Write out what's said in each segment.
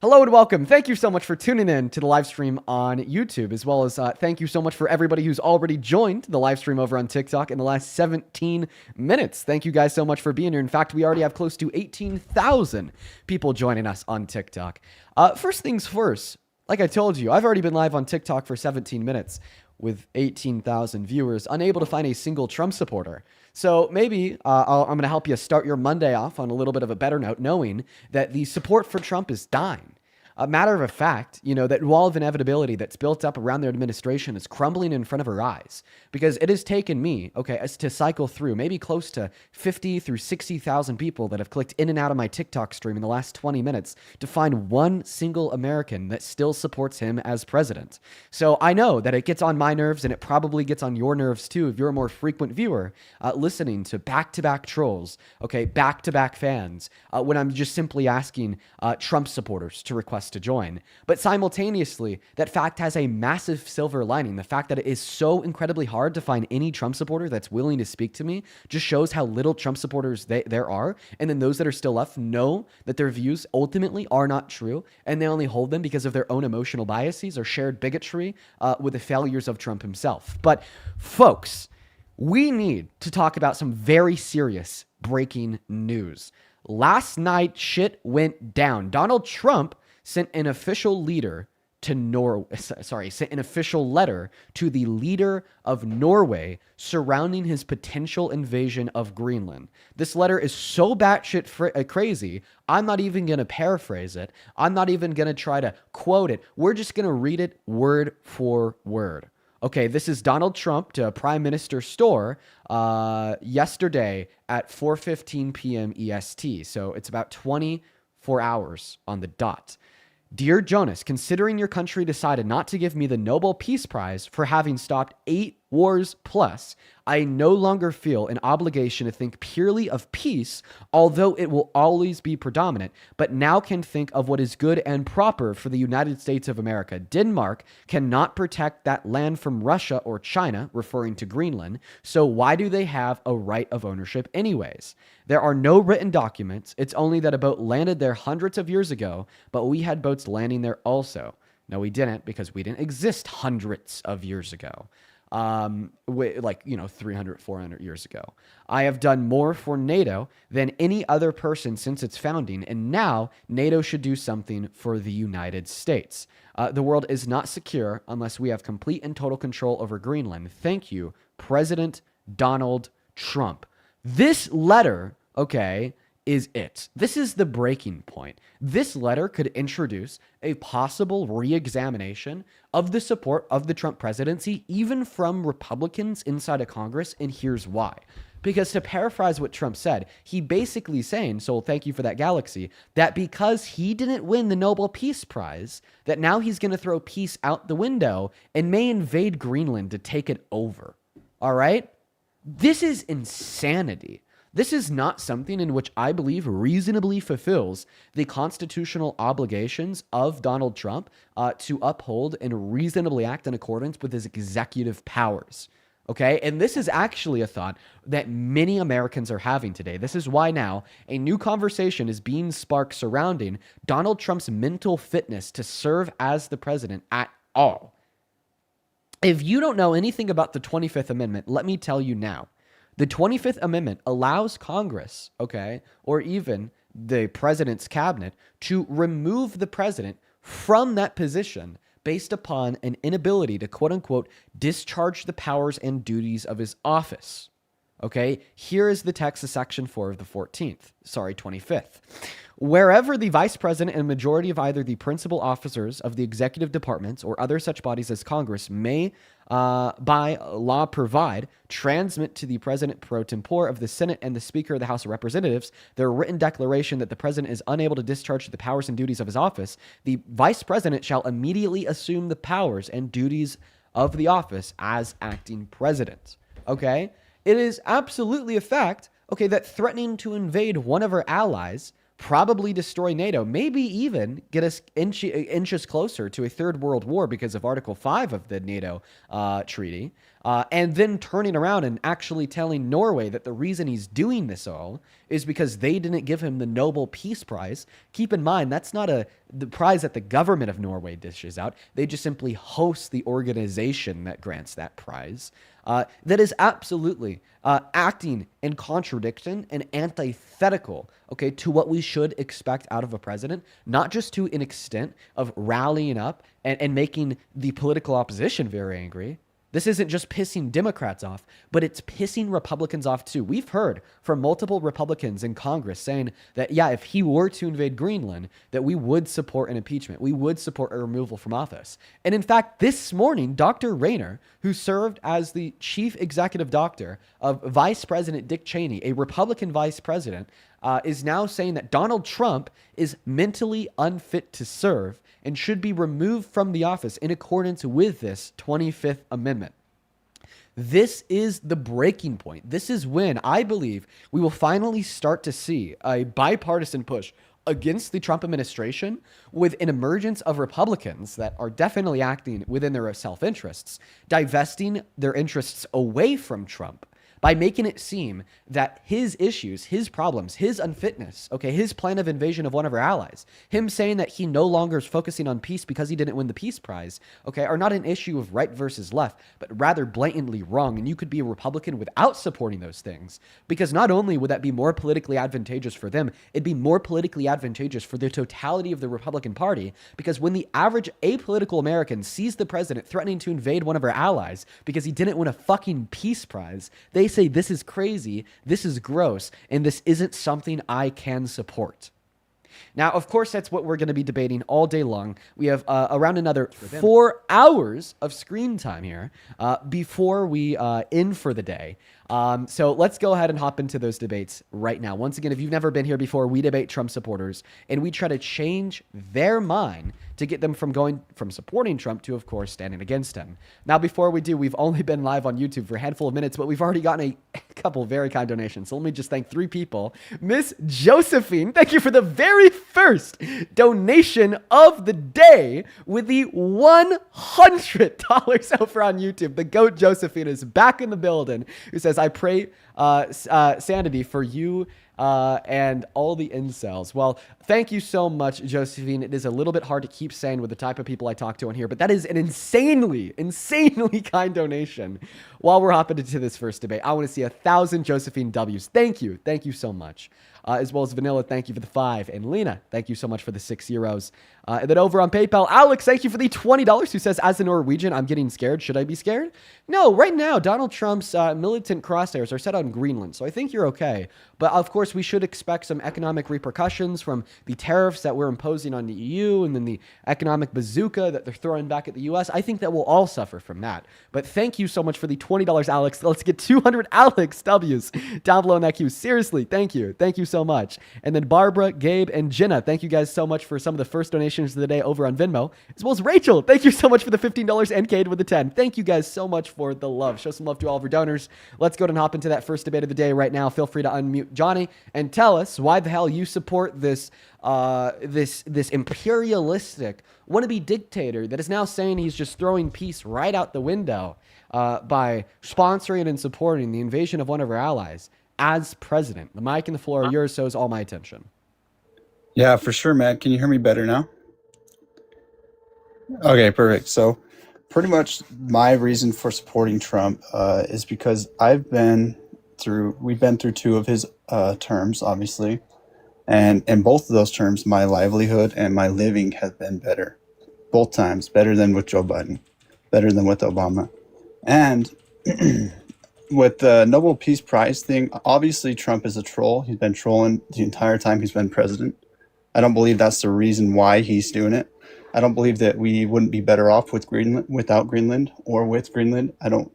Hello and welcome. Thank you so much for tuning in to the live stream on YouTube, as well as thank you so much for everybody who's already joined the live stream over on TikTok in the last 17 minutes. Thank you guys so much for being here. In fact, we already have close to 18,000 people joining us on TikTok. First things first, like I told you, I've already been live on TikTok for 17 minutes with 18,000 viewers, unable to find a single Trump supporter. So maybe I'm going to help you start your Monday off on a little bit of a better note, knowing that the support for Trump is dying. A matter of fact, that wall of inevitability that's built up around their administration is crumbling in front of our eyes, because it has taken me, to cycle through maybe close to 50 through 60,000 people that have clicked in and out of my TikTok stream in the last 20 minutes to find one single American that still supports him as president. So I know that it gets on my nerves, and it probably gets on your nerves too if you're a more frequent viewer listening to back-to-back trolls, back-to-back fans, when I'm just simply asking Trump supporters to request to join. But simultaneously, that fact has a massive silver lining. The fact that it is so incredibly hard to find any Trump supporter that's willing to speak to me just shows how little Trump supporters there are. And then those that are still left know that their views ultimately are not true, and they only hold them because of their own emotional biases or shared bigotry with the failures of Trump himself. But folks, we need to talk about some very serious breaking news. Last night, shit went down. Donald Trump sent an official letter to the leader of Norway surrounding his potential invasion of Greenland. This letter is so batshit crazy, I'm not even going to paraphrase it. I'm not even going to try to quote it. We're just going to read it word for word. Okay, this is Donald Trump to Prime Minister Store yesterday at 4:15 p.m. EST. So it's about 24 hours on the dot. Dear Jonas, considering your country decided not to give me the Nobel Peace Prize for having stopped 8 wars plus, I no longer feel an obligation to think purely of peace, although it will always be predominant, but now can think of what is good and proper for the United States of America. Denmark cannot protect that land from Russia or China, referring to Greenland, so why do they have a right of ownership anyways? There are no written documents. It's only that a boat landed there hundreds of years ago, but we had boats landing there also. No, we didn't, because we didn't exist hundreds of years ago. 300, 400 years ago. I have done more for NATO than any other person since its founding, and now NATO should do something for the United States. The world is not secure unless we have complete and total control over Greenland. Thank you, President Donald Trump. This letter, is it. This is the breaking point. This letter could introduce a possible re-examination of the support of the Trump presidency, even from Republicans inside of Congress, and here's why. Because to paraphrase what Trump said, he basically saying, so thank you for that galaxy, that because he didn't win the Nobel Peace Prize, that now he's going to throw peace out the window and may invade Greenland to take it over. All right? This is insanity. This is not something in which I believe reasonably fulfills the constitutional obligations of Donald Trump to uphold and reasonably act in accordance with his executive powers. Okay, and this is actually a thought that many Americans are having today. This is why now a new conversation is being sparked surrounding Donald Trump's mental fitness to serve as the president at all. If you don't know anything about the 25th Amendment, let me tell you now. The 25th Amendment allows Congress, or even the president's cabinet, to remove the president from that position based upon an inability to, quote unquote, discharge the powers and duties of his office. Here is the text of Section 4 of the 25th. Wherever the vice president and majority of either the principal officers of the executive departments or other such bodies as Congress may, by law provide, transmit to the president pro tempore of the Senate and the Speaker of the House of Representatives their written declaration that the president is unable to discharge the powers and duties of his office, the vice president shall immediately assume the powers and duties of the office as acting president. It is absolutely a fact, that threatening to invade one of our allies probably destroy NATO, maybe even get us inches closer to a third world war because of Article 5 of the NATO treaty, and then turning around and actually telling Norway that the reason he's doing this all is because they didn't give him the Nobel Peace Prize. Keep in mind, that's not the prize that the government of Norway dishes out. They just simply host the organization that grants that prize. That is absolutely acting in contradiction and antithetical, okay, to what we should expect out of a president, not just to an extent of rallying up and making the political opposition very angry. This isn't just pissing Democrats off, but it's pissing Republicans off too. We've heard from multiple Republicans in Congress saying that, yeah, if he were to invade Greenland, that we would support an impeachment. We would support a removal from office. And in fact, this morning, Dr. Rayner, who served as the chief executive doctor of Vice President Dick Cheney, a Republican vice president, is now saying that Donald Trump is mentally unfit to serve and should be removed from the office in accordance with this 25th Amendment. This is the breaking point. This is when I believe we will finally start to see a bipartisan push against the Trump administration with an emergence of Republicans that are definitely acting within their self-interests, divesting their interests away from Trump by making it seem that his issues, his problems, his unfitness, okay, his plan of invasion of one of our allies, him saying that he no longer is focusing on peace because he didn't win the peace prize, okay, are not an issue of right versus left, but rather blatantly wrong. And you could be a Republican without supporting those things, because not only would that be more politically advantageous for them, it'd be more politically advantageous for the totality of the Republican Party, because when the average apolitical American sees the president threatening to invade one of our allies because he didn't win a fucking peace prize, they say, this is crazy, this is gross, and this isn't something I can support. Now, of course, that's what we're going to be debating all day long. We have around another 4 hours of screen time here before we end for the day. So let's go ahead and hop into those debates right now. Once again, if you've never been here before, we debate Trump supporters, and we try to change their mind to get them from going from supporting Trump to, of course, standing against him. Now, before we do, we've only been live on YouTube for a handful of minutes, but we've already gotten a couple very kind donations. So let me just thank 3 people. Miss Josephine, thank you for the very first donation of the day with the $100 over on YouTube. The GOAT Josephine is back in the building, who says, I pray sanity for you and all the incels. Well, thank you so much, Josephine. It is a little bit hard to keep saying with the type of people I talk to on here, but that is an insanely kind donation. While we're hopping into this first debate, I want to see 1,000 Josephine W's. Thank you so much. As well as Vanilla, thank you for the 5. And Lena, thank you so much for the 6 euros. And then over on PayPal, Alex, thank you for the $20, who says, as a Norwegian, I'm getting scared. Should I be scared? No, right now, Donald Trump's militant crosshairs are set on Greenland, so I think you're okay. But of course, we should expect some economic repercussions from the tariffs that we're imposing on the EU and then the economic bazooka that they're throwing back at the US. I think that we'll all suffer from that. But thank you so much for the $20, Alex. Let's get 200 Alex W's down below in that queue. Seriously, thank you. Thank you so much. And then Barbara, Gabe, and Jenna, thank you guys so much for some of the first donations of the day over on Venmo. As well as Rachel, thank you so much for the $15 and Cade with the 10. Thank you guys so much for the love. Show some love to all of your donors. Let's go and hop into that first debate of the day right now. Feel free to unmute Johnny and tell us why the hell you support this this imperialistic wannabe dictator that is now saying he's just throwing peace right out the window by sponsoring and supporting the invasion of one of our allies as president. The mic and the floor are yours, so is all my attention. Yeah, for sure, Matt. Can you hear me better now? Okay, perfect. So pretty much my reason for supporting Trump is because we've been through 2 of his terms, obviously. And in both of those terms, my livelihood and my living has been better. Both times, better than with Joe Biden, better than with Obama. And with the Nobel Peace Prize thing, obviously Trump is a troll. He's been trolling the entire time he's been president. I don't believe that's the reason why he's doing it. I don't believe that we wouldn't be better off with Greenland, without Greenland, or with Greenland. I don't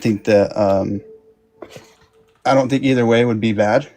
think that I don't think either way would be bad.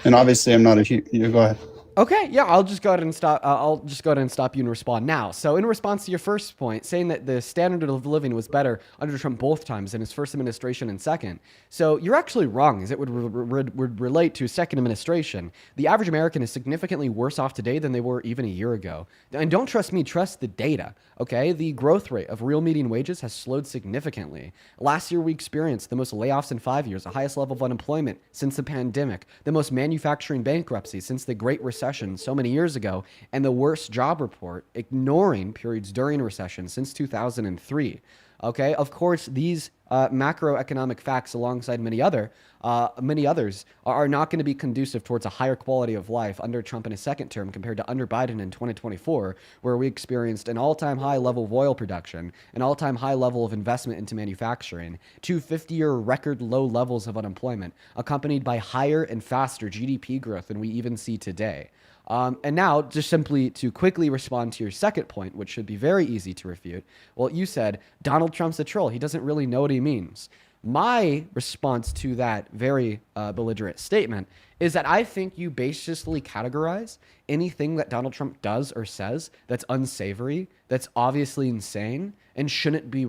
And obviously, I'm not a you go ahead. Okay, yeah, I'll just go ahead and stop. I'll just go ahead and stop you and respond now. So, in response to your first point, saying that the standard of living was better under Trump both times in his first administration and second, so you're actually wrong, as it would relate to his second administration. The average American is significantly worse off today than they were even a year ago. And don't trust me, trust the data. Okay, the growth rate of real median wages has slowed significantly. Last year, we experienced the most layoffs in 5 years, the highest level of unemployment since the pandemic, the most manufacturing bankruptcy since the Great Recession so many years ago, and the worst job report, ignoring periods during recession since 2003. Okay, of course, these macroeconomic facts, alongside many others, are not going to be conducive towards a higher quality of life under Trump in his second term compared to under Biden in 2024, where we experienced an all-time high level of oil production, an all-time high level of investment into manufacturing, two 50-year record low levels of unemployment, accompanied by higher and faster GDP growth than we even see today. And now, just simply to quickly respond to your second point, which should be very easy to refute. Well, you said Donald Trump's a troll. He doesn't really know what he means. My response to that very belligerent statement is that I think you basically categorize anything that Donald Trump does or says that's unsavory, that's obviously insane, and should not be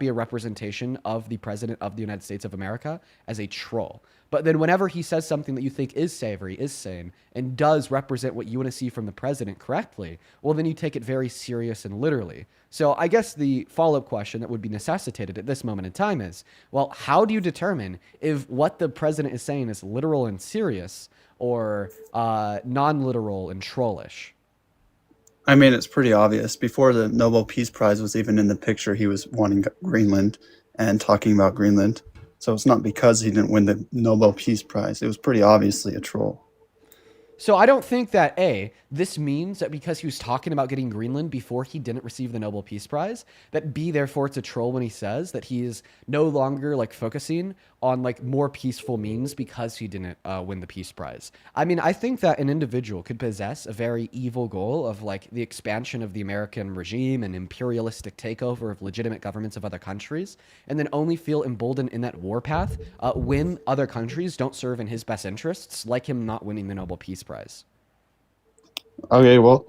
a representation of the president of the United States of America as a troll. But then whenever he says something that you think is savory, is sane, and does represent what you want to see from the president correctly, well, then you take it very serious and literally. So I guess the follow-up question that would be necessitated at this moment in time is, well, how do you determine if what the president is saying is literal and serious or non-literal and trollish? I mean, it's pretty obvious. Before the Nobel Peace Prize was even in the picture, he was wanting Greenland and talking about Greenland. So it's not because he didn't win the Nobel Peace Prize. It was pretty obviously a troll. So I don't think that this means that because he was talking about getting Greenland before he didn't receive the Nobel Peace Prize, that therefore it's a troll when he says that he is no longer like focusing on like more peaceful means because he didn't win the Peace Prize. I mean, I think that an individual could possess a very evil goal of like the expansion of the American regime and imperialistic takeover of legitimate governments of other countries, and then only feel emboldened in that warpath when other countries don't serve in his best interests, like him not winning the Nobel Peace Prize. Okay, well,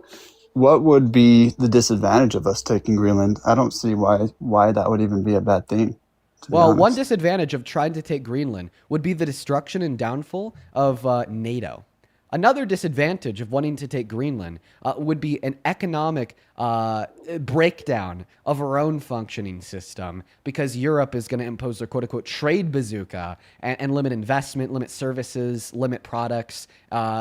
what would be the disadvantage of us taking Greenland? I don't see why that would even be a bad thing, to be Well, one honest. disadvantage of trying to take Greenland would be the destruction and downfall of NATO. Another disadvantage of wanting to take Greenland would be an economic breakdown of our own functioning system because Europe is going to impose their quote unquote trade bazooka and limit investment, limit services, limit products,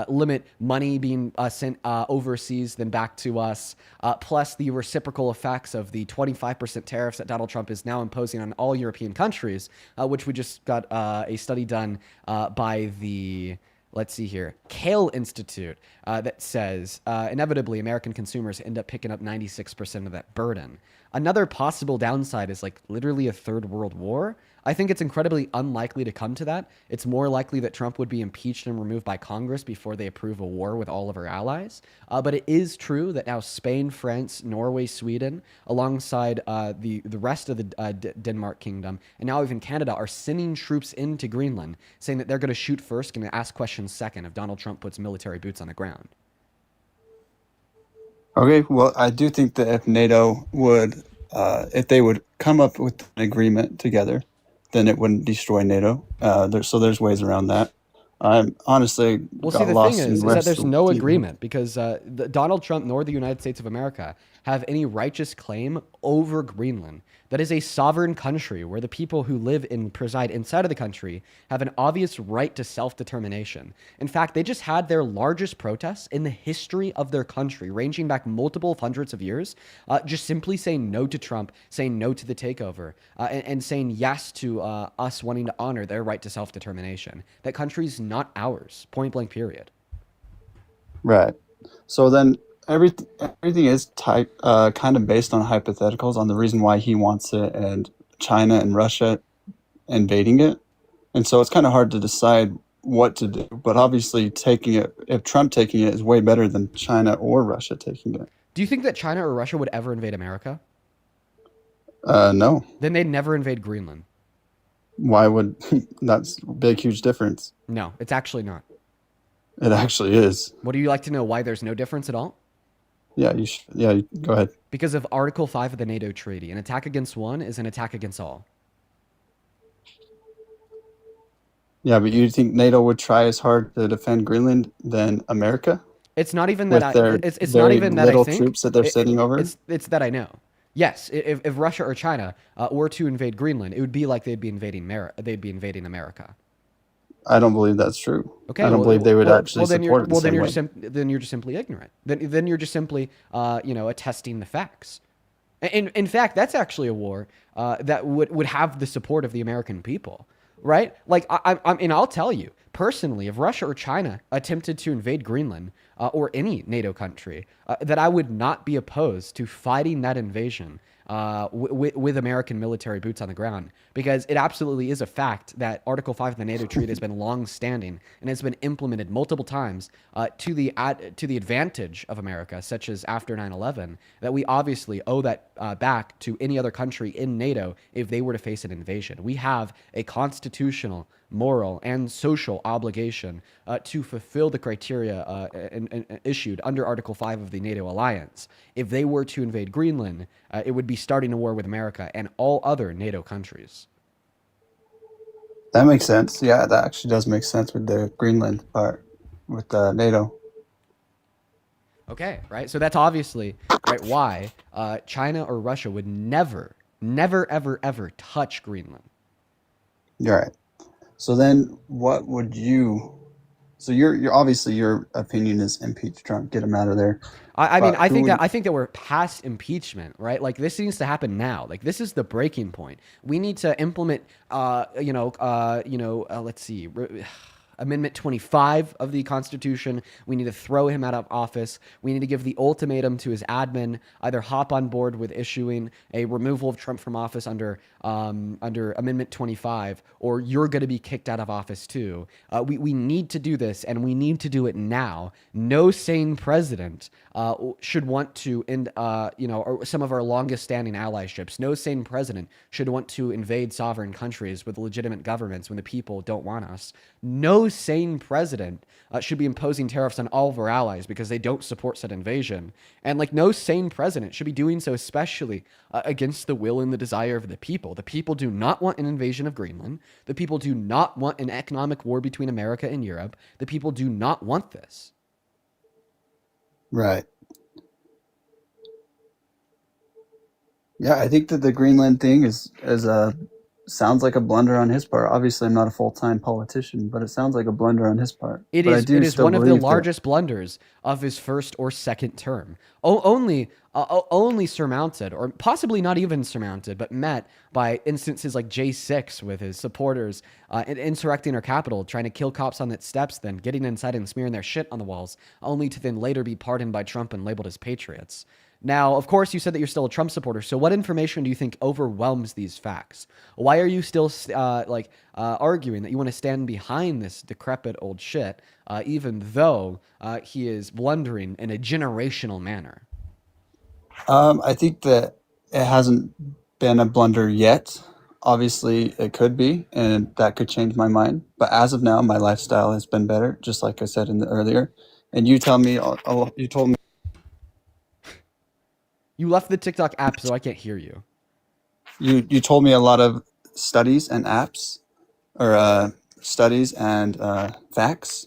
limit money being sent overseas, then back to us, plus the reciprocal effects of the 25% tariffs that Donald Trump is now imposing on all European countries, which we just got a study done by the let's see here, Kale Institute, that says inevitably American consumers end up picking up 96% of that burden. Another possible downside is like literally a third world war. I think it's incredibly unlikely to come to that. It's more likely that Trump would be impeached and removed by Congress before they approve a war with all of our allies. But it is true that now Spain, France, Norway, Sweden, alongside the rest of the Denmark kingdom, and now even Canada, are sending troops into Greenland, saying that they're going to shoot first and ask questions second if Donald Trump puts military boots on the ground. Okay, well, I do think that if they would come up with an agreement together, then it wouldn't destroy NATO. There's ways around that. I'm honestly Well, see, got the thing lost in is the that rest there's of no the. agreement because Donald Trump nor the United States of America have any righteous claim over Greenland. That is a sovereign country where the people who live and preside inside of the country have an obvious right to self-determination. In fact, they just had their largest protests in the history of their country, ranging back multiple hundreds of years, just simply saying no to Trump, saying no to the takeover, and saying yes to us wanting to honor their right to self-determination. That country's not ours, point blank, period. Right. So then everything is kind of based on hypotheticals on the reason why he wants it and China and Russia invading it. And so it's kind of hard to decide what to do. But obviously, if Trump taking it is way better than China or Russia taking it. Do you think that China or Russia would ever invade America? No. Then they'd never invade Greenland. Why would that's a big, huge difference? No, it's actually not. It actually is. Would you like to know why there's no difference at all? Yeah, go ahead. Because of Article 5 of the NATO Treaty. An attack against one is an attack against all. Yeah, but you think NATO would try as hard to defend Greenland than America It's not even that with I. their It's not very even that I little think. troops that they're sending over? It's that I know. Yes, if Russia or China were to invade Greenland, it would be like they'd be invading They'd be invading America. I don't believe that's true. Okay, I don't believe they would actually support it the same way. Then you're just simply ignorant. Then you're just simply attesting the facts. In fact, that's actually a war that would have the support of the American people, right? Like and I'll tell you personally, if Russia or China attempted to invade Greenland or any NATO country, that I would not be opposed to fighting that invasion with American military boots on the ground, because it absolutely is a fact that Article 5 of the NATO Treaty has been long standing and has been implemented multiple times to the advantage of America, such as after 9/11, that we obviously owe that back to any other country in NATO if they were to face an invasion. We have a constitutional, moral, and social obligation to fulfill the criteria issued under Article 5 of the NATO alliance. If they were to invade Greenland, it would be starting a war with America and all other NATO countries. That makes sense. Yeah, that actually does make sense with the Greenland part with NATO. Okay, right? So that's obviously right why China or Russia would never, never, ever, ever touch Greenland. You're right. So then, what would you? So you're obviously your opinion is impeach Trump, get him out of there. I mean, But who would? I think that we're past impeachment, right? Like this needs to happen now. Like this is the breaking point. We need to implement, let's see. Amendment 25 of the Constitution. We need to throw him out of office. We need to give the ultimatum to his admin, either hop on board with issuing a removal of Trump from office under Amendment 25, or you're going to be kicked out of office too. We need to do this, and we need to do it now. No sane president should want to end, some of our longest standing allyships. No sane president should want to invade sovereign countries with legitimate governments when the people don't want us. No sane president should be imposing tariffs on all of our allies because they don't support said invasion. And like no sane president should be doing so, especially against the will and the desire of the people. The people do not want an invasion of Greenland. The people do not want an economic war between America and Europe. The people do not want this. Right. Yeah, I think that the Greenland thing is a sounds like a blunder on his part. Obviously, I'm not a full-time politician, but it sounds like a blunder on his part. But I do It is still one of the believe that. largest blunders of his first or second term. Only surmounted, or possibly not even surmounted, but met by instances like J6 with his supporters insurrecting our capital, trying to kill cops on its steps, then getting inside and smearing their shit on the walls, only to then later be pardoned by Trump and labeled as patriots. Now, of course, you said that you're still a Trump supporter. So, what information do you think overwhelms these facts? Why are you still arguing that you want to stand behind this decrepit old shit, even though he is blundering in a generational manner? I think that it hasn't been a blunder yet. Obviously, it could be, and that could change my mind. But as of now, my lifestyle has been better, just like I said in the earlier. And you tell me, you told me. You left the TikTok app, so I can't hear you. You told me a lot of studies and apps, or studies and facts,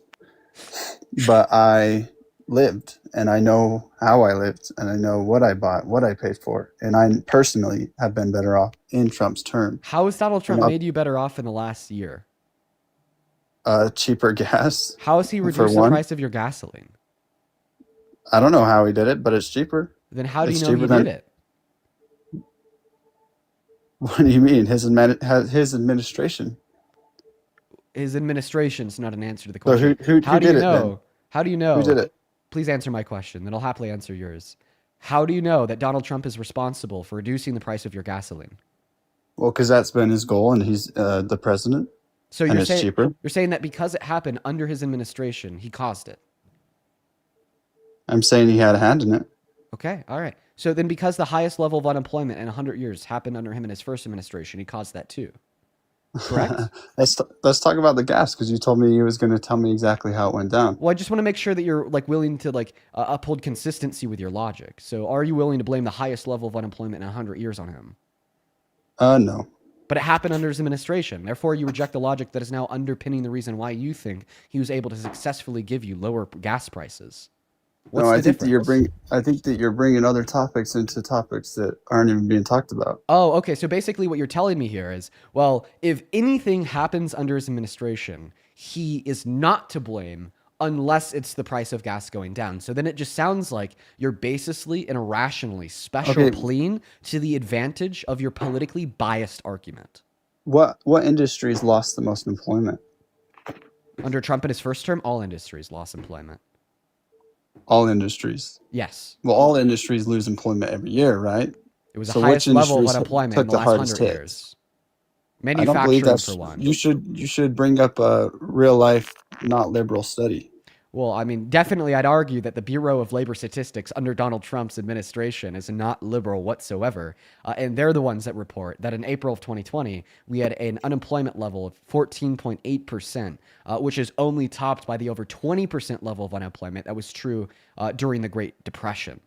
but I lived, and I know how I lived, and I know what I bought, what I paid for, and I personally have been better off in Trump's term. How has Donald Trump And made you better off in the last year? cheaper gas How has he for reduced the one. price of your gasoline? I don't know how he did it, but it's cheaper. Then how do you It's know he cheaper did than. it? What do you mean? His administration. His administration's not an answer to the So question. How who do you did it then? know? How do you Who did know? it? Please answer my question, then I'll happily answer yours. How do you know that Donald Trump is responsible for reducing the price of your gasoline? Well, because that's been his goal, and he's the president, So and it's cheaper. you're saying that because it happened under his administration, he caused it. I'm saying he had a hand in it. Okay, all right. So then because the highest level of unemployment in 100 years happened under him in his first administration, he caused that too. correct? Let's talk about the gas because you told me you was going to tell me exactly how it went down. Well, I just want to make sure that you're like willing to like uphold consistency with your logic. So, are you willing to blame the highest level of unemployment in 100 years on him? No. But it happened under his administration. Therefore, you reject the logic that is now underpinning the reason why you think he was able to successfully give you lower gas prices. No, What's the difference? I think that you're bringing other topics into topics that aren't even being talked about. Oh, okay. So basically, what you're telling me here is, well, if anything happens under his administration, he is not to blame unless it's the price of gas going down. So then it just sounds like you're basically and irrationally special Okay, pleading to the advantage of your politically biased argument. what industries lost the most employment? Under Trump in his first term, all industries lost employment. All industries. Yes. Well, all industries lose employment every year, right? It was the So which highest level of industries unemployment in took the the last hardest 100 hits? years. I don't believe Manufacturing, for that's one. you should bring up a real life, not liberal study. Well, I mean, definitely, I'd argue that the Bureau of Labor Statistics under Donald Trump's administration is not liberal whatsoever. And they're the ones that report that in April of 2020, we had an unemployment level of 14.8%, which is only topped by the over 20% level of unemployment that was true during the Great Depression.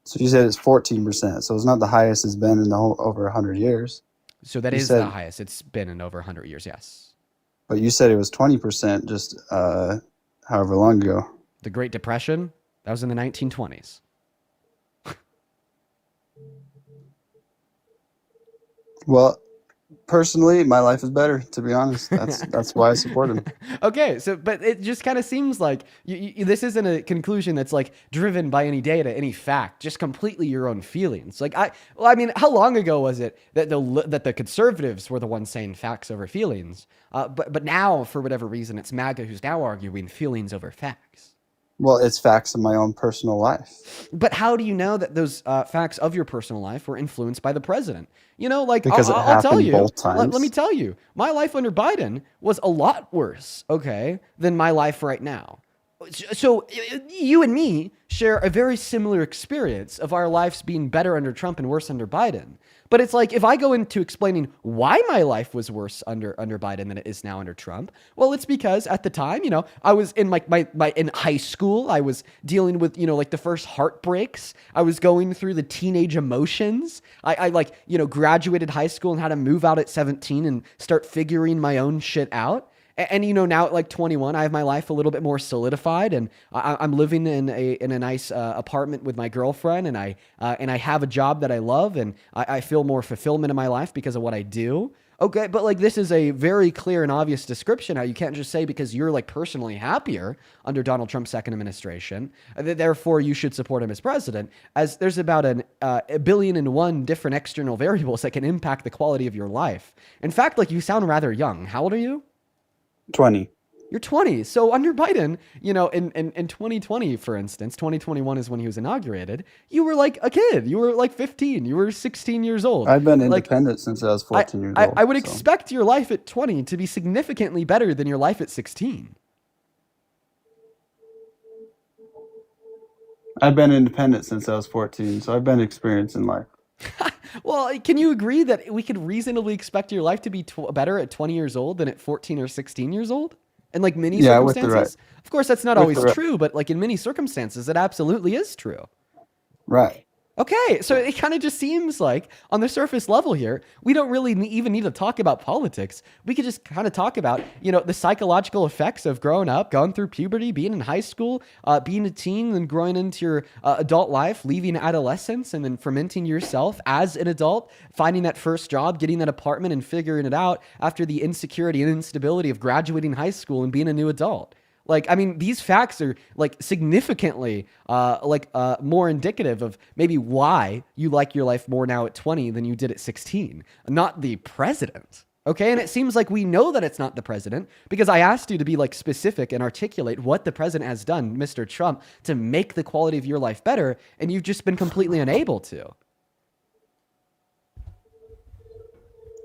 So you said it's 14%. So it's not the highest it's been in the whole over 100 years. So that You is the said, highest it's been in over 100 years, yes. but you said it was 20% just however long ago. The Great Depression, that was in the 1920s. Well, personally, my life is better, to be honest. That's why I support him. Okay, so but it just kind of seems like this isn't a conclusion that's like driven by any data, any fact, just completely your own feelings. Well, I mean, how long ago was it that the conservatives were the ones saying facts over feelings? But now, for whatever reason, it's MAGA who's now arguing feelings over facts. Well, it's facts of my own personal life But how do you know that those facts of your personal life were influenced by the president? You know, like because it I'll tell happened you, both let me times. tell you, my life under Biden was a lot worse, okay, than my life right now. So you and me share a very similar experience of our lives being better under Trump and worse under Biden. But it's like if I go into explaining why my life was worse under Biden than it is now under Trump, well, it's because at the time, I was in my in high school, I was dealing with, like the first heartbreaks. I was going through the teenage emotions. I like, graduated high school and had to move out at 17 and start figuring my own shit out. And now at like 21, I have my life a little bit more solidified, and I'm living in a nice apartment with my girlfriend, and I have a job that I love, and I feel more fulfillment in my life because of what I do. Okay, but like this is a very clear and obvious description. How you can't just say because you're like personally happier under Donald Trump's second administration, that therefore you should support him as president. As there's about a billion and one different external variables that can impact the quality of your life. In fact, like you sound rather young. How old are you? 20. You're 20. So under Biden, in 2020, for instance, 2021 is when he was inaugurated, you were like a kid. You were like 15. You were 16 years old. I've been Like, independent since I was I, 14 years I old. would So expect your life at 20 to be significantly better than your life at 16. I've been independent since I was 14. So I've been experienced in life. Well, can you agree that we could reasonably expect your life to be better at 20 years old than at 14 or 16 years old? In like many Yeah, with the right, circumstances? Of course, that's not with the always right, true, but like in many circumstances, it absolutely is true. right. Okay, so it kind of just seems like on the surface level here, we don't really even need to talk about politics. We could just kind of talk about, the psychological effects of growing up, going through puberty, being in high school, being a teen, then growing into your adult life, leaving adolescence, and then fermenting yourself as an adult, finding that first job, getting that apartment, and figuring it out after the insecurity and instability of graduating high school and being a new adult. Like, I mean, these facts are like significantly more indicative of maybe why you like your life more now at 20 than you did at 16, not the president. Okay. And it seems like we know that it's not the president because I asked you to be like specific and articulate what the president has done, Mr. Trump, to make the quality of your life better. And you've just been completely unable to.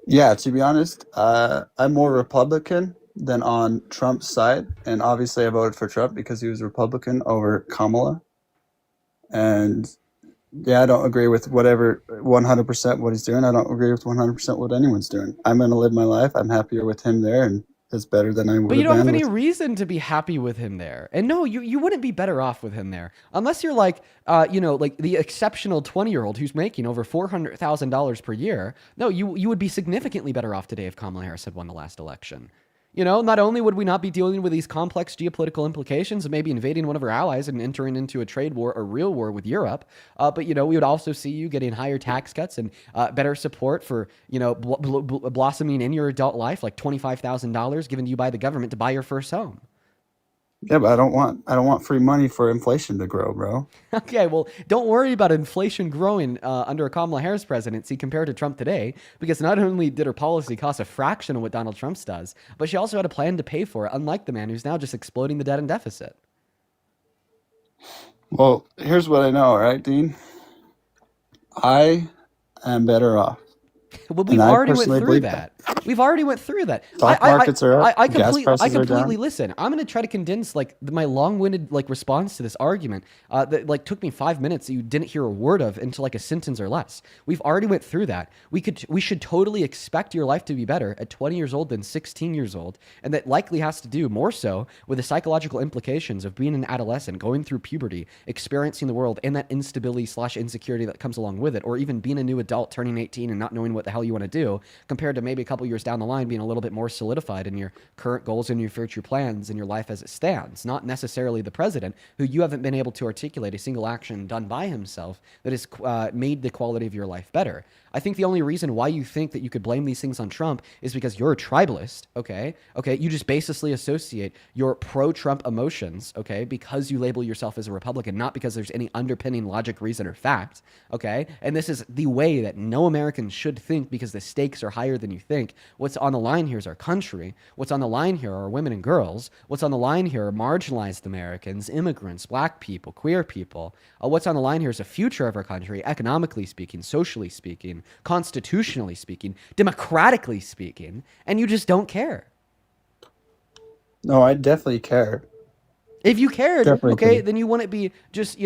Yeah, to be honest, I'm more Republican than on Trump's side. And obviously, I voted for Trump because he was Republican over Kamala. And Yeah, I don't agree with whatever 100% what he's doing. I don't agree with 100% what anyone's doing. I'm going to live my life. I'm happier with him there, and it's better than I But would you have don't have been any with. reason to be happy with him there. And no, you wouldn't be better off with him there. Unless you're like, like the exceptional 20-year-old who's making over $400,000 per year. No, you would be significantly better off today if Kamala Harris had won the last election. Not only would we not be dealing with these complex geopolitical implications of maybe invading one of our allies and entering into a trade war, a real war with Europe, but we would also see you getting higher tax cuts and better support for blossoming in your adult life, like $25,000 given to you by the government to buy your first home. Yeah, but I don't want free money for inflation to grow, bro. Okay, well, don't worry about inflation growing under a Kamala Harris presidency compared to Trump today, because not only did her policy cost a fraction of what Donald Trump's does, but she also had a plan to pay for it, unlike the man who's now just exploding the debt and deficit. Well, here's what I know, all right, Dean? I am better off, Well, and we've I already went personally through believe that. that. We've already went through that. Stock markets are up, I gas completely, I prices are completely down. listen. I'm going to try to condense like my long-winded like response to this argument that like took me 5 minutes that you didn't hear a word of into like a sentence or less. We've already went through that. We should totally expect your life to be better at 20 years old than 16 years old, and that likely has to do more so with the psychological implications of being an adolescent, going through puberty, experiencing the world, and that instability slash insecurity that comes along with it, or even being a new adult turning 18 and not knowing what the hell you want to do, compared to maybe a couple years down the line being a little bit more solidified in your current goals and your future plans and your life as it stands. Not necessarily the president, who you haven't been able to articulate a single action done by himself that has made the quality of your life better. I think the only reason why you think that you could blame these things on Trump is because you're a tribalist, okay? Okay, you just baselessly associate your pro-Trump emotions, okay, because you label yourself as a Republican, not because there's any underpinning logic, reason, or fact, okay? And this is the way that no American should think, because the stakes are higher than you think. What's on the line here is our country. What's on the line here are women and girls. What's on the line here are marginalized Americans, immigrants, black people, queer people. What's on the line here is the future of our country, economically speaking, socially speaking, constitutionally speaking, democratically speaking, and you just don't care. No, I definitely care. If you cared, Definitely okay, care. then you wouldn't be just,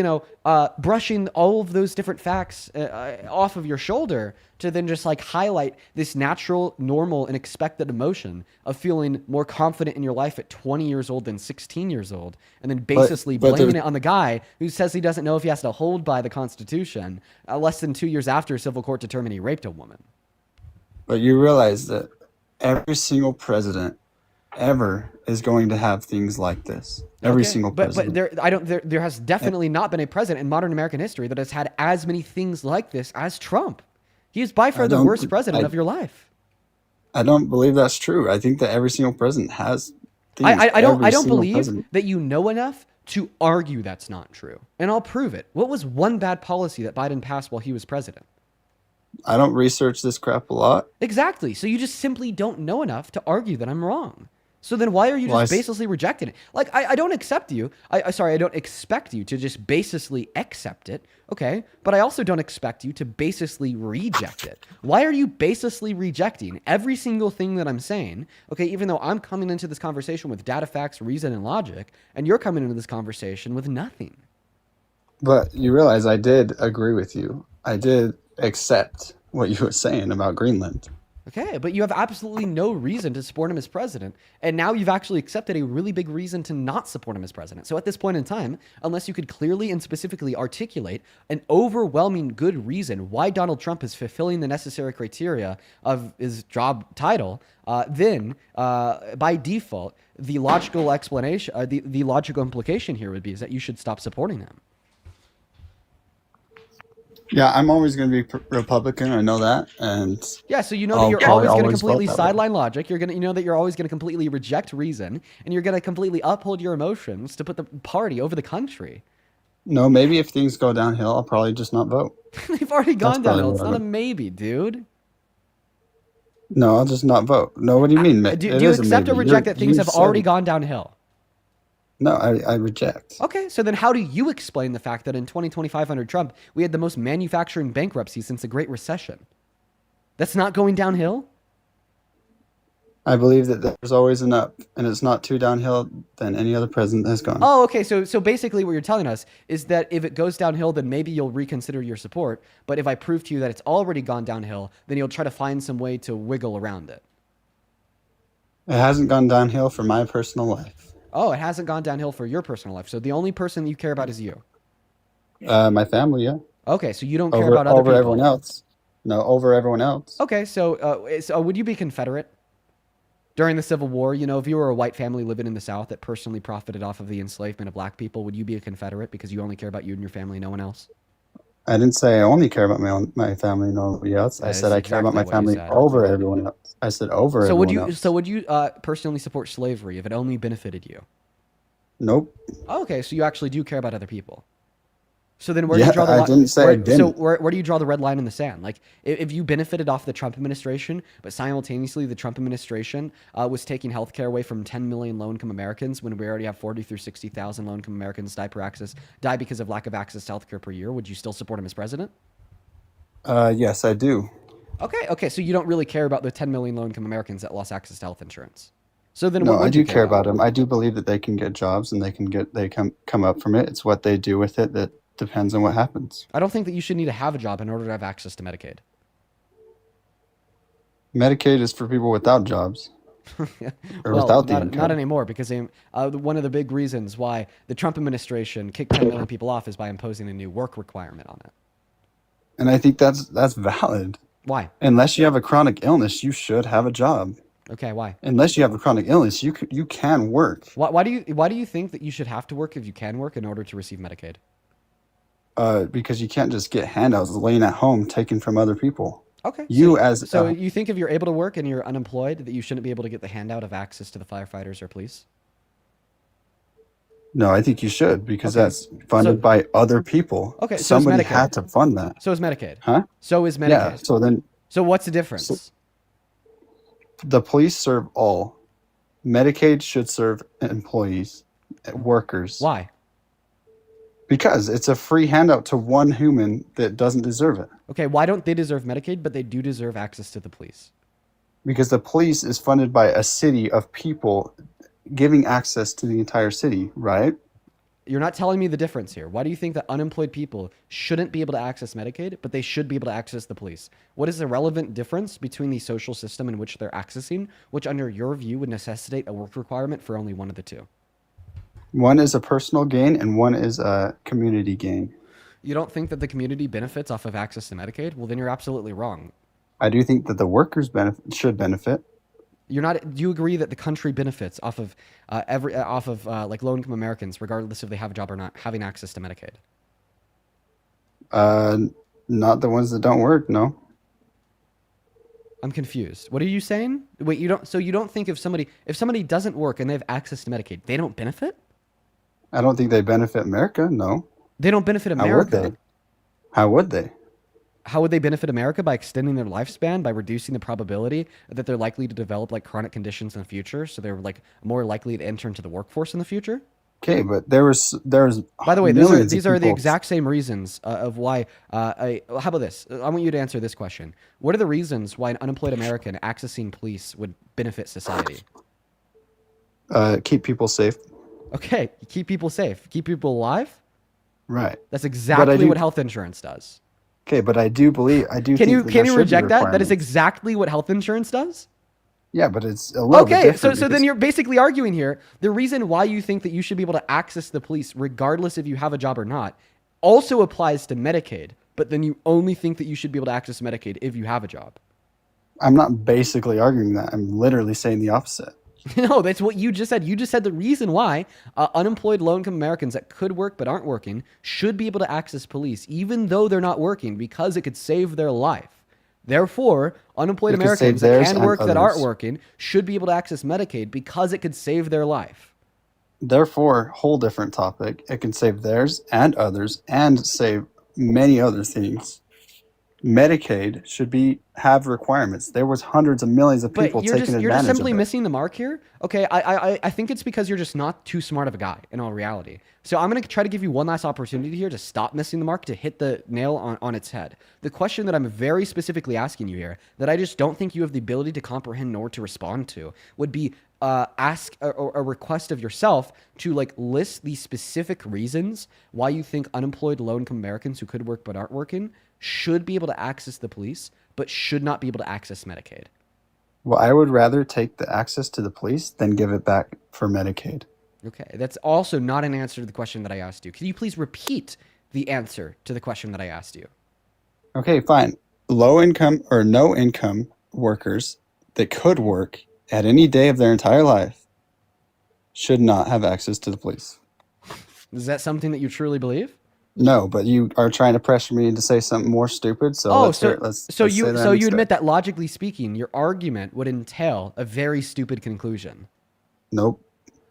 brushing all of those different facts off of your shoulder to then just like highlight this natural, normal, and expected emotion of feeling more confident in your life at 20 years old than 16 years old, and then basically But there's blaming it on the guy who says he doesn't know if he has to hold by the Constitution less than 2 years after a civil court determined he raped a woman. but you realize that every single president ever is going to have things like this. Every Okay, single but president. there has definitely not been a president in modern American history that has had as many things like this as Trump. He is by I far the don't worst president I of your life. I don't believe that's true. I think that every single president has things. I Every don't single believe president. that you know enough to argue that's not true, and I'll prove it. What was one bad policy that Biden passed while he was president? I don't research this crap a lot. Exactly. So you just simply don't know enough to argue that I'm wrong. So then why are you Well, just baselessly rejecting it? Like, I don't accept you. I don't expect you to just baselessly accept it, okay? But I also don't expect you to baselessly reject it. Why are you baselessly rejecting every single thing that I'm saying, okay, even though I'm coming into this conversation with data, facts, reason, and logic, and you're coming into this conversation with nothing? but you realize I did agree with you. I did accept what you were saying about Greenland. Okay, but you have absolutely no reason to support him as president. And now you've actually accepted a really big reason to not support him as president. So at this point in time, unless you could clearly and specifically articulate an overwhelming good reason why Donald Trump is fulfilling the necessary criteria of his job title, then by default, the logical explanation, the logical implication here would be is that you should stop supporting him. Yeah, I'm always going to be Republican. I know that, and Yeah, so you know that I'll you're probably always going to always vote completely that way. sideline logic. You know that you're always going to completely reject reason, and you're going to completely uphold your emotions to put the party over the country. No, maybe if things go downhill, I'll probably just not vote. They've already That's gone probably downhill. what It's I not a would. maybe, dude. No, I'll just not vote. No, what do you mean? Do It you is a accept or maybe. reject that things You have said already gone downhill? no. I reject. Okay, so then how do you explain the fact that in 2025 under Trump, we had the most manufacturing bankruptcy since the Great Recession? That's not going downhill? I believe that there's always an up, and it's not too downhill than any other president has gone. Oh, okay. So basically, what you're telling us is that if it goes downhill, then maybe you'll reconsider your support. But if I prove to you that it's already gone downhill, then you'll try to find some way to wiggle around it. It hasn't gone downhill for my personal life. Oh, it hasn't gone downhill for your personal life. So the only person you care about is you. My family, yeah, Okay, so you don't care over about other over everyone people. else. No, over everyone else. Okay, so would you be Confederate during the Civil War? You know, if you were a white family living in the South that personally profited off of the enslavement of black people, would you be a Confederate because you only care about you and your family, no one else? I didn't say I only care about my family and nobody else. I That said is I care about exactly my what you family said. over everyone else. I said over So would everyone you? So else. would you personally support slavery if it only benefited you? Nope. Oh, okay, so you actually do care about other people. So then, where do you Yeah, draw the I line? didn't say I Where so didn't. where do you draw the red line in the sand? Like, if you benefited off the Trump administration, but simultaneously the Trump administration was taking healthcare away from 10 million low-income Americans when we already have 40 through 60,000 low-income Americans die because of lack of access to healthcare per year, would you still support him as president? Yes, I do. Okay, so you don't really care about the 10 million low-income Americans that lost access to health insurance. So then, what No, I would you do care care about? about them. I do believe that they can get jobs and they come up from it. It's what they do with it that depends on what happens. I don't think that you should need to have a job in order to have access to Medicaid. Medicaid is for people without jobs or Well, without the not income. anymore because one of the big reasons why the Trump administration kicked 10 million people off is by imposing a new work requirement on it. And I think that's valid. Why? Unless you have a chronic illness, you should have a job. Okay, why? Unless you have a chronic illness, you can work. Why do you think that you should have to work if you can work in order to receive Medicaid? Because you can't just get handouts laying at home taken from other people. Okay, You as so you think if you're able to work and you're unemployed that you shouldn't be able to get the handout of access to the firefighters or police? no, I think you should because Okay, that's so funded by other people. so is Somebody Medicaid. had to fund that, So is Medicaid. huh? So is Yeah. Medicaid. So then, So what's the so difference? the police serve all. Medicaid should serve employees, workers, Why? because it's a free handout to one human that doesn't deserve it. Okay, why don't they deserve Medicaid, but they do deserve access to the police? Because the police is funded by a city of people giving access to the entire city, right? You're not telling me the difference here. Why do you think that unemployed people shouldn't be able to access Medicaid, but they should be able to access the police? What is the relevant difference between the social system in which they're accessing, which under your view would necessitate a work requirement for only one of the two? One is a personal gain and one is a community gain. You don't think that the community benefits off of access to Medicaid? Well, then you're absolutely wrong. I do think that the workers should benefit. You're not. Do you agree that the country benefits off of like low income Americans, regardless if they have a job or not, having access to Medicaid? Uh, Not the ones that don't work, no. I'm confused. What are you saying? Wait, you don't. So you don't think if somebody doesn't work and they have access to Medicaid, they don't benefit? I don't think they benefit America, no. They don't benefit How would America. they? How would they? How would they benefit America? By extending their lifespan, by reducing the probability that they're likely to develop like chronic conditions in the future, so they're like more likely to enter into the workforce in the future. Okay, but there's By the way, millions of these are the people. exact same reasons of why. How about this? I want you to answer this question. What are the reasons why an unemployed American accessing police would benefit society? Keep people safe. Okay, keep people safe, keep people alive. Right. That's But I exactly do. what health insurance does. Okay, but I do Can think you that can there you should be reject that? That is requirements. exactly what health insurance does. Yeah, but it's a little bit Okay, so different so then because you're basically arguing here the reason why you think that you should be able to access the police regardless if you have a job or not also applies to Medicaid, but then you only think that you should be able to access Medicaid if you have a job. I'm not basically arguing that. I'm literally saying the opposite. No, that's what you just said. You just said the reason why unemployed low-income Americans that could work but aren't working should be able to access police, even though they're not working, because it could save their life. Therefore, unemployed It could save Americans that theirs can and work that aren't others. working should be able to access Medicaid because it could save their life. Therefore, whole different topic. It can save theirs and others and save many other things. Medicaid should have requirements. There was hundreds of millions of But people taking you're just advantage of simply it. missing the mark here. Okay, I think it's because you're just not too smart of a guy in all reality. So I'm gonna try to give you one last opportunity here to stop missing the mark, to hit the nail on its head. The question that I'm very specifically asking you here, that I just don't think you have the ability to comprehend nor to respond to, would be ask a request of yourself to like list the specific reasons why you think unemployed low-income Americans who could work but aren't working should be able to access the police, but should not be able to access Medicaid. Well, I would rather take the access to the police than give it back for Medicaid. Okay, that's also not an answer to the question that I asked you. Can you please repeat the answer to the question that I asked you? Okay, fine. Low income or no income workers that could work at any day of their entire life should not have access to the police. Is that something that you truly believe? No, but you are trying to pressure me to say something more stupid. So Oh, let's hear it. Let's so say that you instead. admit that logically speaking, your argument would entail a very stupid conclusion. Nope.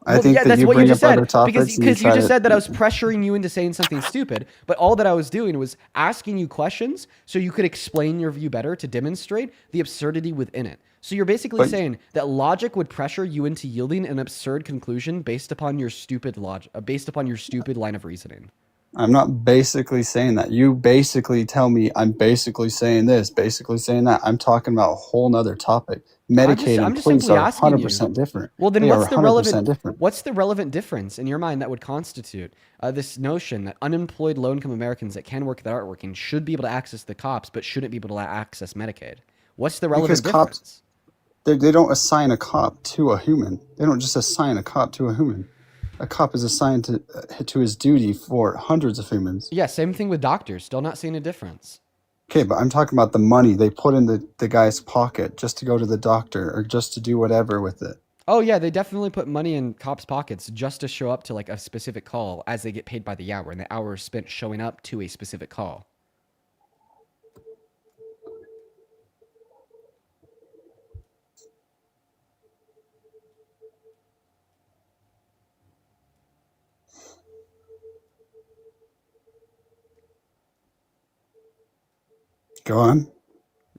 I Well, think yeah, that that's you what you bring just up other said because topics and you you try just to. said that I was pressuring you into saying something stupid, but all that I was doing was asking you questions so you could explain your view better to demonstrate the absurdity within it. So you're basically But saying that logic would pressure you into yielding an absurd conclusion based upon your stupid logic, based upon your stupid line of reasoning. I'm not basically saying that. You basically tell me I'm basically saying this, basically saying that. I'm talking about a whole nother topic. Medicaid I'm and just police simply are asking you. 100% different. Well, then They are 100% different. what's the relevant difference in your mind that would constitute this notion that unemployed low-income Americans that can work that aren't working should be able to access the cops, but shouldn't be able to access Medicaid? What's the Because relevant cops, difference? they don't assign a cop to a human. They don't just assign a cop to a human. A cop is assigned to his duty for hundreds of humans. Yeah, same thing with doctors. Still not seeing a difference. Okay, but I'm talking about the money they put in the guy's pocket just to go to the doctor or just to do whatever with it. Oh yeah, they definitely put money in cops' pockets just to show up to like a specific call as they get paid by the hour, and the hour is spent showing up to a specific call. Go on.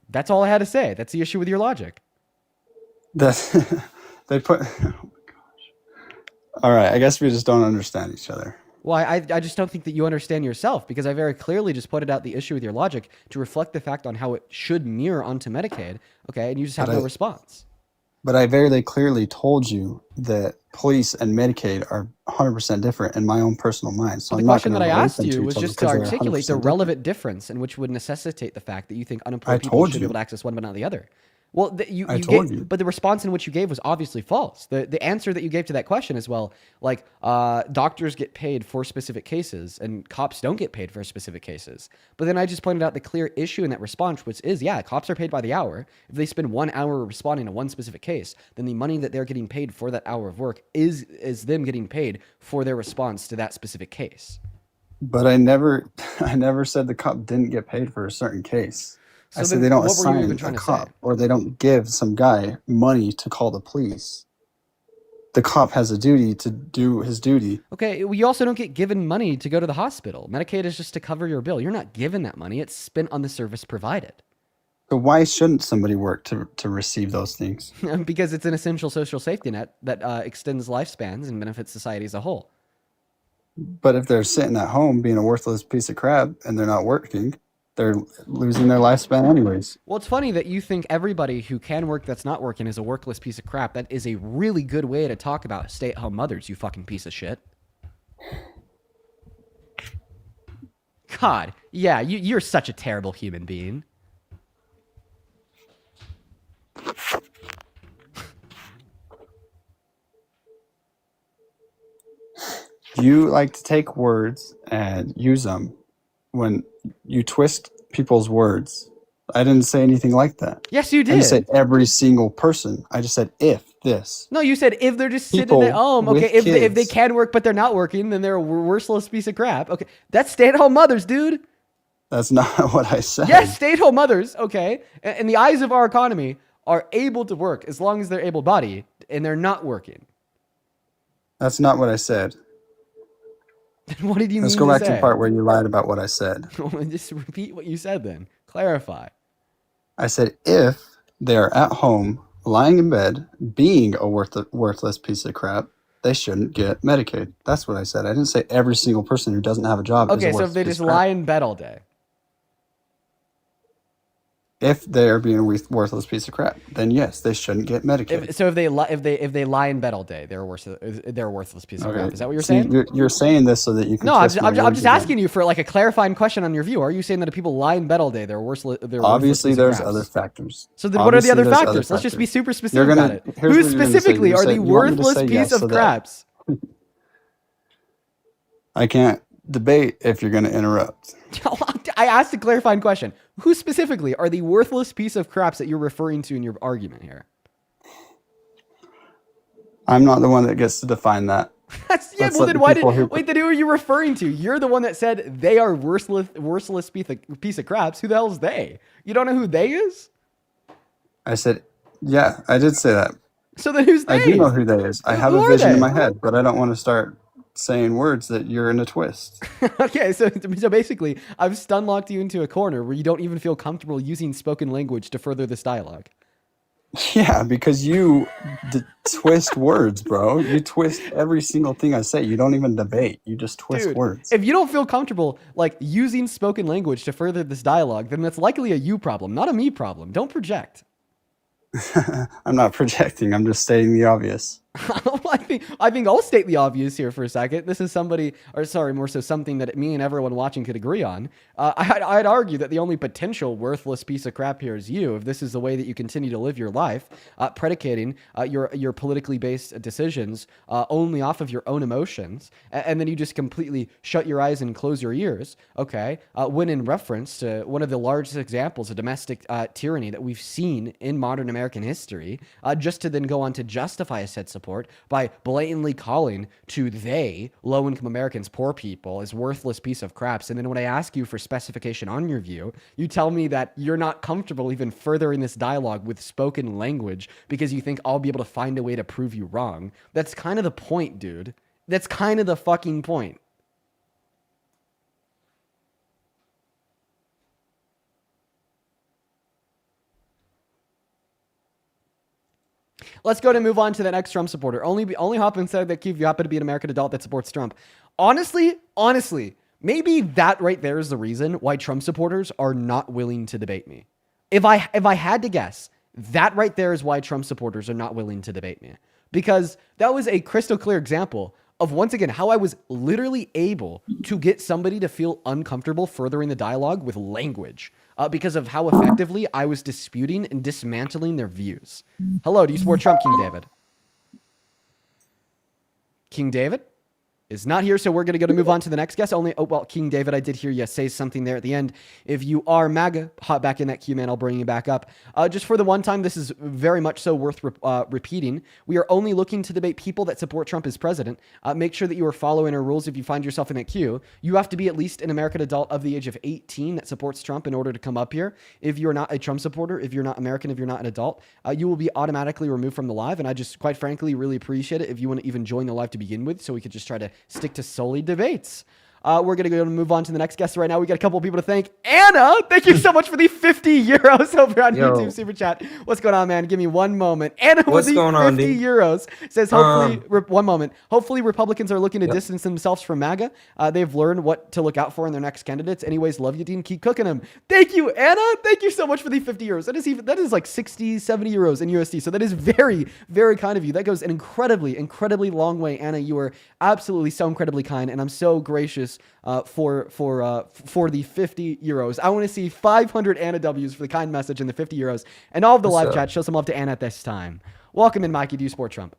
That's all I had to say. That's the issue with your logic. That's they put. All right, I guess we just don't understand each other. Well, I just don't think that you understand yourself because I very clearly just pointed out the issue with your logic to reflect the fact on how it should mirror onto Medicaid. Okay, and you just have But no I response. but I very clearly told you that police and Medicaid are 100% different in my own personal mind. So But the I'm not question going that to I relate asked them you to was each other just to because they're articulate the 100% different. relevant difference in which would necessitate the fact that you think I unemployed people told should be able you. to access one but not the other. Well, I you told gave, you. but the response in which you gave was obviously false. The answer that you gave to that question is, well, like doctors get paid for specific cases and cops don't get paid for specific cases. But then I just pointed out the clear issue in that response, which is, yeah, cops are paid by the hour. If they spend 1 hour responding to one specific case, then the money that they're getting paid for that hour of work is them getting paid for their response to that specific case. But I never I never said the cop didn't get paid for a certain case. I So said then, they don't what were you even assign a trying to say? cop or they don't give some guy money to call the police. The cop has a duty to do his duty. Okay, well, you also don't get given money to go to the hospital. Medicaid is just to cover your bill. You're not given that money. It's spent on the service provided. So why shouldn't somebody work to receive those things? Because it's an essential social safety net that extends lifespans and benefits society as a whole. But if they're sitting at home being a worthless piece of crap and they're not working, they're losing their lifespan anyways. Well, it's funny that you think everybody who can work that's not working is a workless piece of crap. That is a really good way to talk about stay-at-home mothers, you fucking piece of shit. God, yeah, you're such a terrible human being. You like to take words and use them when you twist people's words. I didn't say anything like that. Yes, you I just said did. every single person. I just said if this. No, you said if they're just sitting at People home. Okay, with if they kids. can work but they're not working, then they're a worthless piece of crap. Okay, that's stay-at-home mothers, dude. That's not what I said. Yes, stay-at-home mothers, okay, in the eyes of our economy, are able to work as long as they're able-bodied, and they're not working. That's not what I said. What did you Let's mean go to back to the say? part where you lied about what I said. Just repeat what you said then. Clarify. I said if they are at home, lying in bed, being a worthless piece of crap, they shouldn't get Medicaid. That's what I said. I didn't say every single person who doesn't have a job is a Okay, so if worthless they piece just of crap. lie in bed all day. If they are being a worthless piece of crap, then yes, they shouldn't get Medicaid. If they lie in bed all day, they're a worthless piece of crap. Okay. Is that what you're See, saying? you're saying this so that you can No, I'm twist just, my I'm words just again. asking you for like a clarifying question on your view. Are you saying that if people lie in bed all day, they're worthless Obviously, piece of there's craps? other factors. So then, what are the Obviously, other there's other factors? Let's just be factors. super You're specific about gonna. it. Here's Who what you're gonna say. specifically are the You want me to worthless say piece yes of so that craps? I can't debate if you're gonna interrupt. I asked a clarifying question. Who specifically are the worthless piece of craps that you're referring to in your argument here? I'm not the one that gets to define that. Yeah, Let's well let then the why people did who. wait? Then who are you referring to? You're the one that said they are worthless piece of craps. Who the hell's they? You don't know who they is? I said, yeah, I did say that. So then who's I do they? know who they is. I have Who a are vision in they? my head, but I don't want to start saying words that you're in a twist. Okay, so basically, I've stun locked you into a corner where you don't even feel comfortable using spoken language to further this dialogue. Yeah, because you twist words, bro. You twist every single thing I say. You don't even debate. You just twist Dude, words. if you don't feel comfortable like using spoken language to further this dialogue, then that's likely a you problem, not a me problem. Don't project. I'm not projecting. I'm just stating the obvious. I think I'll state the obvious here for a second. This is more so something that me and everyone watching could agree on. I'd argue that the only potential worthless piece of crap here is you, if this is the way that you continue to live your life, predicating your politically based decisions only off of your own emotions, and then you just completely shut your eyes and close your ears. Okay, when in reference to one of the largest examples of domestic tyranny that we've seen in modern American history, just to then go on to justify a said support by blatantly calling to they, low-income Americans, poor people, as worthless piece of craps. And then when I ask you for specification on your view, you tell me that you're not comfortable even furthering this dialogue with spoken language because you think I'll be able to find a way to prove you wrong. That's kind of the point, dude. That's kind of the fucking point. Let's go to move on to the next Trump supporter. Only Hoffman said that if you happen to be an American adult that supports Trump. Honestly, maybe that right there is the reason why Trump supporters are not willing to debate me. If I had to guess, that right there is why Trump supporters are not willing to debate me. Because that was a crystal clear example of, once again, how I was literally able to get somebody to feel uncomfortable furthering the dialogue with language. Because of how effectively I was disputing and dismantling their views. Hello, do you support Trump, King David? King David is not here, so we're going to move on to the next guest. King David, I did hear you say something there at the end. If you are MAGA, hop back in that queue, man. I'll bring you back up. Just for the one time, this is very much so worth repeating. We are only looking to debate people that support Trump as president. Make sure that you are following our rules if you find yourself in that queue. You have to be at least an American adult of the age of 18 that supports Trump in order to come up here. If you're not a Trump supporter, if you're not American, if you're not an adult, you will be automatically removed from the live. And I just, quite frankly, really appreciate it if you want to even join the live to begin with, so we could just try to stick to solely debates. We're going to go and move on to the next guest right now. We got a couple of people to thank. Anna, thank you so much for the 50 euros over on YouTube Super Chat. What's going on, man? Give me one moment. Anna with the 50 euros says, hopefully, one moment. Hopefully, Republicans are looking to distance themselves from MAGA. They've learned what to look out for in their next candidates. Anyways, love you, Dean. Keep cooking them. Thank you, Anna. Thank you so much for the 50 euros. That is like 60, 70 euros in USD. So that is very, very kind of you. That goes an incredibly, incredibly long way. Anna, you are absolutely so incredibly kind, and I'm so gracious for the 50 euros. I want to see 500 Anna W's for the kind message and the 50 euros. And all of the live chat, show some love to Anna at this time. Welcome in, Mikey. Do you support Trump?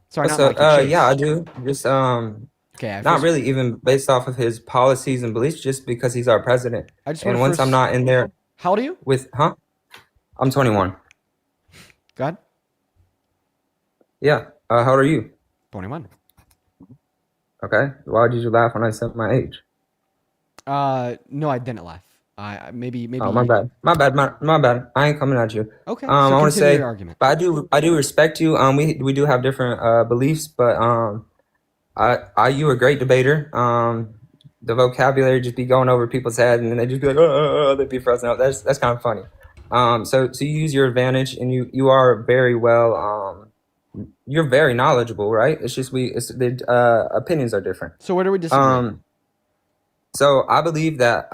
Sorry, not Mikey. Yeah, I do. Just okay, not really even based off of his policies and beliefs, just because he's our president. And once I'm not in there. How old are you? I'm 21. Go ahead. Yeah. How old are you? 21. Okay. Why did you laugh when I said my age? No, I didn't laugh. Maybe. Oh, my bad. My bad. I ain't coming at you. Okay. I want to say, your argument. but I do respect you. We do have different beliefs, but you a great debater. the vocabulary just be going over people's head, and then they just be like, they'd be frozen up. That's kind of funny. So you use your advantage, and you are very well. You're very knowledgeable, right? It's just the opinions are different. So where do we disagree? So I believe that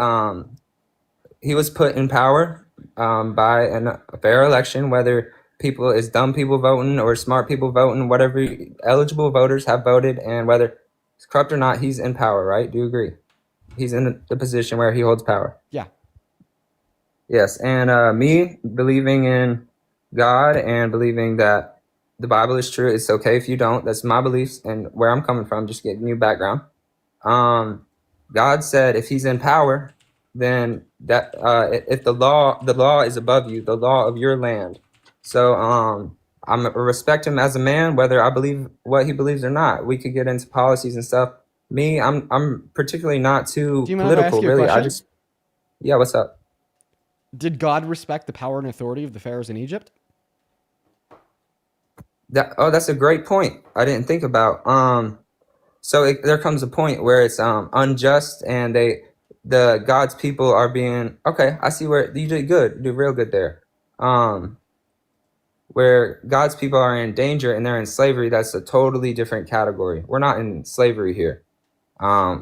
he was put in power by a fair election, whether people is dumb people voting or smart people voting, whatever eligible voters have voted, and whether it's corrupt or not, he's in power, right? Do you agree? He's in the position where he holds power. Yeah. Yes, and me believing in God and believing that the Bible is true. It's okay if you don't. That's my beliefs and where I'm coming from. Just getting you background. God said if he's in power, then that if the law is above you, the law of your land. So I'm respect him as a man, whether I believe what he believes or not. We could get into policies and stuff. Me, I'm particularly not too political, really. Yeah, what's up? Did God respect the power and authority of the pharaohs in Egypt? That's a great point. I didn't think about. So there comes a point where it's unjust, and the God's people are being okay. I see where you did good, you did real good there. Where God's people are in danger and they're in slavery, that's a totally different category. We're not in slavery here.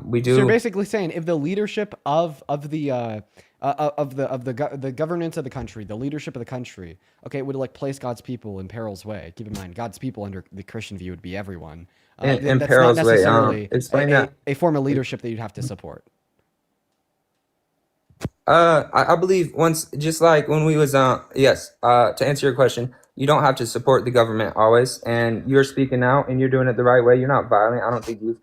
We do. So you're basically saying if the leadership of the governance of the country, the leadership of the country, okay, would like place God's people in peril's way. Keep in mind, God's people under the Christian view would be everyone. In that's peril's not necessarily way. A form of leadership that you'd have to support. I believe once, just like when we was yes. To answer your question, you don't have to support the government always, and you're speaking out and you're doing it the right way. You're not violent. I don't think you've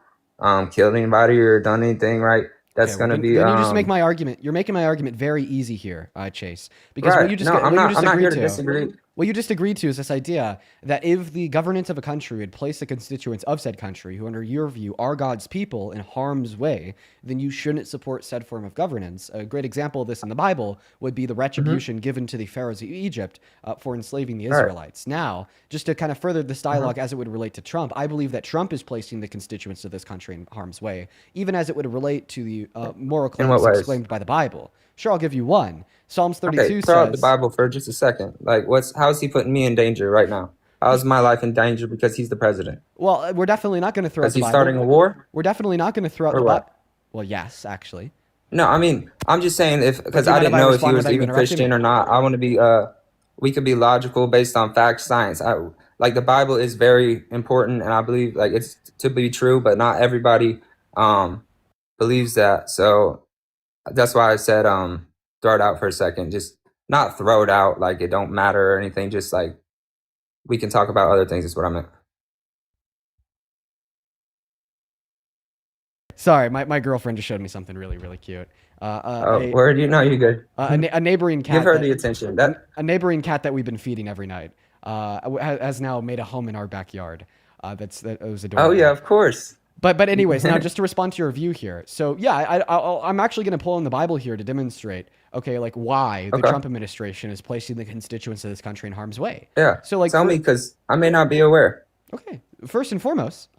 killed anybody or done anything right. That's going to be. Then you just make my argument. You're making my argument very easy here, Chase. Because right. what you just I'm not here to disagree. What you just agreed to is this idea that if the governance of a country would place the constituents of said country, who under your view are God's people, in harm's way, then you shouldn't support said form of governance. A great example of this in the Bible would be the retribution given to the pharaohs of Egypt for enslaving the Israelites. Right. Now, just to kind of further this dialogue as it would relate to Trump, I believe that Trump is placing the constituents of this country in harm's way, even as it would relate to the moral claims exclaimed by the Bible. Sure, I'll give you one. Psalms 32 throw says... out the Bible for just a second. Like, how is he putting me in danger right now? How is my life in danger because he's the president? Well, we're definitely not going to throw out the Bible. Is he starting a war? We're definitely not going to throw out the Bible. Well, yes, actually. No, I mean, I'm just saying because I didn't know if he was even Christian or not. I want to be, we could be logical based on fact, science. Like the Bible is very important, and I believe like it's to be true, but not everybody believes that. So that's why I said throw it out for a second. Just not throw it out like it don't matter or anything. Just like we can talk about other things is what I meant. Sorry, my girlfriend just showed me something really, really cute. Where do you know? You good? A neighboring cat. Give her the attention. A neighboring cat that we've been feeding every night has now made a home in our backyard. That was adorable. Oh yeah, of course. But anyways, now just to respond to your review here. So yeah, I'm actually going to pull in the Bible here to demonstrate, okay, like why the Trump administration is placing the constituents of this country in harm's way. Yeah. So like, tell me, because I may not be aware. Okay. First and foremost,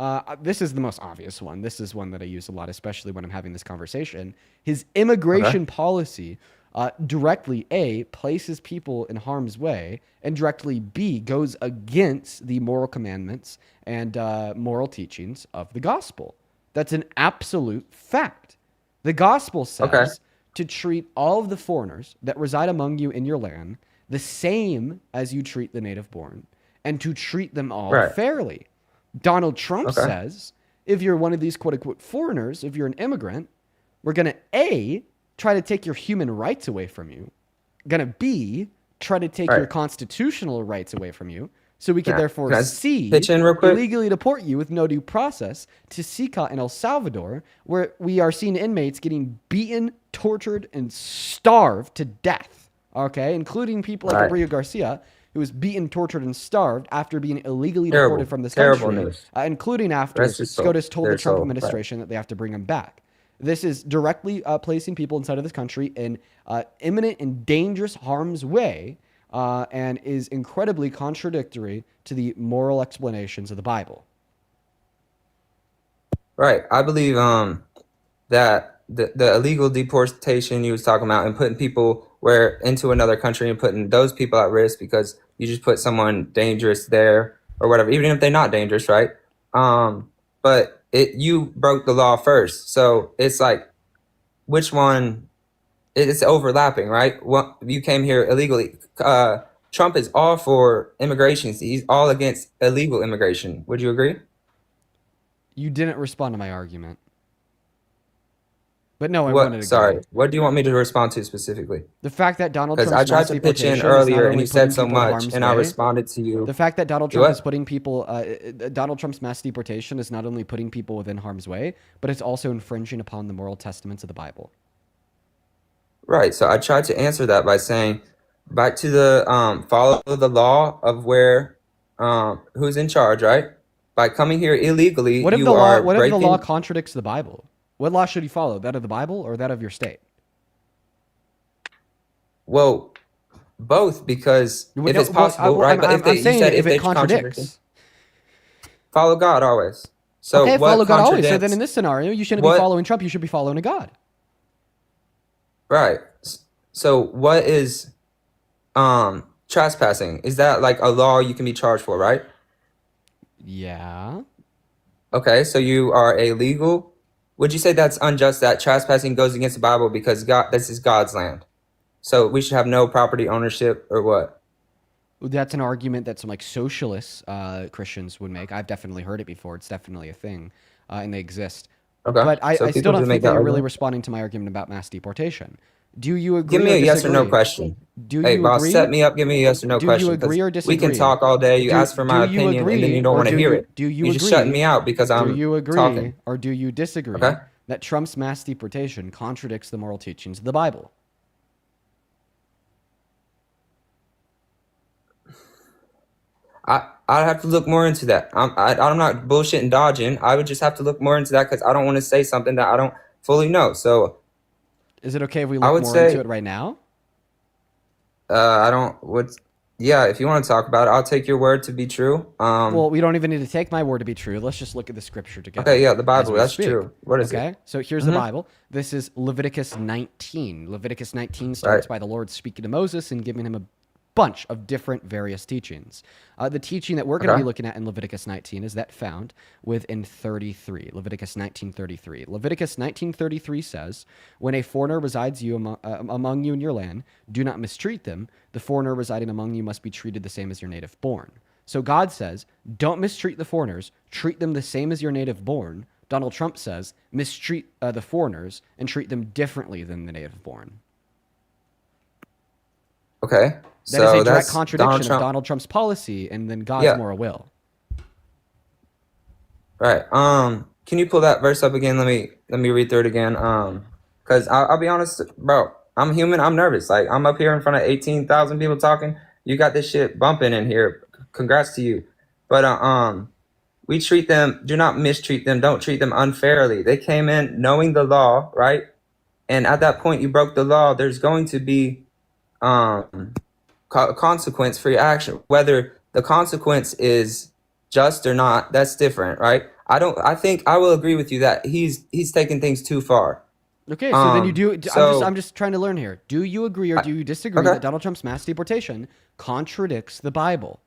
this is the most obvious one. This is one that I use a lot, especially when I'm having this conversation. His immigration policy directly, A, places people in harm's way, and directly, B, goes against the moral commandments and moral teachings of the gospel. That's an absolute fact. The gospel says to treat all of the foreigners that reside among you in your land the same as you treat the native born, and to treat them all fairly. Donald Trump says, if you're one of these quote-unquote foreigners, if you're an immigrant, we're going to, A, try to take your human rights away from you. Going to, B, try to take your constitutional rights away from you, so we can therefore, C, illegally deport you with no due process to Sica in El Salvador, where we are seeing inmates getting beaten, tortured, and starved to death, including people like Abreu Garcia, who was beaten, tortured, and starved after being illegally deported from this country, including after SCOTUS told the Trump administration that they have to bring him back. This is directly placing people inside of this country in imminent and dangerous harm's way, and is incredibly contradictory to the moral explanations of the Bible. Right. I believe that the illegal deportation you was talking about, and putting people where into another country and putting those people at risk because you just put someone dangerous there or whatever, even if they're not dangerous, right? But you broke the law first, so it's like, which one? It's overlapping, right? Well, you came here illegally. Trump is all for immigration. He's all against illegal immigration. Would you agree? You didn't respond to my argument. But no, I wanted to. Sorry. What do you want me to respond to specifically? The fact that Donald Trump's because I tried to pitch in earlier and you said so much, and I responded to you. The fact that Donald Trump is putting people, Donald Trump's mass deportation is not only putting people within harm's way, but it's also infringing upon the moral testaments of the Bible. Right. So I tried to answer that by saying, back to the follow the law of where who's in charge, right? By coming here illegally, what if the law contradicts the Bible? What law should you follow? That of the Bible or that of your state? Well, both, because if it's possible, right? But if it contradicts, follow God always. So okay, follow God always. So then in this scenario, you shouldn't be following Trump. You should be following God. Right. So what is trespassing? Is that like a law you can be charged for, right? Yeah. Okay, so you are illegal. Would you say that's unjust, that trespassing goes against the Bible because this is God's land? So we should have no property ownership, or what? That's an argument that some like socialist Christians would make. I've definitely heard it before. It's definitely a thing, and they exist. Okay. But I still don't think that you're really responding to my argument about mass deportation. Do you agree? Give me a yes or no question. Hey, boss, set me up. Give me a yes or no question. Do you agree or disagree? We can talk all day. You ask for my opinion, and then you don't want to hear it. You're just shutting me out because I'm talking. Do you agree or do you disagree that Trump's mass deportation contradicts the moral teachings of the Bible? I'd have to look more into that. I'm not bullshitting, dodging. I would just have to look more into that because I don't want to say something that I don't fully know. So, is it okay if we look more into it right now? Yeah, if you want to talk about it, I'll take your word to be true. Well, we don't even need to take my word to be true. Let's just look at the scripture together. Okay, yeah, the Bible, that's true. What is it? Okay, so here's the Bible. This is Leviticus 19. Leviticus 19 starts by the Lord speaking to Moses and giving him a bunch of different various teachings. The teaching that we're going to be looking at in Leviticus 19 is that found within 33, Leviticus 19:33. Leviticus 19:33 says, "When a foreigner resides among you in your land, do not mistreat them. The foreigner residing among you must be treated the same as your native born." So God says, don't mistreat the foreigners, treat them the same as your native born. Donald Trump says, mistreat the foreigners and treat them differently than the native born. Okay. That is a direct contradiction of Donald Trump's policy and then God's moral will. Right. Can you pull that verse up again? Let me read through it again. Because I'll be honest, bro. I'm human. I'm nervous. Like, I'm up here in front of 18,000 people talking. You got this shit bumping in here. Congrats to you. But we treat them. Do not mistreat them. Don't treat them unfairly. They came in knowing the law, right? And at that point, you broke the law. There's going to be consequence for your action. Whether the consequence is just or not, that's different, right? I think I will agree with you that he's taking things too far. Okay, so then you do. I'm just trying to learn here. Do you agree or do you disagree that Donald Trump's mass deportation contradicts the Bible?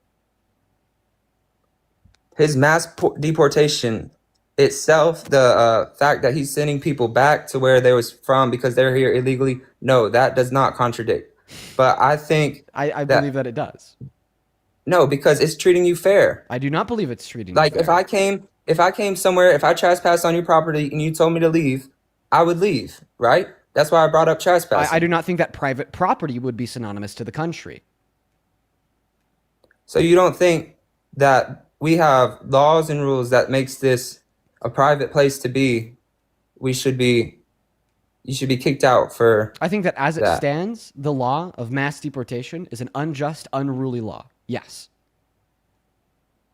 His mass deportation itself, the fact that he's sending people back to where they was from because they're here illegally, no, that does not contradict. But I think I believe that it does. No, because it's treating you fair. I do not believe it's treating you fair. Like if I came somewhere, if I trespassed on your property and you told me to leave, I would leave, right? That's why I brought up trespassing. I do not think that private property would be synonymous to the country. So you don't think that we have laws and rules that makes this a private place to be? You should be kicked out for I think that as it stands, the law of mass deportation is an unjust, unruly law. Yes.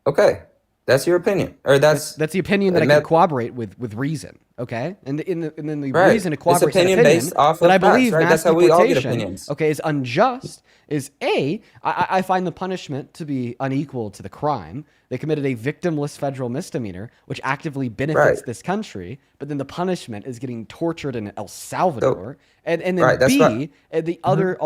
Okay. That's your opinion. Or that's the opinion that I can corroborate with reason. Okay, and then the Right. reason to It's cooperate said opinion opinion based off that of I facts, believe right? mass That's how we all get deportation, opinions. okay, is unjust is I find the punishment to be unequal to the crime. They committed a victimless federal misdemeanor, which actively benefits Right. this country, but then the punishment is getting tortured in El So, Salvador. And then right. That's right. B, the other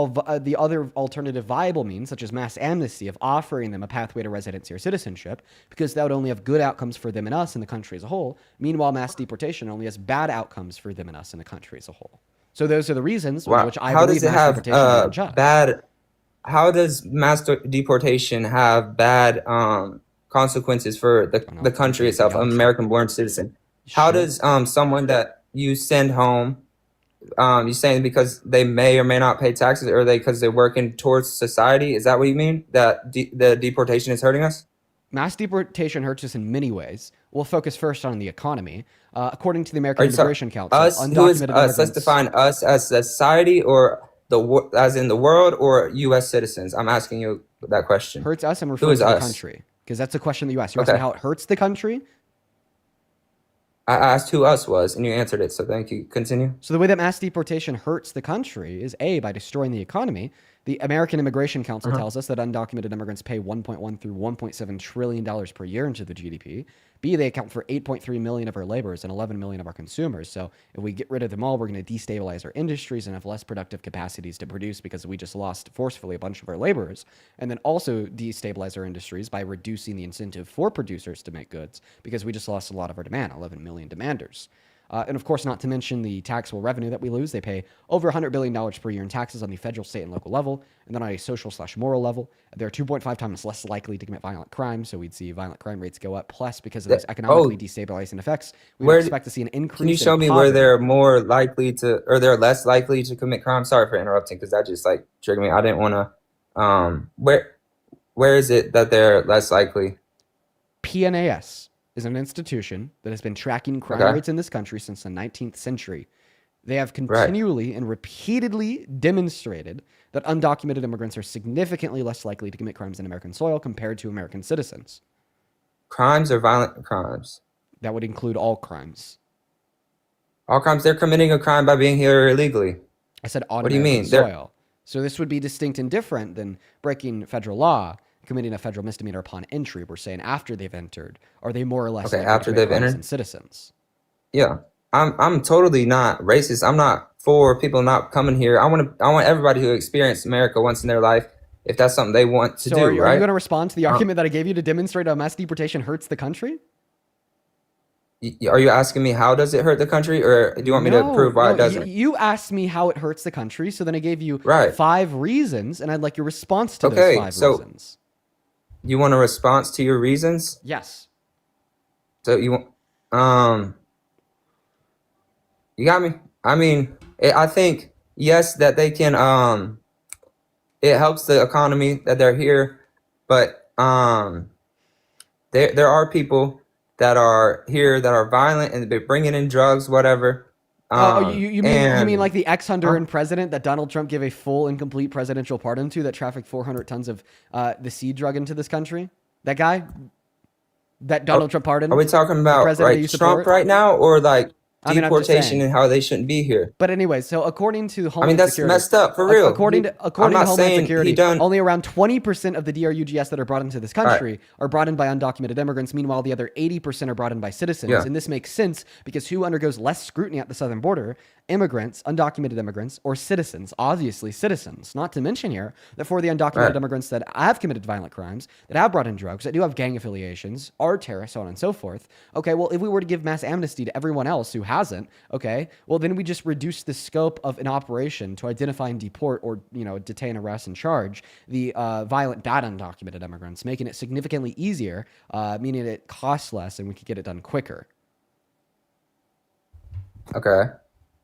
alternative viable means, such as mass amnesty, of offering them a pathway to residency or citizenship, because that would only have good outcomes for them and us and the country as a whole. Meanwhile, mass deportation only has bad outcomes for them and us and the country as a whole. So those are the reasons in Wow. which I How does believe it mass have deportation to be unjust. bad? How does deportation have bad consequences for the country itself, an American-born citizen? How does someone that you send home, you saying because they may or may not pay taxes, or because they're working towards society? Is that what you mean? That the deportation is hurting us? Mass deportation hurts us in many ways. We'll focus first on the economy. According to the Are American you talking Immigration Council, us? Who is undocumented us? Let's immigrants. define us as society, or as in the world, or U.S. citizens. I'm asking you that question. Hurts us, and Who referring is to the us? country, because that's the question that you asked. You asked me Okay. how it hurts the country. I asked who us was, and you answered it. So thank you. Continue. So the way that mass deportation hurts the country is A, by destroying the economy. The American Immigration Council tells us that undocumented immigrants pay $1.1 through $1.7 trillion per year into the GDP. B, they account for 8.3 million of our laborers and 11 million of our consumers. So if we get rid of them all, we're going to destabilize our industries and have less productive capacities to produce because we just lost forcefully a bunch of our laborers. And then also destabilize our industries by reducing the incentive for producers to make goods because we just lost a lot of our demand, 11 million demanders. And of course, not to mention the taxable revenue that we lose. They pay over $100 billion per year in taxes on the federal, state, and local level. And then on a social/moral level, they're 2.5 times less likely to commit violent crime. So we'd see violent crime rates go up. Plus, because of those economically destabilizing effects, we would expect to see an increase. Can you show me where they're more likely to, or they're less likely to commit crime? Sorry for interrupting, because that just like triggered me. I didn't want to. Where is it that they're less likely? PNAS is an institution that has been tracking crime rates in this country since the 19th century. They have continually and repeatedly demonstrated that undocumented immigrants are significantly less likely to commit crimes in American soil compared to American citizens. Crimes or violent crimes? That would include all crimes. All crimes? They're committing a crime by being here illegally. I said on what do you American mean? soil. So this would be distinct and different than breaking federal law, committing a federal misdemeanor upon entry. We're saying after they've entered, are they more or less after they've entered and citizens? Yeah, I'm totally not racist. I'm not for people not coming here. I want everybody to experience America once in their life, if that's something they want to do. Are you going to respond to the argument that I gave you to demonstrate how mass deportation hurts the country? Are you asking me how does it hurt the country, or do you want me to prove why it doesn't? You asked me how it hurts the country, so then I gave you 5 reasons, and I'd like your response to those 5 reasons. You want a response to your reasons? Yes. So you got me. I mean, I think yes that they can. It helps the economy that they're here, but there are people that are here that are violent and they're bringing in drugs, whatever. You mean like the ex-Honduran president that Donald Trump gave a full and complete presidential pardon to that trafficked 400 tons of the seed drug into this country? That guy that Donald Trump pardoned? Are we talking about Trump right now, or like deportation and how they shouldn't be here? But anyway, so according to Homeland Security, that's messed up for real. According to Homeland Security, only around 20% of the DRUGS that are brought into this country are brought in by undocumented immigrants. Meanwhile, the other 80% are brought in by citizens. And this makes sense because who undergoes less scrutiny at the southern border? Immigrants, undocumented immigrants, or citizens? Obviously citizens. Not to mention here that for the undocumented immigrants that have committed violent crimes, that have brought in drugs, that do have gang affiliations, are terrorists, so on and so forth. Okay, well, if we were to give mass amnesty to everyone else who hasn't, okay, well, then we just reduce the scope of an operation to identify and deport or, detain, arrest, and charge the violent, bad undocumented immigrants, making it significantly easier, meaning it costs less and we could get it done quicker. Okay.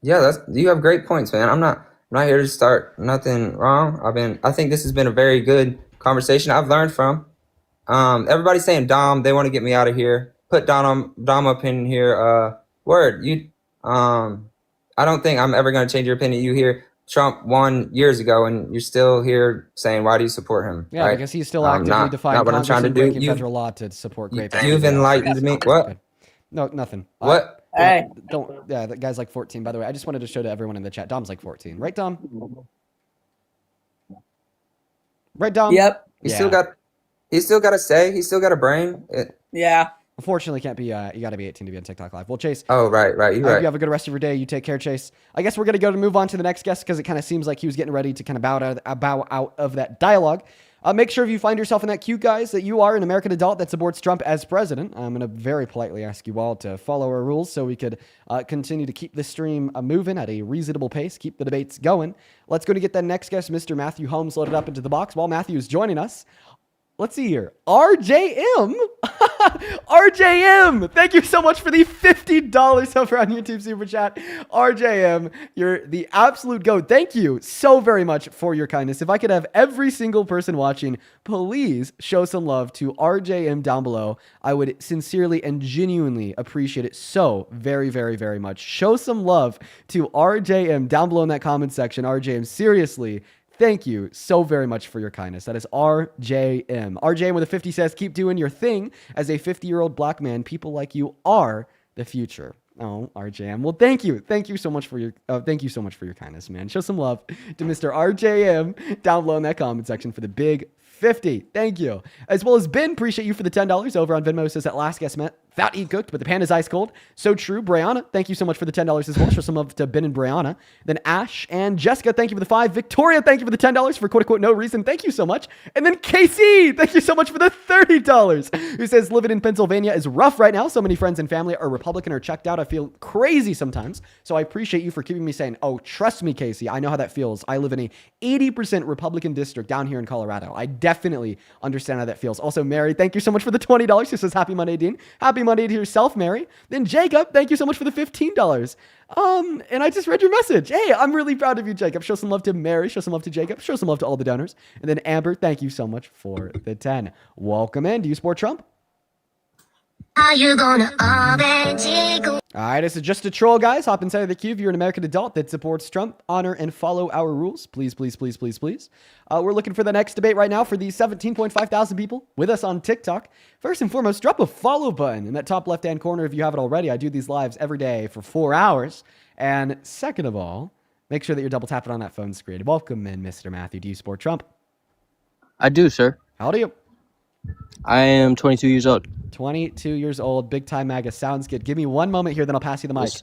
Yeah, you have great points, man. I'm not here to start nothing wrong. I think this has been a very good conversation I've learned from. Everybody's saying Dom, they want to get me out of here. Put Dom up in here. I don't think I'm ever going to change your opinion. You hear Trump won years ago, and you're still here saying, why do you support him? Yeah, right? Because he's still actively defying Congress and breaking federal law to support grape. You've enlightened me. What? No, nothing. What? Hey. Yeah, that guy's like 14, by the way. I just wanted to show to everyone in the chat. Dom's like 14. Right, Dom? Right, Dom? Yep. He still got a say. He still got a brain. Yeah. Unfortunately, can't be. You got to be 18 to be on TikTok Live. Well, Chase. Oh, right. You're right. You have a good rest of your day. You take care, Chase. I guess we're gonna move on to the next guest because it kind of seems like he was getting ready to kind of bow out of that dialogue. Make sure if you find yourself in that queue, guys, that you are an American adult that supports Trump as president. I'm going to very politely ask you all to follow our rules so we could continue to keep this stream moving at a reasonable pace, keep the debates going. Let's go to get that next guest, Mr. Matthew Holmes, loaded up into the box. While Matthew is joining us, let's see here. RJM. RJM. Thank you so much for the $50 over on YouTube Super Chat. RJM, you're the absolute GOAT. Thank you so very much for your kindness. If I could have every single person watching, please show some love to RJM down below. I would sincerely and genuinely appreciate it so very, very, very much. Show some love to RJM down below in that comment section. RJM, seriously. Thank you so very much for your kindness. That is RJM. RJM with a 50 says, keep doing your thing. As a 50-year-old black man, people like you are the future. Oh, RJM. Well, thank you. Thank you so much for your kindness, man. Show some love to Mr. RJM down below in that comment section for the big 50. Thank you. As well as Ben, appreciate you for the $10 over on Venmo. Says that last guest meant fat eat cooked, but the pan is ice cold. So true. Brianna, thank you so much for the $10 as well. Show some love to Ben and Brianna. Then Ash and Jessica, thank you for the 5. Victoria, thank you for the $10 for quote unquote no reason. Thank you so much. And then Casey, thank you so much for the $30. Who says living in Pennsylvania is rough right now. So many friends and family are Republican or checked out. I feel crazy sometimes. So I appreciate you for keeping me saying, oh, trust me, Casey. I know how that feels. I live in a 80% Republican district down here in Colorado. I definitely understand how that feels. Also, Mary, thank you so much for the $20. She says, happy Monday, Dean. Happy Monday to yourself, Mary. Then Jacob, thank you so much for the $15. And I just read your message. Hey, I'm really proud of you, Jacob. Show some love to Mary. Show some love to Jacob. Show some love to all the donors. And then Amber, thank you so much for the 10. Welcome in. Do you support Trump? Are you gonna all right, this is just a troll, guys. Hop inside of the queue if you're an American adult that supports Trump. Honor and follow our rules. Please, please, please, please, please. We're looking for the next debate right now for the 17.5 thousand people with us on TikTok. First and foremost, drop a follow button in that top left-hand corner if you haven't already. I do these lives every day for 4 hours. And second of all, make sure that you're double tapping on that phone screen. Welcome in, Mr. Matthew. Do you support Trump? I do, sir. How old are you? I am 22 years old. 22 years old, big time MAGA. Sounds good. Give me one moment here, then I'll pass you the mic. Yes.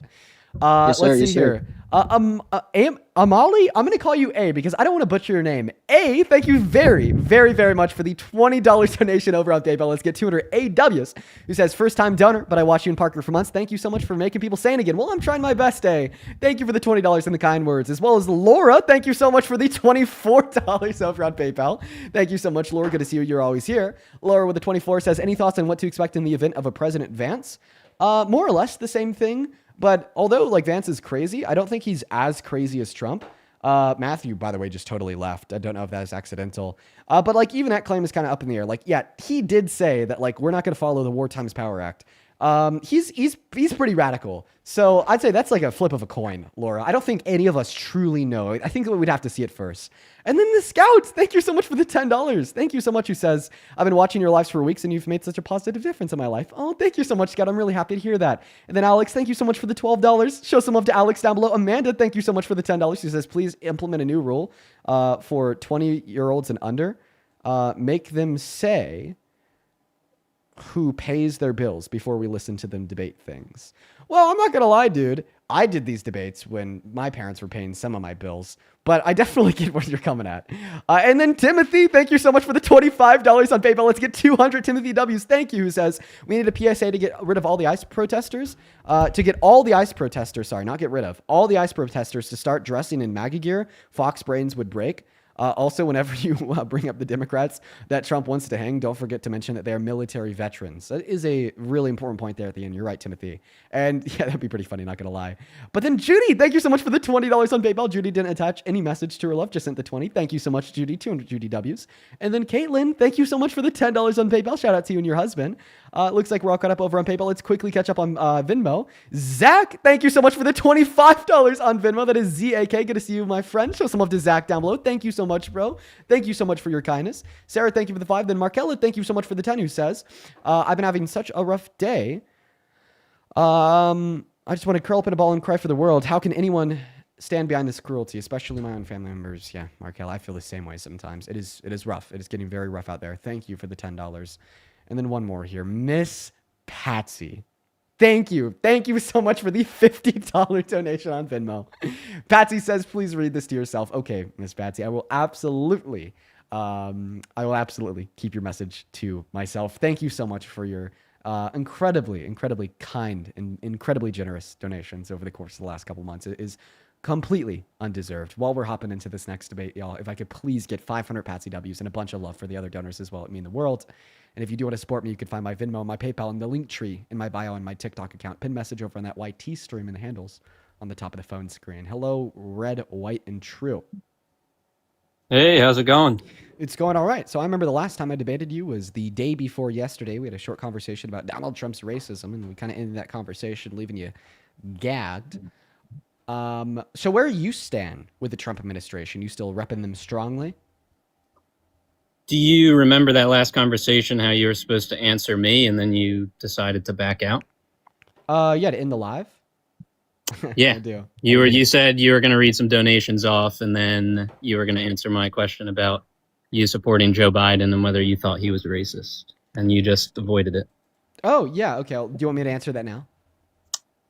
Yes, sir. Let's see here. Amali, I'm going to call you A because I don't want to butcher your name. A, thank you very, very, very much for the $20 donation over on PayPal. Let's get 200 AWs, who says, first time donor, but I watch you in Parker for months. Thank you so much for making people sane again. Well, I'm trying my best, A. Thank you for the $20 and the kind words, as well as Laura. Thank you so much for the $24 over on PayPal. Thank you so much, Laura. Good to see you. You're always here. Laura with the 24 says, any thoughts on what to expect in the event of a President Vance? More or less the same thing. But although like Vance is crazy, I don't think he's as crazy as Trump. Matthew, by the way, just totally left. I don't know if that is accidental. But like even that claim is kind of up in the air. Like, yeah, he did say that like we're not going to follow the War Times Power Act. He's pretty radical. So I'd say that's like a flip of a coin, Laura. I don't think any of us truly know. I think we'd have to see it first. And then the Scouts, thank you so much for the $10. Thank you so much. Who says, I've been watching your lives for weeks and you've made such a positive difference in my life. Oh, thank you so much, Scout. I'm really happy to hear that. And then Alex, thank you so much for the $12. Show some love to Alex down below. Amanda, thank you so much for the $10. She says, please implement a new rule for 20-year-olds and under. Make them say who pays their bills before we listen to them debate things. Well, I'm not going to lie, dude. I did these debates when my parents were paying some of my bills, but I definitely get where you're coming at. And then Timothy, thank you so much for the $25 on PayPal. Let's get 200 Timothy W's. Thank you, who says, we need a PSA to get rid of all the ICE protesters, not get rid of, all the ICE protesters to start dressing in MAGA gear. Fox brains would break. Also, whenever you bring up the Democrats that Trump wants to hang, don't forget to mention that they are military veterans. That is a really important point there at the end. You're right, Timothy. And yeah, that'd be pretty funny, not going to lie. But then Judy, thank you so much for the $20 on PayPal. Judy didn't attach any message to her love, just sent the 20. Thank you so much, Judy. 200 Judy W's. And then Caitlin, thank you so much for the $10 on PayPal. Shout out to you and your husband. Looks like we're all caught up over on PayPal. Let's quickly catch up on Venmo. Zach, thank you so much for the $25 on Venmo. That is ZAK. Good to see you, my friend. Show some love to Zach down below. Thank you so much, bro. Thank you so much for your kindness. Sarah, thank you for the 5. Then Markella, thank you so much for the 10, who says, I've been having such a rough day. I just want to curl up in a ball and cry for the world. How can anyone stand behind this cruelty, especially my own family members? Yeah, Markel, I feel the same way sometimes. It is rough. It is getting very rough out there. Thank you for the $10. And then one more here. Miss Patsy. Thank you. Thank you so much for the $50 donation on Venmo. Patsy says, please read this to yourself. Okay, Miss Patsy, I will absolutely keep your message to myself. Thank you so much for your incredibly kind and incredibly generous donations over the course of the last couple months. It is completely undeserved. While we're hopping into this next debate, y'all, if I could please get 500 Patsy W's and a bunch of love for the other donors as well, it'd mean the world. And if you do want to support me, you can find my Venmo and my PayPal in the link tree in my bio and my TikTok account. Pin message over on that YT stream and the handles on the top of the phone screen. Hello, Red, White, and True. Hey, how's it going? It's going all right. So I remember the last time I debated you was the day before yesterday. We had a short conversation about Donald Trump's racism, and we kind of ended that conversation leaving you gagged. So where you stand with the Trump administration? You still repping them strongly? Do you remember that last conversation, how you were supposed to answer me and then you decided to back out? Yeah, to end the live? Yeah. I do. You said you were going to read some donations off and then you were going to answer my question about you supporting Joe Biden and whether you thought he was racist, and you just avoided it. Oh, yeah. Okay. Do you want me to answer that now?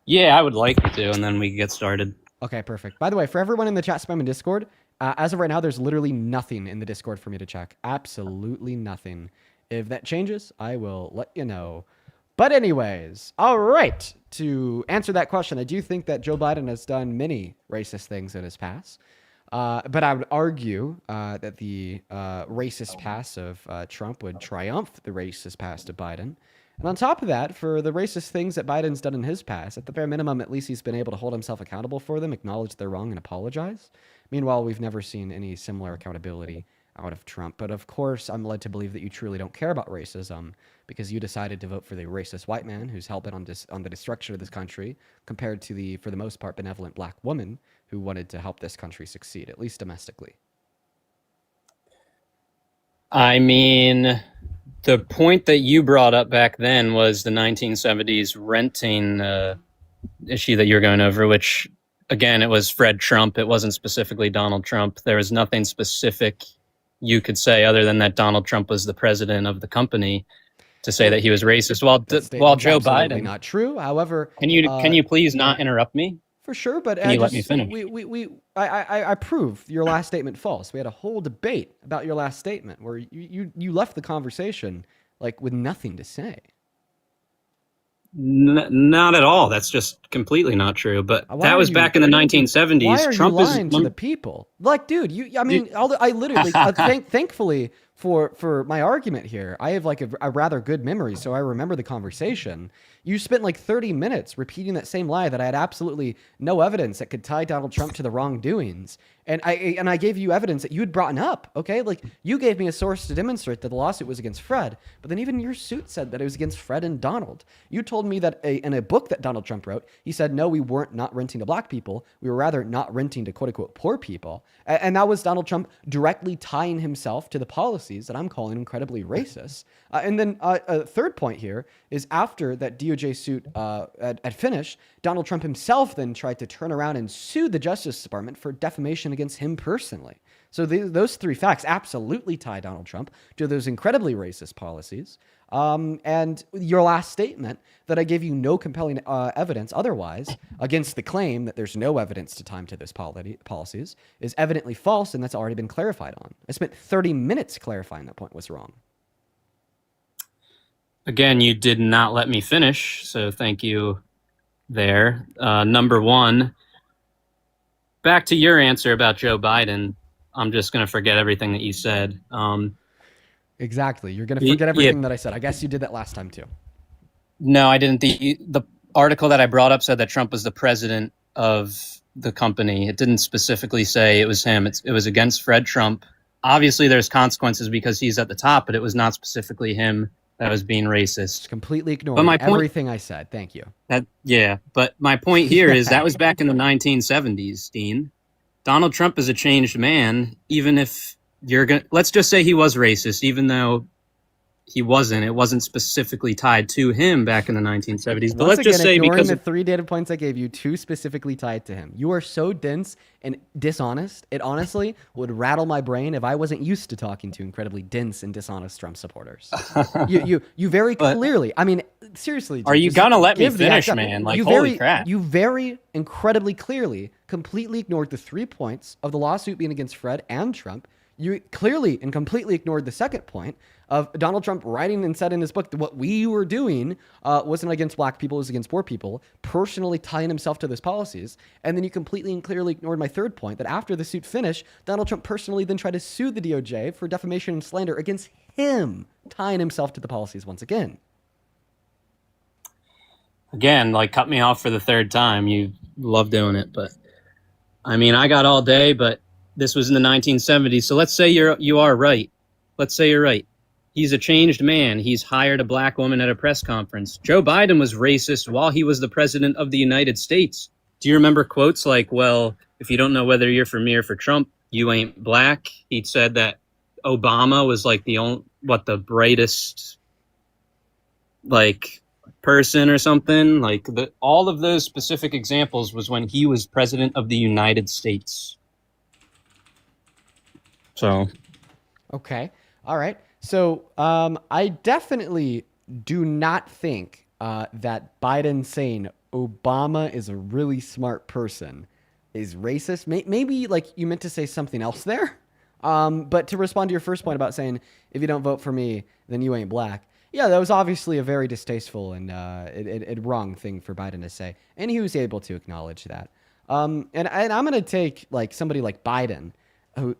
Yeah, I would like you to, and then we can get started. Okay, perfect. By the way, for everyone in the chat spam and Discord, as of right now, there's literally nothing in the Discord for me to check. Absolutely nothing. If that changes, I will let you know. But anyways, all right. To answer that question, I do think that Joe Biden has done many racist things in his past. But I would argue that the racist past of Trump would triumph the racist past of Biden. And on top of that, for the racist things that Biden's done in his past, at the bare minimum, at least he's been able to hold himself accountable for them, acknowledge they're wrong, and apologize. Meanwhile, we've never seen any similar accountability out of Trump. But of course, I'm led to believe that you truly don't care about racism because you decided to vote for the racist white man who's hell-bent on the destruction of this country, compared to the, for the most part, benevolent black woman who wanted to help this country succeed, at least domestically. I mean, the point that you brought up back then was the 1970s renting issue that you're going over, which, again, it was Fred Trump. It wasn't specifically Donald Trump. There was nothing specific you could say other than that Donald Trump was the president of the company to say that he was racist. While Joe Biden, not true. However, can you please not interrupt me? For sure, but can you let me finish? I prove your last statement false. We had a whole debate about your last statement where you left the conversation like with nothing to say. Not at all. That's just completely not true. But that was back in the 1970s. Why are Trump you lying to the people? Like, dude, I literally, thankfully for my argument here, I have like a rather good memory, so I remember the conversation. You spent like 30 minutes repeating that same lie that I had absolutely no evidence that could tie Donald Trump to the wrongdoings. And I gave you evidence that you had brought up, okay? Like, you gave me a source to demonstrate that the lawsuit was against Fred, but then even your suit said that it was against Fred and Donald. You told me that in a book that Donald Trump wrote, he said, no, we weren't not renting to black people. We were rather not renting to quote-unquote poor people. And that was Donald Trump directly tying himself to the policies that I'm calling incredibly racist. And then a third point here is after that DOJ suit had finished, Donald Trump himself then tried to turn around and sue the Justice Department for defamation against him personally. So those three facts absolutely tie Donald Trump to those incredibly racist policies. And your last statement that I gave you no compelling evidence otherwise against the claim that there's no evidence to tie him to those policies is evidently false, and that's already been clarified on. I spent 30 minutes clarifying that point was wrong. Again, you did not let me finish, so thank you there. Number one, back to your answer about Joe Biden, I'm just going to forget everything that you said. Exactly. You're going to forget everything that I said. I guess you did that last time too. No, I didn't. The article that I brought up said that Trump was the president of the company. It didn't specifically say it was him. It was against Fred Trump. Obviously, there's consequences because he's at the top, but it was not specifically him that was being racist. Just completely ignoring everything I said. Thank you. But my point here is that was back in the 1970s, Dean. Donald Trump is a changed man, even if you're going to, let's just say he was racist, even though he wasn't. It wasn't specifically tied to him back in the 1970s. But Once let's just again, say ignoring because the 3 data points I gave you, 2 specifically tied to him. You are so dense and dishonest. It honestly would rattle my brain if I wasn't used to talking to incredibly dense and dishonest Trump supporters. You very clearly. I mean, seriously. Are you gonna let me finish, man? Like, holy crap! You very incredibly clearly completely ignored the 3 points of the lawsuit being against Fred and Trump. You clearly and completely ignored the second point of Donald Trump writing and said in his book that what we were doing wasn't against black people, it was against poor people, personally tying himself to those policies. And then you completely and clearly ignored my third point that after the suit finished, Donald Trump personally then tried to sue the DOJ for defamation and slander against him, tying himself to the policies once again. Again, like, cut me off for the third time. You love doing it, but I mean, I got all day, but this was in the 1970s. So let's say you are right. Let's say you're right. He's a changed man. He's hired a black woman at a press conference. Joe Biden was racist while he was the president of the United States. Do you remember quotes like, well, if you don't know whether you're for me or for Trump, you ain't black? He said that Obama was like the brightest, like, person or something. Like, all of those specific examples was when he was president of the United States. So, okay, all right. So I definitely do not think that Biden saying Obama is a really smart person is racist. Maybe like you meant to say something else there. But to respond to your first point about saying if you don't vote for me, then you ain't black. Yeah, that was obviously a very distasteful and wrong thing for Biden to say, and he was able to acknowledge that. And I'm gonna take like somebody like Biden,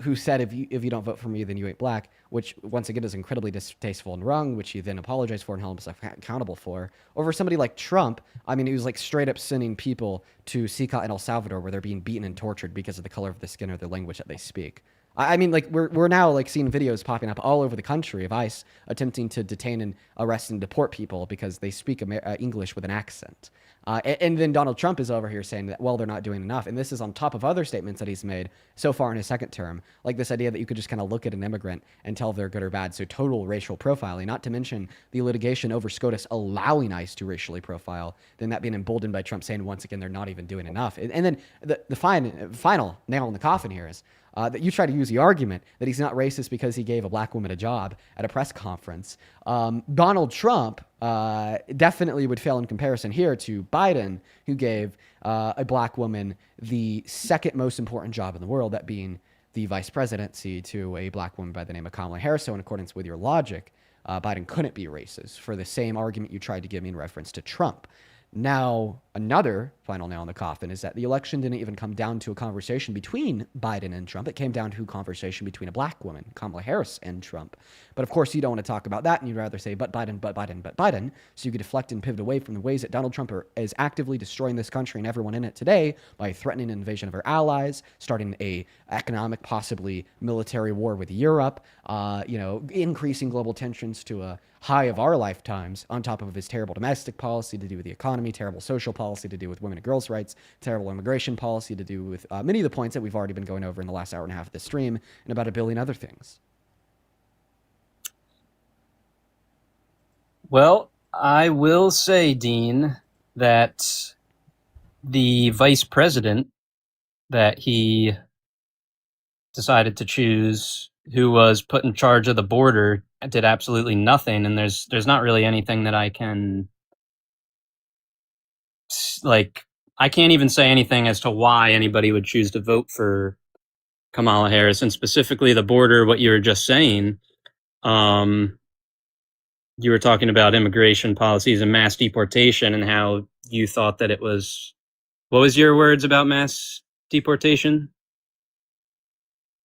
who said if you don't vote for me, then you ain't black, which once again is incredibly distasteful and wrong, which he then apologized for and held himself accountable for, over somebody like Trump. I mean, he was like straight up sending people to Sikha and El Salvador where they're being beaten and tortured because of the color of the skin or the language that they speak. I mean, like we're now like seeing videos popping up all over the country of ICE attempting to detain and arrest and deport people because they speak English with an accent. And then Donald Trump is over here saying that, well, they're not doing enough. And this is on top of other statements that he's made so far in his second term, like this idea that you could just kind of look at an immigrant and tell if they're good or bad. So total racial profiling, not to mention the litigation over SCOTUS allowing ICE to racially profile, then that being emboldened by Trump saying, once again, they're not even doing enough. And then the final nail in the coffin here is that you try to use the argument that he's not racist because he gave a black woman a job at a press conference. Donald Trump definitely would fail in comparison here to Biden, who gave a black woman the second most important job in the world, that being the vice presidency, to a black woman by the name of Kamala Harris. So in accordance with your logic, Biden couldn't be racist for the same argument you tried to give me in reference to Trump. Now, another final nail in the coffin is that the election didn't even come down to a conversation between Biden and Trump. It came down to a conversation between a black woman, Kamala Harris, and Trump. But of course, you don't want to talk about that, and you'd rather say, but Biden, but Biden, but Biden, so you could deflect and pivot away from the ways that Donald Trump is actively destroying this country and everyone in it today by threatening an invasion of our allies, starting a economic, possibly military war with Europe, increasing global tensions to a high of our lifetimes, on top of his terrible domestic policy to do with the economy, terrible social policy to do with women and girls' rights, terrible immigration policy to do with many of the points that we've already been going over in the last hour and a half of this stream, and about a billion other things. Well, I will say, Dean, that the vice president that he decided to choose, who was put in charge of the border, did absolutely nothing, and there's not really anything that I can, like, I can't even say anything as to why anybody would choose to vote for Kamala Harris, and specifically the border. What you were just saying, you were talking about immigration policies and mass deportation, and how you thought that it was, what was your words about mass deportation?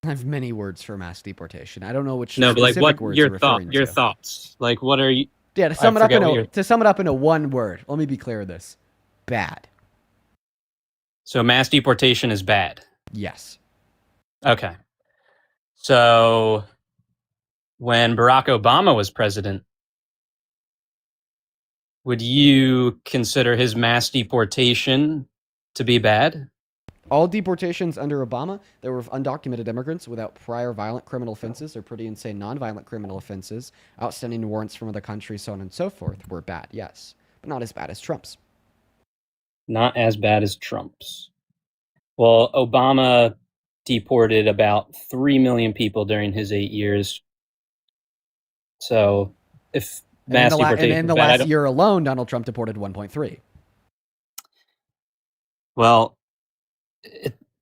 I have many words for mass deportation. I don't know which. No, but like, what words your thoughts? Like, what are you? Yeah, to sum it up into one word. Let me be clear with this: bad. So mass deportation is bad. Yes. Okay. So when Barack Obama was president, would you consider his mass deportation to be bad? All deportations under Obama that were of undocumented immigrants without prior violent criminal offenses or pretty insane nonviolent criminal offenses, outstanding warrants from other countries, so on and so forth, were bad, yes. But not as bad as Trump's. Not as bad as Trump's. Well, Obama deported about 3 million people during his 8 years. So if mass deportation... And in the last year alone, Donald Trump deported 1.3. Well...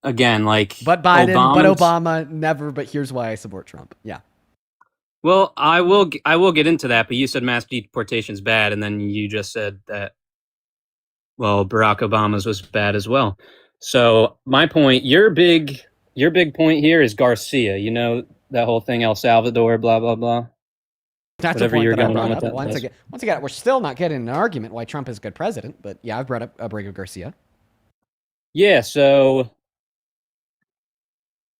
Again, like, but Obama never. But here's why I support Trump. Yeah. Well, I will get into that. But you said mass deportation is bad, and then you just said that, well, Barack Obama's was bad as well. So my point, your big point here is Garcia. You know that whole thing, El Salvador, blah blah blah. That's whatever you're going on with that. Once again, we're still not getting an argument why Trump is a good president. But yeah, I've brought up Abrego Garcia. Yeah. So.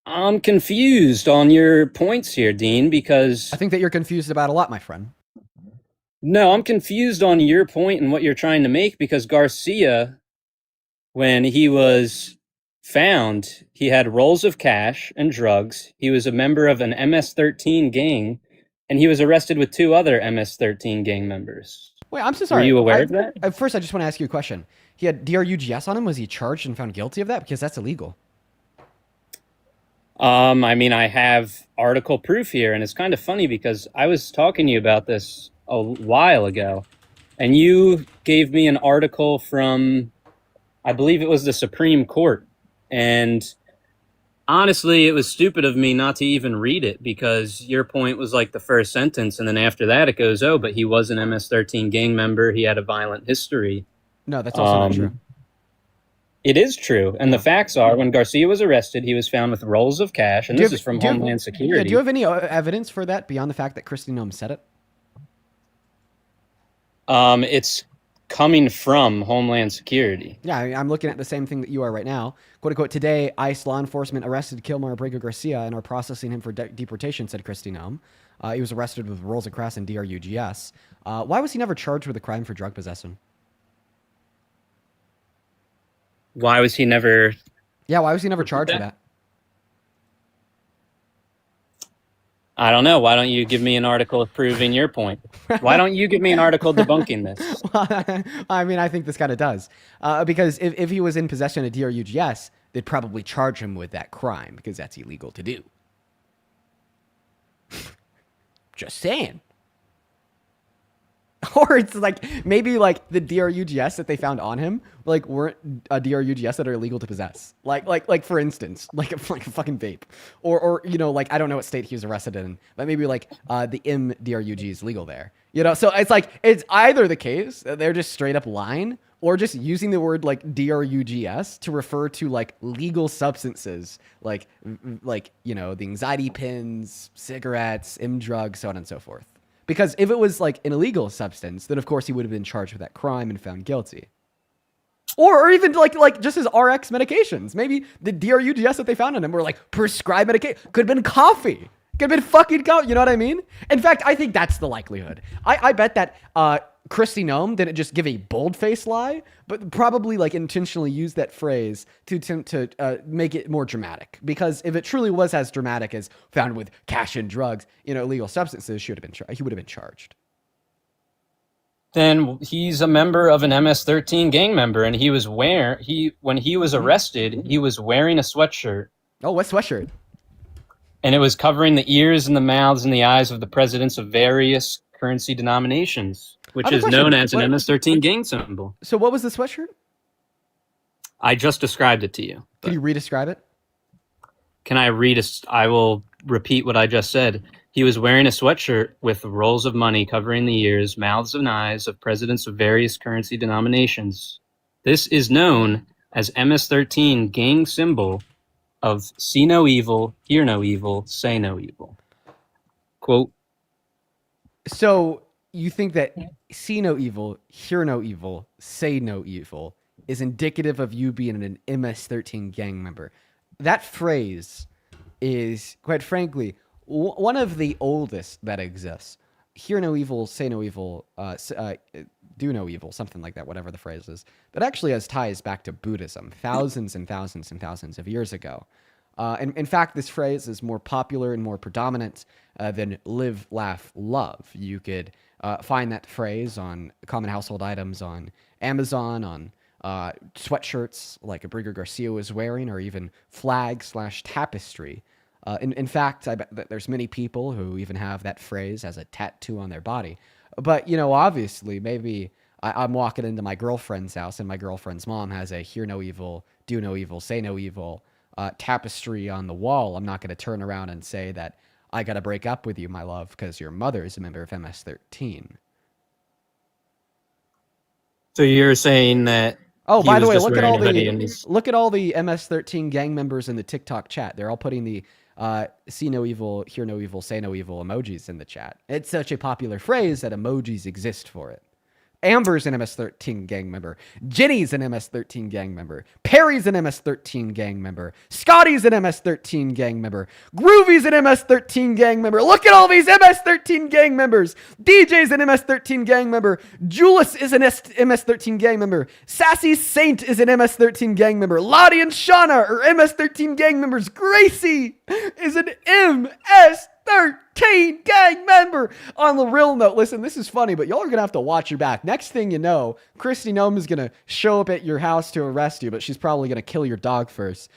I'm confused on your points here, Dean, because... I think that you're confused about a lot, my friend. No, I'm confused on your point and what you're trying to make, because Garcia, when he was found, he had rolls of cash and drugs. He was a member of an MS-13 gang, and he was arrested with 2 other MS-13 gang members. Wait, I'm so sorry. Were you aware of that? First, I just want to ask you a question. He had DRUGS on him. Was he charged and found guilty of that? Because that's illegal. I mean, I have article proof here, and it's kind of funny because I was talking to you about this a while ago, and you gave me an article from, I believe it was the Supreme Court, and honestly, it was stupid of me not to even read it, because your point was like the first sentence, and then after that it goes, oh, but he was an MS-13 gang member, he had a violent history. No, that's also not true. It is true. And the facts are, when Garcia was arrested, he was found with rolls of cash. And this is from Homeland Security. Yeah, do you have any evidence for that beyond the fact that Kristi Noem said it? It's coming from Homeland Security. Yeah, I'm looking at the same thing that you are right now. Quote, unquote, today, ICE law enforcement arrested Kilmar Abrego Garcia and are processing him for deportation, said Kristi Noem. He was arrested with rolls of crack and DRUGS. Why was he never charged with a crime for drug possession? Why was he never... Yeah, why was he never charged with that? I don't know. Why don't you give me an article proving your point? Why don't you give me an article debunking this? I mean, I think this kind of does. Because if he was in possession of DRUGS, they'd probably charge him with that crime because that's illegal to do. Just saying. Or it's like, maybe like the DRUGS that they found on him, like weren't DRUGS that are illegal to possess. Like for instance, like a fucking vape. Or, you know, like, I don't know what state he was arrested in, but maybe like the MDRUG is legal there. You know, so it's like, it's either the case that they're just straight up lying or just using the word like DRUGS to refer to like legal substances, like, you know, the anxiety pins, cigarettes, drugs, so on and so forth. Because if it was like an illegal substance, then of course he would have been charged with that crime and found guilty. Or even like just his RX medications. Maybe the DRUGS that they found on him were like prescribed medication. Could have been coffee. Could have been fucking coffee. You know what I mean? In fact, I think that's the likelihood. I bet that Kristi Noem didn't just give a bold-faced lie, but probably like intentionally used that phrase to make it more dramatic. Because if it truly was as dramatic as found with cash and drugs, you know, illegal substances, he would have been charged. Then he's a member of an MS-13 gang member, and when he was arrested, he was wearing a sweatshirt. Oh, what sweatshirt? And it was covering the ears and the mouths and the eyes of the presidents of various currency denominations, which is known as an MS-13 gang symbol. So what was the sweatshirt? I just described it to you. Can you re-describe it? Can I I will repeat what I just said. He was wearing a sweatshirt with rolls of money covering the ears, mouths, and eyes of presidents of various currency denominations. This is known as MS-13 gang symbol of see no evil, hear no evil, say no evil. Quote. So you think that see no evil, hear no evil, say no evil is indicative of you being an MS-13 gang member. That phrase is, quite frankly, one of the oldest that exists. hear no evil, say no evil, do no evil, something like that, whatever the phrase is, that actually has ties back to Buddhism thousands and thousands and thousands of years ago. And in fact, this phrase is more popular and more predominant than live, laugh, love. You could find that phrase on common household items on Amazon, on sweatshirts like Abrigo Garcia was wearing, or even flag/tapestry. In fact, I bet that there's many people who even have that phrase as a tattoo on their body. But, you know, obviously, maybe I'm walking into my girlfriend's house and my girlfriend's mom has a hear no evil, do no evil, say no evil tapestry on the wall. I'm not going to turn around and say that I got to break up with you, my love, because your mother is a member of MS-13. So you're saying that? Oh, by the way, look at all the MS-13 gang members in the TikTok chat. They're all putting the see no evil, hear no evil, say no evil emojis in the chat. It's such a popular phrase that emojis exist for it. Amber's an MS-13 gang member. Jenny's an MS-13 gang member. Perry's an MS-13 gang member. Scotty's an MS-13 gang member. Groovy's an MS-13 gang member. Look at all these MS-13 gang members. DJ's an MS-13 gang member. Julius is an MS-13 gang member. Sassy Saint is an MS-13 gang member. Lottie and Shauna are MS-13 gang members. Gracie is an MS-13 gang member. On the real note, listen, this is funny, but y'all are going to have to watch your back. Next thing you know, Christy Nome is going to show up at your house to arrest you, but she's probably going to kill your dog first,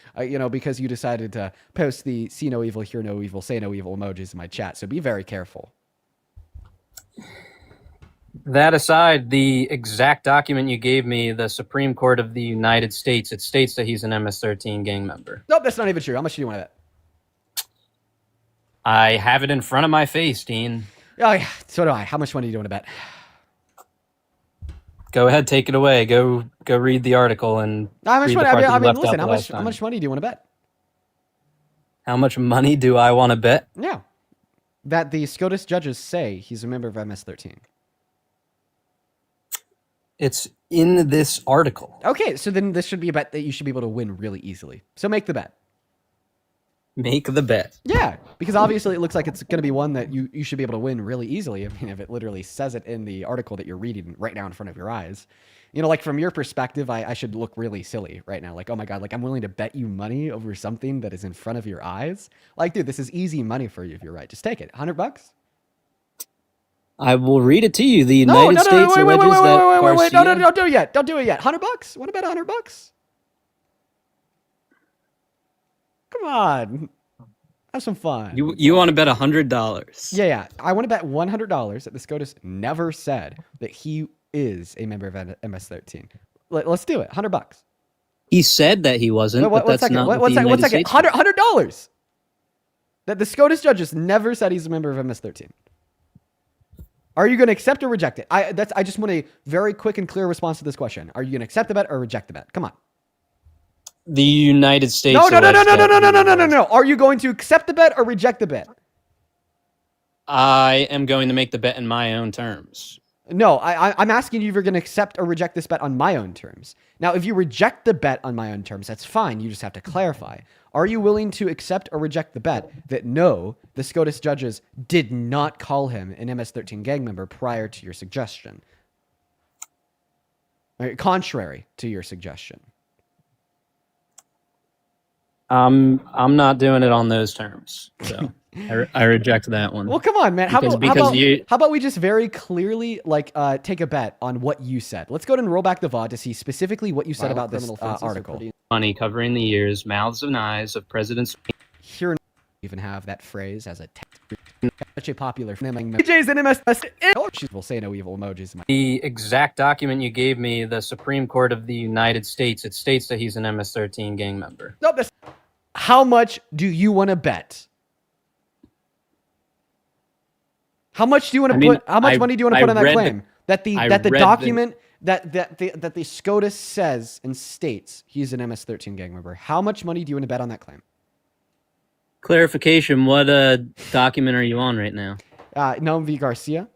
because you decided to post the see no evil, hear no evil, say no evil emojis in my chat. So be very careful. That aside, the exact document you gave me, the Supreme Court of the United States, it states that he's an MS-13 gang member. Nope, that's not even true. How much do you want to bet? I have it in front of my face, Dean. Oh, yeah, so do I. How much money do you want to bet? Go ahead, take it away. Go read the article and how much read money? the part that you left Listen, out how much money do you want to bet? How much money do I want to bet? Yeah, that the SCOTUS judges say he's a member of MS-13. It's in this article. Okay, so then this should be a bet that you should be able to win really easily. So make the bet. Make the bet. Yeah, because obviously it looks like it's going to be one that you should be able to win really easily. I mean, if it literally says it in the article that you're reading right now in front of your eyes. Like from your perspective, I should look really silly right now. Like, oh my God, like I'm willing to bet you money over something that is in front of your eyes. Like, dude, this is easy money for you if you're right. Just take it. $100? I will read it to you. The United States alleges that wait, no, don't do it yet. Don't do it yet. $100? Want to bet $100? Come on. Have some fun. You want to bet $100? Yeah. I want to bet $100 that the SCOTUS never said that he is a member of MS-13. Let's do it. $100. He said that he wasn't, but that's not what the United States said. $100. That the SCOTUS judges never said he's a member of MS-13. Are you going to accept or reject it? I just want a very quick and clear response to this question. Are you going to accept the bet or reject the bet? Come on. The United States. No. Are you going to accept the bet or reject the bet? I am going to make the bet in my own terms. No, I'm asking you if you're going to accept or reject this bet on my own terms. Now, if you reject the bet on my own terms, that's fine. You just have to clarify. Are you willing to accept or reject the bet that no, the SCOTUS judges did not call him an MS-13 gang member prior to your suggestion? Contrary to your suggestion. I'm not doing it on those terms. So I reject that one. Well, come on, man. How about we just very clearly take a bet on what you said? Let's go ahead and roll back the VOD to see specifically what you said about this article. Money covering the ears, mouths, and eyes of presidents. Here, even have that phrase as a such a popular DJs and MS. Will say no evil emojis. The exact document you gave me, the Supreme Court of the United States, it states that he's an MS-13 gang member. Nope. How much do you want to bet? How much do you want to put? How much money do you want to put on that claim? That the document that the SCOTUS says and states he's an MS-13 gang member. How much money do you want to bet on that claim? Clarification: what document are you on right now? Noam v. Garcia,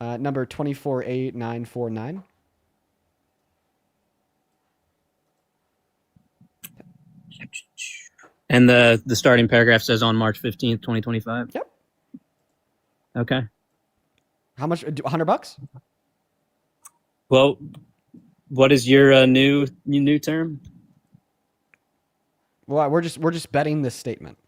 number 248949. And the starting paragraph says on March 15th, 2025? Yep. Okay. How much? $100? Well, what is your new term? Well, we're just betting this statement.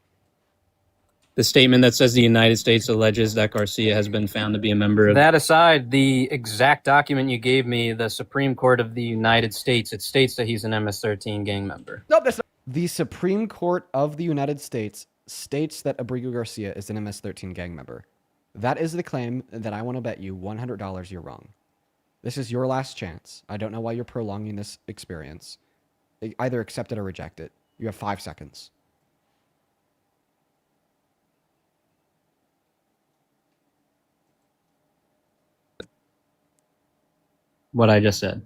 The statement that says the United States alleges that Garcia has been found to be a member of... That aside, the exact document you gave me, the Supreme Court of the United States, it states that he's an MS-13 gang member. Nope, that's not. The Supreme Court of the United States states that Abrigo Garcia is an MS-13 gang member. That is the claim that I want to bet you $100 you're wrong. This is your last chance. I don't know why you're prolonging this experience. Either accept it or reject it. You have 5 seconds. What I just said.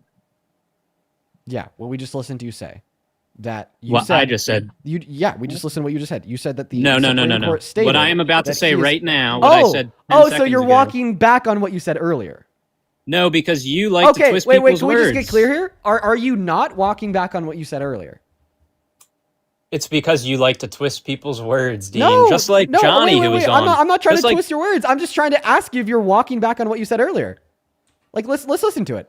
Yeah, what we just listened to you say. That you what said, I just said. We just listened to what you just said. You said that the no. Supreme Court stated what I am about to say right now, what I said 10 so you're ago. walking back on what you said earlier. No, because you like to twist people's words. Can we just get clear here? Are you not walking back on what you said earlier? It's because you like to twist people's words, Dean. Just like Johnny, who was on. I'm not trying to twist your words. I'm just trying to ask you if you're walking back on what you said earlier. Like, let's listen to it.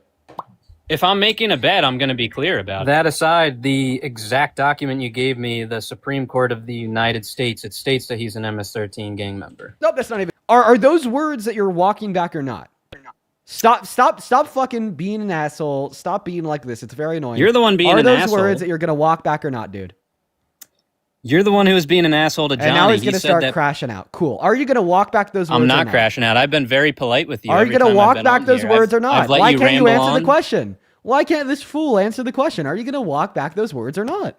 If I'm making a bet, I'm going to be clear about it. That aside, the exact document you gave me, the Supreme Court of the United States, it states that he's an MS-13 gang member. Nope, that's not even. Are those words that you're walking back or not? Stop fucking being an asshole. Stop being like this. It's very annoying. You're the one being an asshole. Are those words that you're going to walk back or not, dude? You're the one who was being an asshole to Johnny. And now he's going to start crashing out. Cool. Are you going to walk back those words I'm not crashing out. I've been very polite with you. Are you going to walk back those words or not? Why can't you answer the question? Why can't this fool answer the question? Are you going to walk back those words or not?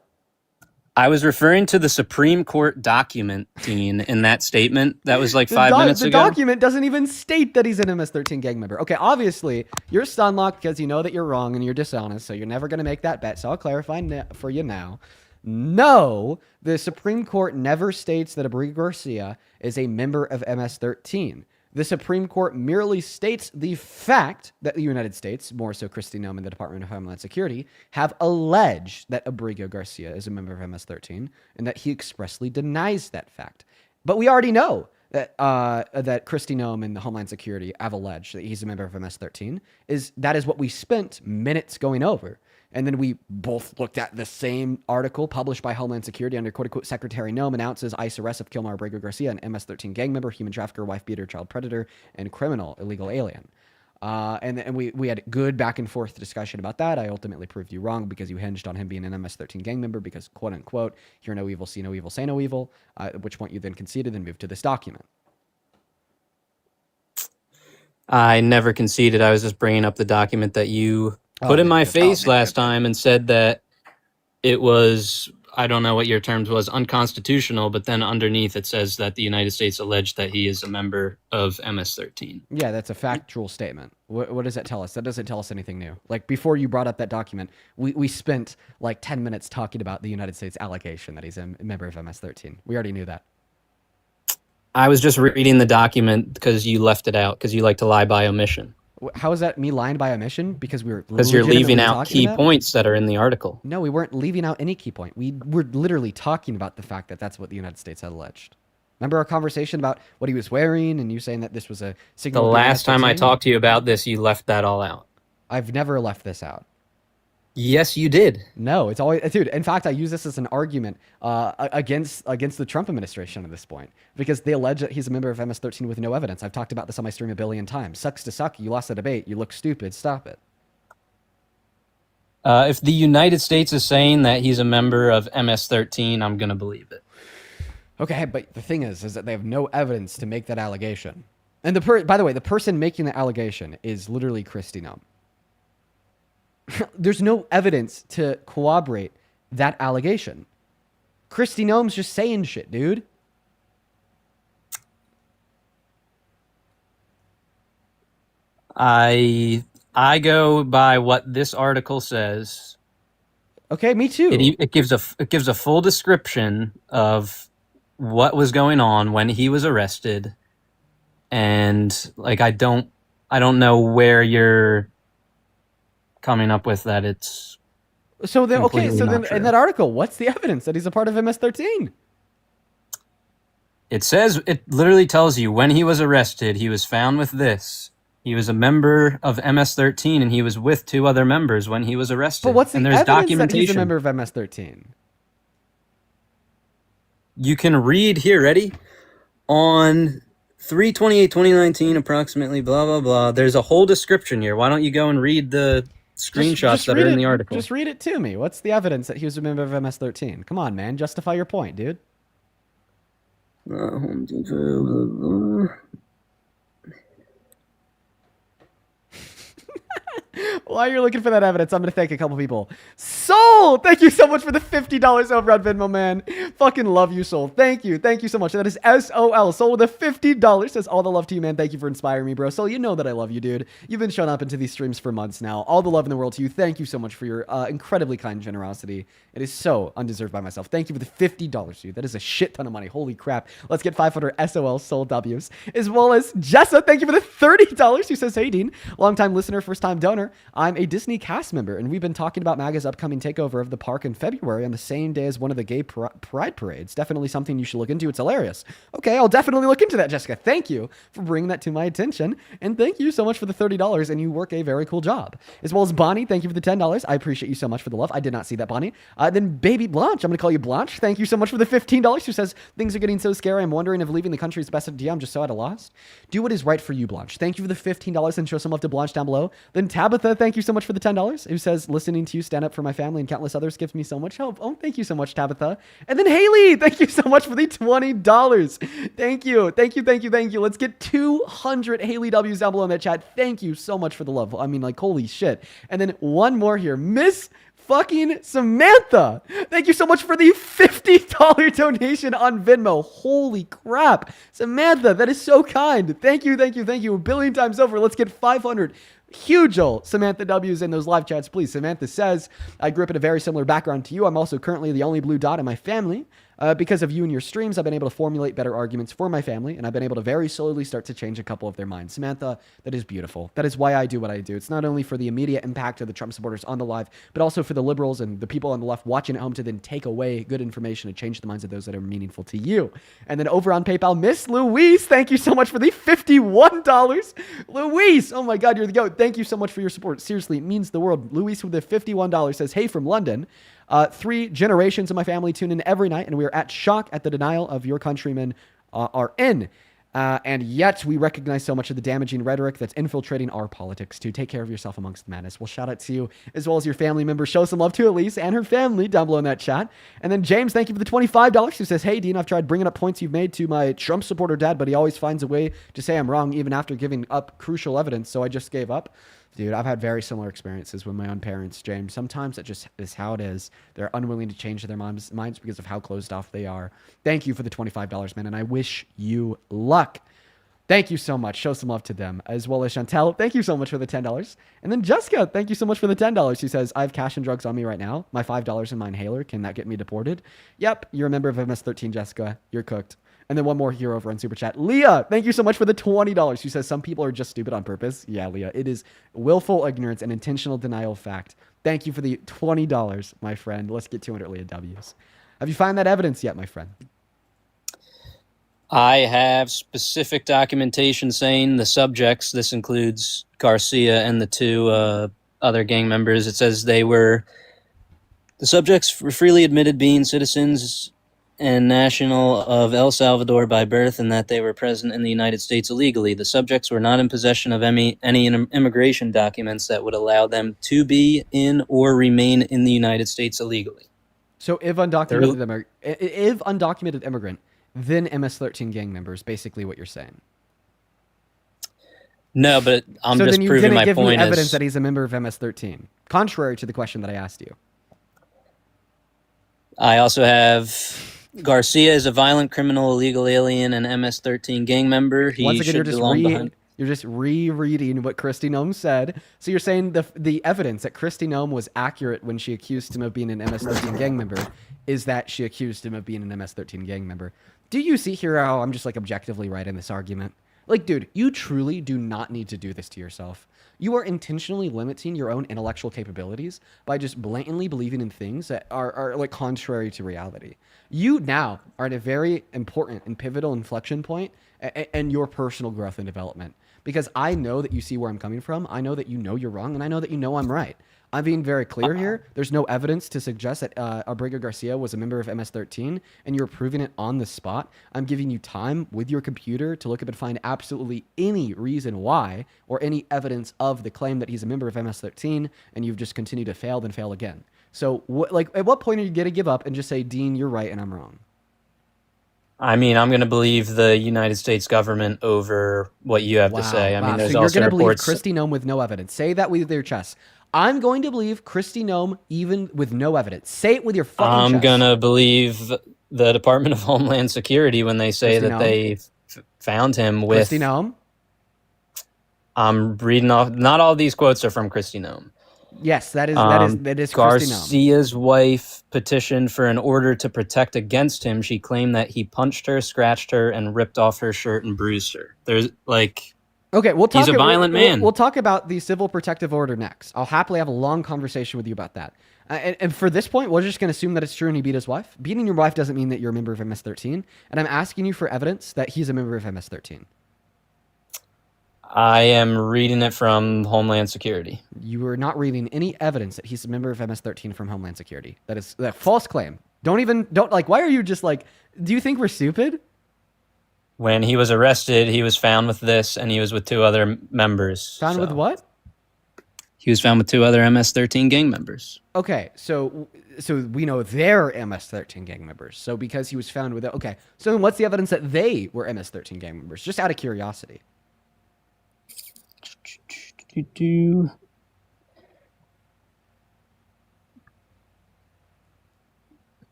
I was referring to the Supreme Court document, Dean, in that statement. That was like 5 minutes ago. The document doesn't even state that he's an MS-13 gang member. Okay, obviously, you're stun locked because you know that you're wrong and you're dishonest, so you're never going to make that bet. So I'll clarify for you now. No, the Supreme Court never states that Abrigo Garcia is a member of MS-13. The Supreme Court merely states the fact that the United States, more so Kristi Noem and the Department of Homeland Security, have alleged that Abrigo Garcia is a member of MS-13 and that he expressly denies that fact. But we already know that that Kristi Noem and the Homeland Security have alleged that he's a member of MS-13. That is what we spent minutes going over. And then we both looked at the same article published by Homeland Security under quote-unquote Secretary Noem announces ICE arrest of Kilmar Abrigo Garcia, an MS-13 gang member, human trafficker, wife beater, child predator, and criminal illegal alien. And we had good back and forth discussion about that. I ultimately proved you wrong because you hinged on him being an MS-13 gang member because quote-unquote, hear no evil, see no evil, say no evil, at which point you then conceded and moved to this document. I never conceded. I was just bringing up the document that you put in my face last time and said that it was, I don't know what your terms was, unconstitutional, but then underneath it says that the United States alleged that he is a member of MS-13. Yeah, that's a factual statement. What does that tell us? That doesn't tell us anything new. Like, before you brought up that document, we spent like 10 minutes talking about the United States allegation that he's a member of MS-13. We already knew that. I was just reading the document because you left it out, because you like to lie by omission. How is that me lying by omission? Because you're leaving out key points that are in the article. No, we weren't leaving out any key point. We were literally talking about the fact that that's what the United States had alleged. Remember our conversation about what he was wearing and you saying that this was a signal? The last time I talked to you about this, you left that all out. I've never left this out. Yes, you did. No, it's always, dude. In fact, I use this as an argument against the Trump administration at this point because they allege that he's a member of MS-13 with no evidence. I've talked about this on my stream a billion times. Sucks to suck. You lost the debate. You look stupid. Stop it. If the United States is saying that he's a member of MS-13, I'm gonna believe it. Okay, but the thing is that they have no evidence to make that allegation. And by the way, the person making the allegation is literally Kristi Noem. There's no evidence to corroborate that allegation. Kristi Noem's just saying shit, dude. I go by what this article says. Okay, me too. It gives a full description of what was going on when he was arrested, and like I don't know where you're coming up with that it's so then in that article, what's the evidence that he's a part of MS-13? It says, it literally tells you when he was arrested, he was found with this, He was a member of MS-13, and he was with 2 other members when he was arrested. But what's the and there's evidence documentation. that he's a member of MS-13? You can read here, ready? On 3/28/2019, approximately, blah, blah, blah. There's a whole description here. Why don't you go and read the screenshots that are in the article? Just read it to me. What's the evidence that he was a member of MS-13? Come on, man. Justify your point, dude. Home Depot, blah, blah. While you're looking for that evidence, I'm going to thank a couple people. Soul! Thank you so much for the $50 over on Venmo, man. Fucking love you, Soul. Thank you. Thank you so much. That is SOL. Soul with a $50 says all the love to you, man. Thank you for inspiring me, bro. Soul, you know that I love you, dude. You've been showing up into these streams for months now. All the love in the world to you. Thank you so much for your incredibly kind generosity. It is so undeserved by myself. Thank you for the $50, dude. That is a shit ton of money. Holy crap. Let's get 500 SOL Soul W's. As well as Jessa, thank you for the $30 who says, hey, Dean, longtime listener, first time donor. I'm a Disney cast member, and we've been talking about MAGA's upcoming takeover of the park in February on the same day as one of the gay pride parades. Definitely something you should look into. It's hilarious. Okay, I'll definitely look into that, Jessica. Thank you for bringing that to my attention, and thank you so much for the $30, and you work a very cool job. As well as Bonnie, thank you for the $10. I appreciate you so much for the love. I did not see that, Bonnie. Then Baby Blanche, I'm going to call you Blanche. Thank you so much for the $15, who says, things are getting so scary, I'm wondering if leaving the country is the best idea. I'm just so at a loss. Do what is right for you, Blanche. Thank you for the $15, and show some love to Blanche down below. Then Tabitha, thank you so much for the $10, who says, listening to you stand up for my family and countless others gives me so much hope. Oh, thank you so much, Tabitha. And then Haley, thank you so much for the $20. Thank you. Thank you, thank you, thank you. Let's get 200 Haley W's down below in that chat. Thank you so much for the love. I mean, like, holy shit. And then one more here. Miss fucking Samantha, thank you so much for the $50 donation on Venmo. Holy crap. Samantha, that is so kind. Thank you, thank you, thank you. A billion times over. Let's get 500 huge old Samantha W's in those live chats, please. Samantha says, I grew up in a very similar background to you. I'm also currently the only blue dot in my family. Because of you and your streams, I've been able to formulate better arguments for my family, and I've been able to very slowly start to change a couple of their minds. Samantha, that is beautiful. That is why I do what I do. It's not only for the immediate impact of the Trump supporters on the live, but also for the liberals and the people on the left watching at home to then take away good information and change the minds of those that are meaningful to you. And then over on PayPal, Miss Louise, thank you so much for the $51. Louise, oh my God, you're the goat. Thank you so much for your support. Seriously, it means the world. Louise with the $51 says, hey, from London. 3 generations of my family tune in every night, and we are at shock at the denial of your countrymen are in. And yet we recognize so much of the damaging rhetoric that's infiltrating our politics too. Take care of yourself amongst the madness. Well, shout out to you as well as your family members. Show some love to Elise and her family down below in that chat. And then James, thank you for the $25, who says, hey, Dean, I've tried bringing up points you've made to my Trump supporter dad, but he always finds a way to say I'm wrong even after giving up crucial evidence. So I just gave up. Dude, I've had very similar experiences with my own parents, James. Sometimes it just is how it is. They're unwilling to change their minds because of how closed off they are. Thank you for the $25, man, and I wish you luck. Thank you so much. Show some love to them. As well as Chantel, thank you so much for the $10. And then Jessica, thank you so much for the $10. She says, I have cash and drugs on me right now. My $5 in my inhaler. Can that get me deported? Yep, you're a member of MS-13, Jessica. You're cooked. And then one more here over on Super Chat. Leah, thank you so much for the $20. She says, some people are just stupid on purpose. Yeah, Leah, it is willful ignorance and intentional denial of fact. Thank you for the $20, my friend. Let's get 200 Leah W's. Have you found that evidence yet, my friend? I have specific documentation saying the subjects, this includes Garcia and the 2 other gang members. It says the subjects were freely admitted being citizens and national of El Salvador by birth, and that they were present in the United States illegally. The subjects were not in possession of any immigration documents that would allow them to be in or remain in the United States illegally. So if undocumented immigrant, then MS-13 gang members, basically what you're saying. No, but I'm so just then you proving didn't my give point. Me evidence that he's a member of MS-13, contrary to the question that I asked you. I also have Garcia is a violent criminal, illegal alien, and MS-13 gang member. He Once again, should you're just rereading what Kristi Noem said. So you're saying the evidence that Kristi Noem was accurate when she accused him of being an MS-13 gang member is that she accused him of being an MS-13 gang member. Do you see here how I'm just like objectively right in this argument? Like, dude, you truly do not need to do this to yourself. You are intentionally limiting your own intellectual capabilities by just blatantly believing in things that are like contrary to reality. You now are at a very important and pivotal inflection point in your personal growth and development. because I know that you see where I'm coming from. I know that you know you're wrong, and I know that you know I'm right. I'm being very clear here. There's no evidence to suggest that Abrego Garcia was a member of MS-13, and you're proving it on the spot. I'm giving you time with your computer to look up and find absolutely any reason why or any evidence of the claim that he's a member of MS-13, and you've just continued to fail and fail again. So, at what point are you going to give up and just say, Dean, you're right and I'm wrong? I mean, I'm going to believe the United States government over what you have to say. I mean, there's so you're also going to believe reports. Kristi Noem with no evidence. Say that with your chest. I'm going to believe Kristi Noem even with no evidence. Say it with your fucking chest. I'm going to believe the Department of Homeland Security when they say Kristi that Noem. they found him with... Kristi Noem? I'm reading off... Not all these quotes are from Kristi Noem. Yes, that is Kristi Noem. Garcia's wife petitioned for an order to protect against him. She claimed that he punched her, scratched her, and ripped off her shirt and bruised her. There's like... Okay, he's a violent man. We'll talk about the civil protective order next. I'll happily have a long conversation with you about that. And for this point, we're just going to assume that it's true and he beat his wife. Beating your wife doesn't mean that you're a member of MS-13. And I'm asking you for evidence that he's a member of MS-13. I am reading it from Homeland Security. You are not reading any evidence that he's a member of MS-13 from Homeland Security. That is that false claim. Why are you just like, do you think we're stupid? When he was arrested, he was found with this, and he was with 2 other members. Found with what? He was found with 2 other MS-13 gang members. Okay, so we know they're MS-13 gang members. So because he was found with it, okay. So then what's the evidence that they were MS-13 gang members? Just out of curiosity.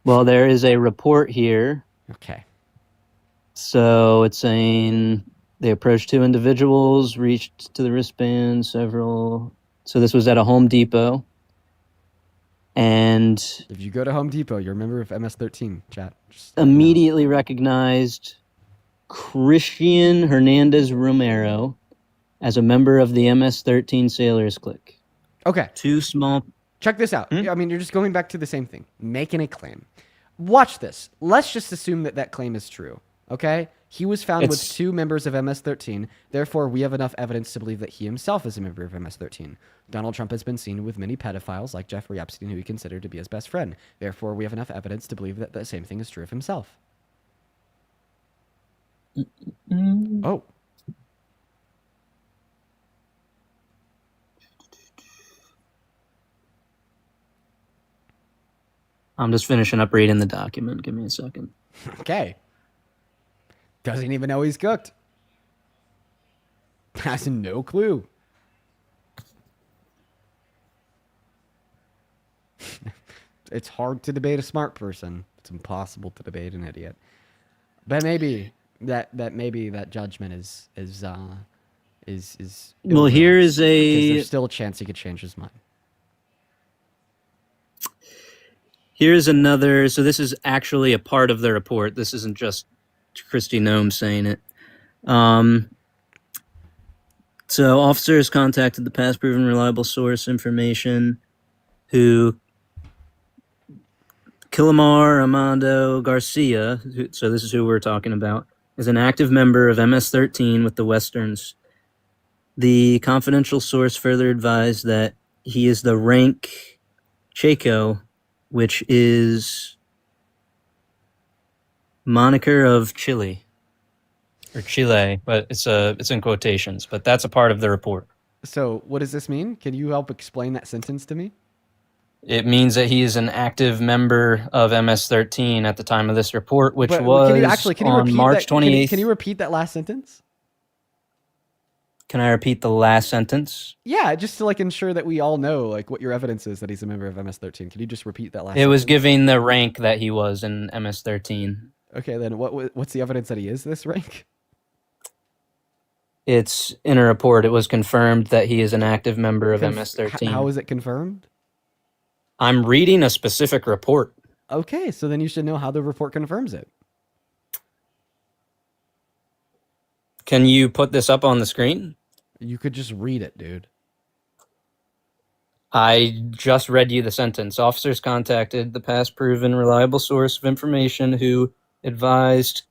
Well, there is a report here. Okay. So it's saying they approached 2 individuals, reached to the wristband, several. So this was at a Home Depot. And if you go to Home Depot, you're a member of MS-13, chat. Just immediately recognized Christian Hernandez Romero as a member of the MS-13 Sailors Clique. Okay. 2 small... Check this out. I mean, you're just going back to the same thing. Making a claim. Watch this. Let's just assume that that claim is true. Okay? He was found with 2 members of MS-13. Therefore, we have enough evidence to believe that he himself is a member of MS-13. Donald Trump has been seen with many pedophiles like Jeffrey Epstein, who he considered to be his best friend. Therefore, we have enough evidence to believe that the same thing is true of himself. Oh. I'm just finishing up reading the document. Give me a second. Okay. Doesn't even know he's cooked. Has no clue. It's hard to debate a smart person. It's impossible to debate an idiot. But maybe that judgment is well, here is there's still a chance he could change his mind. Here's another. So this is actually a part of the report. This isn't just Kristi Noem saying it. So officers contacted the past proven reliable source information who Killamar Armando Garcia, so this is who we're talking about, is an active member of MS-13 with the Westerns. The confidential source further advised that he is the rank Chaco, which is moniker of Chile, or Chile, but it's in quotations. But that's a part of the report. So what does this mean? Can you help explain that sentence to me? It means that he is an active member of MS-13 at the time of this report, which can you on March 28th. Can you repeat that last sentence? Can I repeat the last sentence? Yeah, just to ensure that we all know what your evidence is that he's a member of MS-13. Can you just repeat that last sentence? It was sentence? giving the rank that he was in MS-13. Okay, then what's the evidence that he is this rank? It's in a report. It was confirmed that he is an active member of MS-13. How is it confirmed? I'm reading a specific report. Okay, so then you should know how the report confirms it. Can you put this up on the screen? You could just read it, dude. I just read you the sentence. Officers contacted the past proven reliable source of information who advised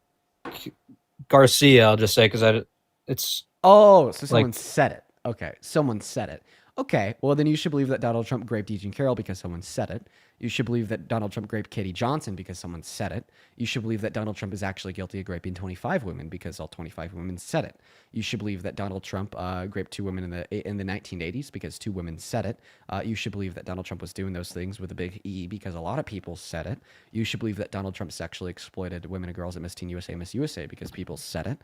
Garcia, I'll just say, because it's... Oh, so someone said it. Okay, someone said it. Okay, well, then you should believe that Donald Trump raped E. Jean Carroll because someone said it. You should believe that Donald Trump raped Katie Johnson because someone said it. You should believe that Donald Trump is actually guilty of raping 25 women because all 25 women said it. You should believe that Donald Trump raped 2 women in the 1980s because 2 women said it. You should believe that Donald Trump was doing those things with a big E because a lot of people said it. You should believe that Donald Trump sexually exploited women and girls at Miss Teen USA, Miss USA because people said it.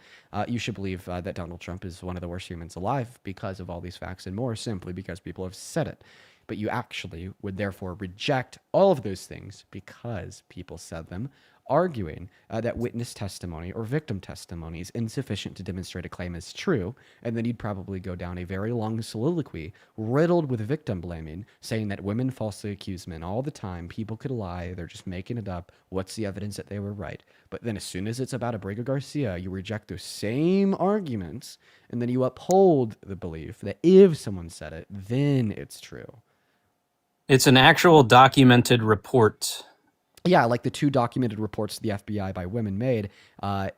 You should believe that Donald Trump is one of the worst humans alive because of all these facts and more, simply because people have said it. But you actually would therefore reject all of those things because people said them, arguing that witness testimony or victim testimony is insufficient to demonstrate a claim as true, and then you'd probably go down a very long soliloquy riddled with victim blaming, saying that women falsely accuse men all the time, people could lie, they're just making it up, what's the evidence that they were right? But then as soon as it's about Abrego Garcia, you reject those same arguments, and then you uphold the belief that if someone said it, then it's true. It's an actual documented report. Yeah, like the 2 documented reports the FBI by women made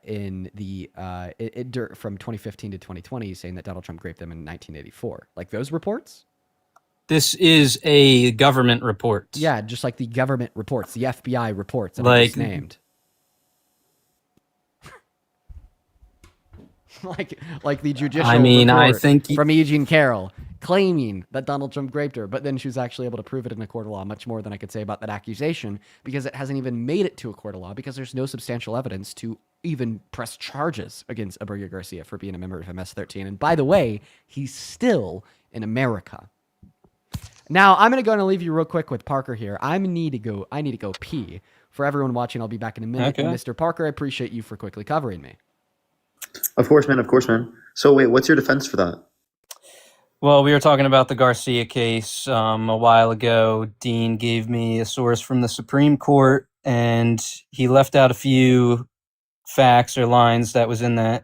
in the from 2015 to 2020, saying that Donald Trump raped them in 1984. Like those reports. This is a government report. Yeah, just like the government reports, the FBI reports that I just named. like the judicial. I think from E. Jean Carroll claiming that Donald Trump raped her, but then she was actually able to prove it in a court of law. Much more than I could say about that accusation, because it hasn't even made it to a court of law, because there's no substantial evidence to even press charges against Abrego Garcia for being a member of MS-13. And by the way, he's still in America. Now I'm going to leave you real quick with Parker here. I need to go pee. For everyone watching, I'll be back in a minute. Okay. And Mr. Parker, I appreciate you for quickly covering me. Of course, man. So wait, what's your defense for that? Well, we were talking about the Garcia case a while ago. Dean gave me a source from the Supreme Court, and he left out a few facts or lines that was in that,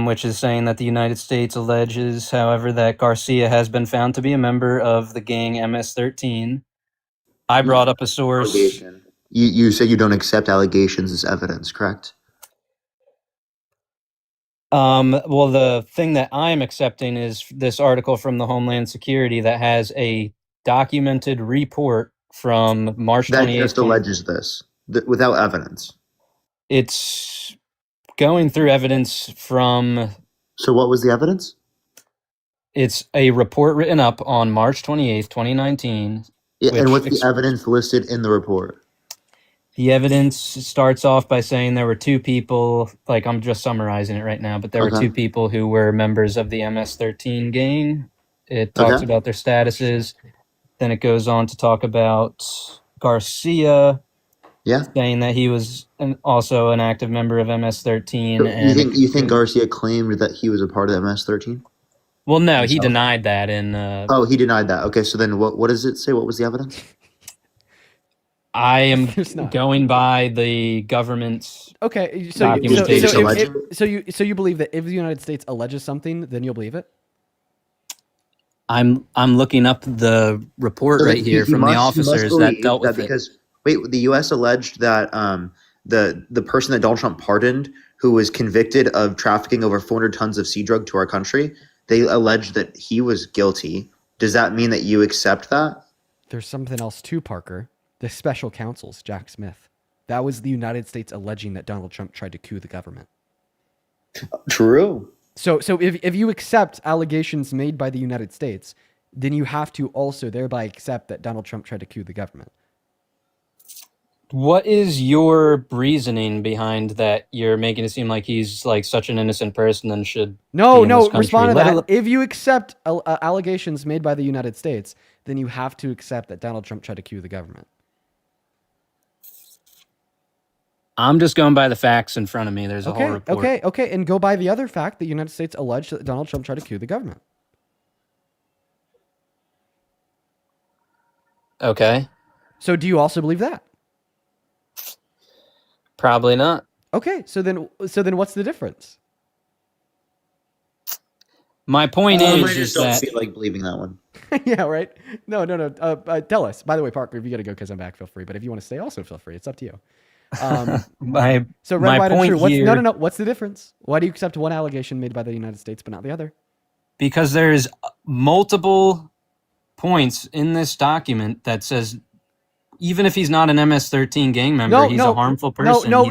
which is saying that the United States alleges, however, that Garcia has been found to be a member of the gang MS-13. I brought up a source. You said you don't accept allegations as evidence, correct? Well, the thing that I'm accepting is this article from the Homeland Security that has a documented report from March 28th. That just alleges this without evidence. It's going through evidence from... So what was the evidence? It's a report written up on March 28th, 2019. Yeah, and what's the evidence listed in the report? The evidence starts off by saying there were 2 people, like I'm just summarizing it right now, but there were 2 people who were members of the MS-13 gang. It talks about their statuses. Then it goes on to talk about Garcia, saying that he was also an active member of MS-13. So and you think Garcia claimed that he was a part of MS-13? Well, no, he denied that. Oh, he denied that. Okay, so then what does it say? What was the evidence? I am going by the government's documentation. So you believe that if the United States alleges something, then you'll believe it? I'm looking up the report right here from the officers that dealt with it. Because the U.S. alleged that the person that Donald Trump pardoned, who was convicted of trafficking over 400 tons of sea drug to our country, they alleged that he was guilty. Does that mean that you accept that? There's something else too, Parker. The special counsel's Jack Smith. That was the United States alleging that Donald Trump tried to coup the government. True. So if you accept allegations made by the United States, then you have to also thereby accept that Donald Trump tried to coup the government. What is your reasoning behind that? You're making it seem like he's like such an innocent person and should no respond to that. If you accept allegations made by the United States, then you have to accept that Donald Trump tried to coup the government. I'm just going by the facts in front of me. There's a whole report. Okay, and go by the other fact: the United States alleged that Donald Trump tried to coup the government. Okay. So do you also believe that? Probably not. Okay, so then what's the difference? My point I is just don't that feel like believing that one. Yeah, right. No. Tell us. By the way, Parker, if you got to go because I'm back, feel free. But if you want to stay, also feel free. It's up to you. my So red, my white, and point true. What's, here, no. What's the difference? Why do you accept one allegation made by the United States but not the other? because there's multiple points in this document that says even if he's not an MS-13 gang member, he's a harmful person. No.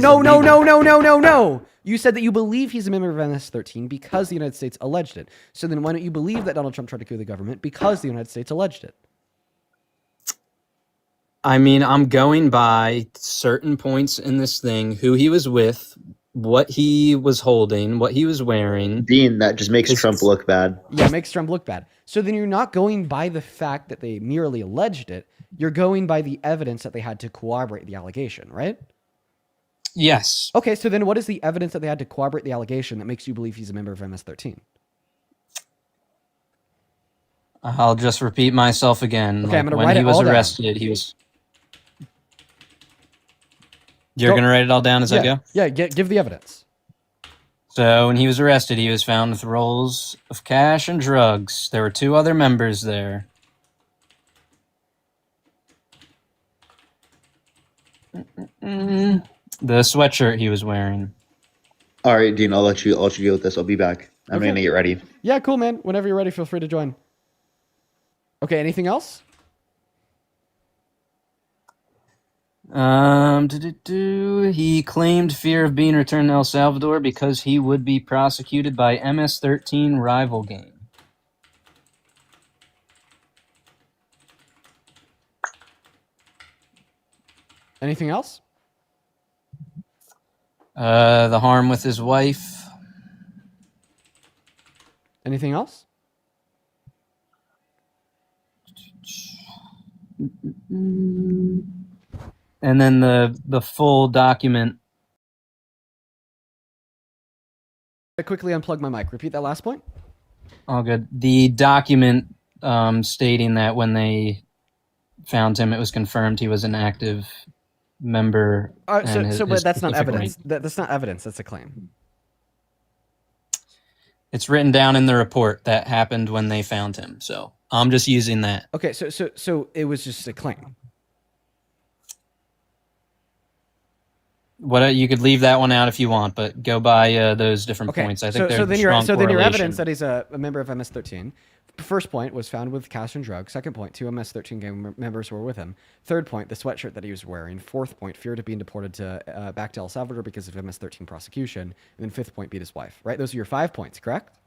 You said that you believe he's a member of MS-13 because the United States alleged it. So then why don't you believe that Donald Trump tried to coup the government because the United States alleged it? I mean, I'm going by certain points in this thing, who he was with, what he was holding, what he was wearing. Dean, that just makes Trump look bad. Yeah, makes Trump look bad. So then you're not going by the fact that they merely alleged it. You're going by the evidence that they had to corroborate the allegation, right? Yes. Okay, so then what is the evidence that they had to corroborate the allegation that makes you believe he's a member of MS-13? I'll just repeat myself again. Okay, I'm gonna when write he it was all down. arrested, he was... You're going to write it all down as I go? Yeah, give the evidence. So when he was arrested, he was found with rolls of cash and drugs. There were 2 other members there. The sweatshirt he was wearing. All right, Dean, I'll let you deal with this. I'll be back. I'm Okay. gonna get ready. Yeah, cool, man. Whenever you're ready, feel free to join. Okay, anything else? He claimed fear of being returned to El Salvador because he would be prosecuted by MS-13 rival gang. Anything else? The harm with his wife. Anything else? And then the full document. I quickly unplug my mic. Repeat that last point. All good. The document stating that when they found him, it was confirmed he was an active member. But that's not evidence. That's not evidence. That's a claim. It's written down in the report that happened when they found him. So I'm just using that. Okay, so it was just a claim. What you could leave that one out if you want, but go by those different points. I think so then your correlation. evidence that he's a member of MS-13. First point was found with cash and drugs. Second point, 2 MS-13 gang members were with him. Third point, the sweatshirt that he was wearing. Fourth point, fear of being deported to back to El Salvador because of MS-13 prosecution. And then fifth point, beat his wife. Right? Those are your 5 points, correct?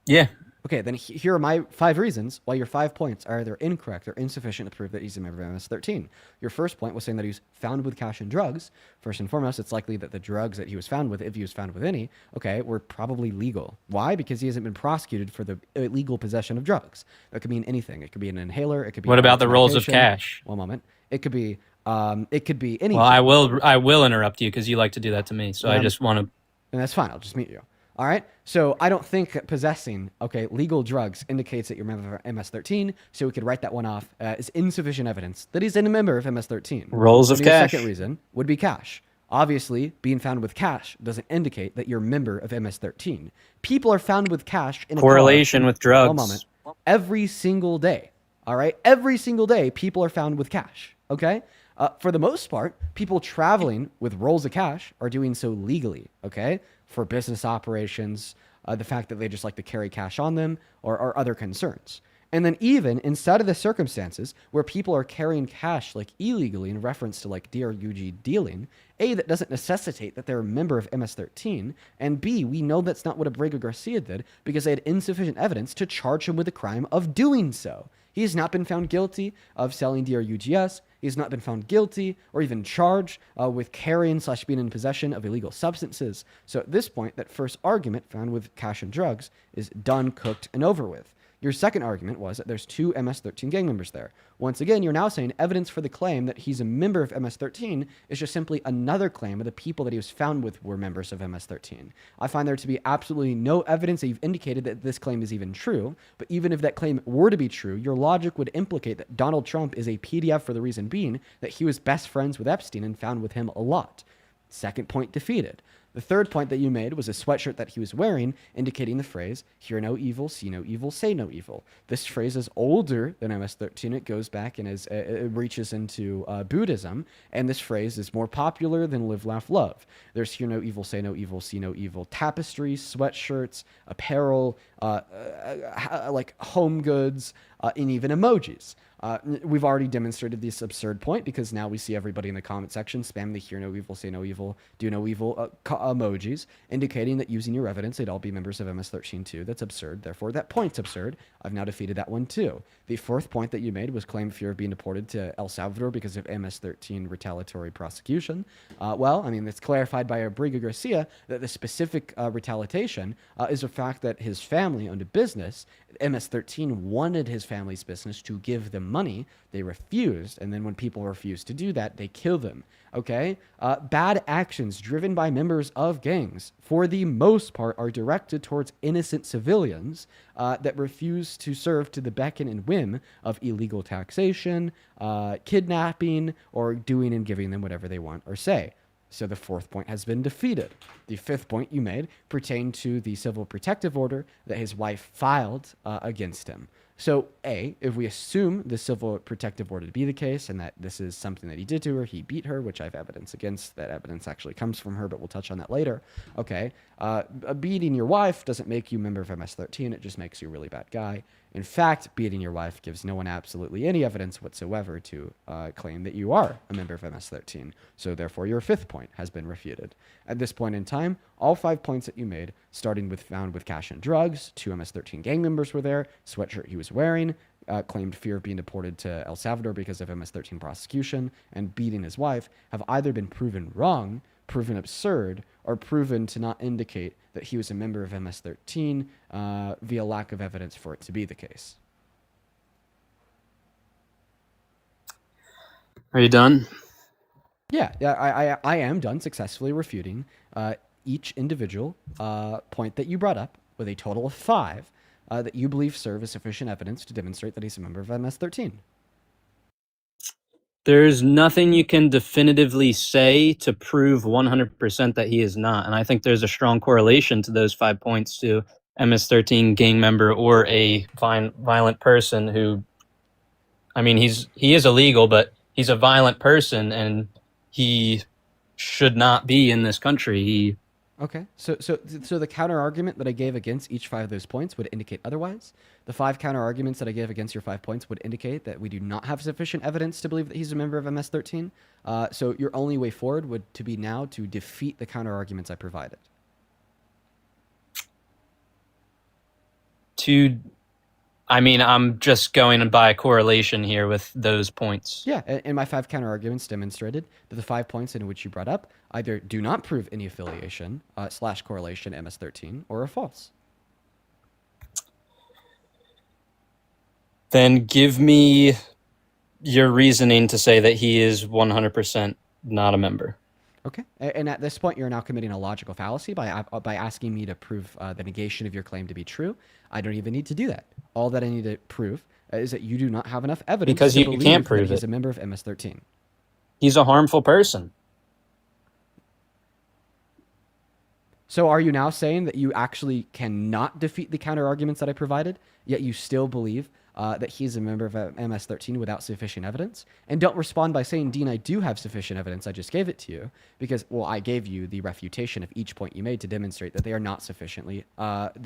Yeah. Okay, then here are my 5 reasons why your 5 points are either incorrect or insufficient to prove that he's a member of MS-13. Your first point was saying that he was found with cash and drugs. First and foremost, it's likely that the drugs that he was found with, if he was found with any, were probably legal. Why? Because he hasn't been prosecuted for the illegal possession of drugs. That could mean anything. It could be an inhaler. It could be. What about the rolls of cash? One moment. It could be anything. Well, I will interrupt you because you like to do that to me. So I just want to. And that's fine. I'll just mute you. All right. So I don't think that possessing legal drugs indicates that you're a member of MS-13. So we could write that one off as insufficient evidence that he's a member of MS-13. Rolls of cash. The second reason would be cash. Obviously, being found with cash doesn't indicate that you're a member of MS-13. People are found with cash in a correlation car. with drugs. One moment. Every single day. All right. Every single day, people are found with cash. Okay. For the most part, people traveling with rolls of cash are doing so legally. Okay. For business operations, the fact that they just like to carry cash on them or other concerns. And then even inside of the circumstances where people are carrying cash illegally in reference to DRUG dealing, A, that doesn't necessitate that they're a member of MS-13, and B, we know that's not what Abrego Garcia did because they had insufficient evidence to charge him with the crime of doing so. He has not been found guilty of selling DRUGS. He has not been found guilty or even charged with carrying / being in possession of illegal substances. So at this point, that first argument found with cash and drugs is done, cooked, and over with. Your second argument was that there's 2 MS-13 gang members there. Once again, you're now saying evidence for the claim that he's a member of MS-13 is just simply another claim of the people that he was found with were members of MS-13. I find there to be absolutely no evidence that you've indicated that this claim is even true, but even if that claim were to be true, your logic would implicate that Donald Trump is a PDF for the reason being that he was best friends with Epstein and found with him a lot. Second point defeated. The third point that you made was a sweatshirt that he was wearing, indicating the phrase, hear no evil, see no evil, say no evil. This phrase is older than MS-13. It goes back and it reaches into Buddhism, and this phrase is more popular than live, laugh, love. There's hear no evil, say no evil, see no evil. Tapestries, sweatshirts, apparel, like home goods, and even emojis. We've already demonstrated this absurd point because now we see everybody in the comment section spam the hear no evil, say no evil, do no evil emojis, indicating that using your evidence, they'd all be members of MS-13 too. That's absurd. Therefore, that point's absurd. I've now defeated that one too. The fourth point that you made was claim fear of being deported to El Salvador because of MS-13 retaliatory prosecution. Well, I mean, it's clarified by Abrigo Garcia that the specific retaliation is the fact that his family owned a business. MS-13 wanted his family's business to give them money. They refused, and then when people refused to do that, they kill them. Okay? Bad actions driven by members of gangs, for the most part, are directed towards innocent civilians that refuse to serve to the beckon and whim of illegal taxation, kidnapping, or doing and giving them whatever they want or say. So the fourth point has been defeated. The fifth point you made pertained to the civil protective order that his wife filed against him. So A, if we assume the civil protective order to be the case and that this is something that he did to her, he beat her, which I have evidence against. That evidence actually comes from her, but we'll touch on that later. Okay, beating your wife doesn't make you a member of MS-13. It just makes you a really bad guy. In fact, beating your wife gives no one absolutely any evidence whatsoever to claim that you are a member of MS-13. So therefore, your fifth point has been refuted. At this point in time, all 5 points that you made, starting with found with cash and drugs, 2 MS-13 gang members were there, sweatshirt he was wearing, claimed fear of being deported to El Salvador because of MS-13 prosecution, and beating his wife, have either been proven wrong, proven absurd, or proven to not indicate that he was a member of MS-13 via lack of evidence for it to be the case. Are you done? Yeah, I am done successfully refuting each individual point that you brought up with a total of 5 that you believe serve as sufficient evidence to demonstrate that he's a member of MS-13. There's nothing you can definitively say to prove 100% that he is not. And I think there's a strong correlation to those 5 points to MS-13 gang member or a violent person who, I mean, he is illegal, but he's a violent person and he should not be in this country. Okay, so the counter argument that I gave against each 5 of those points would indicate otherwise. The 5 counter arguments that I gave against your 5 points would indicate that we do not have sufficient evidence to believe that he's a member of MS-13. So your only way forward would to be now to defeat the counter arguments I provided. I'm just going by correlation here with those points. Yeah, and my 5 counter arguments demonstrated that the 5 points in which you brought up either do not prove any affiliation / correlation MS-13 or are false. Then give me your reasoning to say that he is 100% not a member. Okay, and at this point, you're now committing a logical fallacy by asking me to prove the negation of your claim to be true. I don't even need to do that. All that I need to prove is that you do not have enough evidence because to you believe can't prove that he's it. a member of MS-13. He's a harmful person. So are you now saying that you actually cannot defeat the counter arguments that I provided, yet you still believe that he's a member of MS-13 without sufficient evidence? And don't respond by saying, Dean, I do have sufficient evidence. I just gave it to you because, well, I gave you the refutation of each point you made to demonstrate that they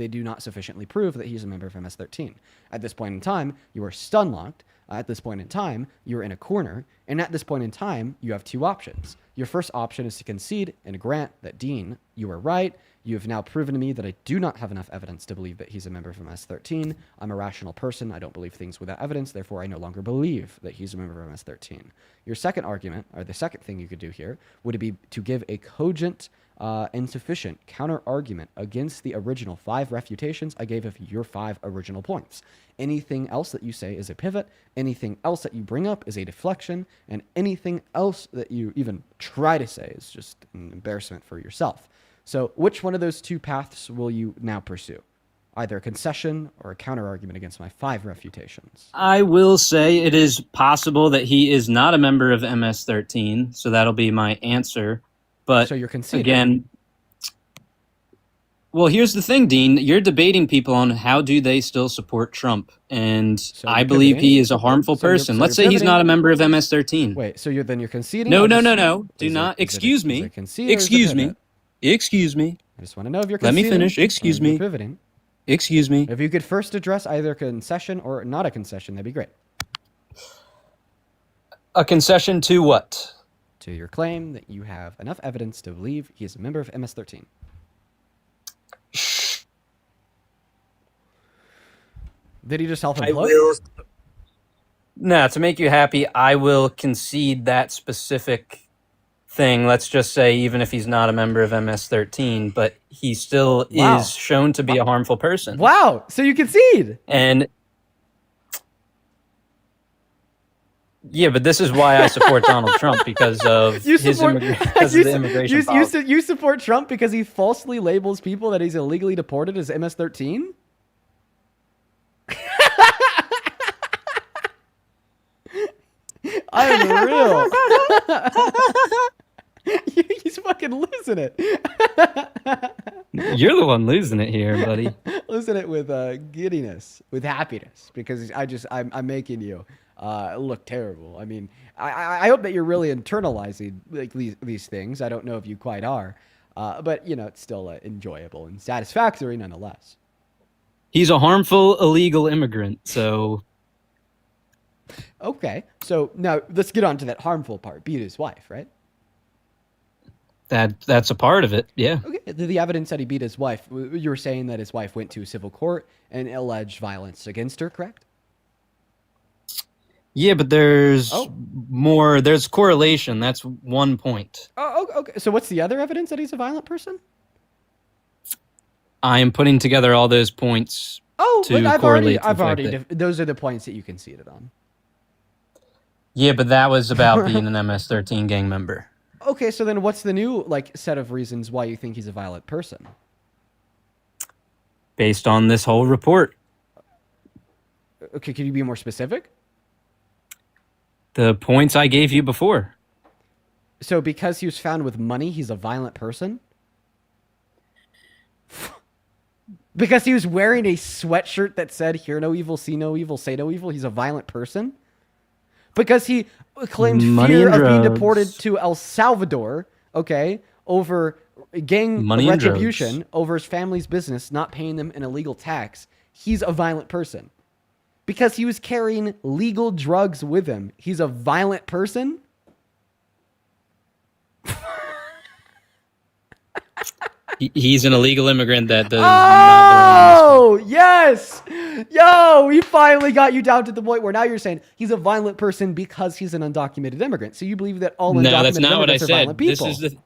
do not sufficiently prove that he's a member of MS-13. At this point in time, you are stun locked. At this point in time, you're in a corner. And at this point in time, you have 2 options. Your first option is to concede and grant that, Dean, you were right. You have now proven to me that I do not have enough evidence to believe that he's a member of MS-13. I'm a rational person. I don't believe things without evidence. Therefore, I no longer believe that he's a member of MS-13. Your second argument, or the second thing you could do here, would be to give a cogent and sufficient counter-argument against the original 5 refutations I gave of your 5 original points. Anything else that you say is a pivot, anything else that you bring up is a deflection, and anything else that you even try to say is just an embarrassment for yourself. So which one of those 2 paths will you now pursue? Either a concession or a counter-argument against my 5 refutations? I will say it is possible that he is not a member of MS-13, so that'll be my answer. But so you're conceding. Again, Well, here's the thing, Dean. You're debating people on how do they still support Trump, and So I you're believe pivoting? he is a harmful So you're- person. so Let's you're say he's not a pivoting? member of MS-13. Wait, so you're conceding? No, or no, just- no, no. Do is it- not. is it a- Excuse is it me. a concede or is it a Excuse me. pivot? Excuse me. I just want to know if you're Let me conceding finish. or Excuse if you're me. pivoting. Excuse me. If you could first address either concession or not a concession, that'd be great. A concession to what? To your claim that you have enough evidence to believe he is a member of MS-13. Did he just help him I plug? will. No, to make you happy, I will concede that specific thing. Let's just say, even if he's not a member of MS-13, but he still Wow. is shown to be a harmful person. Wow, so you concede. And yeah, but this is why I support Donald Trump, because of You his support because you, of the immigration policy. you support Trump because he falsely labels people that he's illegally deported as MS-13? Unreal. He's fucking losing it. You're the one losing it here, buddy. Losing it with giddiness, with happiness, because I'm making you look terrible. I mean, I hope that you're really internalizing like these things. I don't know if you quite are, but you know, it's still enjoyable and satisfactory nonetheless. He's a harmful illegal immigrant, so Okay, so now let's get on to that harmful part. Beat his wife, right? that's a part of it. Yeah. Okay, the evidence that he beat his wife, you were saying that his wife went to civil court and alleged violence against her, correct? Yeah, but there's Oh. more. There's correlation. That's one point. Oh, okay. So what's the other evidence that he's a violent person? I am putting together all those points. Oh, To but correlate to the I've fact already. that- Those are the points that you conceded on. Yeah, but that was about being an MS-13 gang member. Okay, so then what's the new like set of reasons why you think he's a violent person? Based on this whole report, Okay, can you be more specific? the points I gave you before. So because he was found with money, he's a violent person? Because he was wearing a sweatshirt that said, hear no evil, see no evil, say no evil, he's a violent person? Because he claimed Money fear and of being drugs. deported to El Salvador, okay, over gang Money and retribution, drugs. over his family's business, not paying them an illegal tax. He's a violent person. Because he was carrying legal drugs with him. He's a violent person? He's an illegal immigrant that does not belong in this Oh, yes. Yo, we finally got you down to the point where now you're saying he's a violent person because he's an undocumented immigrant. So you believe that all undocumented No, that's not what I immigrants are said. violent people. This is the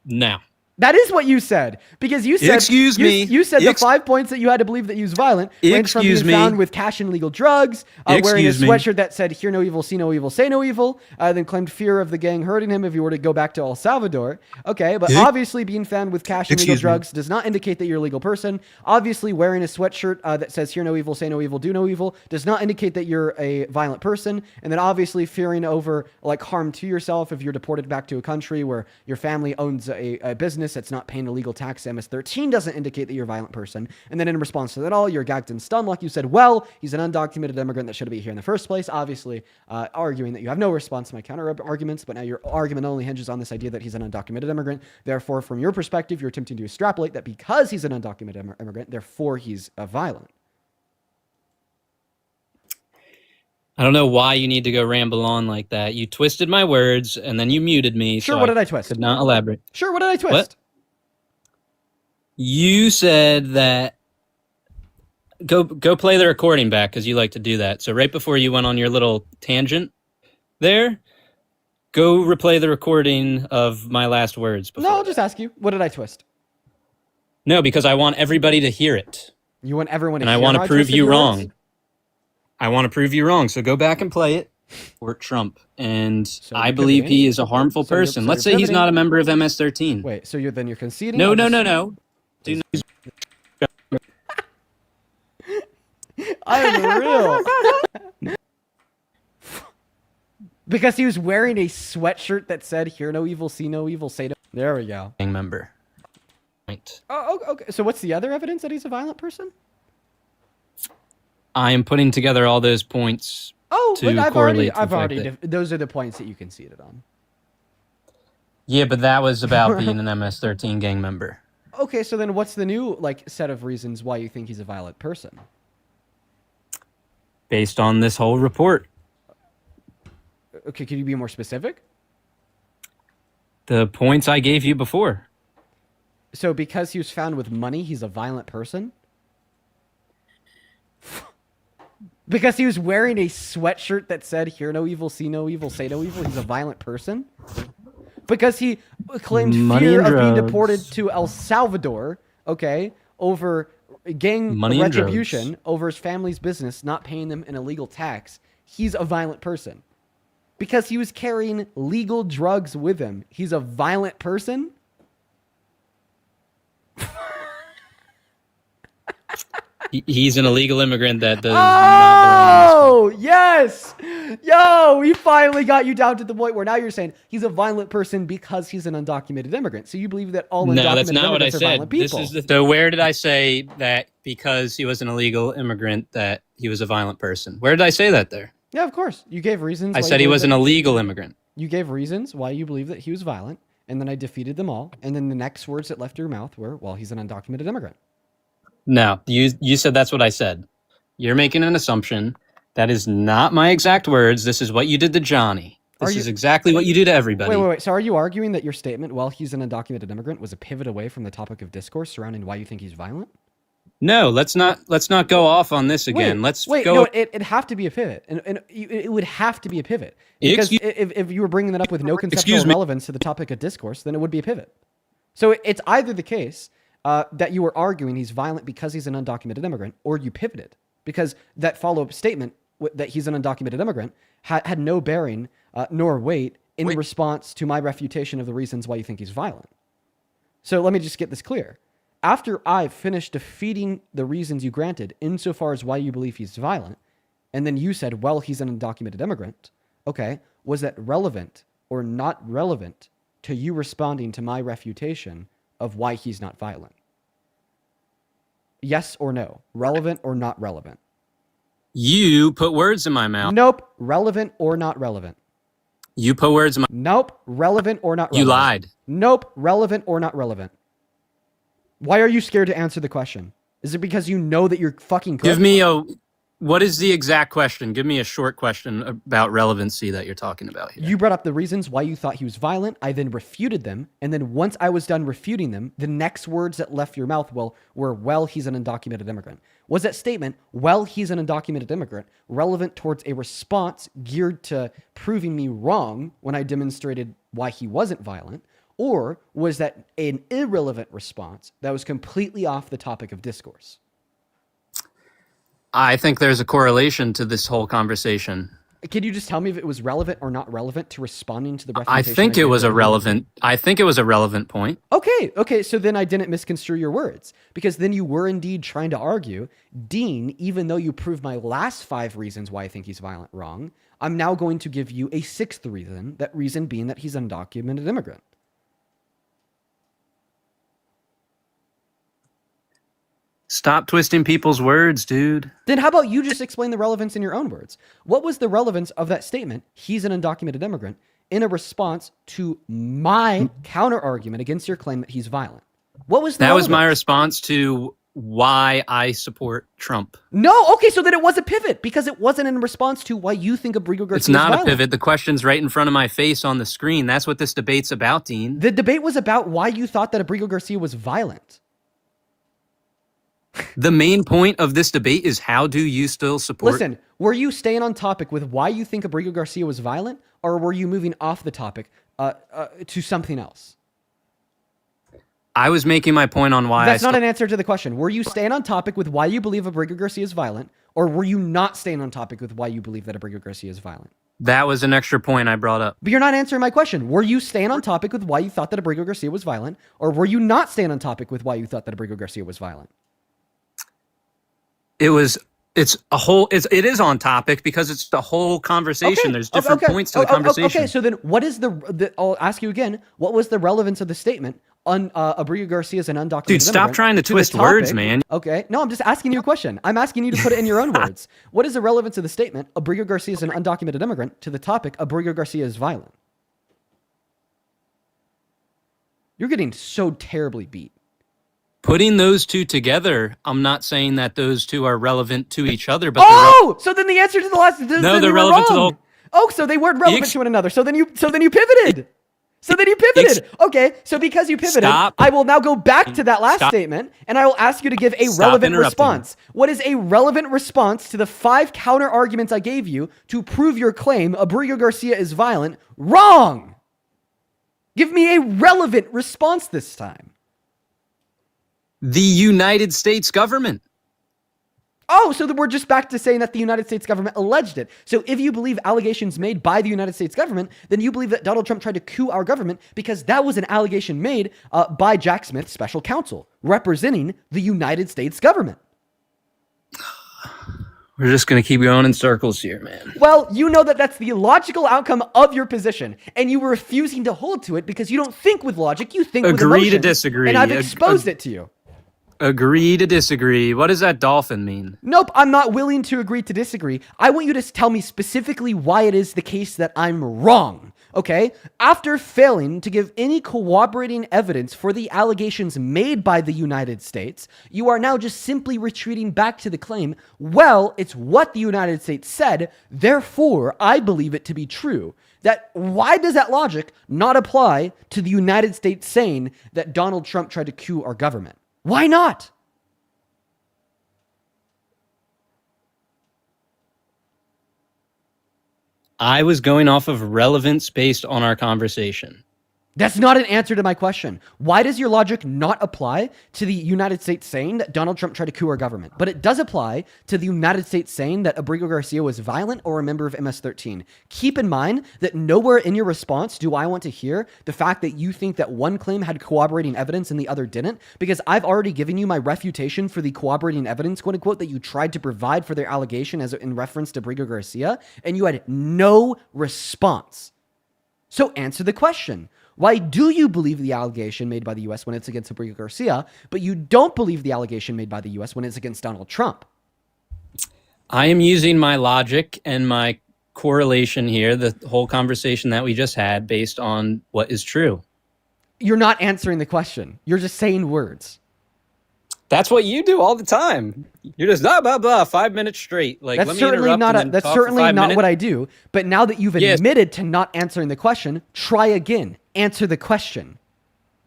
no. That is what you said, because you said Excuse me. You said the 5 points that you had to believe that he was violent range from being Excuse me. found with cash and illegal drugs, wearing a Excuse me. sweatshirt that said "Hear no evil, see no evil, say no evil," then claimed fear of the gang hurting him if he were to go back to El Salvador. Okay, but obviously being found with cash and legal Excuse me. drugs does not indicate that you're a legal person. Obviously, wearing a sweatshirt that says "Hear no evil, say no evil, do no evil" does not indicate that you're a violent person. And then obviously fearing over like harm to yourself if you're deported back to a country where your family owns a business that's not paying illegal tax. MS-13 doesn't indicate that you're a violent person. And then in response to that all, you're gagged and stunned like you said, well, he's an undocumented immigrant that shouldn't be here in the first place. Obviously, arguing that you have no response to my counter arguments, but now your argument only hinges on this idea that he's an undocumented immigrant. Therefore, from your perspective, you're attempting to extrapolate that because he's an undocumented immigrant, therefore he's violent. I don't know why you need to go ramble on like that. You twisted my words and then you muted me. Sure, so what did I twist? Could not elaborate. Sure, what did I twist? What? You said that go play the recording back because you like to do that. So right before you went on your little tangent there, go replay the recording of my last words. No, Before I'll just ask you, what did I twist? No, because I want everybody to hear it. You want everyone to And I hear want how to prove twisted you your wrong. words? I want to prove you wrong. So go back and play it for Trump. And So I you're believe pivoting? he is a harmful So you're- person. so Let's you're say he's pivoting? not a member of MS-13. Wait, so you're conceding? No, or no, just- no, no. Do not. Unreal. Because he was wearing a sweatshirt that said "Hear no evil, see no evil, say no." There we go. Gang member. Oh, okay. So what's the other evidence that he's a violent person? I am putting together all those points. But I've already those are the points that you conceded on. Yeah, but that was about being an MS-13 gang member. Okay, so then what's the new set of reasons why you think he's a violent person? Based on this whole report. Okay, can you be more specific? The points I gave you before. So because he was found with money, he's a violent person? Because he was wearing a sweatshirt that said, hear no evil, see no evil, say no evil, he's a violent person? Because he claimed fear of being deported to El Salvador, okay, over gang retribution, over his family's business, not paying them an illegal tax, he's a violent person. Because he was carrying legal drugs with him, he's a violent person? He's an illegal immigrant that does not belong. Oh, yes! Yo, we finally got you down to the point where now you're saying he's a violent person because he's an undocumented immigrant. So you believe that all undocumented immigrants are violent people. So where did I say that because he was an illegal immigrant that he was a violent person? Where did I say that there? Yeah, of course. You gave reasons. I said he was an illegal immigrant. You gave reasons why you believe that he was violent, and then I defeated them all. And then the next words that left your mouth were, well, he's an undocumented immigrant. No, you said that's what I said. You're making an assumption. That is not my exact words. This is what you did to Johnny. This is exactly what you do to everybody. Wait. So are you arguing that your statement, well, he's an undocumented immigrant, was a pivot away from the topic of discourse surrounding why you think he's violent? No, let's not go off on this again. It'd have to be a pivot. And it would have to be a pivot. Because if you were bringing that up with no conceptual relevance to the topic of discourse, then it would be a pivot. So it's either the case that you were arguing he's violent because he's an undocumented immigrant, or you pivoted. Because that follow-up statement that he's an undocumented immigrant had no bearing nor weight in response to my refutation of the reasons why you think he's violent. So let me just get this clear. After I finished defeating the reasons you granted insofar as why you believe he's violent, and then you said, well, he's an undocumented immigrant, okay, was that relevant or not relevant to you responding to my refutation of why he's not violent? Yes or no? Relevant or not relevant? You put words in my mouth. Nope. Relevant or not relevant? You put words in my... Nope. Relevant or not relevant? You lied. Nope. Relevant or not relevant? Why are you scared to answer the question? Is it because you know that you're fucking cooked? What is the exact question? Give me a short question about relevancy that you're talking about here. You brought up the reasons why you thought he was violent. I then refuted them. And then once I was done refuting them, the next words that left your mouth were, well, he's an undocumented immigrant. Was that statement, well, he's an undocumented immigrant, relevant towards a response geared to proving me wrong when I demonstrated why he wasn't violent? Or was that an irrelevant response that was completely off the topic of discourse? I think there's a correlation to this whole conversation. Can you just tell me if it was relevant or not relevant to responding to the refutation? I think it was a relevant point. Okay, so then I didn't misconstrue your words, because then you were indeed trying to argue, Dean, even though you proved my last 5 reasons why I think he's violent wrong, I'm now going to give you a 6th reason, that reason being that he's an undocumented immigrant. Stop twisting people's words, dude. Then how about you just explain the relevance in your own words? What was the relevance of that statement, he's an undocumented immigrant, in a response to my counter-argument against your claim that he's violent? What was the relevance? Was my response to why I support Trump. No, okay, so then it was a pivot, because it wasn't in response to why you think Abrigo Garcia is violent. It's not a pivot. The question's right in front of my face on the screen. That's what this debate's about, Dean. The debate was about why you thought that Abrigo Garcia was violent. The main point of this debate is, how do you still support... Listen, were you staying on topic with why you think Abrigo Garcia was violent, or were you moving off the topic to something else? I was making my point on why... That's not an answer to the question. Were you staying on topic with why you believe Abrigo Garcia is violent, or were you not staying on topic with why you believe that Abrigo Garcia is violent? That was an extra point I brought up. But you're not answering my question. Were you staying on topic with why you thought that Abrigo Garcia was violent, or were you not staying on topic with why you thought that Abrigo Garcia was violent? It is on topic because it's the whole conversation. Okay. There's different points to the conversation. Okay, so then what is I'll ask you again, what was the relevance of the statement? Abreu Garcia is an undocumented Dude, stop immigrant trying to the twist words, man. Okay. No, I'm just asking you a question. I'm asking you to put it in your own words. What is the relevance of the statement, Abreu Garcia is an undocumented immigrant, to the topic, Abreu Garcia is violent? You're getting so terribly beat. Putting those two together, I'm not saying that those two are relevant to each other, but so then the answer to the last no, they're relevant to the whole. Oh, so they weren't relevant to one another. So then you pivoted. Okay, so because you pivoted, I will now go back to that last statement, and I will ask you to give a relevant response. What is a relevant response to the 5 counter arguments I gave you to prove your claim Abreu Garcia is violent? Wrong. Give me a relevant response this time. The United States government. Oh, so we're just back to saying that the United States government alleged it. So if you believe allegations made by the United States government, then you believe that Donald Trump tried to coup our government because that was an allegation made by Jack Smith's special counsel representing the United States government. We're just going to keep going in circles here, man. Well, you know that that's the logical outcome of your position, and you were refusing to hold to it because you don't think with logic, you think with emotion. Agree to disagree. And I've exposed it to you. Agree to disagree. What does that dolphin mean? Nope, I'm not willing to agree to disagree. I want you to tell me specifically why it is the case that I'm wrong, okay? After failing to give any corroborating evidence for the allegations made by the United States, you are now just simply retreating back to the claim, well, it's what the United States said, therefore I believe it to be true. Why does that logic not apply to the United States saying that Donald Trump tried to coup our government? Why not? I was going off of relevance based on our conversation. That's not an answer to my question. Why does your logic not apply to the United States saying that Donald Trump tried to coup our government? But it does apply to the United States saying that Abreu Garcia was violent or a member of MS-13. Keep in mind that nowhere in your response do I want to hear the fact that you think that one claim had corroborating evidence and the other didn't, because I've already given you my refutation for the corroborating evidence, quote unquote, that you tried to provide for their allegation as in reference to Abreu Garcia, and you had no response. So answer the question. Why do you believe the allegation made by the U.S. when it's against Abreu Garcia, but you don't believe the allegation made by the U.S. when it's against Donald Trump? I am using my logic and my correlation here, the whole conversation that we just had, based on what is true. You're not answering the question. You're just saying words. That's what you do all the time. You're just blah, blah, blah, 5 minutes straight. Like, that's certainly not what I do. But now that you've admitted to not answering the question, try again. Answer the question.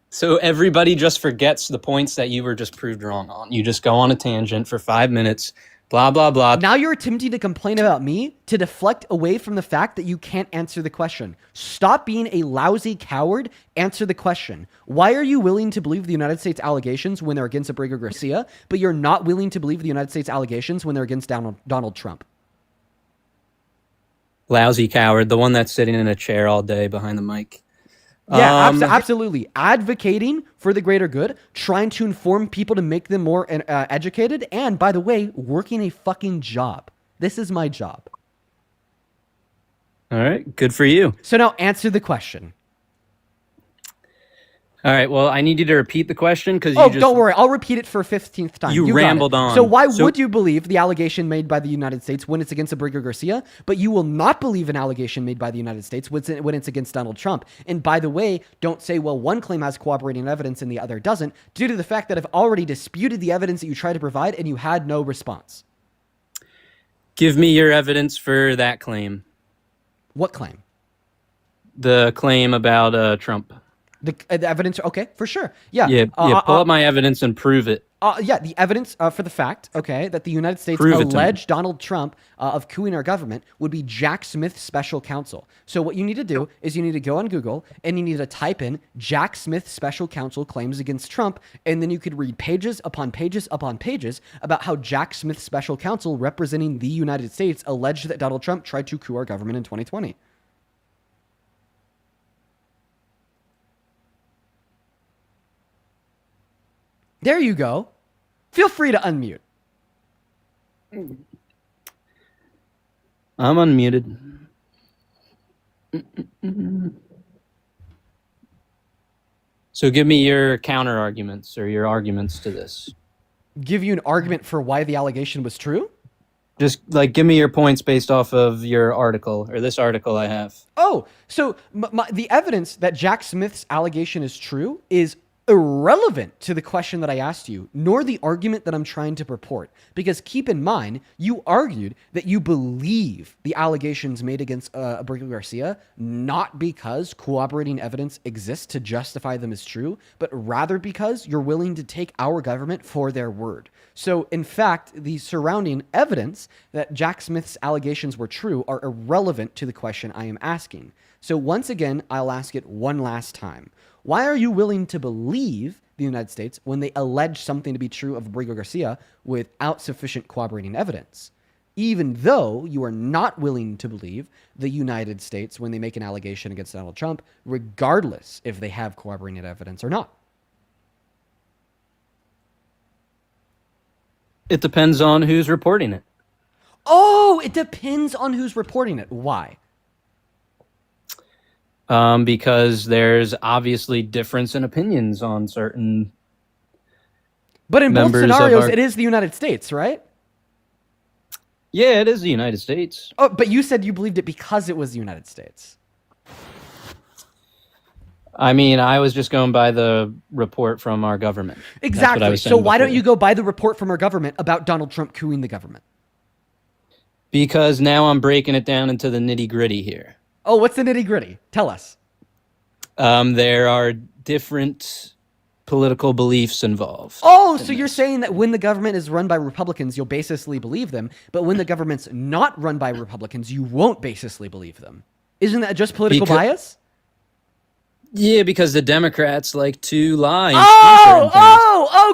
So everybody just forgets the points that you were just proved wrong on. You just go on a tangent for 5 minutes, blah, blah, blah. Now you're attempting to complain about me to deflect away from the fact that you can't answer the question. Stop being a lousy coward. Answer the question. Why are you willing to believe the United States allegations when they're against Abreu Garcia, but you're not willing to believe the United States allegations when they're against Donald Trump? Lousy coward, the one that's sitting in a chair all day behind the mic. Yeah, absolutely. Advocating for the greater good, trying to inform people to make them more educated, and, by the way, working a fucking job. This is my job. All right, good for you. So now answer the question. All right, well, I need you to repeat the question because don't worry. I'll repeat it for a 15th time. You rambled on. So why would you believe the allegation made by the United States when it's against Abreu Garcia, but you will not believe an allegation made by the United States when it's against Donald Trump? And by the way, don't say, well, one claim has corroborating evidence and the other doesn't, due to the fact that I've already disputed the evidence that you tried to provide and you had no response. Give me your evidence for that claim. What claim? The claim about Trump. The evidence, okay, for sure. Yeah. Pull up my evidence and prove it. The evidence for the fact, okay, that the United States alleged Donald Trump of coupping our government would be Jack Smith's special counsel. So what you need to do is you need to go on Google and you need to type in Jack Smith special counsel claims against Trump, and then you could read pages upon pages upon pages about how Jack Smith's special counsel representing the United States alleged that Donald Trump tried to coup our government in 2020. There you go. Feel free to unmute. I'm unmuted. So give me your counter arguments or your arguments to this. Give you an argument for why the allegation was true? Just like give me your points based off of your article or this article I have. Oh, so the evidence that Jack Smith's allegation is true is irrelevant to the question that I asked you, nor the argument that I'm trying to purport. Because keep in mind, you argued that you believe the allegations made against Abrego Garcia, not because corroborating evidence exists to justify them as true, but rather because you're willing to take our government for their word. So, in fact, the surrounding evidence that Jack Smith's allegations were true are irrelevant to the question I am asking. So, once again, I'll ask it one last time. Why are you willing to believe the United States when they allege something to be true of Abrego Garcia without sufficient corroborating evidence? Even though you are not willing to believe the United States when they make an allegation against Donald Trump, regardless if they have corroborating evidence or not. It depends on who's reporting it. Oh, it depends on who's reporting it. Why? Because there's obviously difference in opinions on certain. But in both scenarios, it is the United States, right? Yeah, it is the United States. Oh, but you said you believed it because it was the United States. I mean, I was just going by the report from our government. Exactly. So why don't you go by the report from our government about Donald Trump cooing the government? Because now I'm breaking it down into the nitty-gritty here. Oh, what's the nitty-gritty? Tell us. There are different political beliefs involved. Oh, so you're saying that when the government is run by Republicans, you'll basically believe them, but when the government's not run by Republicans, you won't basically believe them. Isn't that just political bias? Yeah, because the Democrats like to lie.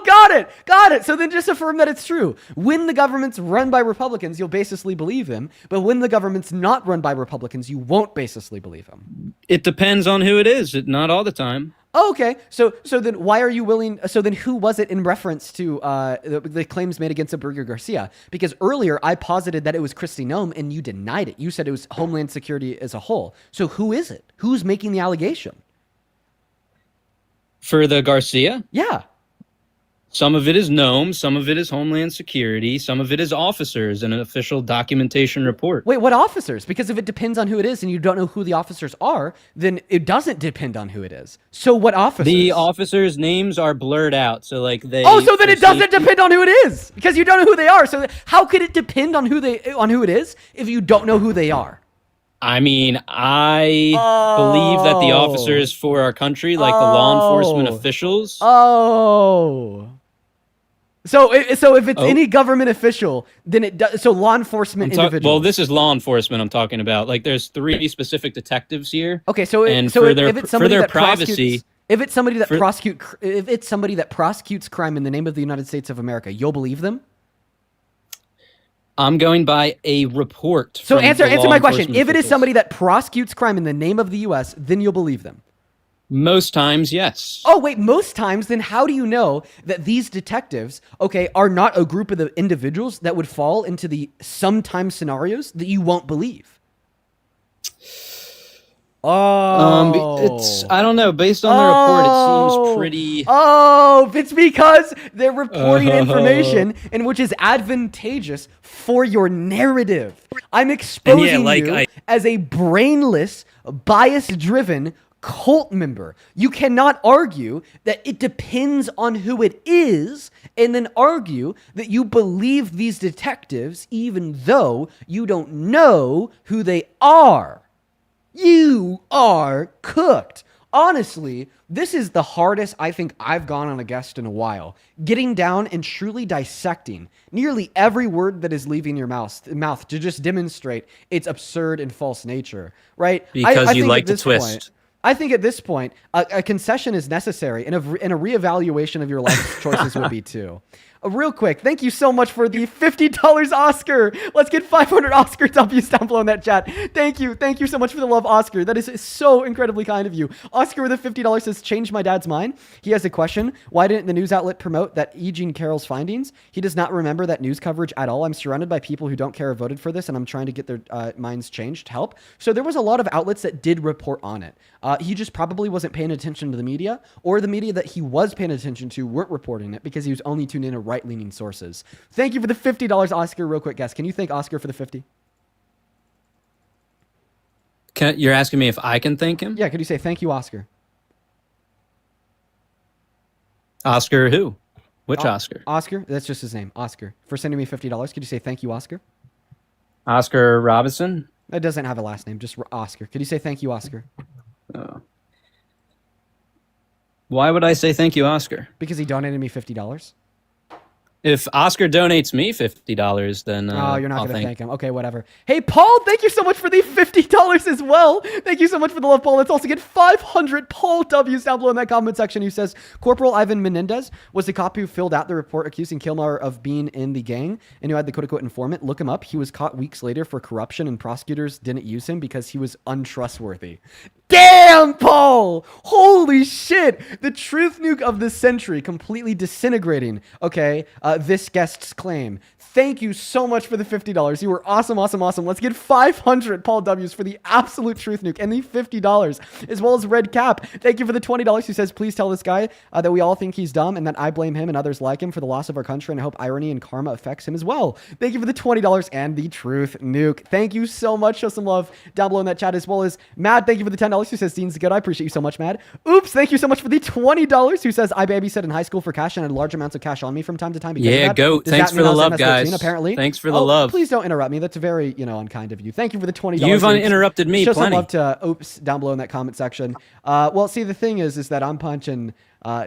Got it. So then just affirm that it's true. When the government's run by Republicans, you'll basically believe them, but when the government's not run by Republicans, you won't basically believe them. It depends on who it is, not all the time. Oh, okay. So then why are you willing? So then who was it in reference to the claims made against Abrego Garcia? Because earlier I posited that it was Kristi Noem and you denied it. You said it was Homeland Security as a whole. So who is it? Who's making the allegation? For the Garcia? Yeah. Some of it is Noem, some of it is Homeland Security, some of it is officers in an official documentation report. Wait, what officers? Because if it depends on who it is and you don't know who the officers are, then it doesn't depend on who it is. So what officers? The officers' names are blurred out, so like they. Oh, so then it doesn't depend on who it is because you don't know who they are. So how could it depend on who it is if you don't know who they are? I mean, I believe that the officers for our country, like the law enforcement officials. So if it's any government official, then it does. So law enforcement individuals. Well, this is law enforcement I'm talking about. Like, there's 3 specific detectives here. Okay, so if it's somebody that prosecutes crime in the name of the United States of America, you'll believe them. I'm going by a report. So answer my question. If it is somebody that prosecutes crime in the name of the U.S., then you'll believe them. Most times, yes. Oh, wait, most times? Then how do you know that these detectives, are not a group of the individuals that would fall into the sometimes scenarios that you won't believe? I don't know. Based on the report, it seems pretty. It's because they're reporting information in which is advantageous for your narrative. I'm exposing you as a brainless, bias-driven cult member. You cannot argue that it depends on who it is and then argue that you believe these detectives even though you don't know who they are. You are cooked. Honestly, this is the hardest I think I've gone on a guest in a while. Getting down and truly dissecting nearly every word that is leaving your mouth to just demonstrate its absurd and false nature, right? Because you like to twist. I think at this point, a concession is necessary, and a reevaluation of your life choices would be too. Real quick, thank you so much for the $50, Oscar. Let's get 500 Oscar W's down below in that chat. Thank you so much for the love, Oscar. That is so incredibly kind of you. Oscar with a $50 says, changed my dad's mind. He has a question. Why didn't the news outlet promote that E. Jean Carroll's findings? He does not remember that news coverage at all. I'm surrounded by people who don't care or voted for this, and I'm trying to get their minds changed. Help. So there was a lot of outlets that did report on it. He just probably wasn't paying attention to the media, or the media that he was paying attention to weren't reporting it because he was only tuned in to right-leaning sources. Thank you for the $50, Oscar. Real quick, guys. Can you thank Oscar for the 50? You're asking me if I can thank him? Yeah, could you say thank you, Oscar? Oscar who? Which Oscar? Oscar? That's just his name. Oscar. For sending me $50. Could you say thank you, Oscar? Oscar Robinson? It doesn't have a last name, just Oscar. Could you say thank you, Oscar? Why would I say thank you, Oscar? Because he donated me $50. If Oscar donates me $50, then you're not going to thank him. Okay, whatever. Hey, Paul, thank you so much for the $50 as well. Thank you so much for the love, Paul. Let's also get 500 Paul W's down below in that comment section. Who says, Corporal Ivan Menendez was the cop who filled out the report accusing Kilmar of being in the gang and who had the quote-unquote informant. Look him up. He was caught weeks later for corruption, and prosecutors didn't use him because he was untrustworthy. Damn, Paul! Holy shit! The truth nuke of the century completely disintegrating. Okay, this guest's claim. Thank you so much for the $50. You were awesome, awesome, awesome. Let's get 500 Paul W's for the absolute truth nuke and the $50, as well as Red Cap. Thank you for the $20 who says, please tell this guy that we all think he's dumb and that I blame him and others like him for the loss of our country, and I hope irony and karma affects him as well. Thank you for the $20 and the truth nuke. Thank you so much. Show some love down below in that chat, as well as Matt. Thank you for the $10 who says, Dean's good. I appreciate you so much, Matt. Oops. Thank you so much for the $20 who says, I babysat in high school for cash and had large amounts of cash on me from time to time. Yeah, goat. Thanks for the love, guys. Apparently. Thanks for the love. Please don't interrupt me. That's very, unkind of you. Thank you for the $20. You've uninterrupted me Show plenty. some love to Oops down below in that comment section. Well, see, the thing is that I'm punching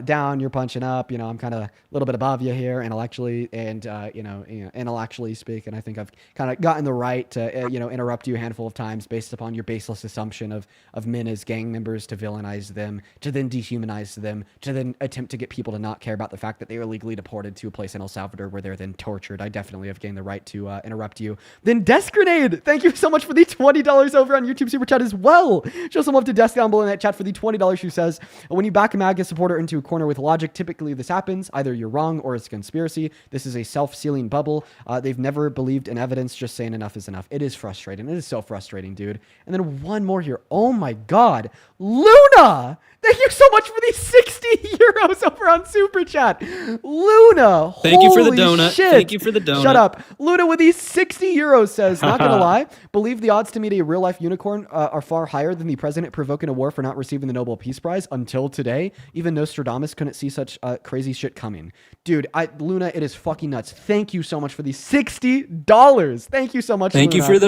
down, you're punching up. I'm kind of a little bit above you here intellectually, and intellectually speaking, I think I've kind of gotten the right to interrupt you a handful of times based upon your baseless assumption of men as gang members, to villainize them, to then dehumanize them, to then attempt to get people to not care about the fact that they were legally deported to a place in El Salvador where they're then tortured. I definitely have gained the right to interrupt you. Then Desk Grenade, thank you so much for the $20 over on YouTube Super Chat as well. Show some love to Desk down below in that chat for the $20 who says, when you back a MAGA supporter into a corner with logic, typically this happens. Either you're wrong or it's a conspiracy. This is a self-sealing bubble. They've never believed in evidence, just saying enough is enough. It is frustrating. It is so frustrating, dude. And then one more here. Oh my God. Luna! Thank you so much for the 60 euros over on Super Chat. Luna, thank you for the donut. Shit. Thank you for the donut. Shut up. Luna with these 60 euros says, not gonna lie, believe the odds to meet a real-life unicorn are far higher than the president provoking a war for not receiving the Nobel Peace Prize until today. Even Nostradamus couldn't see such crazy shit coming. Dude, Luna, it is fucking nuts. Thank you so much for the $60. Thank you so much, Thank Luna. you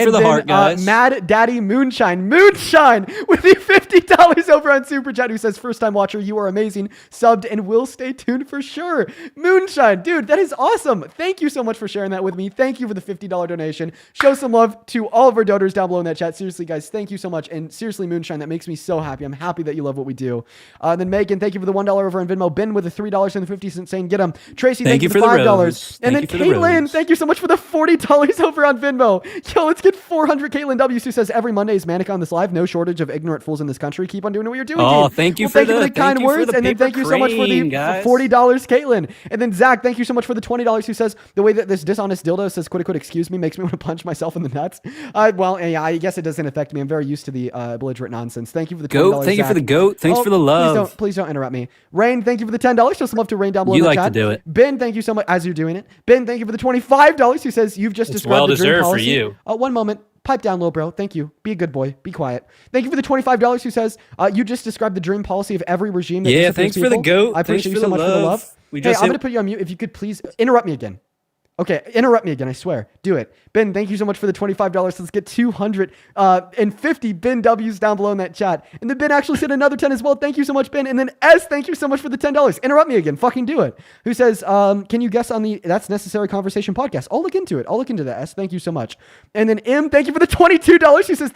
for the heart, guys. Mad Daddy Moonshine with the $50 over on Super Chat who says, first time watcher, you are amazing, subbed and will stay tuned for sure. Moonshine, dude, that is awesome. Thank you so much for sharing that with me. Thank you for the $50 donation. Show some love to all of our donors down below in that chat. Seriously, guys, thank you so much. And seriously, Moonshine, that makes me so happy. I'm happy that you love what we do. Then Megan, thank you for the $1 over on Venmo. Ben with the $3.50 saying, get him. Tracy, thank you for the $5. And then Caitlin, thank you so much for the $40 over on Venmo. Yo, let's get 400 Caitlin W's who says, every Monday is manic on this live. No shortage of ignorant fools in this country. Keep on doing what you're doing. Oh, team. thank you for the kind words. And then thank you so much for the $40, Caitlin. And then Zach, thank you so much for the $20 who says, the way that this dishonest dildo says, quote, excuse me, makes me want to punch myself in the nuts. Well, yeah, I guess it doesn't affect me. I'm very used to the belligerent nonsense. Thank you for the $20, goat. Thank Zach. you for the goat. Thanks for the love. Please don't interrupt me. Rain, thank you for the $10. Show some love to Rain down below in the chat. To do it. Ben, thank you so much as you're doing it. Ben, thank you for the $25 who says, you've just described the dream policy. For you. One moment. Pipe down, little bro. Thank you. Be a good boy. Be quiet. Thank you for the $25 who says, you just described the dream policy of every regime. That thanks people. for the goat. I appreciate you so much for the love. Hey, I'm going to put you on mute. If you could please interrupt me again. Okay, interrupt me again, I swear. Do it. Ben, thank you so much for the $25. Let's get 250 Ben W's down below in that chat. And then Ben actually said another 10 as well. Thank you so much, Ben. And then S, thank you so much for the $10. Interrupt me again. Fucking do it. Who says, can you guess on the That's Necessary Conversation podcast? I'll look into it. I'll look into that, S. Thank you so much. And then M, thank you for the $22. Who says,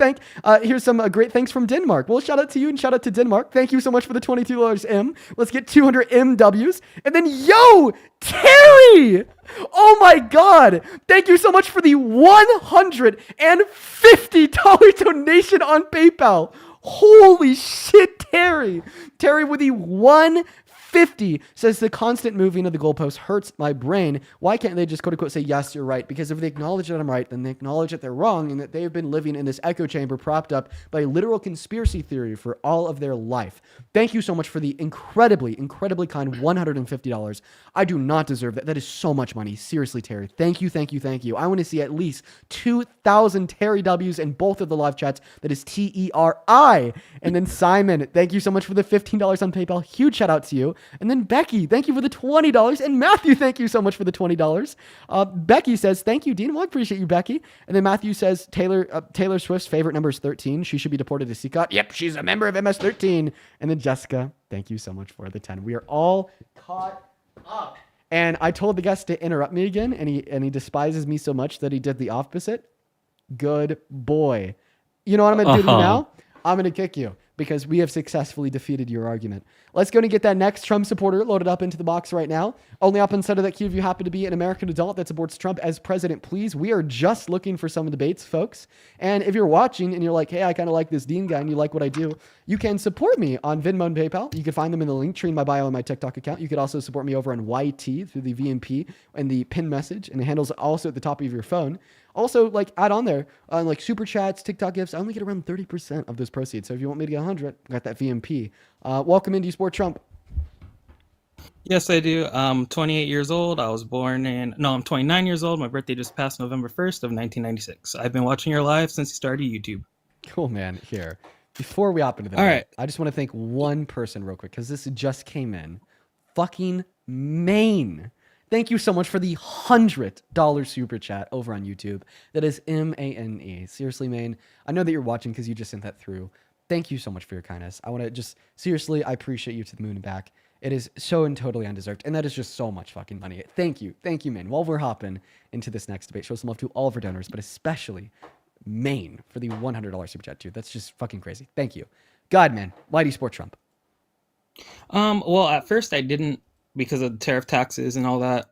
here's some great thanks from Denmark. Well, shout out to you and shout out to Denmark. Thank you so much for the $22, M. Let's get 200 MWs. And then, yo, Terry! Terry! Oh my God! Thank you so much for the $150 donation on PayPal. Holy shit, Terry! Terry with the 150 says the constant moving of the goalpost hurts my brain. Why can't they just quote unquote say, yes, you're right? Because if they acknowledge that I'm right, then they acknowledge that they're wrong and that they have been living in this echo chamber propped up by a literal conspiracy theory for all of their life. Thank you so much for the incredibly, incredibly kind $150. I do not deserve that. That is so much money. Seriously, Terry. Thank you, thank you, thank you. I want to see at least 2,000 Terry W's in both of the live chats. That is TERI. And then Simon, thank you so much for the $15 on PayPal. Huge shout out to you. And then Becky, thank you for the $20. And Matthew, thank you so much for the $20. Becky says, thank you, Dean. Well, I appreciate you, Becky. And then Matthew says, Taylor Swift's favorite number is 13. She should be deported to CCOT. Yep, she's a member of MS-13. And then Jessica, thank you so much for the 10. We are all caught up. And I told the guest to interrupt me again, and he despises me so much that he did the opposite. Good boy. You know what I'm going to do to you now? I'm going to kick you because we have successfully defeated your argument. Let's go and get that next Trump supporter loaded up into the box right now. Only up inside of that queue if you happen to be an American adult that supports Trump as president, please. We are just looking for some debates, folks. And if you're watching and you're like, hey, I kind of like this Dean guy and you like what I do, you can support me on Venmo and PayPal. You can find them in the link tree in my bio on my TikTok account. You could also support me over on YT through the VMP and the pin message, and the handle's also at the top of your phone. Also, like, add on there, like super chats, TikTok gifts. I only get around 30% of those proceeds. So if you want me to get 100, I got that VMP. Welcome into Sport Trump. Yes, I do. I'm 28 years old. I'm 29 years old. My birthday just passed November 1st of 1996. I've been watching your live since you started YouTube. Cool, man. Here, before we hop into the right, I just want to thank one person real quick because this just came in. Fucking Maine. Thank you so much for the $100 super chat over on YouTube. That is MANE. Seriously, Maine. I know that you're watching because you just sent that through. Thank you so much for your kindness. I want to just, seriously, I appreciate you to the moon and back. It is so and totally undeserved. And that is just so much fucking money. Thank you. Thank you, Maine. While we're hopping into this next debate, show some love to all of our donors, but especially Maine for the $100 super chat, too. That's just fucking crazy. Thank you. God, man. Why do you support Trump? Well, at first I didn't because of the tariff taxes and all that,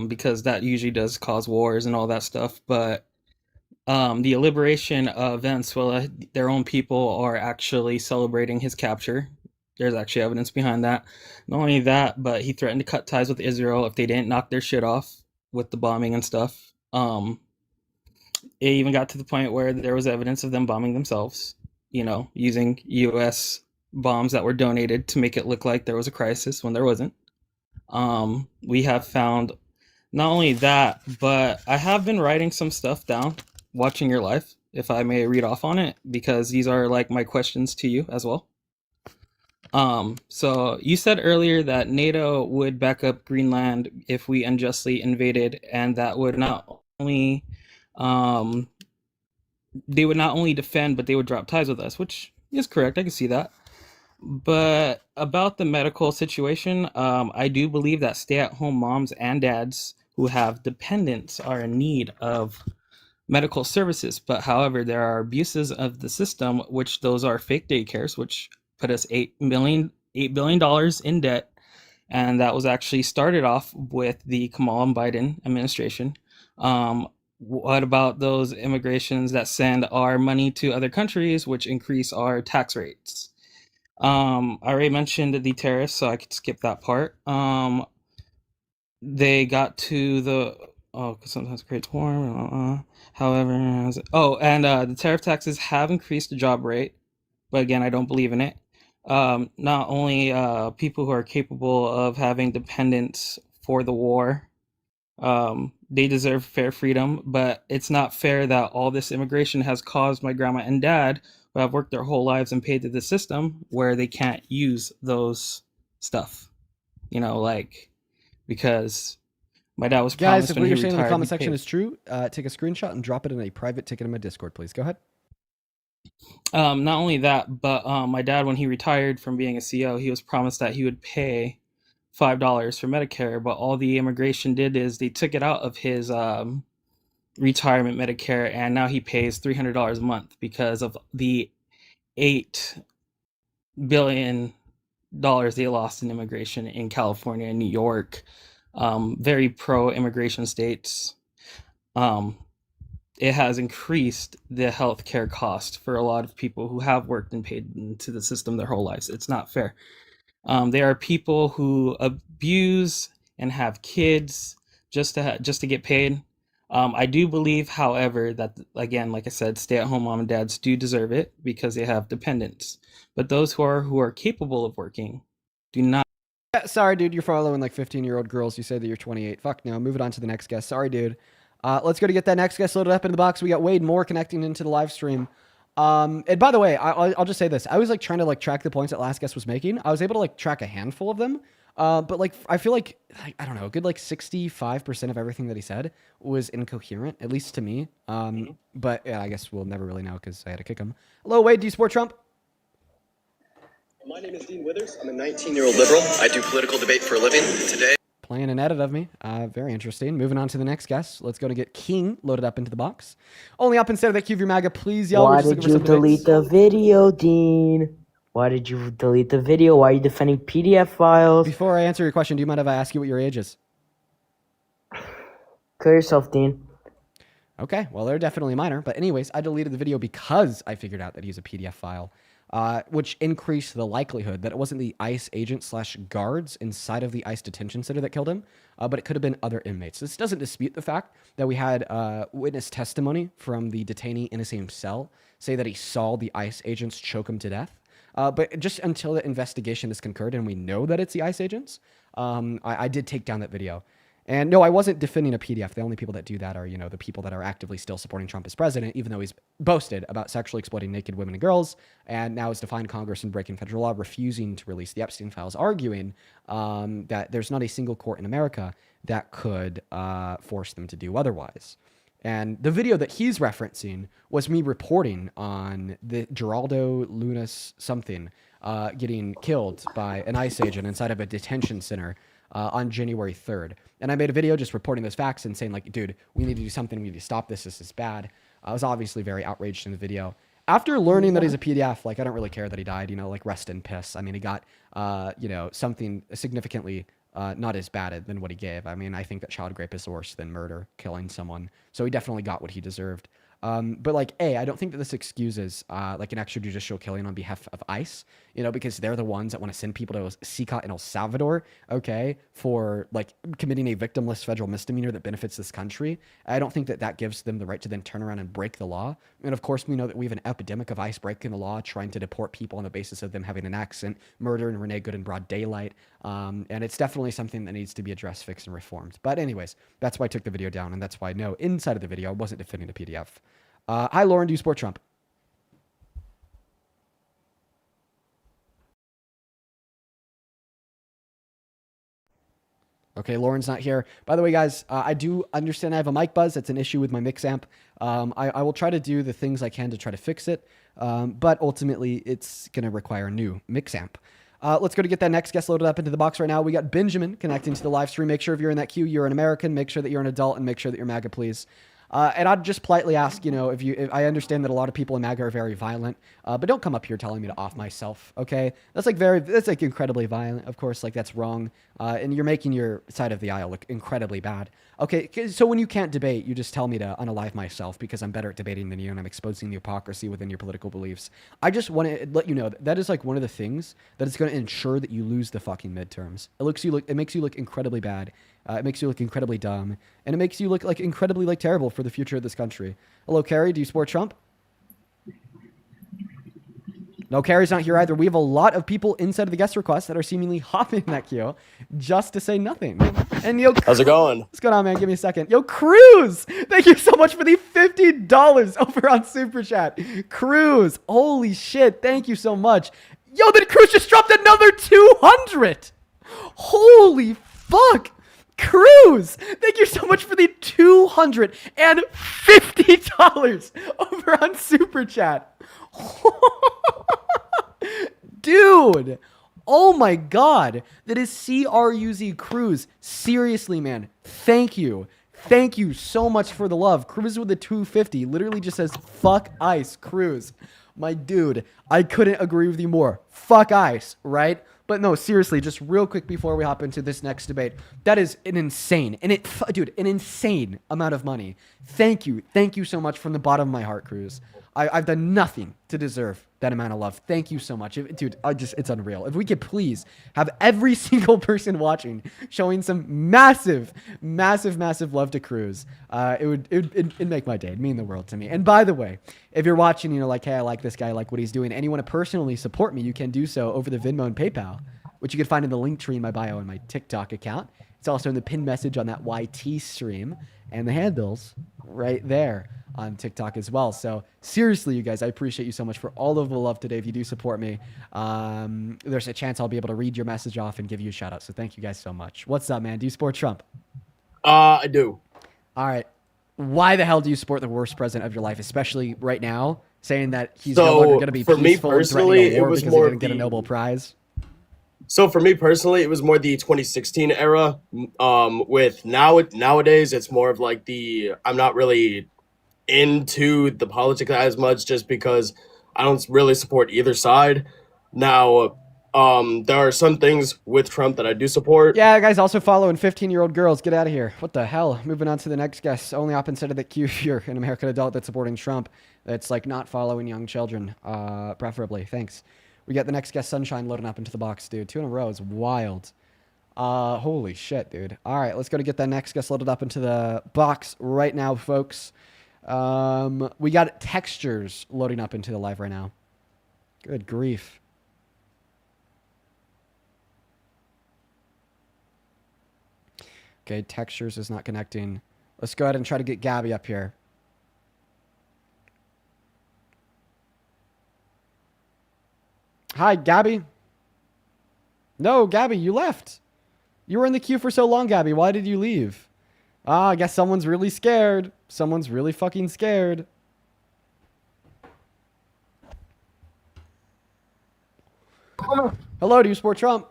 because that usually does cause wars and all that stuff. But the liberation of Venezuela, their own people are actually celebrating his capture. There's actually evidence behind that. Not only that, but he threatened to cut ties with Israel if they didn't knock their shit off with the bombing and stuff. It even got to the point where there was evidence of them bombing themselves, using U.S. bombs that were donated to make it look like there was a crisis when there wasn't. We have found not only that, but I have been writing some stuff down, watching your live, if I may read off on it, because these are like my questions to you as well. So you said earlier that NATO would back up Greenland if we unjustly invaded, and that would not only, they would not only defend, but they would drop ties with us, which is correct. I can see that. But about the medical situation, I do believe that stay-at-home moms and dads who have dependents are in need of medical services. But however, there are abuses of the system, which those are fake daycares, which put us $8 billion in debt. And that was actually started off with the Kamala Biden administration. What about those immigrations that send our money to other countries, which increase our tax rates? I already mentioned the tariffs, so I could skip that part. They got to the because sometimes it creates war. However, the tariff taxes have increased the job rate, but again, I don't believe in it. Not only people who are capable of having dependents for the war, they deserve fair freedom, but it's not fair that all this immigration has caused my grandma and dad, who have worked their whole lives and paid to the system, where they can't use those stuff, because my dad was promised. Guys, if what you're saying in the comment section is true, take a screenshot and drop it in a private ticket in my Discord, please. Go ahead. Not only that, but my dad, when he retired from being a CO, he was promised that he would pay $5 for Medicare, but all the immigration did is they took it out of his retirement Medicare, and now he pays $300 a month because of the $8 billion they lost in immigration in California and New York. very pro-immigration states, it has increased the healthcare cost for a lot of people who have worked and paid into the system their whole lives. It's not fair. There are people who abuse and have kids just to get paid. I do believe, however, that again, like I said, stay-at-home mom and dads do deserve it because they have dependents. But those who are capable of working do not. Sorry, dude, you're following like 15-year-old girls. You say that you're 28. Fuck no. Moving on to the next guest. Sorry, dude. Let's go to get that next guest loaded up into the box. We got Wade Moore connecting into the live stream. And by the way, I'll just say this. I was like trying to like track the points that last guest was making. I was able to like track a handful of them. But like, I feel like, I don't know, a good like 65% of everything that he said was incoherent, at least to me. But yeah, I guess we'll never really know because I had to kick him. Hello, Wade. Do you support Trump? My name is Dean Withers. I'm a 19-year-old liberal. I do political debate for a living. Today, playing an edit of me. Very interesting. Moving on to the next guest. Let's go to get King loaded up into the box. Only up instead of that Q of your MAGA, please, y'all. Why did you delete the video, Dean? Why did you delete the video? Why are you defending PDF files? Before I answer your question, do you mind if I ask you what your age is? Clear yourself, Dean. Okay, well, they're definitely minor. But anyways, I deleted the video because I figured out that he's a PDF file, which increased the likelihood that it wasn't the ICE agent / guards inside of the ICE detention center that killed him, but it could have been other inmates. This doesn't dispute the fact that we had witness testimony from the detainee in the same cell say that he saw the ICE agents choke him to death. But just until the investigation is concurred and we know that it's the ICE agents, I did take down that video. And no, I wasn't defending a PDF. The only people that do that are, you know, the people that are actively still supporting Trump as president, even though he's boasted about sexually exploiting naked women and girls, and now is defying Congress and breaking federal law, refusing to release the Epstein files, arguing that there's not a single court in America that could force them to do otherwise. And the video that he's referencing was me reporting on the Geraldo Lunas something getting killed by an ICE agent inside of a detention center on January 3rd. And I made a video just reporting those facts and saying, like, dude, we need to do something. We need to stop this. This is bad. I was obviously very outraged in the video. After learning that he's a PDF, like, I don't really care that he died, you know, like, rest in piss. I mean, he got, you know, something significantly not as bad than what he gave. I mean, I think that child rape is worse than murder, killing someone. So he definitely got what he deserved. But like, I don't think that this excuses like an extrajudicial killing on behalf of ICE, you know, because they're the ones that want to send people to CICA in El Salvador, okay, for like committing a victimless federal misdemeanor that benefits this country. I don't think that that gives them the right to then turn around and break the law. And of course, we know that we have an epidemic of ICE breaking the law, trying to deport people on the basis of them having an accent, murdering Renee Good in broad daylight. And it's definitely something that needs to be addressed, fixed, and reformed. But anyways, that's why I took the video down, and that's why, no, inside of the video, I wasn't defending a PDF. Hi, Lauren. Do you support Trump? Okay, Lauren's not here. By the way, guys, I do understand I have a mic buzz. That's an issue with my mix amp. I will try to do the things I can to try to fix it, but ultimately, it's going to require a new mix amp. Let's go to get that next guest loaded up into the box right now. We got Benjamin connecting to the live stream. Make sure if you're in that queue, you're an American. Make sure that you're an adult, and make sure that you're MAGA, please. And I'd just politely ask, you know, if I understand that a lot of people in MAGA are very violent, but don't come up here telling me to off myself, okay? That's like incredibly violent, of course, like that's wrong. And you're making your side of the aisle look incredibly bad. Okay, so when you can't debate, you just tell me to unalive myself because I'm better at debating than you and I'm exposing the hypocrisy within your political beliefs. I just want to let you know that is like one of the things that is going to ensure that you lose the fucking midterms. It makes you look incredibly bad. It makes you look incredibly dumb, and it makes you look like incredibly like terrible for the future of this country. Hello, Carrie. Do you support Trump? No, Carrie's not here either. We have a lot of people inside of the guest request that are seemingly hopping in that queue just to say nothing. And yo, how's it going? What's going on, man? Give me a second. Yo, Cruz, thank you so much for the $50 over on Super Chat. Cruz, holy shit, thank you so much. Yo, then Cruz just dropped another 200. Holy fuck. Cruz, thank you so much for the $250 over on Super Chat. Dude, oh my God, that is CRUZ Cruz. Seriously, man, thank you. Thank you so much for the love. Cruz with the 250 literally just says, fuck ICE, Cruz. My dude, I couldn't agree with you more. Fuck ICE, right? But no, seriously, just real quick before we hop into this next debate, that is an insane, an insane amount of money. Thank you so much from the bottom of my heart, Cruz. I've done nothing to deserve that amount of love. Thank you so much, dude. It's unreal. If we could please have every single person watching showing some massive love to Cruz, it'd make my day. It'd mean the world to me. And by the way, if you're watching, like, hey, I like this guy, I like what he's doing, and you want to personally support me, you can do so over the Venmo and PayPal, which you can find in the link tree in my bio and my TikTok account. It's also in the pinned message on that YT stream, and the handles right there on TikTok as well. So seriously, you guys, I appreciate you so much for all of the love today. If you do support me, there's a chance I'll be able to read your message off and give you a shout out. So thank you guys so much. What's up, man? Do you support Trump? I do. All right. Why the hell do you support the worst president of your life, especially right now, saying that he's no longer going to be for peaceful me and threatening a war it was because more he didn't get a Nobel Prize? So for me personally, it was more the 2016 era. With nowadays, it's more of like I'm not really into the politics as much, just because I don't really support either side. Now, there are some things with Trump that I do support. Yeah, guys, also following 15-year-old girls. Get out of here. What the hell? Moving on to the next guest. Only opposite of the queue if you're an American adult that's supporting Trump. That's like not following young children, preferably. Thanks. We got the next guest, Sunshine, loading up into the box, dude. 2 in a row is wild. Holy shit, dude. All right, let's go to get that next guest loaded up into the box right now, folks. We got Textures loading up into the live right now. Good grief. Okay, Textures is not connecting. Let's go ahead and try to get Gabby up here. Hi, Gabby. No, Gabby, you left. You were in the queue for so long, Gabby. Why did you leave? I guess someone's really scared. Someone's really fucking scared. Hello, do you support Trump?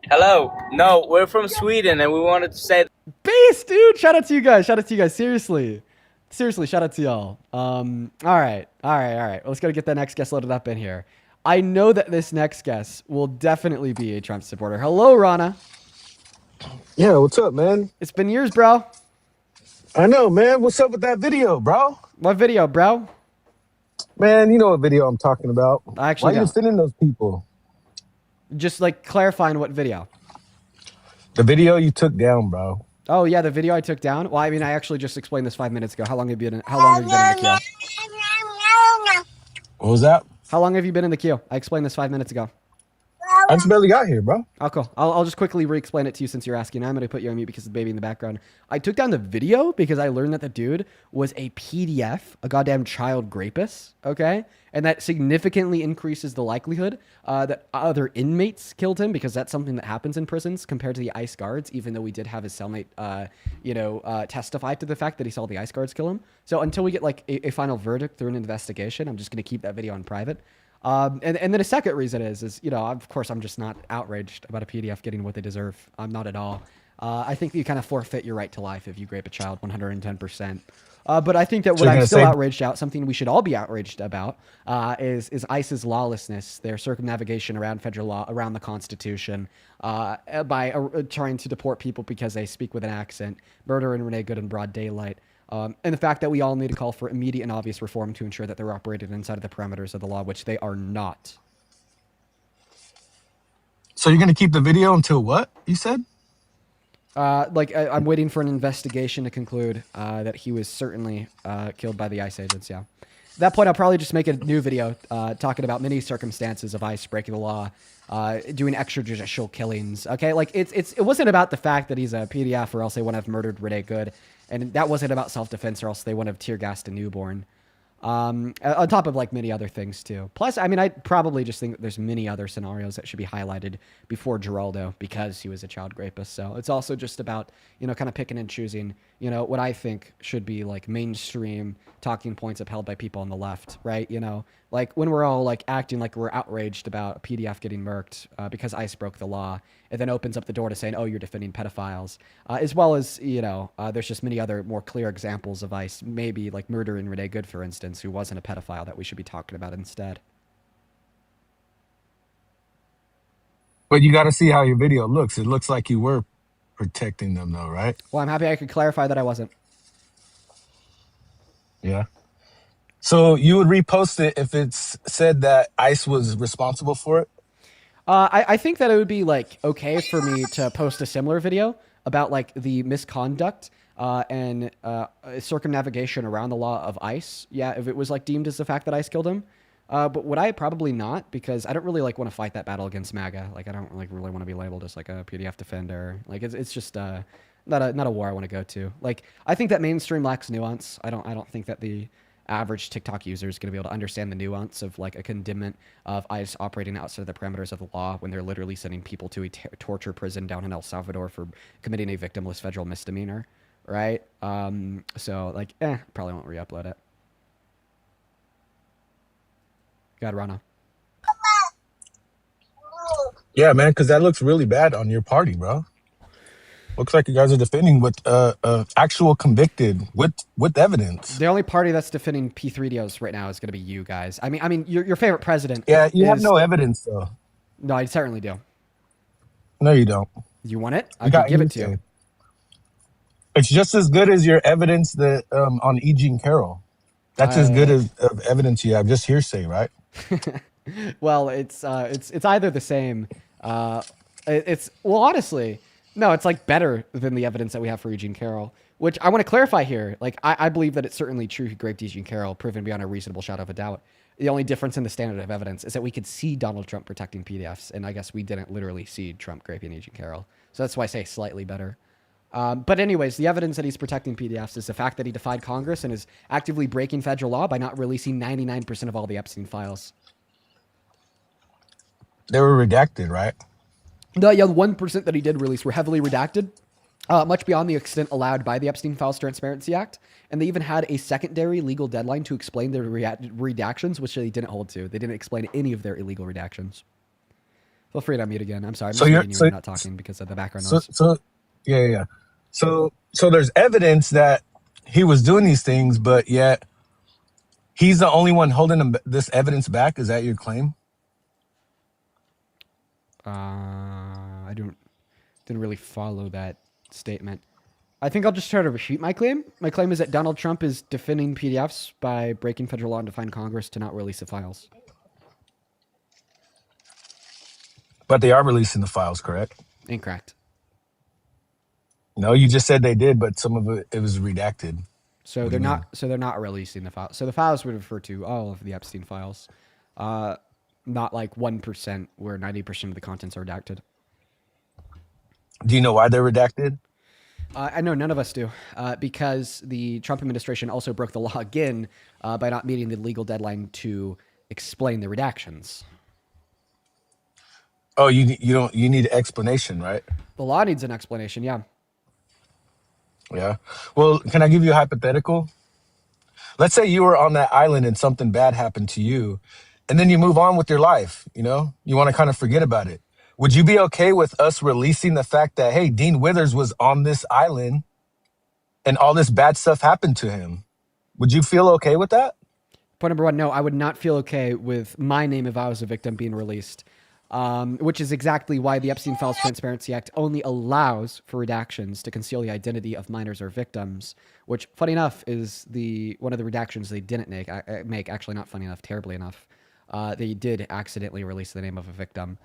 Hello. No, we're from Sweden, and we wanted to say... Beast, dude! Shout out to you guys. Shout out to you guys. Seriously, shout out to y'all. All right. Let's go get that next guest loaded up in here. I know that this next guest will definitely be a Trump supporter. Hello, Rana. Yeah, what's up, man? It's been years, bro. I know, man. What's up with that video, bro? What video, bro? Man, you know what video I'm talking about. I actually Why are you defending those people? Just like clarifying what video. The video you took down, bro. Oh yeah, the video I took down. Well, I mean, I actually just explained this 5 minutes ago. How long have you been in the queue? What was that? How long have you been in the queue? I explained this 5 minutes ago. I just barely got here, bro. Oh, cool. I'll just quickly re-explain it to you since you're asking. I'm going to put you on mute because of the baby in the background. I took down the video because I learned that the dude was a PDF, a goddamn child rapist, okay? And that significantly increases the likelihood that other inmates killed him, because that's something that happens in prisons compared to the ICE guards, even though we did have his cellmate, testify to the fact that he saw the ICE guards kill him. So until we get like a final verdict through an investigation, I'm just going to keep that video on private. And then a second reason is, of course, I'm just not outraged about a PDF getting what they deserve. I'm not at all. I think you kind of forfeit your right to life if you rape a child 110%. But I think that what I'm still outraged about, something we should all be outraged about, is ICE's lawlessness, their circumnavigation around federal law, around the Constitution, by trying to deport people because they speak with an accent, murdering Renee Good in broad daylight. And the fact that we all need to call for immediate and obvious reform to ensure that they're operated inside of the parameters of the law, which they are not. So you're going to keep the video until what, you said? I'm waiting for an investigation to conclude that he was certainly killed by the ICE agents, yeah. At that point, I'll probably just make a new video talking about many circumstances of ICE breaking the law, doing extrajudicial killings, okay? Like, it wasn't about the fact that he's a PDF or else they wouldn't have murdered Renee Good, and that wasn't about self-defense or else they wouldn't have tear-gassed a newborn. On top of like many other things too. Plus, I mean, I probably just think that there's many other scenarios that should be highlighted before Geraldo because he was a child rapist. So it's also just about, kind of picking and choosing, what I think should be like mainstream talking points upheld by people on the left, right? Like when we're all like acting like we're outraged about a PDF getting murked because ICE broke the law, it then opens up the door to saying, "Oh, you're defending pedophiles," as well as there's just many other more clear examples of ICE, maybe like murdering Renee Good, for instance, who wasn't a pedophile, that we should be talking about instead. But you got to see how your video looks. It looks like you were protecting them, though, right? Well, I'm happy I could clarify that I wasn't. Yeah. So you would repost it if it's said that ICE was responsible for it? I think that it would be like okay for me to post a similar video about like the misconduct and circumnavigation around the law of ICE. Yeah, if it was like deemed as the fact that ICE killed him. But would I? Probably not, because I don't really like want to fight that battle against MAGA. Like I don't like really want to be labeled as like a PDF defender. Like it's just not a war I want to go to. Like I think that mainstream lacks nuance. I don't think that the average TikTok user is going to be able to understand the nuance of like a condemnment of ICE operating outside of the parameters of the law when they're literally sending people to a torture prison down in El Salvador for committing a victimless federal misdemeanor, right? So like, probably won't re-upload it. Go ahead, Rana. Yeah, man, because that looks really bad on your party, bro. Looks like you guys are defending with actual convicted with evidence. The only party that's defending P3DOs right now is going to be you guys. I mean, your favorite president. Yeah, you have no evidence though. No, I certainly do. No, you don't. You want it? I can give it to you. It's just as good as your evidence that on E. Jean Carroll. That's as good as evidence you have. Just hearsay, right? Well, it's either the same. Honestly, no, it's like better than the evidence that we have for Eugene Carroll, which I want to clarify here. Like, I believe that it's certainly true he raped Eugene Carroll, proven beyond a reasonable shadow of a doubt. The only difference in the standard of evidence is that we could see Donald Trump protecting PDFs, and I guess we didn't literally see Trump raping Eugene Carroll. So that's why I say slightly better. But anyways, the evidence that he's protecting PDFs is the fact that he defied Congress and is actively breaking federal law by not releasing 99% of all the Epstein files. They were redacted, right? The 1% that he did release were heavily redacted, much beyond the extent allowed by the Epstein Files Transparency Act. And they even had a secondary legal deadline to explain their redactions, which they didn't hold to. They didn't explain any of their illegal redactions. Feel free to unmute again. I'm sorry. I'm just hearing you not talking because of the background noise. Yeah. So there's evidence that he was doing these things, but yet he's the only one holding this evidence back. Is that your claim? I didn't really follow that statement. I think I'll just try to repeat my claim. My claim is that Donald Trump is defending PDFs by breaking federal law and defying Congress to not release the files. But they are releasing the files, correct? Incorrect. No, you just said they did, but some of it was redacted. So they're not. So they're not releasing the files. So the files would refer to all of the Epstein files, not like 1% where 90% of the contents are redacted. Do you know why they're redacted? I know none of us do, because the Trump administration also broke the law again by not meeting the legal deadline to explain the redactions. Oh, you need an explanation, right? The law needs an explanation, yeah. Yeah. Well, can I give you a hypothetical? Let's say you were on that island and something bad happened to you, and then you move on with your life, you want to kind of forget about it. Would you be okay with us releasing the fact that, hey, Dean Withers was on this island and all this bad stuff happened to him? Would you feel okay with that? Point number one, no, I would not feel okay with my name if I was a victim being released, which is exactly why the Epstein Files Transparency Act only allows for redactions to conceal the identity of minors or victims, which, funny enough, is one of the redactions they didn't make. Actually, not funny enough, terribly enough. They did accidentally release the name of a victim.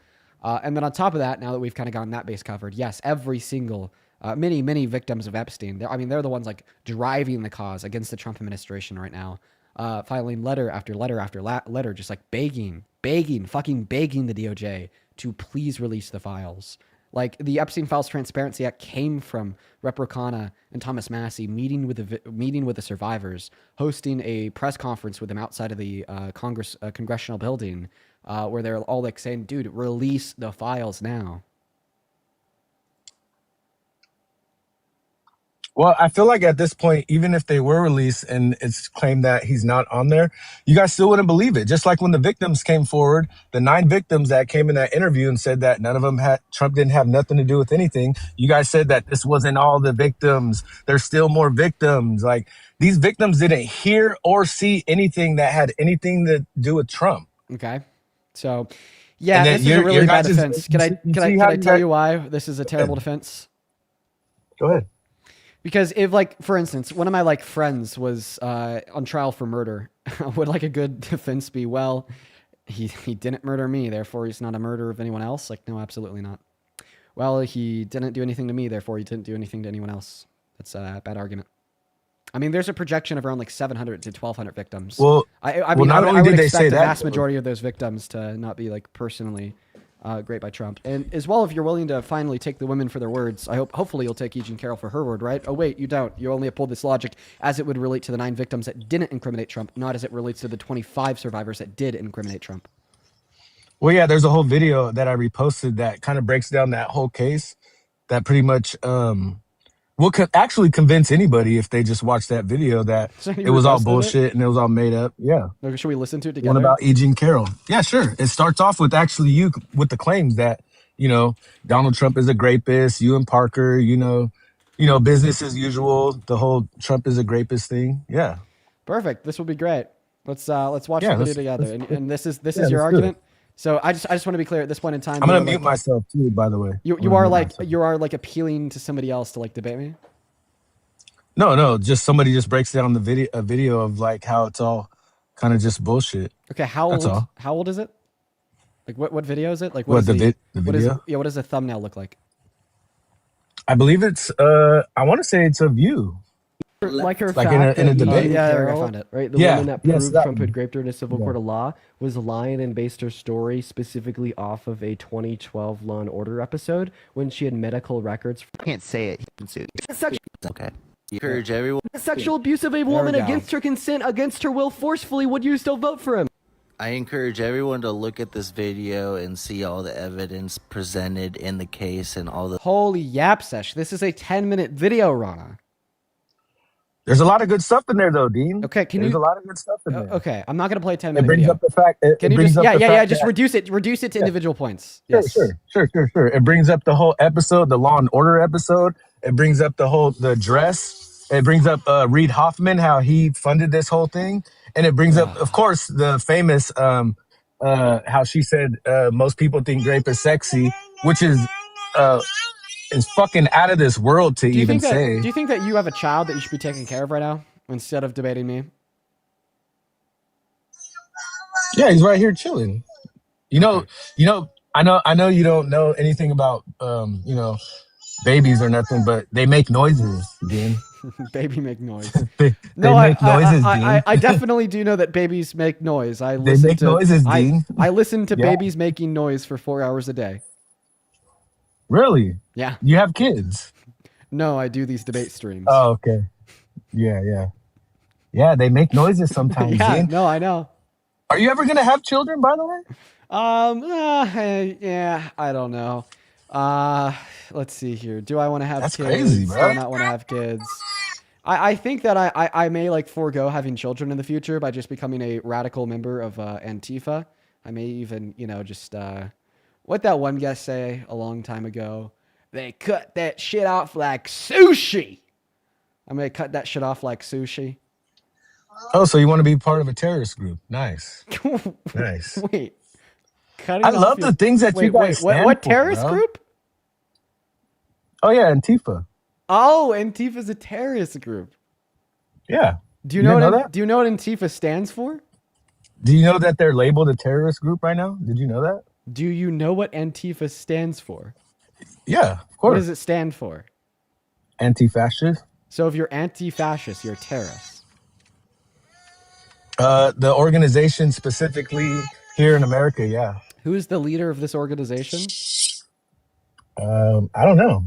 And then on top of that, now that we've kind of gotten that base covered, yes, every single, many victims of Epstein, they're the ones like driving the cause against the Trump administration right now, filing letter after letter after letter, just like begging the DOJ to please release the files. Like the Epstein Files Transparency Act came from Rep. Rokana and Thomas Massey meeting with the survivors, hosting a press conference with them outside of the congressional building, where they're all like saying, "Dude, release the files now." Well, I feel like at this point, even if they were released and it's claimed that he's not on there, you guys still wouldn't believe it. Just like when the victims came forward, the 9 victims that came in that interview and said that none of them had, Trump didn't have nothing to do with anything. You guys said that this wasn't all the victims. There's still more victims. Like, these victims didn't hear or see anything that had anything to do with Trump. Okay. So, yeah, this is a really bad defense. Can I tell you why this is a terrible defense? Go ahead. Because if, like, for instance, one of my like friends was on trial for murder, would like a good defense be, well, he didn't murder me, therefore he's not a murderer of anyone else? Like, no, absolutely not. Well, he didn't do anything to me, therefore he didn't do anything to anyone else. That's a bad argument. I mean, there's a projection of around like 700 to 1,200 victims. Well, I mean, not I only would did they expect say the that, vast majority of those victims to not be like personally great by Trump. And as well, if you're willing to finally take the women for their words, hopefully you'll take E. Jean Carroll for her word, right? Oh, wait, you don't. You only uphold this logic as it would relate to the 9 victims that didn't incriminate Trump, not as it relates to the 25 survivors that did incriminate Trump. Well, yeah, there's a whole video that I reposted that kind of breaks down that whole case that pretty much will actually convince anybody if they just watch that video that it was all bullshit and it was all made up. Yeah. Okay, should we listen to it together? One about E. Jean Carroll. Yeah, sure. It starts off with actually you with the claims that, you know, Donald Trump is a rapist, you and Parker, you know, business as usual, the whole Trump is a rapist thing. Yeah. Perfect. This will be great. Let's watch the video together. And this is your argument. So I just want to be clear at this point in time. I'm gonna mute myself too, by the way. You are like appealing to somebody else to like debate me? No, just somebody just breaks down a video of like how it's all kind of just bullshit. Okay, how old is it? Like what video is it? Like what the video? What does the thumbnail look like? I believe it's I want to say it's a View. Like her like fact in a that debate. I found it. Right, the woman that proved Trump had raped her in a civil court of law was lying and based her story specifically off of a 2012 Law and Order episode when she had medical records. Can't say it. Okay. You encourage everyone. Sexual abuse of a woman against her consent, against her will, forcefully. Would you still vote for him? I encourage everyone to look at this video and see all the evidence presented in the case and all the. Holy yap sesh! This is a 10-minute video, Rana. There's a lot of good stuff in there, though, Dean. Okay, There's a lot of good stuff in there. Okay, I'm not gonna play a 10-minute video. It brings up the fact. Can you just reduce it to individual points? Yes. Sure. It brings up the whole episode, the Law and Order episode. It brings up the dress. It brings up Reid Hoffman, how he funded this whole thing, and it brings up, of course, the famous how she said most people think rape is sexy, which is fucking out of this world to even say. Do you think that you have a child that you should be taking care of right now instead of debating me? Yeah, he's right here chilling. I know you don't know anything about babies or nothing, but they make noises, Dean. Baby make noise. they make noises, Dean. I definitely do know that babies make noise. They make noises, Dean. I listen to babies making noise for 4 hours a day. Really? Yeah. You have kids? No, I do these debate streams. Oh, okay. Yeah. Yeah, they make noises sometimes, Dean. No, I know. Are you ever gonna have children, by the way? Yeah, I don't know. Let's see here. Do I want to have kids? That's crazy, bro. Do I not want to have kids? I think that I may like forego having children in the future by just becoming a radical member of Antifa. I may even, just what that one guy say a long time ago? They cut that shit off like sushi. I'm gonna cut that shit off like sushi. Oh, so you want to be part of a terrorist group? Nice. Nice. Wait. I love the things that you guys stand what for, terrorist bro. group? Oh yeah, Antifa. Oh, Antifa's a terrorist group. Yeah. Do you know what Antifa stands for? Do you know that they're labeled a terrorist group right now? Did you know that? Do you know what Antifa stands for? Yeah, of course. What does it stand for? Anti-fascist. So if you're anti-fascist, you're a terrorist. The organization specifically here in America, yeah. Who is the leader of this organization? I don't know.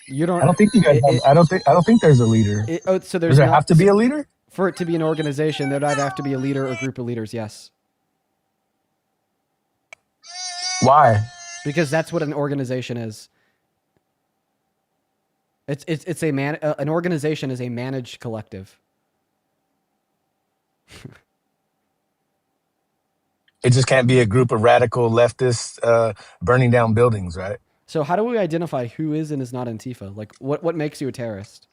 You don't. I don't think you guys. I don't think there's a leader. So does there have to be a leader? For it to be an organization, there'd either have to be a leader or a group of leaders. Yes. Why? Because that's what an organization is. It's an organization is a managed collective. It just can't be a group of radical leftists burning down buildings, right? So how do we identify who is and is not Antifa? Like, what makes you a terrorist?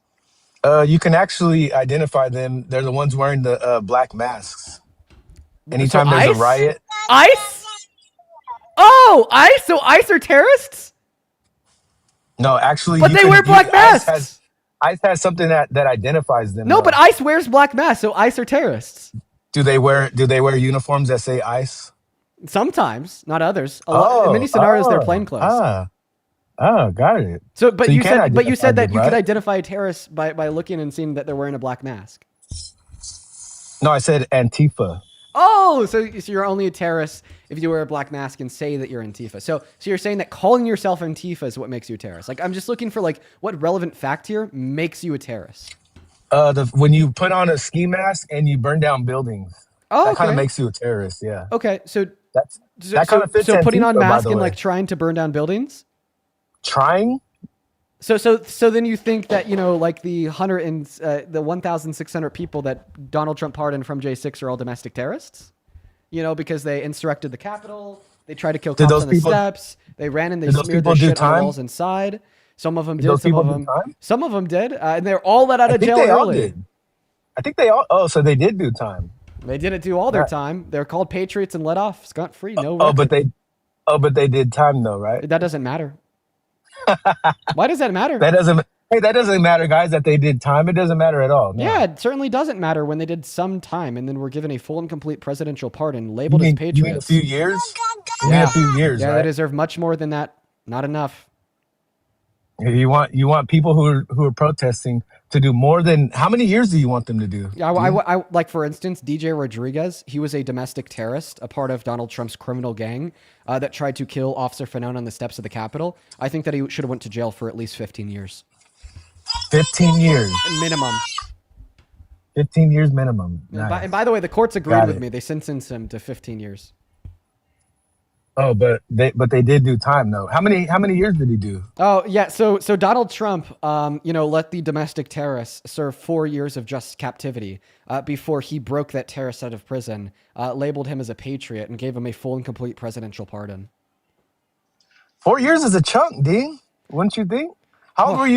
You can actually identify them. They're the ones wearing the black masks. Anytime there's a riot. ICE? Oh, ICE? So ICE are terrorists? No, actually, but they wear black masks. ICE has something that identifies them. No, though. but ICE wears black masks, so ICE are terrorists. Do they wear uniforms that say ICE? Sometimes, not others. In many scenarios, they're plainclothes. Got it. So you said that you right? could identify a terrorist by looking and seeing that they're wearing a black mask. No, I said Antifa. Oh, so you're only a terrorist if you wear a black mask and say that you're Antifa. So you're saying that calling yourself Antifa is what makes you a terrorist. Like, I'm just looking for like what relevant fact here makes you a terrorist. When you put on a ski mask and you burn down buildings, that kind of makes you a terrorist. Yeah. Okay, so that kind of fits. So putting Antifa, on mask and like trying to burn down buildings. Trying. So then you think that, you know, like the 1,600 people that Donald Trump pardoned from J6 are all domestic terrorists? You know, because they insurrected the Capitol, they tried to kill cops on the steps, they ran and they smeared their shit on the walls inside. Some of them did, some of them did, and they're all let out of jail early. I think they all. Oh, so they did do time. They didn't do all their time. They're called patriots and let off scot-free. No. But they did time though, right? That doesn't matter. Why does that matter? That doesn't matter, guys, that they did time. It doesn't matter at all. No. Yeah, it certainly doesn't matter when they did some time and then were given a full and complete presidential pardon, labeled as patriots. You mean a few years? A few years, yeah, right? They deserve much more than that. Not enough. You want people who are protesting to do more than how many years do you want them to do? Yeah, I like, for instance, DJ Rodriguez. He was a domestic terrorist, a part of Donald Trump's criminal gang that tried to kill Officer Fanone on the steps of the Capitol. I think that he should have went to jail for at least 15 years. 15 years minimum. 15 years minimum. Nice. And by the way, the courts agreed with me. They sentenced him to 15 years. Oh, but they did do time though. How many years did he do? Oh yeah, so Donald Trump, let the domestic terrorists serve 4 years of just captivity before he broke that terrorist out of prison, labeled him as a patriot, and gave him a full and complete presidential pardon. 4 years is a chunk, Dean. Wouldn't you think? How old were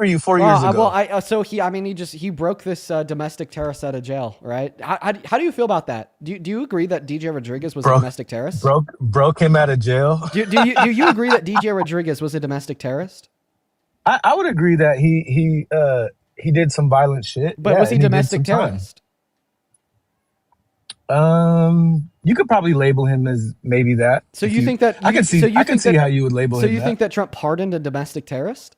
you 4 years ago? He broke this domestic terrorist out of jail, right? How do you feel about that? Do you agree that DJ Rodriguez was a domestic terrorist? Broke him out of jail. Do you agree that DJ Rodriguez was a domestic terrorist? I would agree that he did some violent shit. But was he domestic terrorist? You could probably label him as maybe that. So you think that I can see how you would label him. So you think that Trump pardoned a domestic terrorist?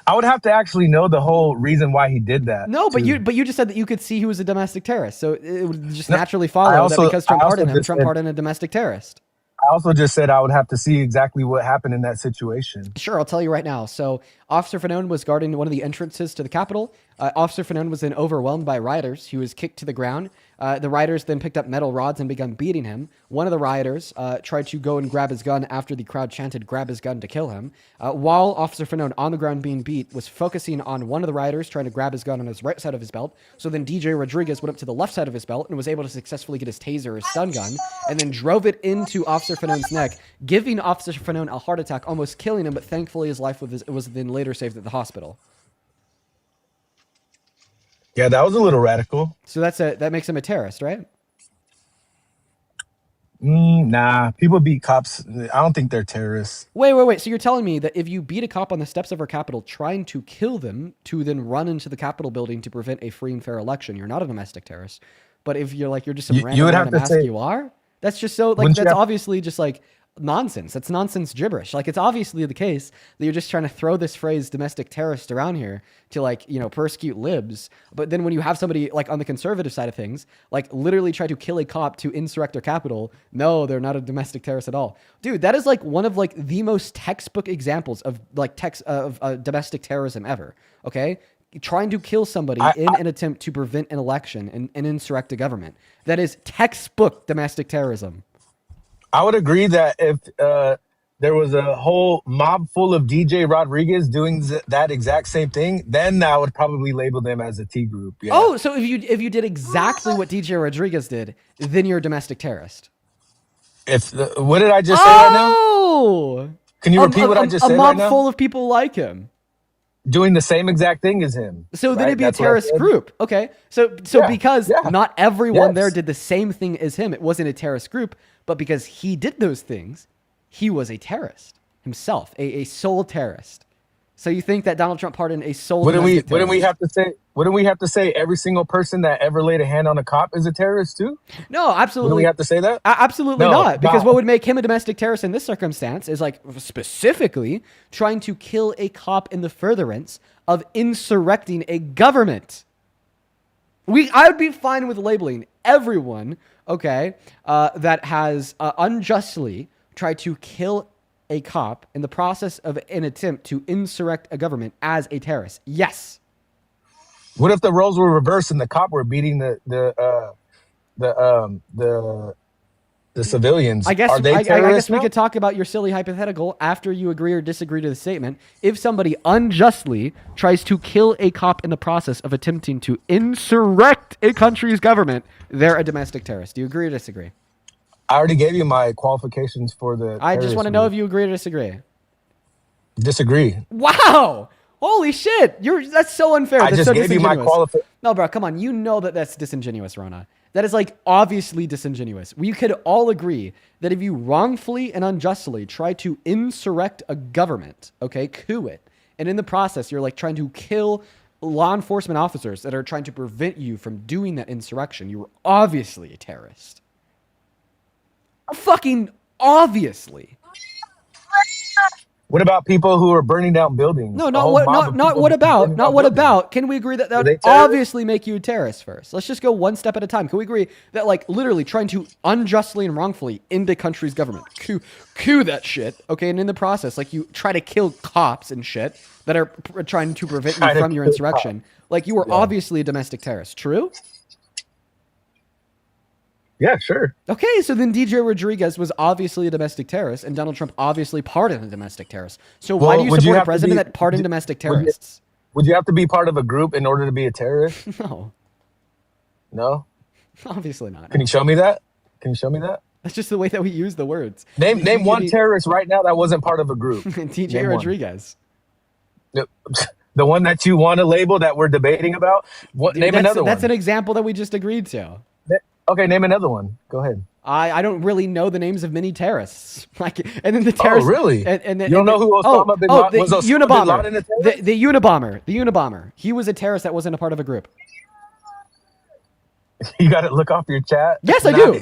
I would have to actually know the whole reason why he did that. No, but you just said that you could see he was a domestic terrorist. So it would just naturally follow that because Trump pardoned him, Trump pardoned a domestic terrorist. I also just said I would have to see exactly what happened in that situation. Sure, I'll tell you right now. So Officer Fanone was guarding one of the entrances to the Capitol. Officer Fanone was then overwhelmed by rioters. He was kicked to the ground. The rioters then picked up metal rods and began beating him. One of the rioters tried to go and grab his gun after the crowd chanted, "Grab his gun," to kill him. While Officer Fanone, on the ground being beat, was focusing on one of the rioters trying to grab his gun on his right side of his belt. So then DJ Rodriguez went up to the left side of his belt and was able to successfully get his taser or his stun gun, and then drove it into Officer Fanone's neck, giving Officer Fanone a heart attack, almost killing him, but thankfully his life was then later saved at the hospital. Yeah, that was a little radical. So that makes him a terrorist, right? Nah, people beat cops. I don't think they're terrorists. Wait. So you're telling me that if you beat a cop on the steps of our Capitol trying to kill them to then run into the Capitol building to prevent a free and fair election, you're not a domestic terrorist. But if you're just some random ask you are? That's just so that's obviously just nonsense. That's nonsense gibberish. It's obviously the case that you're just trying to throw this phrase domestic terrorist around here to persecute libs. But then when you have somebody on the conservative side of things, literally try to kill a cop to insurrect their Capitol, no, they're not a domestic terrorist at all. Dude, that is one of the most textbook examples of domestic terrorism ever. Okay? Trying to kill somebody in an attempt to prevent an election and insurrect a government. That is textbook domestic terrorism. I would agree that if there was a whole mob full of DJ Rodriguez doing that exact same thing, then I would probably label them as a T group. Yeah. Oh, so if you did exactly what DJ Rodriguez did, then you're a domestic terrorist. What did I just say right now? Oh, can you repeat what I just said right now? A mob full of people like him doing the same exact thing as him. So right? Then it'd be a terrorist group. Okay. So because not everyone there did the same thing as him, it wasn't a terrorist group, but because he did those things, he was a terrorist himself, a sole terrorist. So you think that Donald Trump pardoned a sole terrorist? Wouldn't we have to say every single person that ever laid a hand on a cop is a terrorist too? No, absolutely. Wouldn't we have to say that? Absolutely not. Because what would make him a domestic terrorist in this circumstance is like specifically trying to kill a cop in the furtherance of insurrecting a government. I would be fine with labeling everyone, okay, that has unjustly tried to kill a cop in the process of an attempt to insurrect a government as a terrorist. Yes. What if the roles were reversed and the cop were beating the civilians? I guess Are they terrorists we could talk about your silly hypothetical after you agree or disagree to the statement. If somebody unjustly tries to kill a cop in the process of attempting to insurrect a country's government, they're a domestic terrorist. Do you agree or disagree? I already gave you my qualifications for the. I just want to know if you agree or disagree. Disagree. Wow. Holy shit. That's so unfair. I just gave you my qualifications. No, bro, come on. You know that's disingenuous, Rona. That is like obviously disingenuous. We could all agree that if you wrongfully and unjustly try to insurrect a government, okay, coup it, and in the process you're like trying to kill law enforcement officers that are trying to prevent you from doing that insurrection, you were obviously a terrorist. Fucking obviously. What about people who are burning down buildings? No, not what about. Can we agree that would obviously make you a terrorist first? Let's just go one step at a time. Can we agree that like literally trying to unjustly and wrongfully end a country's government, coup that shit, okay, and in the process, like you try to kill cops and shit that are trying to prevent you from your insurrection, like you were obviously a domestic terrorist. True? Yeah, sure. Okay, so then DJ Rodriguez was obviously a domestic terrorist, and Donald Trump obviously pardoned a domestic terrorist. So why do you support a president that pardoned domestic terrorists? Would you have to be part of a group in order to be a terrorist? No. No? Obviously not. Can you show me that? That's just the way that we use the words. Name one terrorist right now that wasn't part of a group. DJ Rodriguez. The one that you want to label that we're debating about? Name another one. That's an example that we just agreed to. Okay, name another one. Go ahead. I don't really know the names of many terrorists. Like, and then the terrorists. Oh, really? And you don't know who Osama bin Laden was? The Unabomber. The Unabomber. The Unabomber. He was a terrorist that wasn't a part of a group. You got to look off your chat. Yes, I do.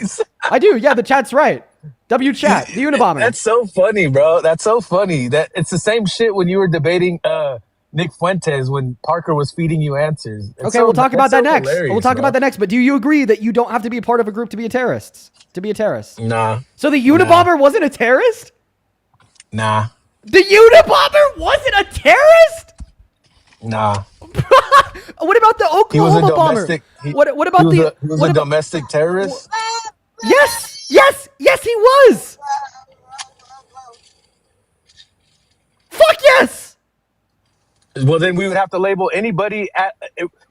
I do. Yeah, the chat's right. W chat. The Unabomber. That's so funny, bro. That's so funny. That it's the same shit when you were debating Nick Fuentes when Parker was feeding you answers. Okay, we'll talk about that next. We'll talk about that next. But do you agree that you don't have to be a part of a group to be a terrorist? Nah. So the Unabomber wasn't a terrorist? Nah. The Unabomber wasn't a terrorist? Nah. What about the Oklahoma bomber? What about he was a domestic terrorist? Yes, he was. Fuck yes. Well, then we would have to label anybody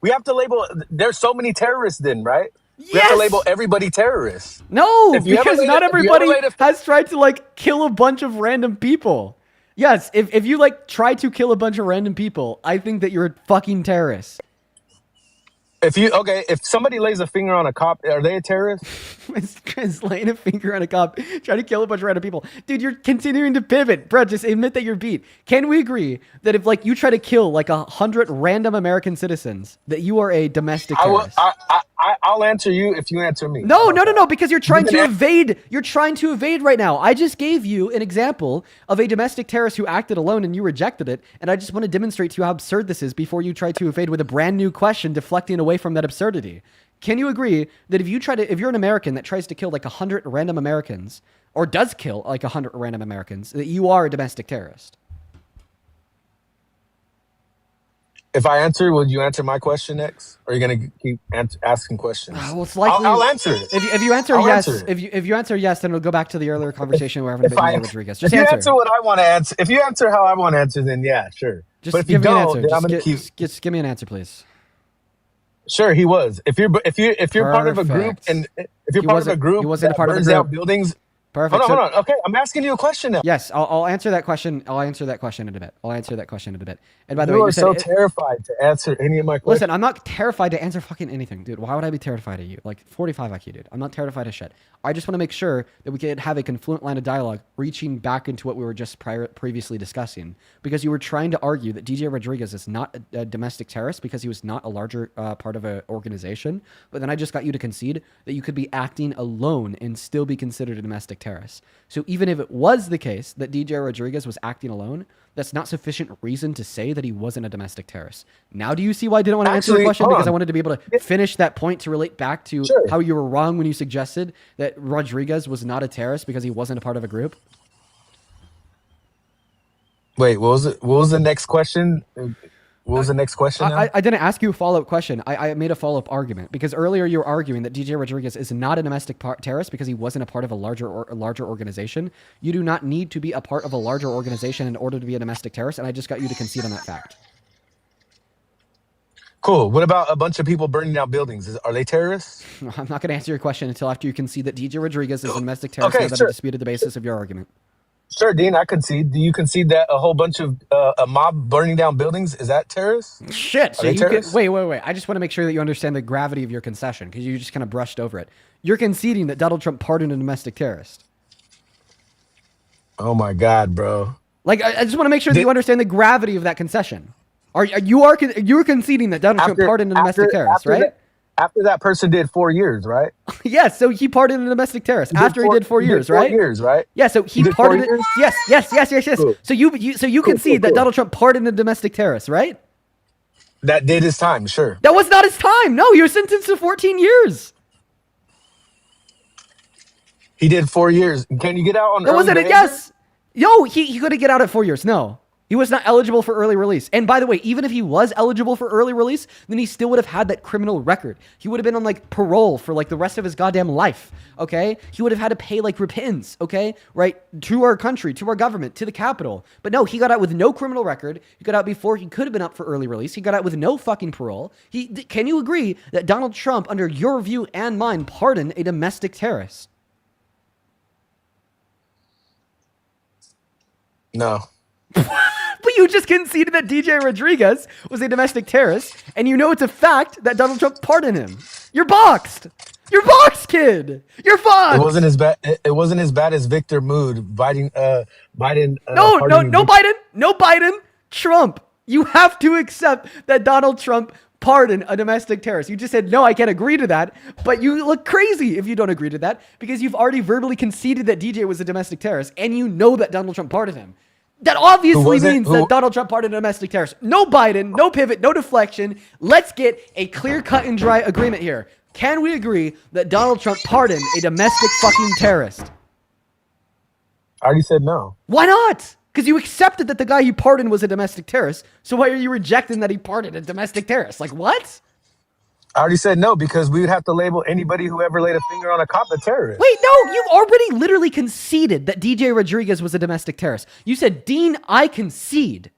we have to label, there's so many terrorists then, right? Yes! We have to label everybody terrorists. No, because not everybody has tried to like kill a bunch of random people. Yes, if you like try to kill a bunch of random people, I think that you're a fucking terrorist. If somebody lays a finger on a cop, are they a terrorist? It's laying a finger on a cop, trying to kill a bunch of random people. Dude, you're continuing to pivot. Bro, just admit that you're beat. Can we agree that if like you try to kill like 100 random American citizens, that you are a domestic terrorist? I'll answer you if you answer me. No, because you're trying to evade. You're trying to evade right now. I just gave you an example of a domestic terrorist who acted alone and you rejected it. And I just want to demonstrate to you how absurd this is before you try to evade with a brand new question deflecting away from that absurdity. Can you agree that if you're an American that tries to kill like 100 random Americans or does kill like 100 random Americans, that you are a domestic terrorist? If I answer, would you answer my question next? Or are you gonna keep asking questions? Well, it's likely I'll answer it. If you answer I'll yes, answer it. if you answer yes, then we'll go back to the earlier conversation we're having If about I- DJ Rodriguez. Just If you answer. answer what I want to answer, if you answer how I want to answer, then yeah, sure. Just But if you give me an don't, answer. then I'm Just, gonna keep. just give me an answer, please. Sure, he was. If you're part of a group, Perfect. and if you're He part of a wasn't- group he wasn't a that part of a burns group. down buildings. Perfect. Hold on. Okay, I'm asking you a question now. Yes, I'll answer that question. I'll answer that question in a bit. And by the You way, are you said so terrified to answer any of my questions. listen, I'm not terrified to answer fucking anything, dude. Why would I be terrified of you? Like 45 IQ, dude. I'm not terrified of shit. I just want to make sure that we can have a confluent line of dialogue reaching back into what we were just previously discussing. Because you were trying to argue that DJ Rodriguez is not a domestic terrorist because he was not a larger part of an organization. But then I just got you to concede that you could be acting alone and still be considered a domestic terrorist. So even if it was the case that DJ Rodriguez was acting alone, that's not sufficient reason to say that he wasn't a domestic terrorist. Now, do you see why I didn't want to answer the question? Because I wanted to be able to finish that point to relate back to how you were wrong when you suggested that Rodriguez was not a terrorist because he wasn't a part of a group. Wait, what was it? What was the next question? What was the next question now? I didn't ask you a follow-up question. I made a follow-up argument because earlier you were arguing that DJ Rodriguez is not a domestic terrorist because he wasn't a part of a larger organization. You do not need to be a part of a larger organization in order to be a domestic terrorist, and I just got you to concede on that fact. Cool. What about a bunch of people burning down buildings? Are they terrorists? I'm not going to answer your question until after you concede that DJ Rodriguez is a domestic terrorist. Okay, Now that sure. I disputed the basis of your argument. Sure, Dean, I concede. Do you concede that a whole bunch of a mob burning down buildings, is that terrorists? Shit. So Are they you can, terrorists? wait. I just want to make sure that you understand the gravity of your concession because you just kind of brushed over it. You're conceding that Donald Trump pardoned a domestic terrorist. Oh my God, bro. Like, I just want to make sure that you understand the gravity of that concession. You're conceding that Donald Trump pardoned a domestic terrorist, right? After that person did 4 years, right? Yes, so he pardoned a domestic terrorist after he did 4 years, right? 4 years, right? Yeah, so he did 4 pardoned. years? Yes. Cool. So you concede that Donald Trump pardoned a domestic terrorist, right? That did his time, sure. That was not his time. No, he was sentenced to 14 years. He did 4 years. Can you get out on That early wasn't a behavior? yes. Yo, he couldn't get out at 4 years. No. He was not eligible for early release. And by the way, even if he was eligible for early release, then he still would have had that criminal record. He would have been on like parole for like the rest of his goddamn life. Okay? He would have had to pay like repentance, okay? Right? To our country, to our government, to the Capitol. But no, he got out with no criminal record. He got out before he could have been up for early release. He got out with no fucking parole. Can you agree that Donald Trump, under your view and mine, pardoned a domestic terrorist? No. But you just conceded that DJ Rodriguez was a domestic terrorist, and you know it's a fact that Donald Trump pardoned him. You're boxed. You're boxed, kid. You're fucked. It wasn't as bad. It wasn't as bad as Victor Mood Biden. Biden. No, pardoning Biden. No Biden. Trump. You have to accept that Donald Trump pardoned a domestic terrorist. You just said, no, I can't agree to that. But you look crazy if you don't agree to that because you've already verbally conceded that DJ was a domestic terrorist, and you know that Donald Trump pardoned him. That obviously means that Donald Trump pardoned a domestic terrorist. No Biden, no pivot, no deflection. Let's get a clear cut and dry agreement here. Can we agree that Donald Trump pardoned a domestic fucking terrorist? I already said no. Why not? Because you accepted that the guy he pardoned was a domestic terrorist. So why are you rejecting that he pardoned a domestic terrorist? Like what? I already said no because we would have to label anybody who ever laid a finger on a cop a terrorist. Wait, no, you already literally conceded that DJ Rodriguez was a domestic terrorist. You said, Dean, I concede.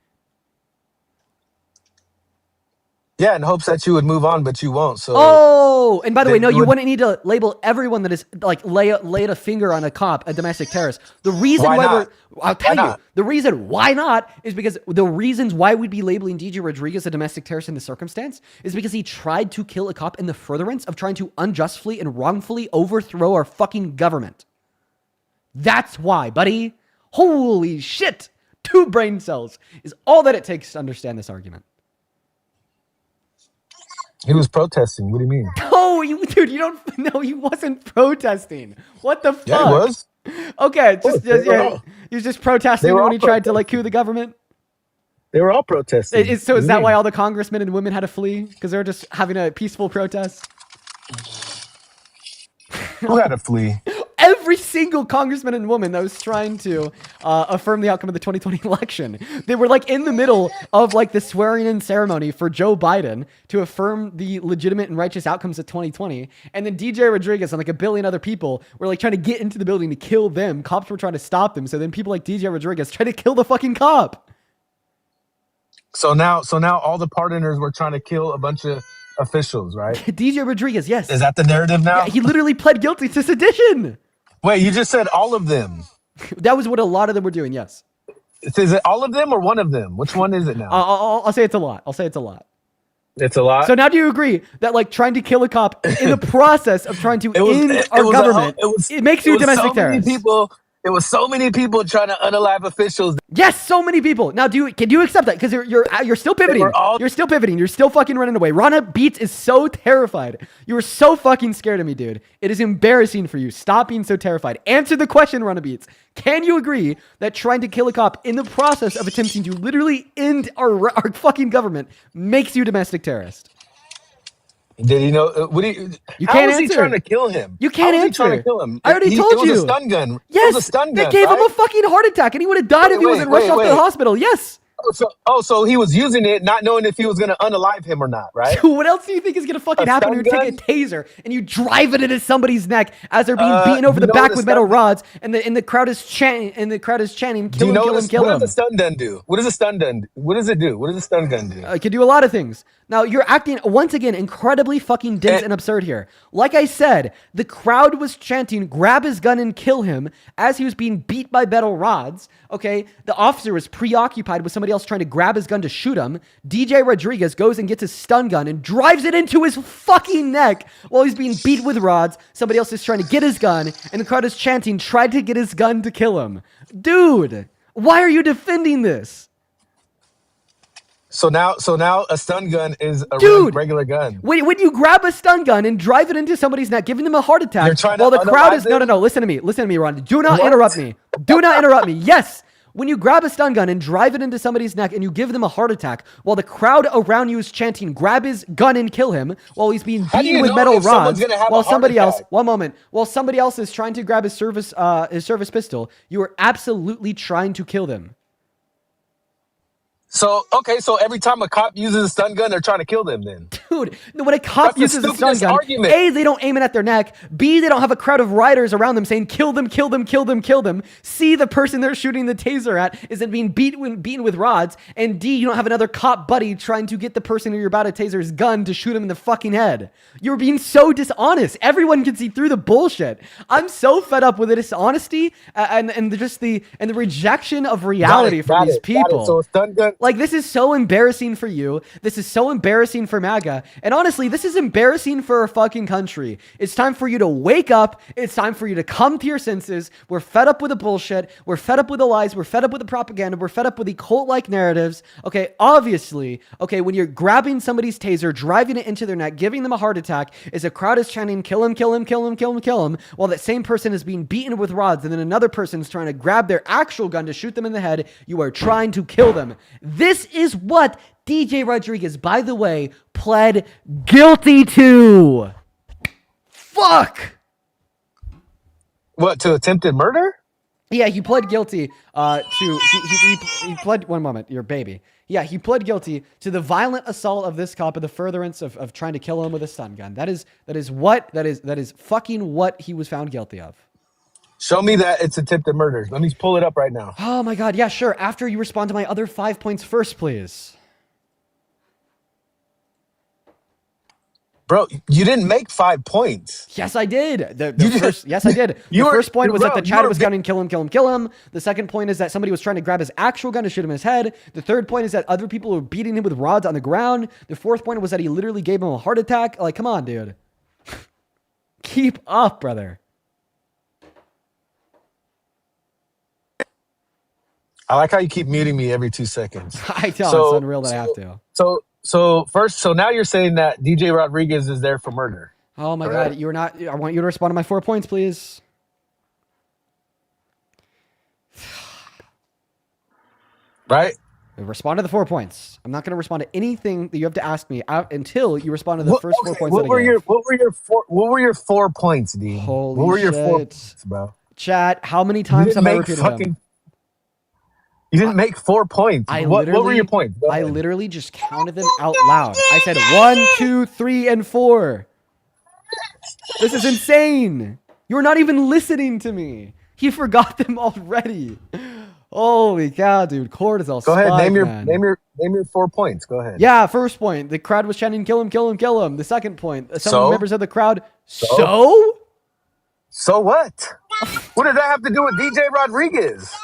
Yeah, in hopes that you would move on, but you won't. So. Oh, and by the way, no, you wouldn't need to label everyone that is like laid a finger on a cop a domestic terrorist. The reason I'll tell you, the reason why not is because the reasons why we'd be labeling DJ Rodriguez a domestic terrorist in this circumstance is because he tried to kill a cop in the furtherance of trying to unjustly and wrongfully overthrow our fucking government. That's why, buddy. Holy shit. 2 brain cells is all that it takes to understand this argument. He was protesting. What do you mean? No, dude, you don't. No, he wasn't protesting. What the fuck? Yeah, he was. Okay, he was just protesting when he tried to like coup the government. They were all protesting. Is that why all the congressmen and women had to flee? Because they were just having a peaceful protest? Who had to flee? every single congressman and woman that was trying to affirm the outcome of the 2020 election. They were like in the middle of like the swearing-in ceremony for Joe Biden to affirm the legitimate and righteous outcomes of 2020. And then DJ Rodriguez and like a billion other people were like trying to get into the building to kill them. Cops were trying to stop them. So then people like DJ Rodriguez tried to kill the fucking cop. So now all the pardoners were trying to kill a bunch of officials, right? DJ Rodriguez, yes. Is that the narrative now? Yeah, he literally pled guilty to sedition. Wait, you just said all of them. That was what a lot of them were doing, yes. Is it all of them or one of them? Which one is it now? I'll say it's a lot. I'll say it's a lot. It's a lot. So now do you agree that like trying to kill a cop in the process of trying to end our government, it makes you a domestic terrorist? It was so many people trying to unalive officials. Yes, so many people. Now, can you accept that? Because you're still pivoting. You're still pivoting. You're still fucking running away. Rana Beats is so terrified. You are so fucking scared of me, dude. It is embarrassing for you. Stop being so terrified. Answer the question, Rana Beats. Can you agree that trying to kill a cop in the process of attempting to literally end our fucking government makes you a domestic terrorist? Did he know? You how can't was answer. he trying to kill him? You can't how was answer. He trying to kill him? I already told you. It was a stun gun. Yes, it was a stun gun. They gave him right? a fucking heart attack, and he would have died if he wasn't rushed off to the hospital. Yes. So he was using it, not knowing if he was going to unalive him or not, right? Dude, what else do you think is going to fucking happen when you take a taser and you drive it into somebody's neck as they're being beaten over the back with metal rods, and the crowd is chanting, kill him, kill him, kill him. What does a stun gun do? What does a stun gun? What does it do? What does a stun gun do? It can do a lot of things. Now, you're acting, once again, incredibly fucking dense and absurd here. Like I said, the crowd was chanting, grab his gun and kill him, as he was being beat by metal rods, okay? The officer was preoccupied with somebody else trying to grab his gun to shoot him. DJ Rodriguez goes and gets his stun gun and drives it into his fucking neck while he's being beat with rods. Somebody else is trying to get his gun, and the crowd is chanting, tried to get his gun to kill him. Dude, why are you defending this? So now a stun gun is a regular gun. When you grab a stun gun and drive it into somebody's neck, giving them a heart attack, while the crowd is no. Listen to me, Ron. Do not interrupt me. Do not interrupt me. Yes. When you grab a stun gun and drive it into somebody's neck and you give them a heart attack while the crowd around you is chanting, grab his gun and kill him, while he's being beaten with metal rods, while somebody else is trying to grab his service pistol, you are absolutely trying to kill them. So every time a cop uses a stun gun, they're trying to kill them then. Dude, when a cop uses a stun gun, A, they don't aim it at their neck. B, they don't have a crowd of riders around them saying, kill them, kill them, kill them, kill them. C, the person they're shooting the taser at isn't being beaten with rods. And D, you don't have another cop buddy trying to get the person who you're about to taser's gun to shoot him in the fucking head. You're being so dishonest. Everyone can see through the bullshit. I'm so fed up with the dishonesty and the rejection of reality from these people. So a stun gun. Like, this is so embarrassing for you. This is so embarrassing for MAGA. And honestly, this is embarrassing for our fucking country. It's time for you to wake up. It's time for you to come to your senses. We're fed up with the bullshit. We're fed up with the lies. We're fed up with the propaganda. We're fed up with the cult-like narratives. Okay, obviously, when you're grabbing somebody's taser, driving it into their neck, giving them a heart attack, as a crowd is chanting, kill him, kill him, kill him, kill him, kill him, while that same person is being beaten with rods, and then another person is trying to grab their actual gun to shoot them in the head, you are trying to kill them. This is what DJ Rodriguez, by the way, pled guilty to. Fuck! What, to attempted murder? Yeah, he pled guilty he pled, one moment, your baby. Yeah, he pled guilty to the violent assault of this cop and the furtherance of trying to kill him with a stun gun. That is fucking what he was found guilty of. Show me that it's attempted murder. Let me pull it up right now. Oh my God, yeah, sure. After you respond to my other 5 points first, please. Bro, you didn't make 5 points. Yes, I did. Yes, I did. The first point was that the Chad was gunning, kill him, kill him, kill him. The second point is that somebody was trying to grab his actual gun to shoot him in his head. The third point is that other people were beating him with rods on the ground. The fourth point was that he literally gave him a heart attack. Like, come on, dude. Keep up, brother. I like how you keep muting me every 2 seconds. I know, it's unreal that I have to. So now you're saying that DJ Rodriguez is there for murder. Oh my God, you're not. I want you to respond to my 4 points, please. Right? Respond to the 4 points. I'm not going to respond to anything that you have to ask me until you respond to the first 4 points. What were your 4 points, Dean? Holy what were your shit. 4 points, bro? Chat, how many times have I repeated them? You didn't make 4 points. What were your points? I literally just counted them out loud. I said 1, 2, 3, and 4. This is insane. You're not even listening to me. He forgot them already. Holy cow, dude. Cortisol. Go ahead. Spike, name your 4 points. Go ahead. Yeah, first point. The crowd was chanting, kill him, kill him, kill him. The second point. Some members of the crowd. So what? What did that have to do with DJ Rodriguez?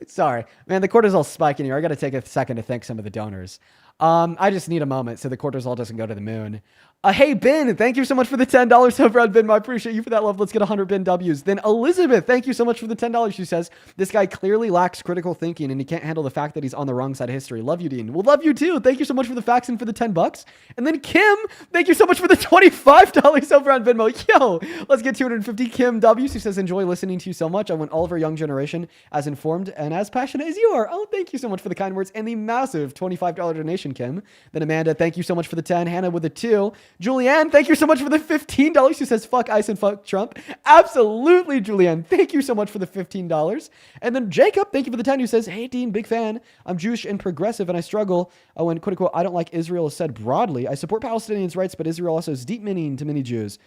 Sorry, man. The cortisol spiking here. I got to take a second to thank some of the donors. I just need a moment so the cortisol doesn't go to the moon. Hey, Ben, thank you so much for the $10 over on Venmo. I appreciate you for that love. Let's get 100 Ben W's. Then Elizabeth, thank you so much for the $10. She says, this guy clearly lacks critical thinking and he can't handle the fact that he's on the wrong side of history. Love you, Dean. Well, love you too. Thank you so much for the facts and for the $10. And then Kim, thank you so much for the $25 over on Venmo. Yo, let's get 250. Kim W. She says, enjoy listening to you so much. I want all of our young generation as informed and as passionate as you are. Oh, thank you so much for the kind words and the massive $25 donation, Kim. Then Amanda, thank you so much for the 10. Hannah with a 2. Julianne, thank you so much for the $15. She says, fuck ICE and fuck Trump. Absolutely, Julianne. Thank you so much for the $15. And then Jacob, thank you for the 10, who says, hey, Dean, big fan. I'm Jewish and progressive, and I struggle when, quote unquote, I don't like Israel is said broadly. I support Palestinians' rights, but Israel also has deep meaning to many Jews.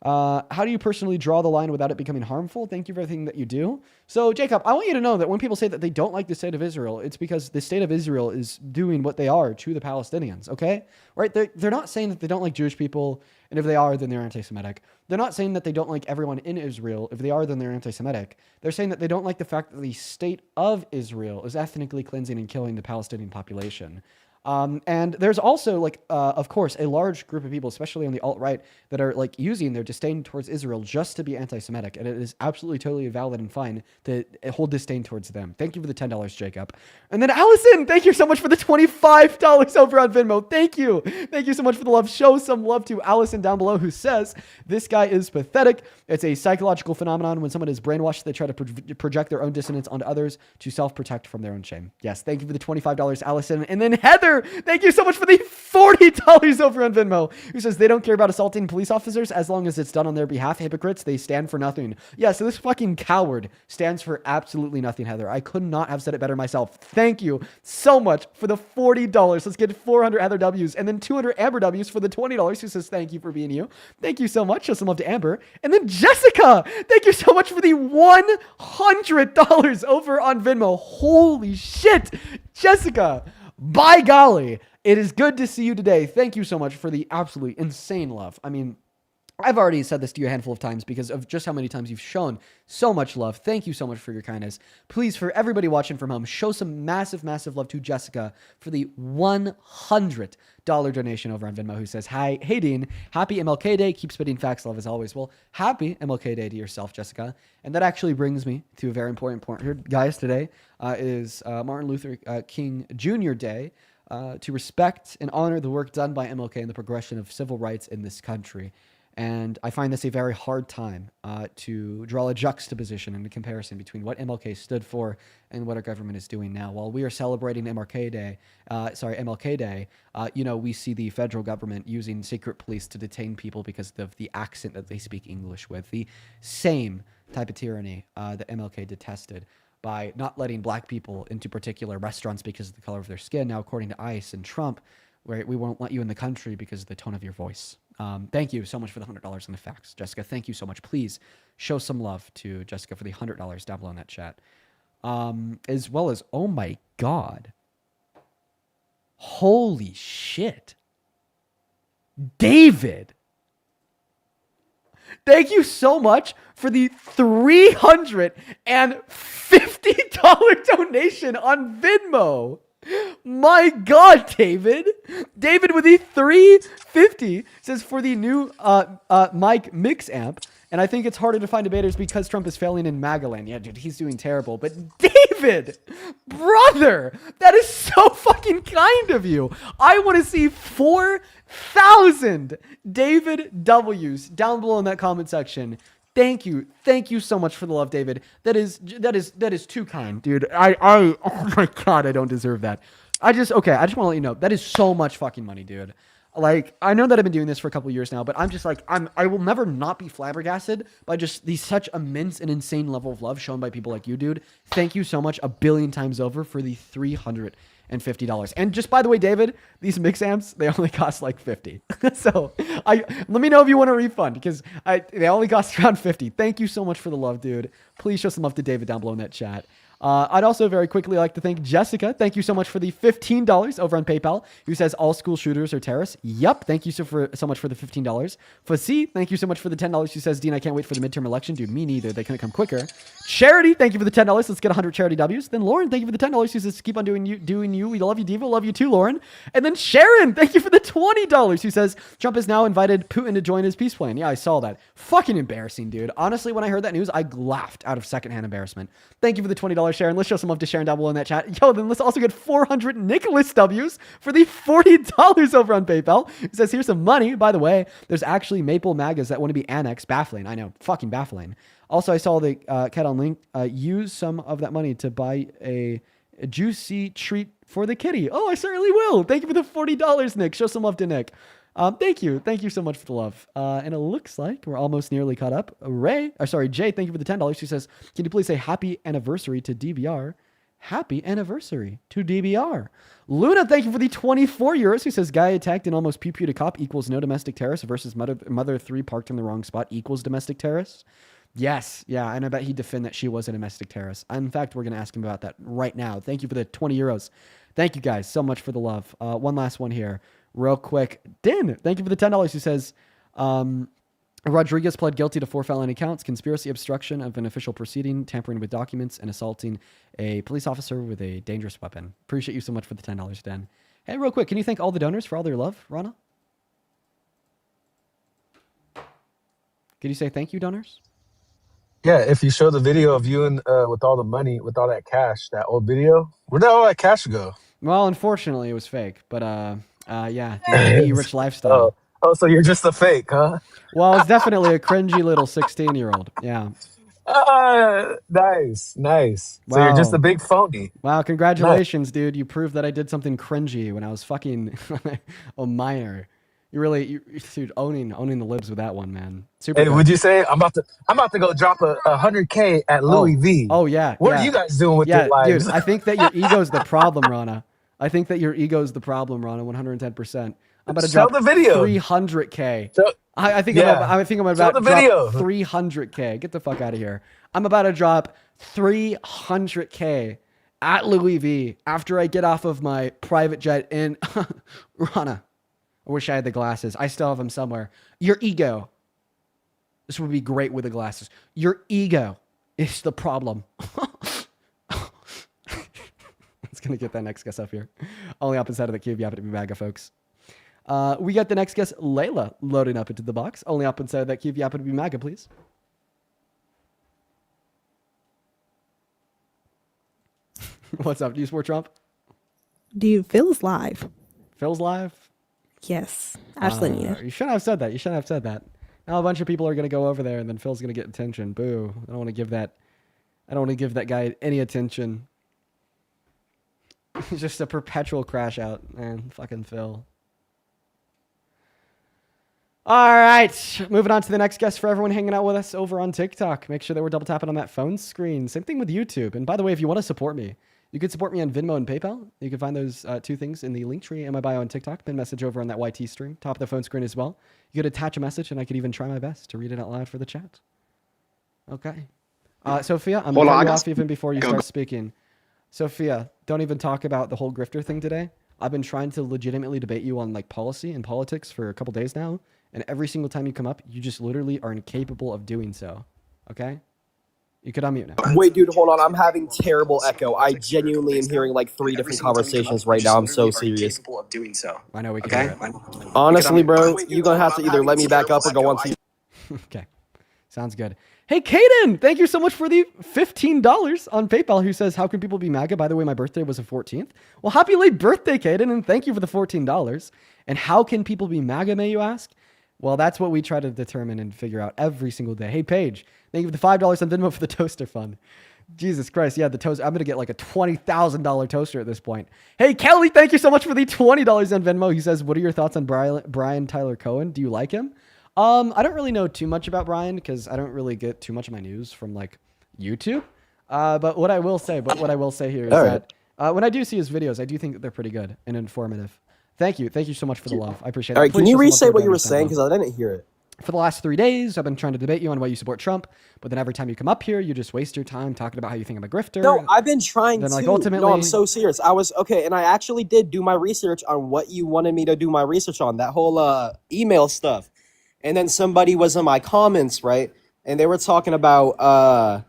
How do you personally draw the line without it becoming harmful? Thank you for everything that you do. So, Jacob, I want you to know that when people say that they don't like the state of Israel, it's because the state of Israel is doing what they are to the Palestinians, okay? Right? They're not saying that they don't like Jewish people, and if they are, then they're anti-Semitic. They're not saying that they don't like everyone in Israel. If they are, then they're anti-Semitic. They're saying that they don't like the fact that the state of Israel is ethnically cleansing and killing the Palestinian population. And there's also, like, of course, a large group of people, especially on the alt-right, that are, like, using their disdain towards Israel just to be anti-Semitic. And it is absolutely totally valid and fine to hold disdain towards them. Thank you for the $10, Jacob. And then Allison, thank you so much for the $25 over on Venmo. Thank you. Thank you so much for the love. Show some love to Allison down below, who says, this guy is pathetic. It's a psychological phenomenon. When someone is brainwashed, they try to project their own dissonance onto others to self-protect from their own shame. Yes, thank you for the $25, Allison. And then Heather, thank you so much for the $40 over on Venmo, who says they don't care about assaulting police officers as long as it's done on their behalf. Hypocrites, they stand for nothing. Yeah, so this fucking coward stands for absolutely nothing, Heather. I could not have said it better myself. Thank you so much for the $40. Let's get 400 Heather W's and then 200 Amber W's for the $20, who says thank you for being you. Thank you so much. Show some love to Amber. And then Jessica, thank you so much for the $100 over on Venmo. Holy shit, Jessica. By golly, it is good to see you today. Thank you so much for the absolutely insane love. I mean, I've already said this to you a handful of times because of just how many times you've shown so much love. Thank you so much for your kindness. Please, for everybody watching from home, show some massive, massive love to Jessica for the $100 donation over on Venmo, who says, hi, hey Dean, happy MLK Day. Keep spitting facts, love as always. Well, happy MLK Day to yourself, Jessica. And that actually brings me to a very important point here, guys. Today is Martin Luther King Jr. Day. To respect and honor the work done by MLK and the progression of civil rights in this country. And I find this a very hard time to draw a juxtaposition and a comparison between what MLK stood for and what our government is doing now. While we are celebrating MLK Day, we see the federal government using secret police to detain people because of the accent that they speak English with. The same type of tyranny that MLK detested by not letting black people into particular restaurants because of the color of their skin. Now, according to ICE and Trump, where we won't let you in the country because of the tone of your voice. Thank you so much for the $100 and the facts. Jessica, thank you so much. Please show some love to Jessica for the $100 down below in that chat. As well as, oh my God. Holy shit. David. Thank you so much for the $350 donation on Venmo. My God, David. David with the $350 says for the new mic mix amp. And I think it's harder to find debaters because Trump is failing in MAGA land. Yeah, dude, he's doing terrible. But David, brother, that is so fucking kind of you. I want to see 4,000 David W's down below in that comment section. Thank you so much for the love, David. That is too kind, dude. Oh my God, I don't deserve that. I just want to let you know that is so much fucking money, dude. Like, I know that I've been doing this for a couple of years now, but I'm just like, I will never not be flabbergasted by just such immense and insane level of love shown by people like you, dude. Thank you so much a billion times over for the $350. And just by the way, David, these mix amps, they only cost like 50. So let me know if you want a refund, because they only cost around 50. Thank you so much for the love, dude. Please show some love to David down below in that chat. I'd also very quickly like to thank Jessica. Thank you so much for the $15 over on PayPal, who says all school shooters are terrorists. Yup. Thank you so much for the $15. Fasi, thank you so much for the $10. She says, Dean, I can't wait for the midterm election. Dude, me neither. They couldn't come quicker. Charity, thank you for the $10. Let's get 100 charity W's. Then Lauren, thank you for the $10. She says, keep on doing you. We love you, Diva. Love you too, Lauren. And then Sharon, thank you for the $20. Who says, Trump has now invited Putin to join his peace plan. Yeah, I saw that. Fucking embarrassing, dude. Honestly, when I heard that news, I laughed out of secondhand embarrassment. Thank you for the $20, Sharon. Let's show some love to Sharon down below in that chat. Yo, then let's also get 400 Nicholas W's for the $40 over on PayPal. It says, here's some money. By the way, there's actually Maple MAGAs that want to be annexed. Baffling. I know. Fucking baffling. Also, I saw the cat on link use some of that money to buy a juicy treat for the kitty. Oh, I certainly will. Thank you for the $40, Nick. Show some love to Nick. Thank you. Thank you so much for the love. And it looks like we're almost nearly caught up. Jay, thank you for the $10. She says, can you please say happy anniversary to DBR? Happy anniversary to DBR. Luna, thank you for the 24 euros. Who says, guy attacked and almost pew-pewed a cop equals no domestic terrorist versus mother 3 parked in the wrong spot equals domestic terrorist. Yes. Yeah. And I bet he'd defend that she was a domestic terrorist. In fact, we're going to ask him about that right now. Thank you for the 20 euros. Thank you guys so much for the love. One last one here real quick. Din, thank you for the $10. Who says, Rodriguez pled guilty to 4 felony counts: conspiracy, obstruction of an official proceeding, tampering with documents, and assaulting a police officer with a dangerous weapon. Appreciate you so much for the $10, Dan. Hey, real quick, can you thank all the donors for all their love, Rana? Can you say thank you, donors? Yeah, if you show the video of you and with all the money, with all that cash, that old video, where did all that cash go? Well, unfortunately, it was fake. But yeah, the rich lifestyle. Oh, so you're just a fake, huh? Well, it's definitely a cringy little 16-year-old. Yeah. Nice. Wow. So you're just a big phony. Wow, congratulations, dude. You proved that I did something cringy when I was fucking a minor. Dude, owning the libs with that one, man. Super. Hey, good. would you say I'm about to go drop a 100K at Louis V? Oh yeah. What are you guys doing with your lives? Dude, I think that your ego's the problem, Rana. 110%. I'm about to drop the video. 300K. I think I'm about to drop 300K. Get the fuck out of here. I'm about to drop 300K at Louis V after I get off of my private jet in Rana. I wish I had the glasses. I still have them somewhere. Your ego. This would be great with the glasses. Your ego is the problem. Let's gonna get that next guest up here. Only up inside of the cube. You happen to be MAGA, folks. We got the next guest, Layla, loading up into the box. Only up inside of that cube. You happen to be MAGA, please. What's up? Do you support Trump? Dude, Phil's live. Phil's live? Yes, absolutely. You shouldn't have said that. Now a bunch of people are going to go over there, and then Phil's going to get attention. Boo. I don't want to give that guy any attention. He's just a perpetual crash out, man. Fucking Phil. All right, moving on to the next guest for everyone hanging out with us over on TikTok. Make sure that we're double tapping on that phone screen. Same thing with YouTube. And by the way, if you want to support me, you can support me on Venmo and PayPal. You can find those two things in the link tree in my bio on TikTok. Pin message over on that YT stream, top of the phone screen as well. You could attach a message, and I could even try my best to read it out loud for the chat. Okay. Sophia, I'm going to cut you off even before you start speaking. Sophia, don't even talk about the whole grifter thing today. I've been trying to legitimately debate you on like policy and politics for a couple days now. And every single time you come up, you just literally are incapable of doing so. Okay? You could unmute now. Wait, dude, hold on. I'm having terrible echo. I genuinely am hearing like 3 different conversations right now. I'm so serious. I know we can hear it. Honestly, bro, you're going to have to either let me back up or go on to... Okay. Sounds good. Hey, Kaden, thank you so much for the $15 on PayPal, who says, how can people be MAGA? By the way, my birthday was the 14th. Well, happy late birthday, Kaden, and thank you for the $14. And how can people be MAGA, may you ask? Well, that's what we try to determine and figure out every single day. Hey, Paige, thank you for the $5 on Venmo for the toaster fund. Jesus Christ. Yeah, the toaster. I'm going to get like a $20,000 toaster at this point. Hey, Kelly, thank you so much for the $20 on Venmo. He says, what are your thoughts on Brian Tyler Cohen? Do you like him? I don't really know too much about Brian because I don't really get too much of my news from like YouTube. But what I will say here is that when I do see his videos, I do think that they're pretty good and informative. Thank you. Thank you so much for the love. I appreciate it. All right, can you re-say what you were saying? Because I didn't hear it. For the last 3 days, I've been trying to debate you on why you support Trump, but then every time you come up here, you just waste your time talking about how you think I'm a grifter. No, I've been trying then, to. like, ultimately, no, I'm so serious. I was okay, and I actually did do my research on what you wanted me to do my research on, that whole email stuff. And then somebody was in my comments, right? And they were talking about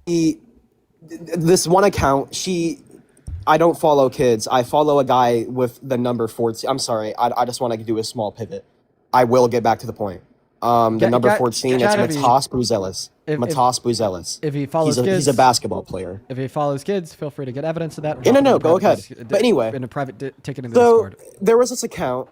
this one account. I don't follow kids. I follow a guy with the number 14. I'm sorry. I just want to do a small pivot. I will get back to the point. The number 14, it's Matas Buzelis. Matas Buzelis. If he follows kids, he's a basketball player. If he follows kids, feel free to get evidence of that. No, go ahead. But anyway, in a private ticket in the Discord. There was this account,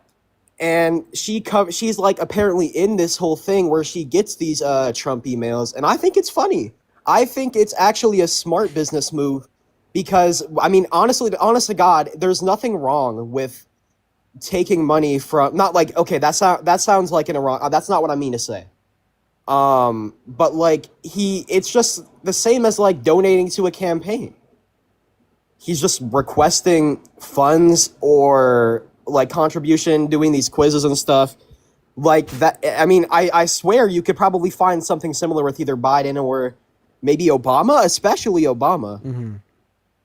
and she's like apparently in this whole thing where she gets these Trump emails, and I think it's funny. I think it's actually a smart business move because, I mean, honest to God, there's nothing wrong with taking money from, not like, okay, that sounds like in a wrong, that's not what I mean to say. But like it's just the same as like donating to a campaign. He's just requesting funds or like contribution, doing these quizzes and stuff like that. I mean, I swear you could probably find something similar with either Biden or maybe Obama, especially Obama. Mm-hmm.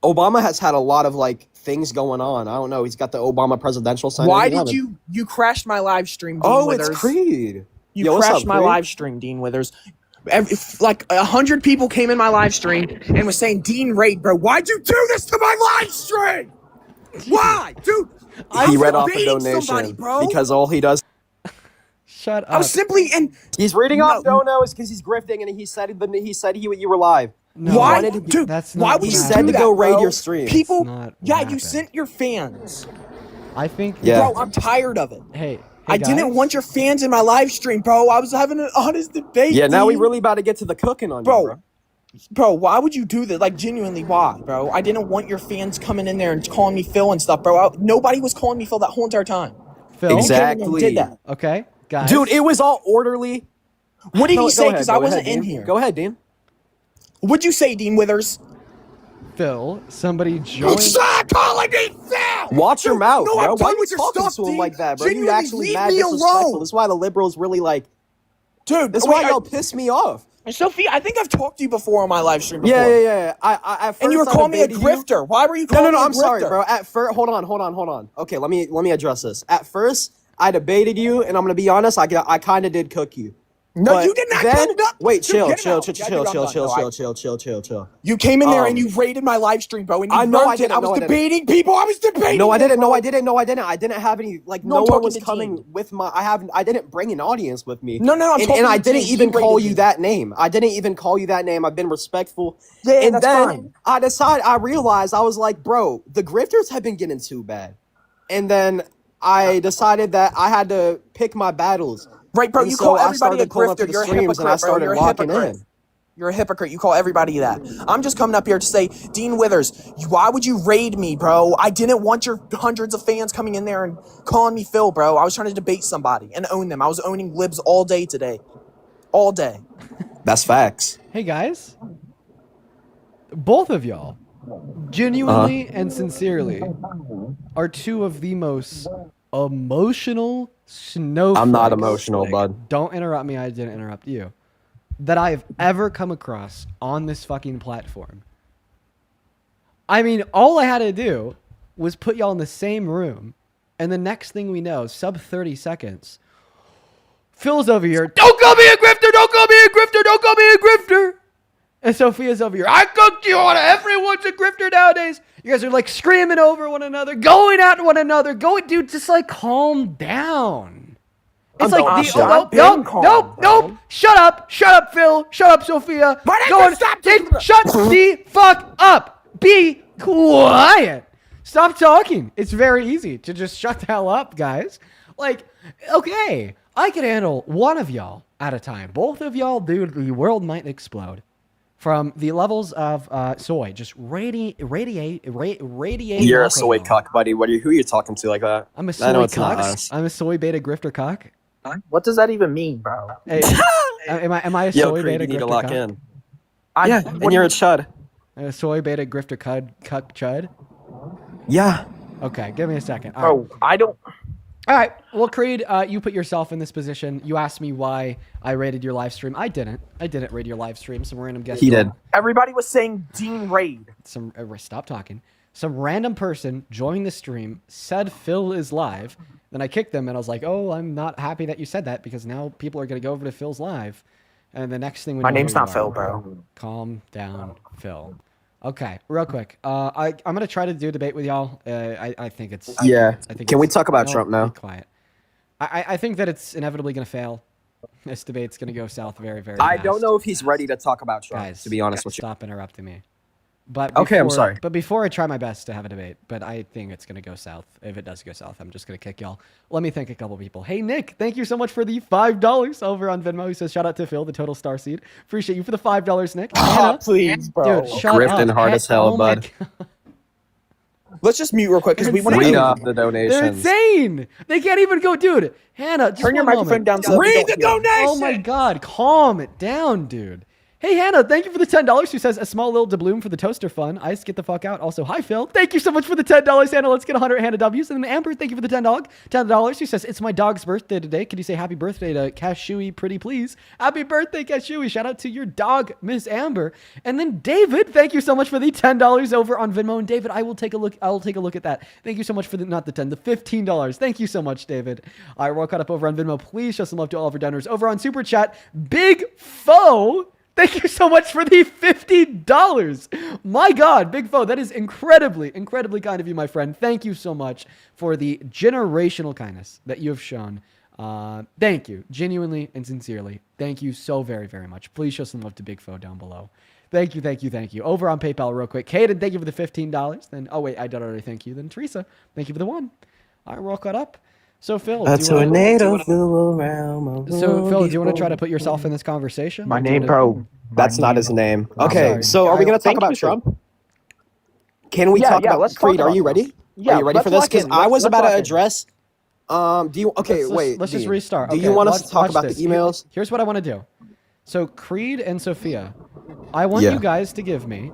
Obama has had a lot of like things going on. I don't know. He's got the Obama presidential sign. Why did you crashed my live stream, Dean Withers? It's Creed. You crashed my live stream, Dean Withers. Like 100 people came in my live stream and was saying, Dean Raid, bro, why'd you do this to my live stream? Why? Dude, he read off a donation because all he does. Shut up. I was simply he's reading off donos because he's grifting and he said you were live. No, why, dude? That's not. Why would you said do to that, go raid bro? your stream? People, yeah, you sent your fans. I think. Yeah. Bro, I'm tired of it. Hey I guys. didn't want your fans in my live stream, bro. I was having an honest debate. Yeah, now we Dean. really about to get to the cooking on you, bro. Bro, why would you do this? Like, genuinely, why, bro? I didn't want your fans coming in there and calling me Phil and stuff, bro. Nobody was calling me Phil that whole entire time. Phil? Exactly. Did that. Okay, guys. Dude, it was all orderly. What did he say? Because I wasn't in here. Go ahead, Dean. What'd you say, Dean Withers? Phil, somebody joined. Stop calling me Phil! Watch your mouth, no, bro. I'm Why done are you with your talking stuff, to him Dean. like that, bro? You Genuinely, actually leave mad me disrespectful. alone. That's why the liberals really like. Dude, that's why y'all piss me off. Sophie, I think I've talked to you before on my live stream before. Yeah. I at first and you were calling me a debated grifter. Why were you calling me a grifter? I'm sorry, bro. At first, hold on. Okay, let me address this. At first, I debated you, and I'm gonna be honest. I kind of did cook you. No, but you did not. Then, wait, chill. You came in there and you raided my live stream, bro. And you I know I did. didn't. I was debating people. I was debating. No, I didn't. No, I didn't. I didn't have any. Like no one was coming Dean. with my. I didn't bring an audience with me. No. And I didn't even call you that name. I didn't even call you that name. I've been respectful. Yeah, and that's then fine. I realized I was like, bro, the grifters have been getting too bad. And then I decided that I had to pick my battles. Right, bro, and you so call I everybody a started pulling up to grifter. the You're a streams and I hypocrite, bro. started You're a locking hypocrite. in. You're a hypocrite. You call everybody that. I'm just coming up here to say, Dean Withers, why would you raid me, bro? I didn't want your hundreds of fans coming in there and calling me Phil, bro. I was trying to debate somebody and own them. I was owning libs all day today. All day. That's facts. Hey, guys. Both of y'all, genuinely and sincerely, are two of the most emotional snowflakes. I'm not emotional, bud. Don't interrupt me. I didn't interrupt you. That I've ever come across on this fucking platform. I mean, all I had to do was put y'all in the same room, and the next thing we know, sub 30 seconds, Phil's over here. Don't call me a grifter! Don't call me a grifter! Don't call me a grifter! And Sophia's over here. I cooked you on it. Everyone's a grifter nowadays. You guys are like screaming over one another, going at one another. Dude, just like calm down. It's like nope. Shut up, Phil. Shut up, Sophia. Shut the fuck up. Be quiet. Stop talking. It's very easy to just shut the hell up, guys. Like, okay. I could handle one of y'all at a time. Both of y'all, dude, the world might explode from the levels of soy just radiating. You're a off of soy y'all. cock, buddy. Who are you talking to like that? I'm a I know soy it's not cock. us. I'm a soy beta grifter cock. What does that even mean, bro? Hey, am I a Yo, soy Creed, beta you need to grifter lock cock? in. Yeah, and you're a chud. A soy beta grifter cuck chud. Yeah. Okay, give me a second. All right. Oh, I don't. All right. Well, Creed, you put yourself in this position. You asked me why I rated your live stream. I didn't. I didn't rate your live stream. Some random guest. He did. Everybody was saying Dean Raid. Stop talking. Some random person joined the stream, said Phil is live. Then I kicked them, and I was like, "Oh, I'm not happy that you said that because now people are gonna go over to Phil's live." And the next thing we know, My name's here you not Phil, are. bro. Calm down, Phil. Okay, real quick. I'm gonna try to do a debate with y'all. I think it's. Yeah. I think Can we it's- talk about no, Trump now? Be quiet. I think that it's inevitably gonna fail. This debate's gonna go south very, very fast. I don't know if he's ready to talk about Trump, Guys, to be honest with you. Stop interrupting me. But Okay, I'm before- sorry. But before I try my best to have a debate, but I think it's going to go south. If it does go south, I'm just going to kick y'all. Let me thank a couple people. Hey, Nick, thank you so much for the $5 over on Venmo. He says, shout out to Phil, the total star seed. Appreciate you for the $5, Nick. Hannah, Please, bro. dude, shut Grifting up. hard as hell, Oh my bud. God. Let's just mute real quick because we want to Read Insane. off the They're donations. insane. They can't even go, dude. Hannah, just Turn your one microphone moment. down so we Read don't the hear. donation. Oh my God, calm it down, dude. Hey, Hannah, thank you for the $10. Who says a small little doubloon for the toaster fun. Ice, get the fuck out. Also, hi, Phil. Thank you so much for the $10, Hannah. Let's get 100 Hannah W's. And then Amber, thank you for the $10. Who says it's my dog's birthday today. Can you say happy birthday to Cashewy, pretty please? Happy birthday, Cashewy. Shout out to your dog, Miss Amber. And then David, thank you so much for the $10 over on Venmo. And David, I will take a look. I'll take a look at that. Thank you so much for the $15. Thank you so much, David. All right, we're all caught up over on Venmo. Please show some love to all of our donors over on Super Chat. Big Foe. Thank you so much for the $50. My God, Big Foe, that is incredibly, incredibly kind of you, my friend. Thank you so much for the generational kindness that you have shown. Thank you, genuinely and sincerely. Thank you so very, very much. Please show some love to Big Foe down below. Thank you, thank you, thank you. Over on PayPal real quick. Kaden, thank you for the $15. Then, oh wait, I did already thank you. Then Teresa, thank you for the $1. All right, we're all caught up. So Phil, A do you wanna, tornado flew around. so Phil, do you want to try to put yourself in this conversation? My Or do you name, wanna- bro. That's not his name. I'm Okay, sorry. so are we going to talk Thank about you, sir. Trump? Can we Yeah, talk yeah, about let's talk Creed? Are about you Trump. ready? Yeah, Are you ready let's for this? lock Because in. I was Let's about lock to in. address. Do you? Okay, wait. Let's just Dean, restart. Do Okay, you want us watch- to talk watch about this. the emails? Here's what I want to do. So Creed and Sophia, I want Yeah. you guys to give me,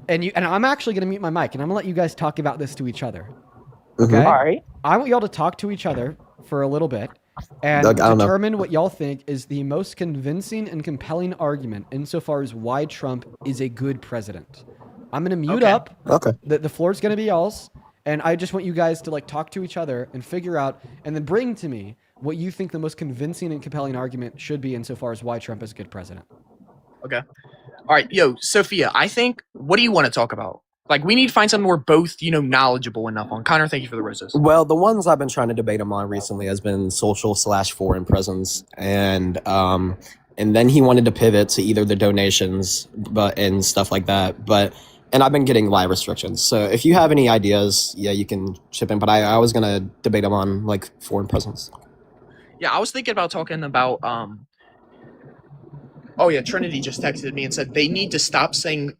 and I'm actually going to mute my mic, and I'm going to let you guys talk about this to each other. Okay. Mhm. All right. I want y'all to talk to each other for a little bit and Doug, I don't know. determine what y'all think is the most convincing and compelling argument insofar as why Trump is a good president. I'm going to mute up. Okay. The floor is going to be y'all's. And I just want you guys to like talk to each other and figure out and then bring to me what you think the most convincing and compelling argument should be insofar as why Trump is a good president. Okay. All right. Yo, Sophia, I think, what do you want to talk about? Like, we need to find something we're both, knowledgeable enough on. Connor, thank you for the roses. Well, the ones I've been trying to debate him on recently has been social/foreign presence, and then he wanted to pivot to either the donations, and stuff like that. And I've been getting live restrictions. So if you have any ideas, yeah, you can chip in. But I was gonna debate him on like foreign presence. Yeah, I was thinking about talking about, oh yeah, Trinity just texted me and said they need to stop saying.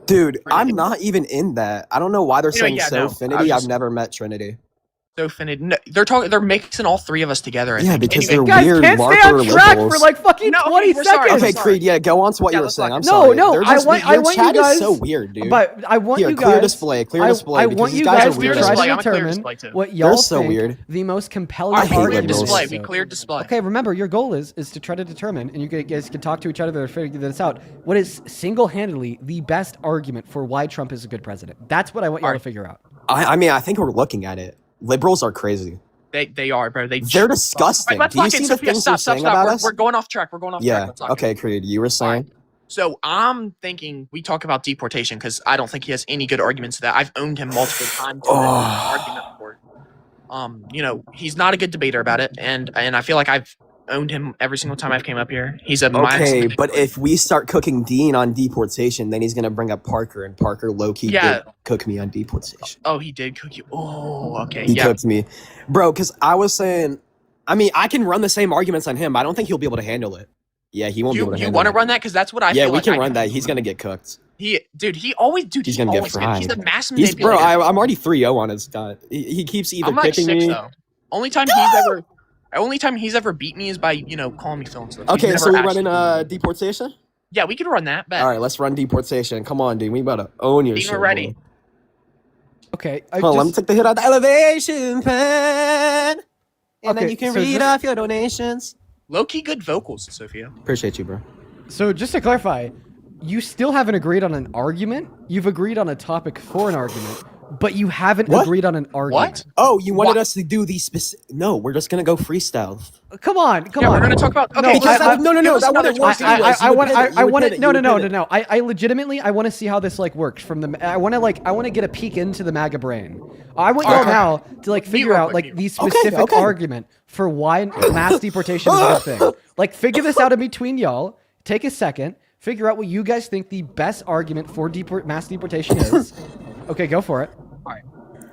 Dude, I'm not even in that. I don't know why they're saying Yeah, no, Sofinity. I've never met Trinity. Sofinity. No, they're mixing all three of us together. I Yeah, think. because Anyway, they're weird Can't stay marker on track liberals. for like fucking 20 we're sorry, seconds. Okay, Creed, yeah, go on to what Yeah, you were let's saying. lock I'm it. sorry. No, They're I just, want your you chat guys. is so weird, dude. But I want Here, you clear guys. display, clear display. I because want these you guys guys are to weirdos. try display. to I'm a clear determine display too. what They're y'all so think weird. the most compelling I hate argument liberals. Display. is. We cleared display. Okay, remember your goal is to try to determine, and you guys can talk to each other to figure this out. What is single-handedly the best argument for why Trump is a good president? That's what I want y'all to figure out. I mean, I think we're looking at it. Liberals are crazy. They are, bro. They're disgusting. Right, let's Do you lock in, see the Sophia. things Stop, they're stop, saying stop. about We're, us? we're going off track. We're going off track. Yeah. Let's lock in. Okay, Creed, you were saying? So I'm thinking we talk about deportation because I don't think he has any good arguments to that. I've owned him multiple times. Argument for it. He's not a good debater about it, and I feel like I've owned him every single time I've came up here. He's a Okay, but if we start cooking Dean on deportation, then he's gonna bring up Parker, and Parker low-key did cook me on deportation. Oh, he did cook you. Oh, okay. He Yeah. cooked me. Bro, because I was saying, I mean, I can run the same arguments on him. I don't think he'll be able to handle it. Yeah, he won't be able to You handle want to it. run that? Because that's what I Yeah, feel we like can I run that. He's gonna get cooked. He's He's gonna get fried. He's the mass He's bro. manipulator. I'm already 3-0 on his guy. He keeps either I'm like picking 6 me. though. Only time he's ever beat me is by calling me Phil and stuff. He's Okay, never so we actually- running deportation. Yeah, we can run that. Bet. All right, let's run deportation. Come on, dude. We about to own your Dean, shit. we're ready. Boy. Okay. Hold on, let me take the hit out the elevation pen, and then Okay, you can so read just- off your donations. Low key good vocals, Sophia. Appreciate you, bro. So just to clarify, you still haven't agreed on an argument. You've agreed on a topic for an argument, but you haven't What? agreed on an argument. Oh, you wanted us to do these specific? No, we're just gonna go freestyle. Come on, come Yeah, on. we're gonna talk about. Okay, because I- no, give us that another wouldn't work. 20 seconds. I want to no. no. I legitimately I want to see how this like works from the I want to get a peek into the MAGA brain. I want y'all now to like figure out like the specific argument for why mass deportation is a good thing. Like figure this out in between y'all. Take a second. Figure out what you guys think the best argument for mass deportation is. Okay, go for it. All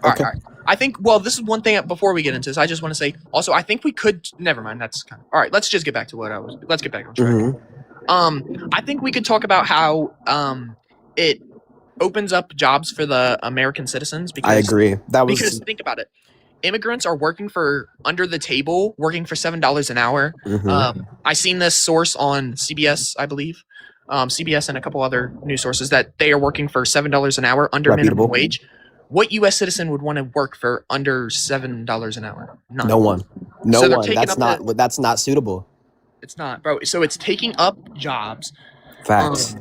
right. I think. Well, this is one thing before we get into this. I just want to say. Also, I think we could. Never mind. That's kind of. All right. Let's just get back to what I was. Let's get back on track. I think we could talk about how it opens up jobs for the American citizens. Because I agree. Because think about it. Immigrants are working for under the table, working for $7 an hour. I seen this source on CBS, I believe. CBS and a couple other news sources that they are working for $7 an hour under minimum wage. What U.S. citizen would want to work for under $7 an hour? None. No one. No So they're one. taking That's up not. That's not suitable. It's not, bro. So it's taking up jobs. Facts.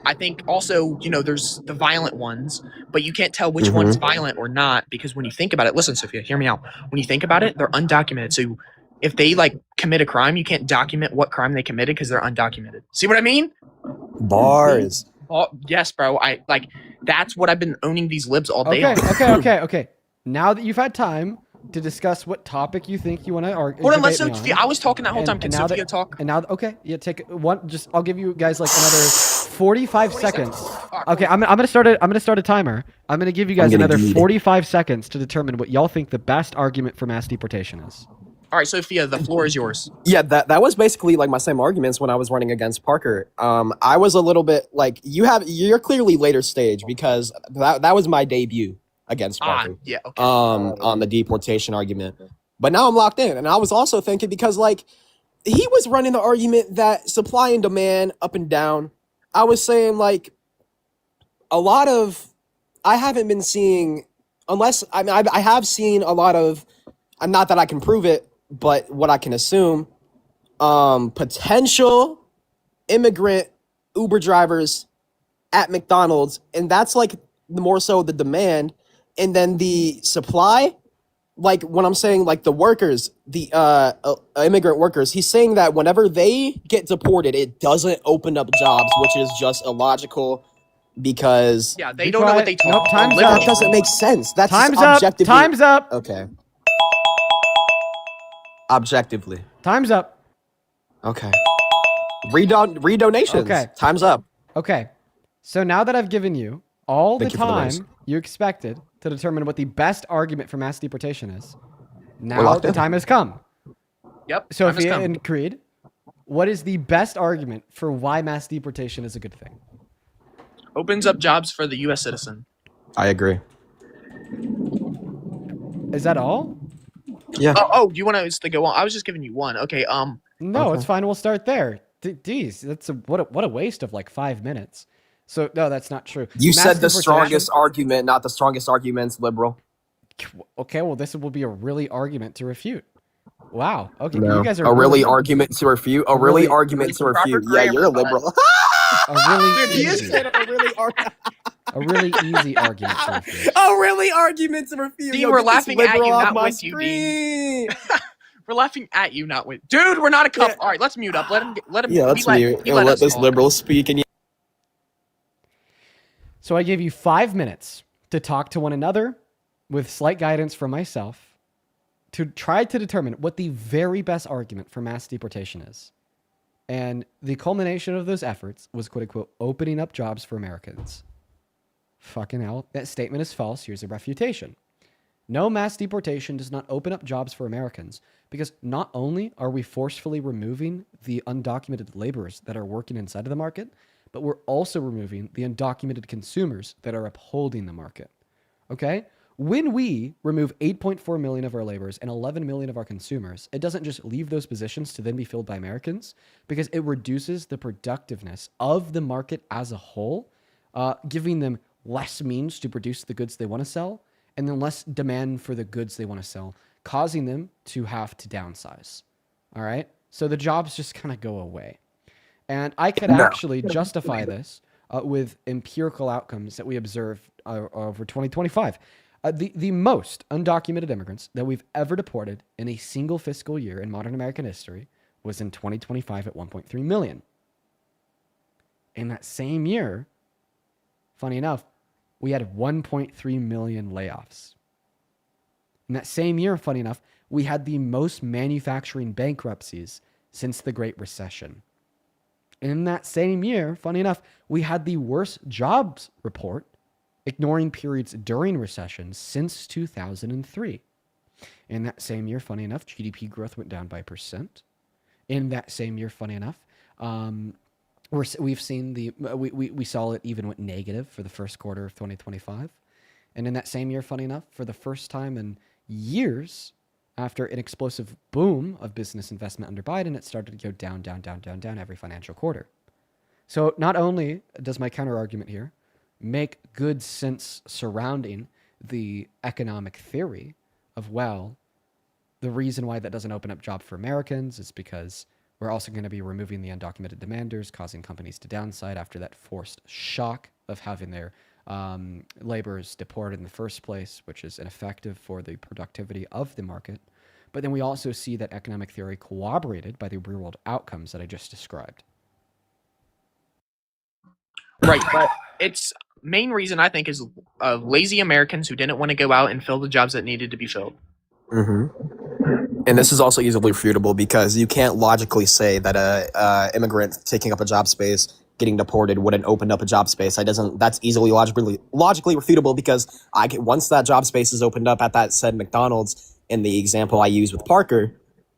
I think also, there's the violent ones, but you can't tell which one's violent or not because when you think about it, listen, Sophia, hear me out. When you think about it, they're undocumented. So if they like commit a crime, you can't document what crime they committed because they're undocumented. See what I mean? Bars. Oh, yes, bro. That's what I've been owning these libs all day. Okay. Now that you've had time to discuss what topic you think you want to argue. Hold on, let Sophia. I was talking that whole time. Can Sophia talk? And now, okay, yeah, take one. I'll give you guys like another 45 seconds. Okay, I'm gonna start a timer. I'm gonna give you guys another 45 seconds to determine what y'all think the best argument for mass deportation is. All right, Sophia, the floor is yours. Yeah, that was basically like my same arguments when I was running against Parker. I was a little bit like you're clearly later stage because that was my debut against Parker. Yeah. Okay. On the deportation argument. But now I'm locked in. And I was also thinking because like he was running the argument that supply and demand up and down. I was saying like I haven't been seeing I have seen a lot of not that I can prove it, but what I can assume, potential immigrant Uber drivers at McDonald's, and that's like more so the demand, and then the supply, like when I'm saying like the workers, the immigrant workers, he's saying that whenever they get deported, it doesn't open up jobs, which is just illogical. Because they don't know what they talk about. Time's that up. doesn't make sense. That's Time's just up. objectively. Time's up. Okay. Objectively. Time's up. Okay. Redonations. Okay. Time's up. Okay. So now that I've given you all Thank the you for the time raise. you expected to determine what the best argument for mass deportation is, We're now locked the in. time has come. Yep. Sophia and Creed, what is the best argument for why mass deportation is a good thing? Opens up jobs for the U.S. citizen. I agree. Is that all? Yeah. Oh, do you want to go on? I was just giving you one. Okay. No, Okay. it's fine. We'll start there. Geez, what a waste of like 5 minutes. So no, that's not true. You Mass said the deportation- strongest argument, not the strongest arguments, liberal. Okay, well, this will be a really argument to refute. Wow. Okay, No. you guys are a really argument to refute. A really argument to refute. Yeah, you're a liberal. a really Dude, he easy, said a really a really easy argument to refute. a really argument to refute. Dean, Yo, we're get this laughing at liberal you, off not my with you, Dean. screen. We're laughing at you, not with. Dude, we're not a couple. All right, let's mute up. Let him. Yeah, let's mute and let us this talk. liberal speak. And So I gave you 5 minutes to talk to one another with slight guidance from myself to try to determine what the very best argument for mass deportation is. And the culmination of those efforts was, quote unquote, opening up jobs for Americans. Fucking hell. That statement is false. Here's a refutation. No mass deportation does not open up jobs for Americans because not only are we forcefully removing the undocumented laborers that are working inside of the market, but we're also removing the undocumented consumers that are upholding the market. Okay? When we remove 8.4 million of our laborers and 11 million of our consumers, it doesn't just leave those positions to then be filled by Americans, because it reduces the productiveness of the market as a whole, giving them less means to produce the goods they want to sell, and then less demand for the goods they want to sell, causing them to have to downsize. All right? So the jobs just kind of go away. And I could actually justify this with empirical outcomes that we observed over 2025. The most undocumented immigrants that we've ever deported in a single fiscal year in modern American history was in 2025 at 1.3 million. In that same year, funny enough, we had 1.3 million layoffs. In that same year, funny enough, we had the most manufacturing bankruptcies since the Great Recession. In that same year, funny enough, we had the worst jobs report, ignoring periods during recessions, since 2003. In that same year, funny enough, GDP growth went down by 1%. In that same year, funny enough, we've seen we saw it even went negative for the first quarter of 2025. And in that same year, funny enough, for the first time in years, after an explosive boom of business investment under Biden, it started to go down, down, down, down, down every financial quarter. So not only does my counter argument here make good sense surrounding the economic theory of, well, the reason why that doesn't open up jobs for Americans is because we're also going to be removing the undocumented demanders, causing companies to downside after that forced shock of having their laborers deported in the first place, which is ineffective for the productivity of the market. But then we also see that economic theory corroborated by the real world outcomes that I just described. Right, but its main reason, I think, is lazy Americans who didn't want to go out and fill the jobs that needed to be filled. And this is also easily refutable because you can't logically say that a immigrant taking up a job space, getting deported, wouldn't open up a job space. That's easily logically refutable because once that job space is opened up at that said McDonald's, in the example I use with Parker,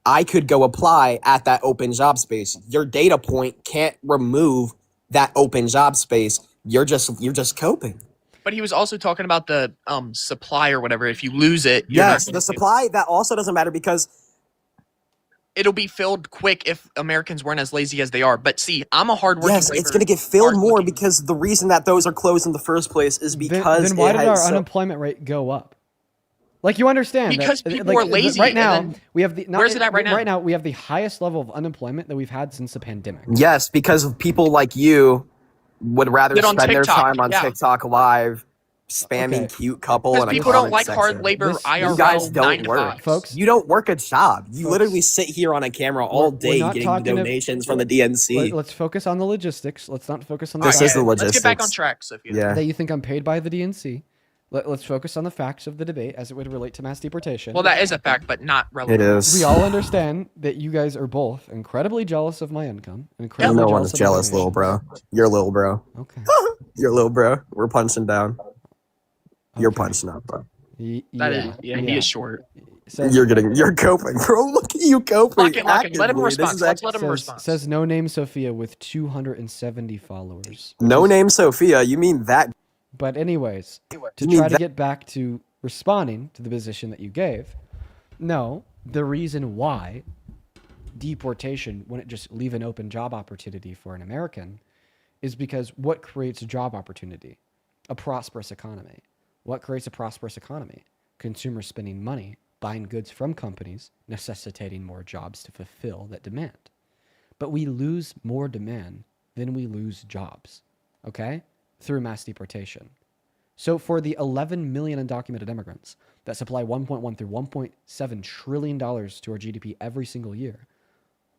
I could go apply at that open job space. Your data point can't remove that open job space. You're just coping. But he was also talking about the supply or whatever. If you lose it, yes, the supply, that also doesn't matter because it'll be filled quick if Americans weren't as lazy as they are. But see, I'm a hardworking. Yes, it's going to get filled more because the reason that those are closed in the first place is because then why did our unemployment rate go up? Like, you understand because that, people are lazy. Right now, we have the where's it at right now? Right now, we have the highest level of unemployment that we've had since the pandemic. Yes, because people like you would rather spend their time on TikTok Live, spamming cute couple. Because people don't like hard labor. IRL. You guys don't work, folks. You don't work a job. You literally sit here on a camera all day getting donations from the DNC. Let's focus on the logistics. Let's not focus on the. This is the logistics. Let's get back on track, Sophia. Yeah. That you think I'm paid by the DNC. Let's focus on the facts of the debate as it would relate to mass deportation. Well, that is a fact, but not relevant. It is. We all understand that you guys are both incredibly jealous of my income. No one is jealous, little bro. You're little bro. Okay. You're little bro. We're punching down. Okay. You're punching up, bro. He is short. You're coping, bro. Look at you coping. Lock it. Let him respond. Let's let him respond. Says No Name Sophia with 270 followers. No Name Sophia. You mean that? But anyways, to try to get back to responding to the position that you gave, no, the reason why deportation wouldn't just leave an open job opportunity for an American is because what creates a job opportunity? A prosperous economy. What creates a prosperous economy? Consumers spending money, buying goods from companies, necessitating more jobs to fulfill that demand. But we lose more demand than we lose jobs, okay? Through mass deportation. So for the 11 million undocumented immigrants that supply $1.1 through $1.7 trillion to our GDP every single year,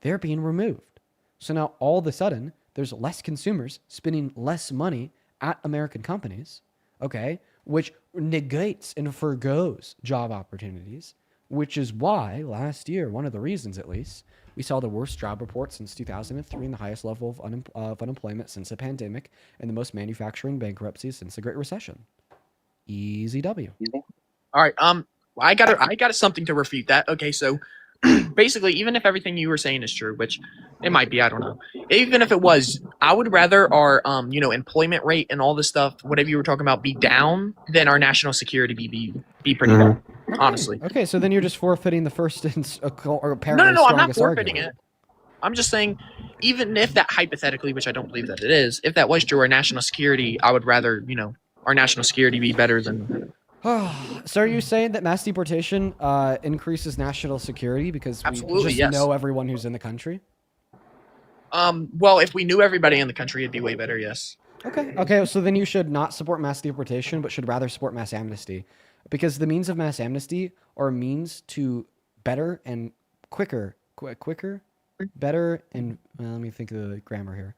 they're being removed. So now all of a sudden, there's less consumers spending less money at American companies, okay, which negates and forgoes job opportunities, which is why last year, one of the reasons at least, we saw the worst job report since 2003 and the highest level of unemployment since the pandemic and the most manufacturing bankruptcies since the Great Recession. Easy W. All right. I got something to refute that. Okay, so basically, even if everything you were saying is true, which it might be, I don't know. Even if it was, I would rather our employment rate and all this stuff, whatever you were talking about, be down than our national security be pretty down. Honestly. Okay, so then you're just forfeiting the first or apparently No, I'm not strongest forfeiting argument. it. I'm just saying, even if that hypothetically, which I don't believe that it is, if that was true, our national security, I would rather our national security be better than. So are you saying that mass deportation increases national security because we Absolutely, just yes. know everyone who's in the country? Well, if we knew everybody in the country, it'd be way better, yes. Okay, so then you should not support mass deportation, but should rather support mass amnesty. Because the means of mass amnesty are means to better and better and, let me think of the grammar here.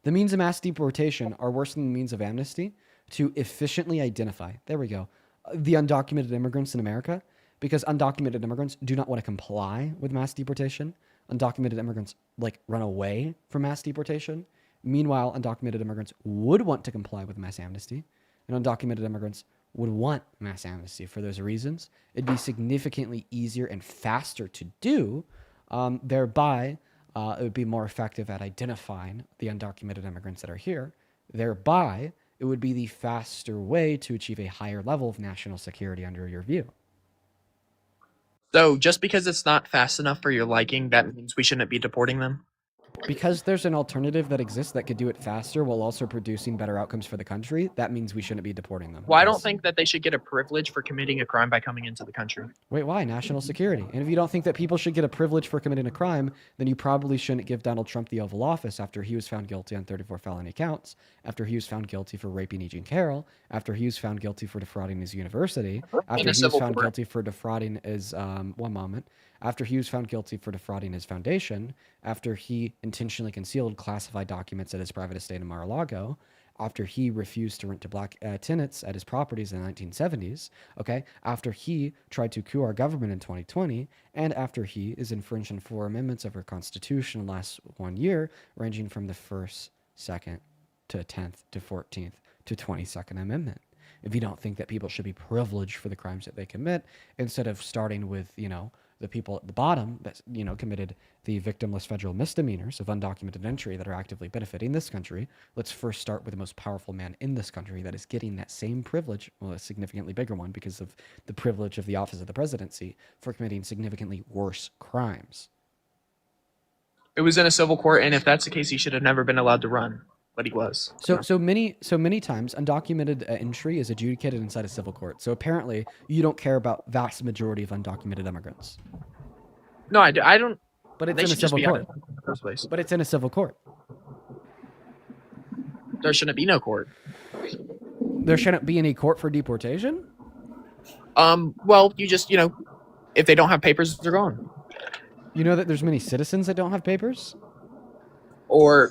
The means of mass deportation are worse than the means of amnesty to efficiently identify, there we go, the undocumented immigrants in America, because undocumented immigrants do not want to comply with mass deportation. Undocumented immigrants run away from mass deportation. Meanwhile, undocumented immigrants would want to comply with mass amnesty, and undocumented immigrants would want mass amnesty for those reasons. It'd be significantly easier and faster to do, thereby it would be more effective at identifying the undocumented immigrants that are here. Thereby, it would be the faster way to achieve a higher level of national security under your view. So just because it's not fast enough for your liking, that means we shouldn't be deporting them? Because there's an alternative that exists that could do it faster while also producing better outcomes for the country, that means we shouldn't be deporting them. Well, I don't think that they should get a privilege for committing a crime by coming into the country. Wait, why? National security. And if you don't think that people should get a privilege for committing a crime, then you probably shouldn't give Donald Trump the Oval Office after he was found guilty on 34 felony counts, after he was found guilty for raping E. Jean Carroll, after he was found guilty for defrauding his university, after he was found guilty for defrauding his, after he was found guilty for defrauding his foundation, after he intentionally concealed classified documents at his private estate in Mar-a-Lago, after he refused to rent to black tenants at his properties in the 1970s, okay, after he tried to coup our government in 2020, and after he is infringing 4 amendments of our Constitution in the last 1 year, ranging from the 1st, 2nd, to 10th, to 14th, to 22nd Amendment. If you don't think that people should be privileged for the crimes that they commit, instead of starting with, the people at the bottom that, committed the victimless federal misdemeanors of undocumented entry that are actively benefiting this country, let's first start with the most powerful man in this country that is getting that same privilege, well, a significantly bigger one because of the privilege of the office of the presidency, for committing significantly worse crimes. It was in a civil court, and if that's the case, he should have never been allowed to run. But he was. So many times undocumented entry is adjudicated inside a civil court. So apparently you don't care about vast majority of undocumented immigrants. No, I don't. But it's in a civil court. In the first place. But it's in a civil court. There shouldn't be no court. There shouldn't be any court for deportation? Well, you just, if they don't have papers, they're gone. You know that there's many citizens that don't have papers? Or,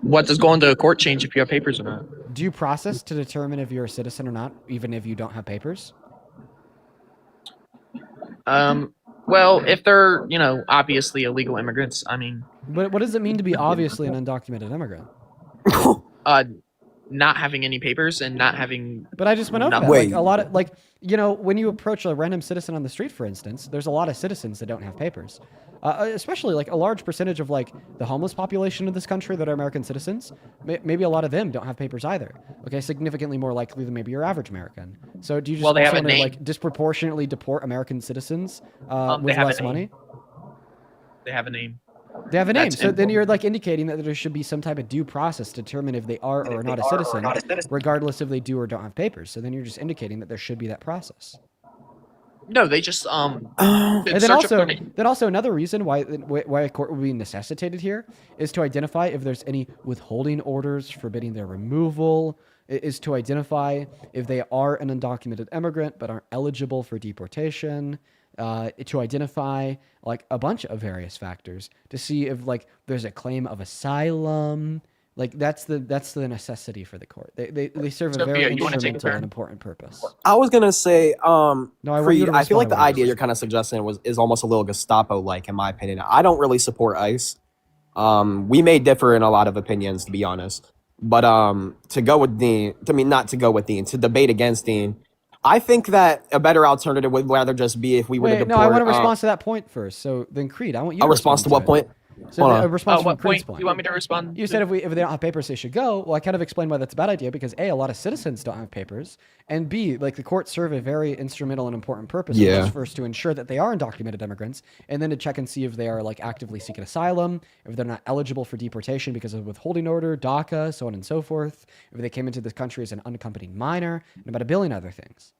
what does going to court change if you have papers or not? Do you process to determine if you're a citizen or not, even if you don't have papers? Well, if they're, obviously illegal immigrants, But what does it mean to be obviously an undocumented immigrant? Not having any papers and not having. But I just went over that. Wait. A lot of when you approach a random citizen on the street, for instance, there's a lot of citizens that don't have papers. Especially a large percentage of the homeless population of this country that are American citizens. Maybe a lot of them don't have papers either. Okay, significantly more likely than maybe your average American. So do you just they have want a name. to disproportionately deport American citizens with less money? They have a name. They have a name. So then you're indicating that there should be some type of due process to determine if they are or are not a citizen, regardless if they do or don't have papers. So then you're just indicating that there should be that process. No, they just And then also another reason why a court would be necessitated here is to identify if there's any withholding orders forbidding their removal, is to identify if they are an undocumented immigrant but aren't eligible for deportation, to identify a bunch of various factors to see if there's a claim of asylum. That's the necessity for the court. They serve a very instrumental and important purpose. I was gonna say, No, I want you Creed, to I feel like respond the to what idea you're kind of suggesting is almost a little Gestapo-like, in my opinion. I don't really support ICE. We may differ in a lot of opinions, to be honest. But to debate against Dean, I think that a better alternative would rather just be if we were to Wait, deport. no, I want a response to that point first. So then, Creed, I want you to a response to what it. point? So a response from what Creed's point do you want me to respond? You said if they don't have papers, they should go. Well, I kind of explained why that's a bad idea because A, a lot of citizens don't have papers, and B, like the courts serve a very instrumental and important purpose, which is first to ensure that they are undocumented immigrants, and then to check and see if they are like actively seeking asylum, if they're not eligible for deportation because of withholding order, DACA, so on and so forth, if they came into this country as an unaccompanied minor, and about a billion other things.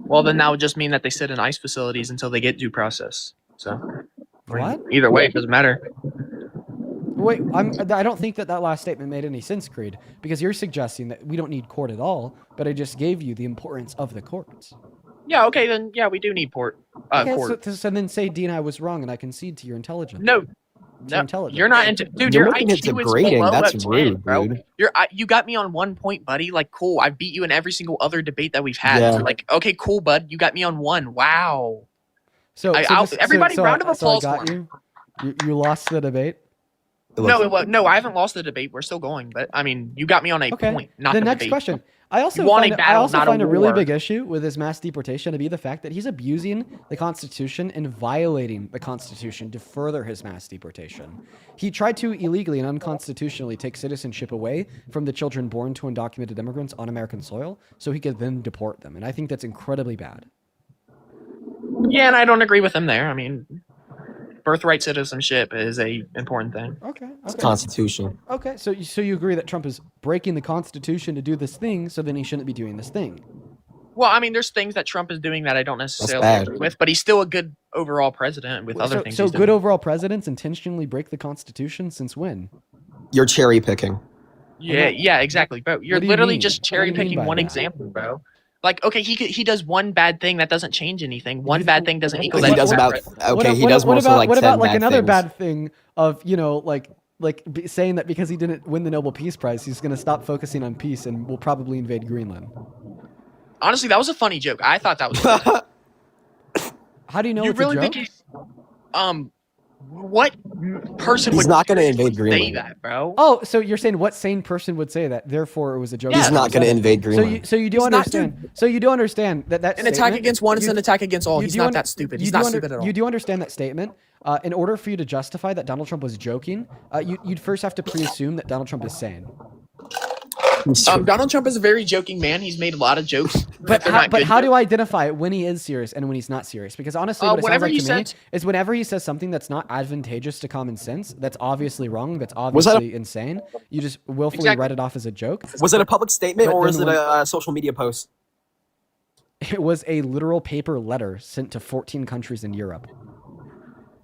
Well, then that would just mean that they sit in ICE facilities until they get due process. So, what? Either way, it doesn't matter. Wait, I don't think that last statement made any sense, Creed, because you're suggesting that we don't need court at all, but I just gave you the importance of the courts. Yeah, okay, then, yeah, we do need court. So then say, Dean, I was wrong, and I concede to your intelligence. No, you're not into... Dude, your IQ is below That's a 10, rude, bro. dude. You got me on 1 point, buddy. Like, cool, I beat you in every single other debate that we've had. Yeah. So, like, okay, cool, bud. You got me on 1. Wow. Everybody, round of applause I got for him. You lost the debate? No, I haven't lost the debate. We're still going, but I mean, you got me on a point, not the the next debate. question. I also find a really big issue with his mass deportation to be the fact that he's abusing the Constitution and violating the Constitution to further his mass deportation. He tried to illegally and unconstitutionally take citizenship away from the children born to undocumented immigrants on American soil so he could then deport them. And I think that's incredibly bad. Yeah, and I don't agree with him there. I mean, birthright citizenship is a important thing. Okay. Constitution. Okay, so you agree that Trump is breaking the Constitution to do this thing, so then he shouldn't be doing this thing. Well, I mean, there's things that Trump is doing that I don't necessarily agree with, but he's still a good overall president with other things. So he's good doing. Overall presidents intentionally break the Constitution since when? You're cherry picking. Yeah, exactly, bro. You're What do you literally mean? just What do you cherry mean picking by one that? example, bro. Like, okay, he does one bad thing that doesn't change anything. One bad thing doesn't equal that. He does about he does more so like what 10 about like bad another things. bad thing of saying that because he didn't win the Nobel Peace Prize, he's going to stop focusing on peace and will probably invade Greenland. Honestly, that was a funny joke. I thought that was funny. How do you know You it's really a joke? think what person He's would not going to invade say Greenland. that, bro? Oh, so you're saying what sane person would say that? Therefore, it was a joke. He's not going to invade Greenland. So you do understand. So you do understand that An attack against one is an attack against all. He's not that stupid. He's not stupid at all. You do understand that statement. In order for you to justify that Donald Trump was joking, you'd first have to pre-assume that Donald Trump is sane. Donald Trump is a very joking man. He's made a lot of jokes. But how do I identify when he is serious and when he's not serious? Because honestly, what it sounds like to me is whenever he says something that's not advantageous to common sense, that's obviously wrong, that's obviously insane, you just willfully write it off as a joke. Was it a public statement But or was then it a social media post? It was a literal paper letter sent to 14 countries in Europe.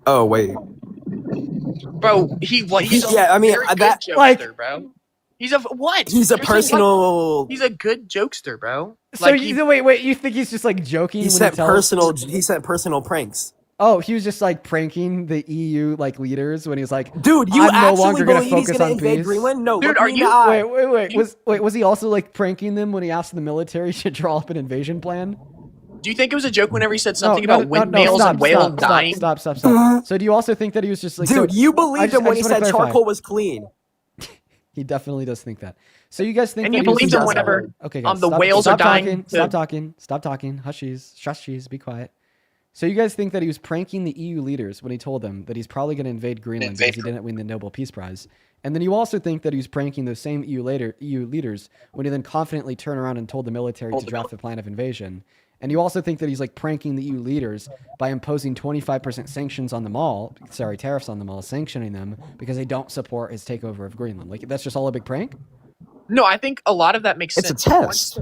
Oh wait, Bro, he's yeah. I mean very good that jokester, bro. He's a what? he's a You're saying personal. what? He's a good jokester, bro. So wait, you think he's just like joking? He when sent tells- personal pranks. Oh, he was just like pranking the EU like leaders when he was like, Dude, you I'm no actually longer gonna believe he's focus gonna on invade peace. Greenland? No, Dude, look are me in the you- eye. Wait. Was he also like pranking them when he asked the military to draw up an invasion plan? Do you think it was a joke whenever he said something about windmills stop, and whales stop, dying? Stop. So do you also think that he was just like, Dude, you believed him when he just wanna said clarify. charcoal was clean. He definitely does think that. So you guys think And that you he was believed just- him whenever okay, guys, the stop, whales stop are dying talking, to- Stop talking. Hushies. Be quiet. So you guys think that he was pranking the EU leaders when he told them that he's probably going to invade Greenland because he didn't win the Nobel Peace Prize. And then you also think that he was pranking those same EU leaders when he then confidently turned around and told the military to draft a plan of invasion. And you also think that he's like pranking the EU leaders by imposing 25% sanctions on tariffs on the mall, sanctioning them because they don't support his takeover of Greenland. Like that's just all a big prank? No, I think a lot of that makes It's sense. a test.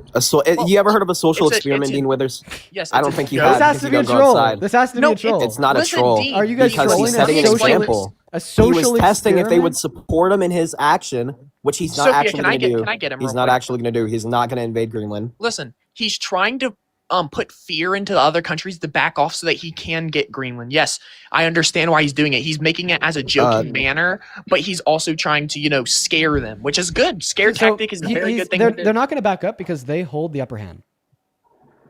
You ever heard of a social experiment, Dean Withers? Yes. I don't think you have. have. This has to be a troll. This has to be a troll. It's not Listen, a troll. Dean, Are you guys because trolling he's setting an a social example. A social he was testing if they would experiment? support him in his action, which he's not Sophia, actually going to do. can I get him He's real not quick? actually going to do. He's not going to invade Greenland. Listen, he's trying to put fear into the other countries to back off so that he can get Greenland. Yes, I understand why he's doing it. He's making it as a joking manner, but he's also trying to, scare them, which is good. Scare tactic is a very good thing to do. They're not going to back up because they hold the upper hand.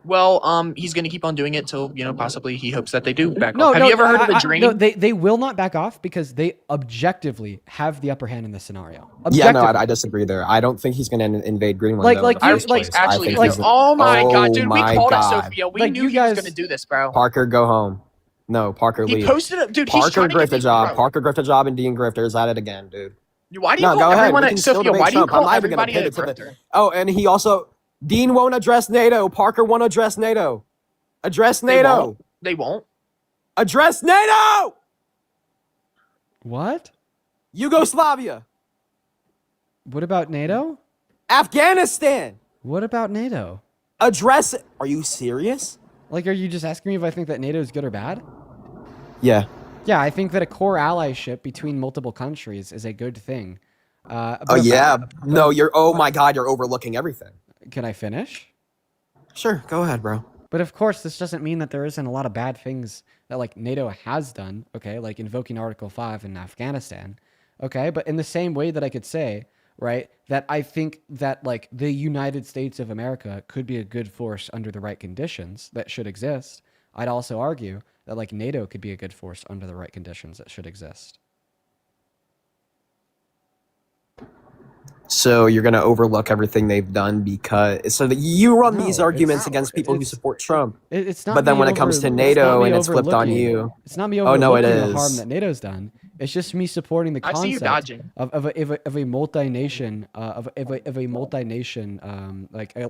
Well, he's going to keep on doing it till, possibly he hopes that they do back No, off. Have no, you ever heard of a dream? No, they will not back off because they objectively have the upper hand in this scenario. Yeah, no, I disagree there. I don't think he's going to invade Greenland. Oh my god, dude, we called it, Sophia. We knew he was going to do this, bro. Parker, go home. No, Parker, leave. He posted it, dude. He's trying to Parker grift a job. Parker grift a job, and Dean Grifter's at it again, dude. Why do you call everyone Sophia? Why do you call everybody a grifter? grifter? Oh, and he also Dean won't address NATO. Parker won't address NATO. Address NATO. They won't. Address NATO. What? Yugoslavia. What about NATO? Afghanistan. What about NATO? Address it. Are you serious? Like, are you just asking me if I think that NATO is good or bad? Yeah. Yeah, I think that a core allyship between multiple countries is a good thing. No, you're. Oh my God, you're overlooking everything. Can I finish? Sure, go ahead, bro. But of course, this doesn't mean that there isn't a lot of bad things that like NATO has done. Okay, like invoking Article 5 in Afghanistan. Okay, but in the same way that I could say, right, that I think that like the United States of America could be a good force under the right conditions that should exist. I'd also argue that like NATO could be a good force under the right conditions that should exist. So you're going to overlook everything they've done because so that you run these arguments against people who support Trump. It's not. But then when it comes to NATO and it's flipped on you, it's not me overlooking the harm that NATO's done. It's just me supporting the concept of a multination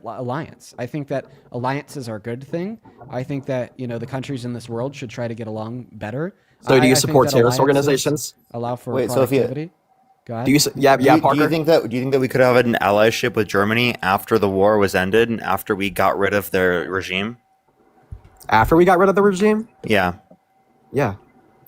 alliance. I think that alliances are a good thing. I think that the countries in this world should try to get along better. So do you support terrorist organizations? Allow for productivity. Do you, Parker? Do you think that we could have an allyship with Germany after the war was ended and after we got rid of their regime? After we got rid of the regime? Yeah. Yeah.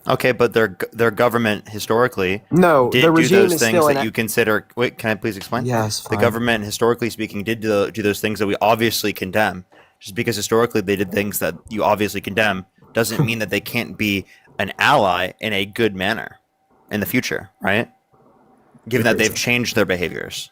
Okay, but their government historically did do those things that you consider. Wait, can I please explain? Yes. The government, historically speaking, did do those things that we obviously condemn. Just because historically they did things that you obviously condemn doesn't mean that they can't be an ally in a good manner in the future, right? Given that they've changed their behaviors.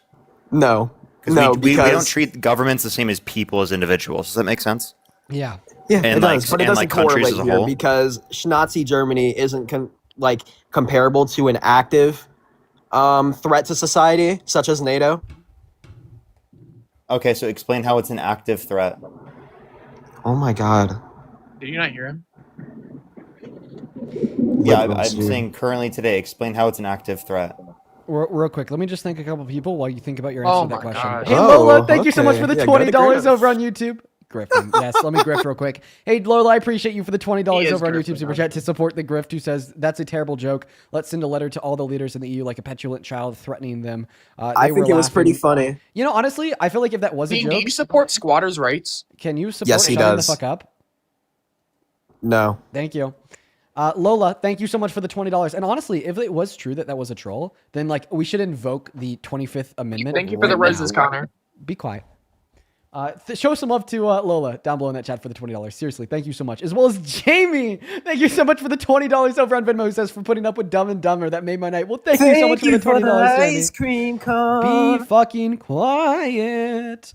No. Because we don't treat governments the same as people, as individuals. Does that make sense? Yeah. Yeah, and it does, but it doesn't correlate as a here whole? because Nazi Germany isn't comparable to an active threat to society, such as NATO. Okay, so explain how it's an active threat. Oh my God. Did you not hear him? Yeah, I'm saying currently today. Explain how it's an active threat. Real quick, let me just thank a couple people while you think about your answer to that question. God. Hey, Lola, thank you so much for the $20 over on YouTube. Grifting. Yes, let me grift real quick. Hey, Lola, I appreciate you for the $20 over on YouTube Super Chat to support the grift who says, that's a terrible joke. Let's send a letter to all the leaders in the EU like a petulant child threatening them. I think it was pretty funny. Honestly, I feel like if that was a joke... Do you support squatters' rights? Can you support shutting the fuck up? No. Thank you. Lola, thank you so much for the $20. And honestly, if it was true that was a troll, then we should invoke the 25th Amendment. Thank you for the roses, Connor. Be quiet. Show some love to Lola down below in that chat for the $20. Seriously, thank you so much. As well as Jamie, thank you so much for the $20 over on Venmo, who says for putting up with Dumb and Dumber. That made my night. Well, thank you so much for the $20, Jamie. Ice cream cone. Be fucking quiet.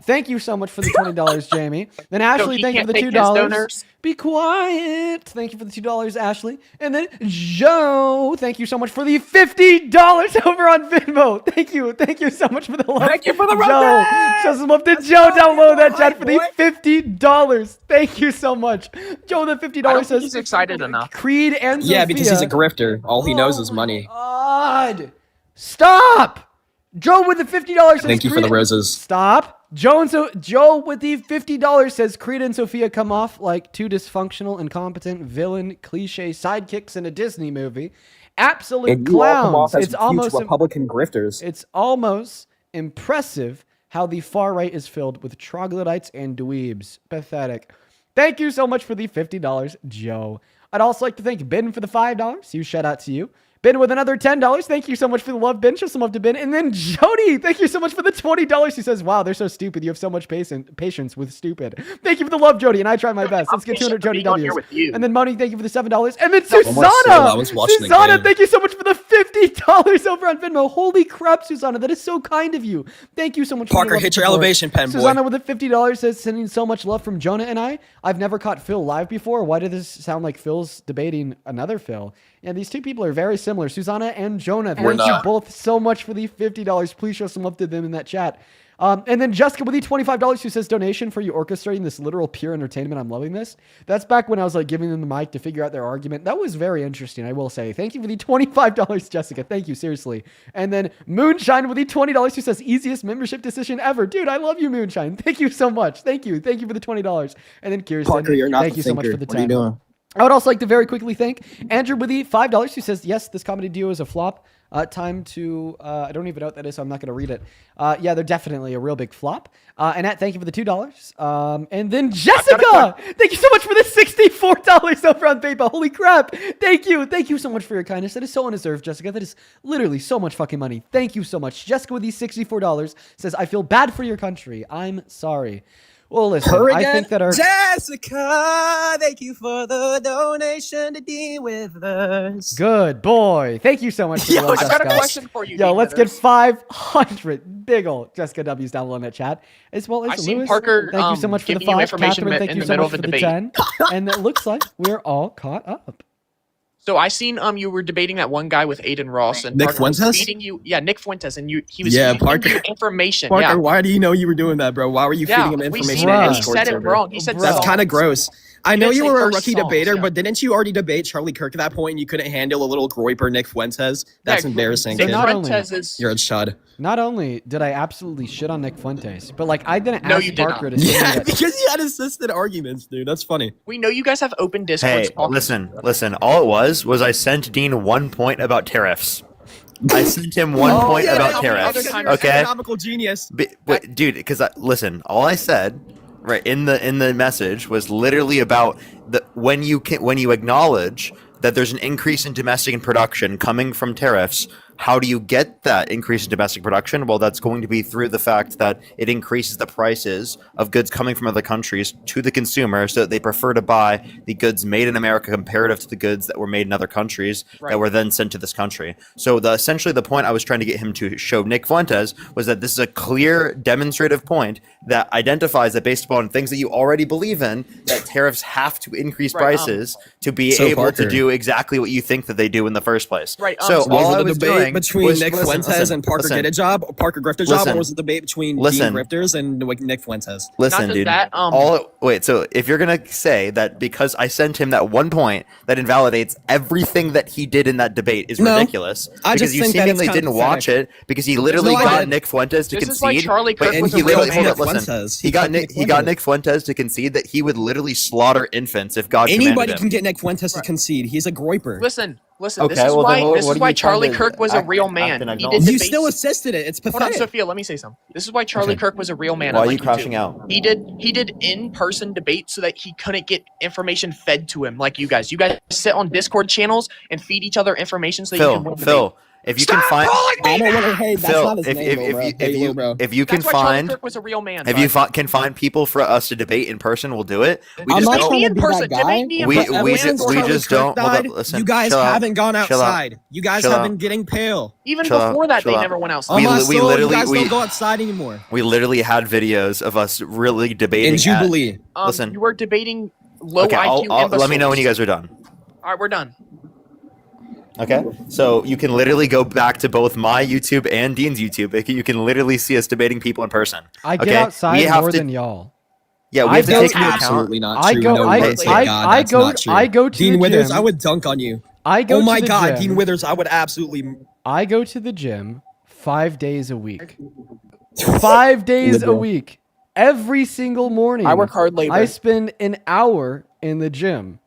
Thank you so much for the $20, Jamie. Then Ashley, thank you for the $2. Be quiet. Thank you for the $2, Ashley. And then Joe, thank you so much for the $50 over on Venmo. Thank you. Thank you so much for the love. Thank you for the Joe. Show some love to Joe down below in that chat for the $50. Thank you so much. Joe, the $50 says he's excited enough. Creed and Sophia. Yeah, because he's a grifter. All he knows is money. God. Stop. Joe with the $50 says Thank you for the roses. Stop. Joe with the $50 says Creed and Sophia come off like two dysfunctional, incompetent, villain, cliche sidekicks in a Disney movie. Absolute clowns. It's almost Republican grifters. It's almost impressive how the far right is filled with troglodytes and dweebs. Pathetic. Thank you so much for the $50, Joe. I'd also like to thank Ben for the $5. Huge shout out to you. Ben with another $10. Thank you so much for the love, Ben. Show some love to Ben. And then Jody, thank you so much for the $20. He says, wow, they're so stupid. You have so much patience with stupid. Thank you for the love, Jody. And I try my best. Let's get 200 Jody W's. And then Moni, thank you for the $7. And then Susanna. Susanna, thank you so much for the $50 over on Venmo. Holy crap, Susanna. That is so kind of you. Thank you so much. Parker, hit your elevation pen, boy. Susanna with the $50 says, sending so much love from Jonah and I. I've never caught Phil live before. Why did this sound like Phil's debating another Phil? Yeah, these two people are very similar. Susanna and Jonah, thank you both so much for the $50. Please show some love to them in that chat. And then Jessica with the $25 who says, donation for you orchestrating this literal pure entertainment. I'm loving this. That's back when I was like giving them the mic to figure out their argument. That was very interesting, I will say. Thank you for the $25, Jessica. Thank you, seriously. And then Moonshine with the $20 who says, easiest membership decision ever. Dude, I love you, Moonshine. Thank you so much. Thank you. Thank you for the $20. And then Kirsten, Parker, you're not thank you so much for the 10. What are you doing? I would also like to very quickly thank Andrew with the $5 who says, yes, this comedy duo is a flop. Time to, I don't even know what that is, so I'm not going to read it. Yeah, they're definitely a real big flop. Annette, thank you for the $2. And then Jessica, thank you so much for the $64 over on PayPal. Holy crap. Thank you. Thank you so much for your kindness. That is so undeserved, Jessica. That is literally so much fucking money. Thank you so much. Jessica with the $64 says, I feel bad for your country. I'm sorry. Well, listen, I think that our... Jessica, thank you for the donation to Dean Withers. Good boy. Thank you so much for the love, Jessica. I got a question for you, Yo, Dean let's Withers. get 500 big ol' Jessica W's down below in that chat. As well as I seen Lewis, Parker, thank you so much for the giving you 5. information Catherine, thank in you the so middle much of a for the debate. 10. And it looks like we're all caught up. So I seen you were debating that one guy with Aiden Ross and Nick Parker was Fuentes? feeding you Nick Fuentes and he was Yeah, feeding Parker. you information. Parker, yeah. why do you know you were doing that, bro? Why were you feeding him we information? seen in it, a and he Discord said it server? wrong. He said That's songs. kind of gross. I He know didn't you say were a first rookie songs, debater, yeah. but didn't you already debate Charlie Kirk at that point and you couldn't handle a little groiper Nick Fuentes? That's embarrassing. So kid. not only, You're a chud. not only did I absolutely shit on Nick Fuentes, but like I didn't No, ask you did Parker not. to say Yeah, that. because you had assisted arguments, dude. That's funny. We know you guys have open Discord. Hey, listen. All it was I sent Dean 1 point about tariffs. I sent him one point about tariffs. Okay, Economical genius. but dude, because listen, all I said right in the message was literally about when you acknowledge that there's an increase in domestic production coming from tariffs. How do you get that increase in domestic production? Well, that's going to be through the fact that it increases the prices of goods coming from other countries to the consumer so that they prefer to buy the goods made in America comparative to the goods that were made in other countries that were then sent to this country. So essentially the point I was trying to get him to show Nick Fuentes was that this is a clear demonstrative point that identifies that based upon things that you already believe in, that tariffs have to increase prices to be able to do exactly what you think that they do in the first place. Right. So all I was doing between Nick Fuentes and Parker get a job, or Parker Grift a job, or was it the debate between Dean Grifters and Nick Fuentes? Listen, dude. So if you're gonna say that because I sent him that 1 point that invalidates everything that he did in that debate is ridiculous, because you seemingly didn't watch it, because he literally got Nick Fuentes to concede. This is why Charlie Kirk was he a real literally man. he got Nick Fuentes to concede that he would literally slaughter infants if God Anybody commanded him. can get Nick Fuentes to concede. He's a groiper. Listen. Okay, this is why Charlie Kirk was a real man. He did You debates. still assisted it. It's Hold pathetic. on, Sophia. Let me say something. This is why Charlie Kirk was a real man. Why are unlike you crashing two. out? He did in-person debates so that he couldn't get information fed to him like you guys. You guys sit on Discord channels and feed each other information so that you can win the debate. If you can find, I don't want to. Hey, that's Phil, not his name, bro. if you can That's why Charlie find, Kirk was a real man. if you can find people for us to debate in person, we'll do it. We I'm just not don't. trying to be that guy. We just don't. Listen, you guys chill out, haven't gone chill out, outside. You guys chill have out. been getting pale. Even Chill before out, that, chill they out. never went outside. On my soul, you guys we- don't go outside anymore. We literally had videos of us really debating. In Jubilee. Listen, you were debating low okay, IQ imbeciles. let me know when you guys are done. All right, we're done. Okay, so you can literally go back to both my YouTube and Dean's YouTube. You can literally see us debating people in person. I get okay? outside more than y'all. Yeah, we have to take into account. Absolutely not I true. go- No I- way to I- God, I that's go- not true. I go to Dean the Withers, gym. I would dunk on you. I go Oh to my the God, gym. Dean Withers, I would absolutely. I go to the gym 5 days a week. 5 days a Liberal. week. Every single morning. I work hard labor. I spend an hour in the gym.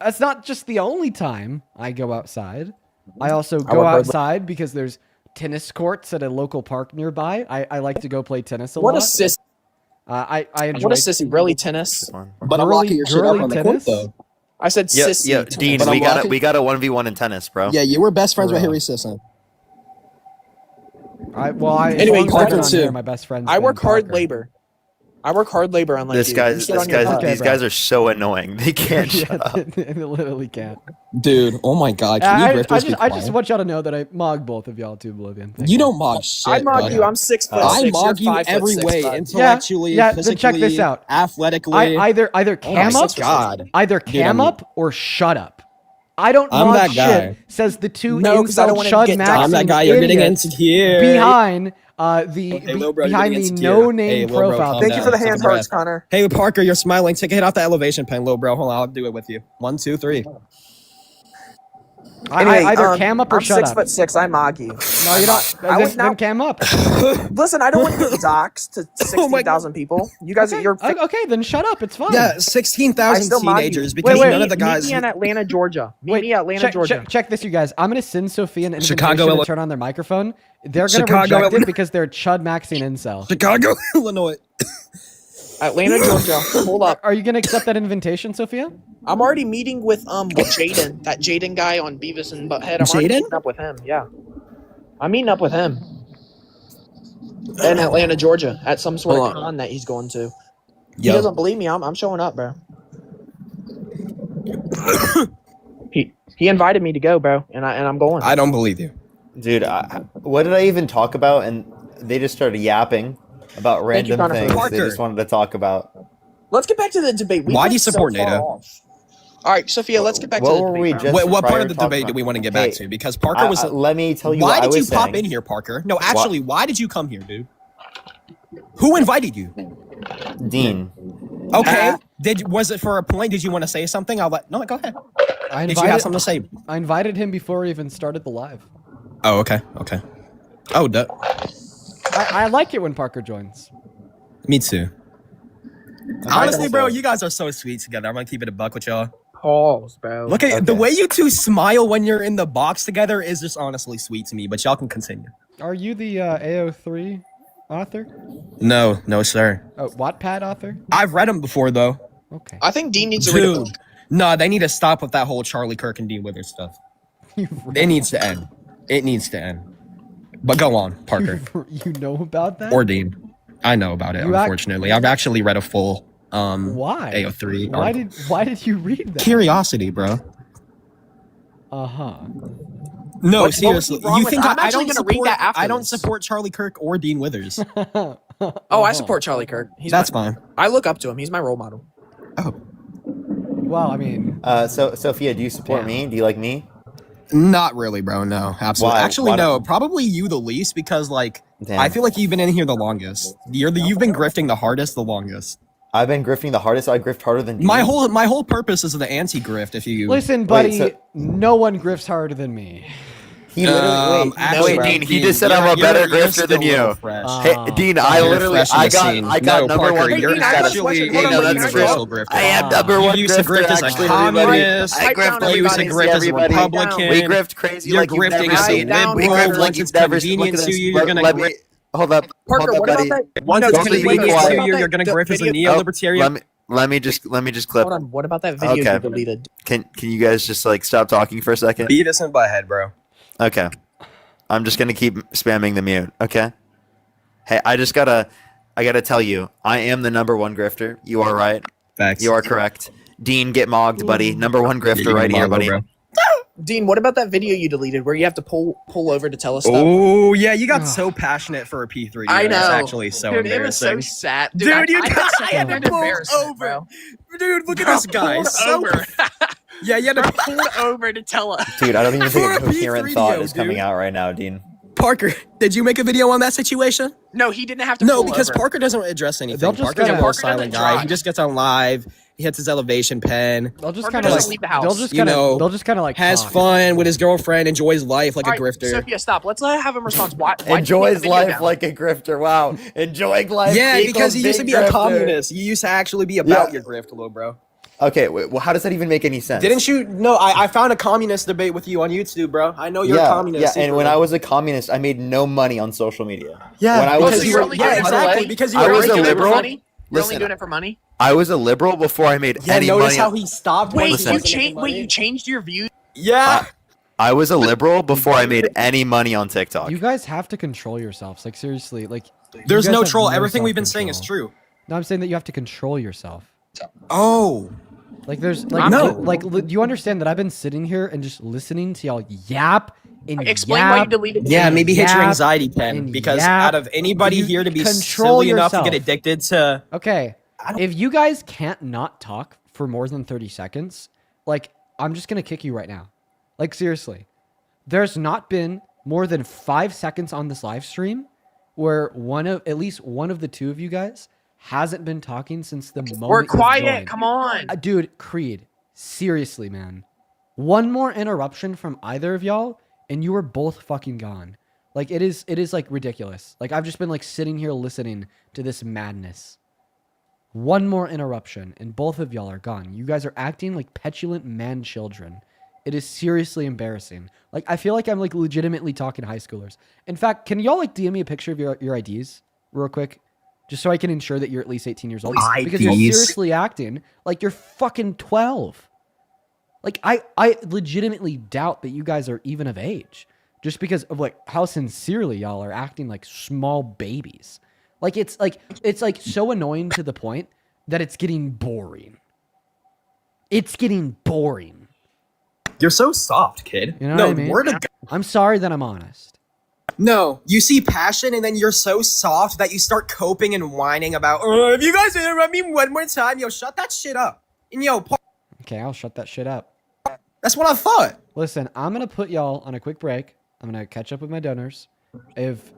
That's not just the only time I go outside. I also go work hard outside because there's tennis courts at a local park nearby. I like to go play tennis a What lot. a sis. I enjoy What a sissy. Really, tennis? But I'm locking your shit up on the court, though. I said Yeah, sissy. yeah, Dean, But I'm walking- we got a 1v1 in tennis, bro. Yeah, you were best friends with Bro. Harry Sisson. Anyway, as long as Parker I'm on too. here, my best friend's I been work hard Parker. labor. I work hard labor, unlike This you. guy's, You sit on your butt. these guys are so annoying. They can't Yeah, shut up. they literally can't. Dude, oh my god, can you I grifters be just quiet? want y'all to know that I mog both of y'all to oblivion. Thank You don't mog shit. I mog bud. you. I'm 6'6". I mog You're you 5'6", every way, bud. intellectually, Yeah, physically, then check this out. athletically. Either Oh cam my up, God. either Dude, cam I'm- up or shut up. I don't I'm mog that guy. shit. Says the two No, 'cause I don't incel wanna chud get maxing I'm that guy. You're getting idiots insecure. behind Lil bro, you're behind getting the insecure. no name Hey, Lil bro, profile. calm Thank you for the down. Take a hand hearts, breath. Connor. Hey, Parker, you're smiling. Take a hit off the elevation pen, little bro. Hold on, I'll do it with you. 1, 2, 3. Anyway, Either cam up or I'm shut up. 6'6". I mog you. No, you don't. Then cam up. Listen, I don't want to get doxxed to Oh 16,000 people. You guys, you're. Okay, then shut up. It's fine. Yeah, I 16,000 still mog you. teenagers because Wait, none of the guys. Meet me in Atlanta, Georgia. Meet me at Atlanta, Georgia. Check this, you guys. I'm gonna send Sophia an invitation Chicago, to Illinois. turn on their microphone. They're gonna Chicago, reject it Illinois. because they're chud maxing incel. Chicago, Illinois. Atlanta, Georgia. Hold up. Are you gonna accept that invitation, Sophia? I'm already meeting with Jaden, that Jaden guy on Beavis and Butthead. I'm already Jaden? meeting up with him. Yeah, I'm meeting up with him in Atlanta, Georgia, at some sort Hold of on. con that he's going to. He Yo. doesn't believe me. I'm showing up, bro. he invited me to go, bro, and I'm going. I don't believe you. Dude, what did I even talk about? And they just started yapping about Thank you, random Connor, for things they Parker. just wanted to talk about. Let's get back to the debate. We Why went do you support so far NATO? off. All right, Sophia, let's get back to What the were debate. we bro. just What part prior of the talking debate do about? we want to get Hey, back to? Because Parker was. let me tell you Why what I did you was pop saying. in here, Parker? No, actually, why did you come here, dude? Who invited you? Dean. Okay. Was it for a point? Did you want to say something? No, go ahead. Did you have something to say? I invited him before we even started the live. Oh, okay. Okay. Oh, I like it when Parker joins. me too. I Honestly, also- bro, you guys are so sweet together. I'm gonna keep it a buck with y'all. Pause, bro. Look at the Okay. way you two smile when you're in the box together is just honestly sweet to me. But y'all can continue. Are you the AO3 author? No, sir. Oh, Wattpad author? I've read them before though. Okay. I think Dean needs to read a book. Dude, no, they need to stop with that whole Charlie Kirk and Dean Withers stuff. It needs to end. It needs to end. But go on, Parker You know about that? or Dean. I know about it. You act- Unfortunately, I've actually read a full Why? AO3 Why article. why did you read that? Curiosity, bro. Uh-huh. No, What was seriously. wrong You with think that? I'm I actually don't gonna read support? that after I don't this. support Charlie Kirk or Dean Withers. Oh, I support Charlie Kirk. That's fine. I look up to him. He's my role model. Well, I mean, So Sophia, do you support me? Do you like me? Not really, bro. No, absolutely. Why? Actually, Why no. don't- Probably you the least because, like, Damn. I feel like you've been in here the longest. You've been grifting the hardest, the longest. I've been grifting the hardest. I grift harder than My Dean. whole purpose is the anti-grift. If you listen, buddy, so- no one grifts harder than me. He literally actually, wait, Dean. He Dean, just said I'm a you're- better you're grifter than still a little you. fresh. Hey, Dean, I You're literally, fresh in the scene. I got No, number Parker, one. you're grifter status. actually Hey, no, a that's universal true. grifter. I am number one You used to grifter. grift as a Actually, communist. I grift like You used to crazy, grift as a everybody. Republican. We grift crazy You're like you've grifting never as a seen. liberal. We grift like Once you've it's never convenient seen. to you, you're gonna Let grift. me hold up. Parker, hold up, what about buddy. that? Once No, it's just be convenient quiet. to What you, about you're gonna that grift as a video- neo-libertarian. Let me just clip. Hold on. What about that video Okay. you deleted? Can you guys just like stop talking for a second? Beavis and Butthead, bro. Okay. I'm just gonna keep spamming the mute. Okay. Hey, I gotta tell you, I am the number one grifter. You are right. Facts. You are correct. Dean, get mogged, buddy. Number one grifter right here, buddy. Dean, what about that video you deleted where you have to pull over to tell us stuff? Oh yeah, you got so passionate for a P3. I It's know. actually so Dude, it was so embarrassing. sad. Dude, you I got had to such pull embarrassment, over. bro. Dude, look at this guy. Pulled So over. yeah, you had to Pulled over to tell us. Dude, I don't even think a For a coherent P3 thought video, is coming dude. out right now, Dean. Parker, did you make a video on that situation? No, he didn't have to. No, pull because over. Parker doesn't address anything. They'll just Parker's a kinda- real Parker silent doesn't guy. drive. He just gets on live. He hits his elevation pen. They'll just Parker kind of doesn't like leave the house. they'll just You kind of know, they'll just kind of like Has talk. fun with his girlfriend. Enjoys life like All a right, grifter. Sophia, stop. Let's have him respond. Why did you Enjoys take the video life down? like a grifter. Wow. Enjoying life. Yeah, because equals he used to big be a grifter. communist. You used to actually be about Yeah. your grift, little bro. Okay, wait, well, how does that even make any sense? Didn't you? No, I found a communist debate with you on YouTube, bro. I know you're a communist. Yeah, and when secretly. I was a communist, I made no money on social media. Yeah, when I because was you you're were- only yeah, doing it for exactly, money? because you I were was a doing it for liberal. money? You're only Listen, doing it for money? I was a liberal before I made Yeah, any notice money. how he stopped once Wait, he Listen. wasn't making money? you changed your views? Yeah. I was a liberal before I made any money on TikTok. You guys have to control yourselves. Like, seriously, like. There's you guys no have troll. Everything we've been saying is self-control. true. No, I'm saying that you have to control yourself. Oh. Like, there's like No. do you understand that I've been sitting here and just listening to y'all yap and Explain yap, why you deleted the Yeah, video. maybe hit your yap, anxiety pen and because yap. out of anybody You here to be control silly enough to get yourself. addicted to. Okay, if you guys can't not talk for more than 30 seconds, like, I'm just gonna kick you right now. Like, seriously. There's not been more than 5 seconds on this live stream where at least one of the two of you guys hasn't been talking since the moment We're you quiet. joined. Come on. Dude, Creed, seriously, man. One more interruption from either of y'all, and you are both fucking gone. Like, it is like ridiculous. Like, I've just been like sitting here listening to this madness. One more interruption, and both of y'all are gone. You guys are acting like petulant man children. It is seriously embarrassing. Like, I feel like I'm like legitimately talking to high schoolers. In fact, can y'all like DM me a picture of your IDs real quick? Just so I can ensure that you're at least 18 years old. Because you're seriously acting like you're fucking 12. Like, I legitimately doubt that you guys are even of age. Just because of like how sincerely y'all are acting like small babies. Like, it's like so annoying to the point that it's getting boring. It's getting boring. You're so soft, kid. You know no, what I mean? word of God. I'm sorry that I'm honest. No, you see passion and then you're so soft that you start coping and whining about, if you guys interrupt me one more time, yo, shut that shit up. And yo, Okay, I'll shut that shit up. that's what I thought. Listen, I'm gonna put y'all on a quick break. I'm gonna catch up with my donors. If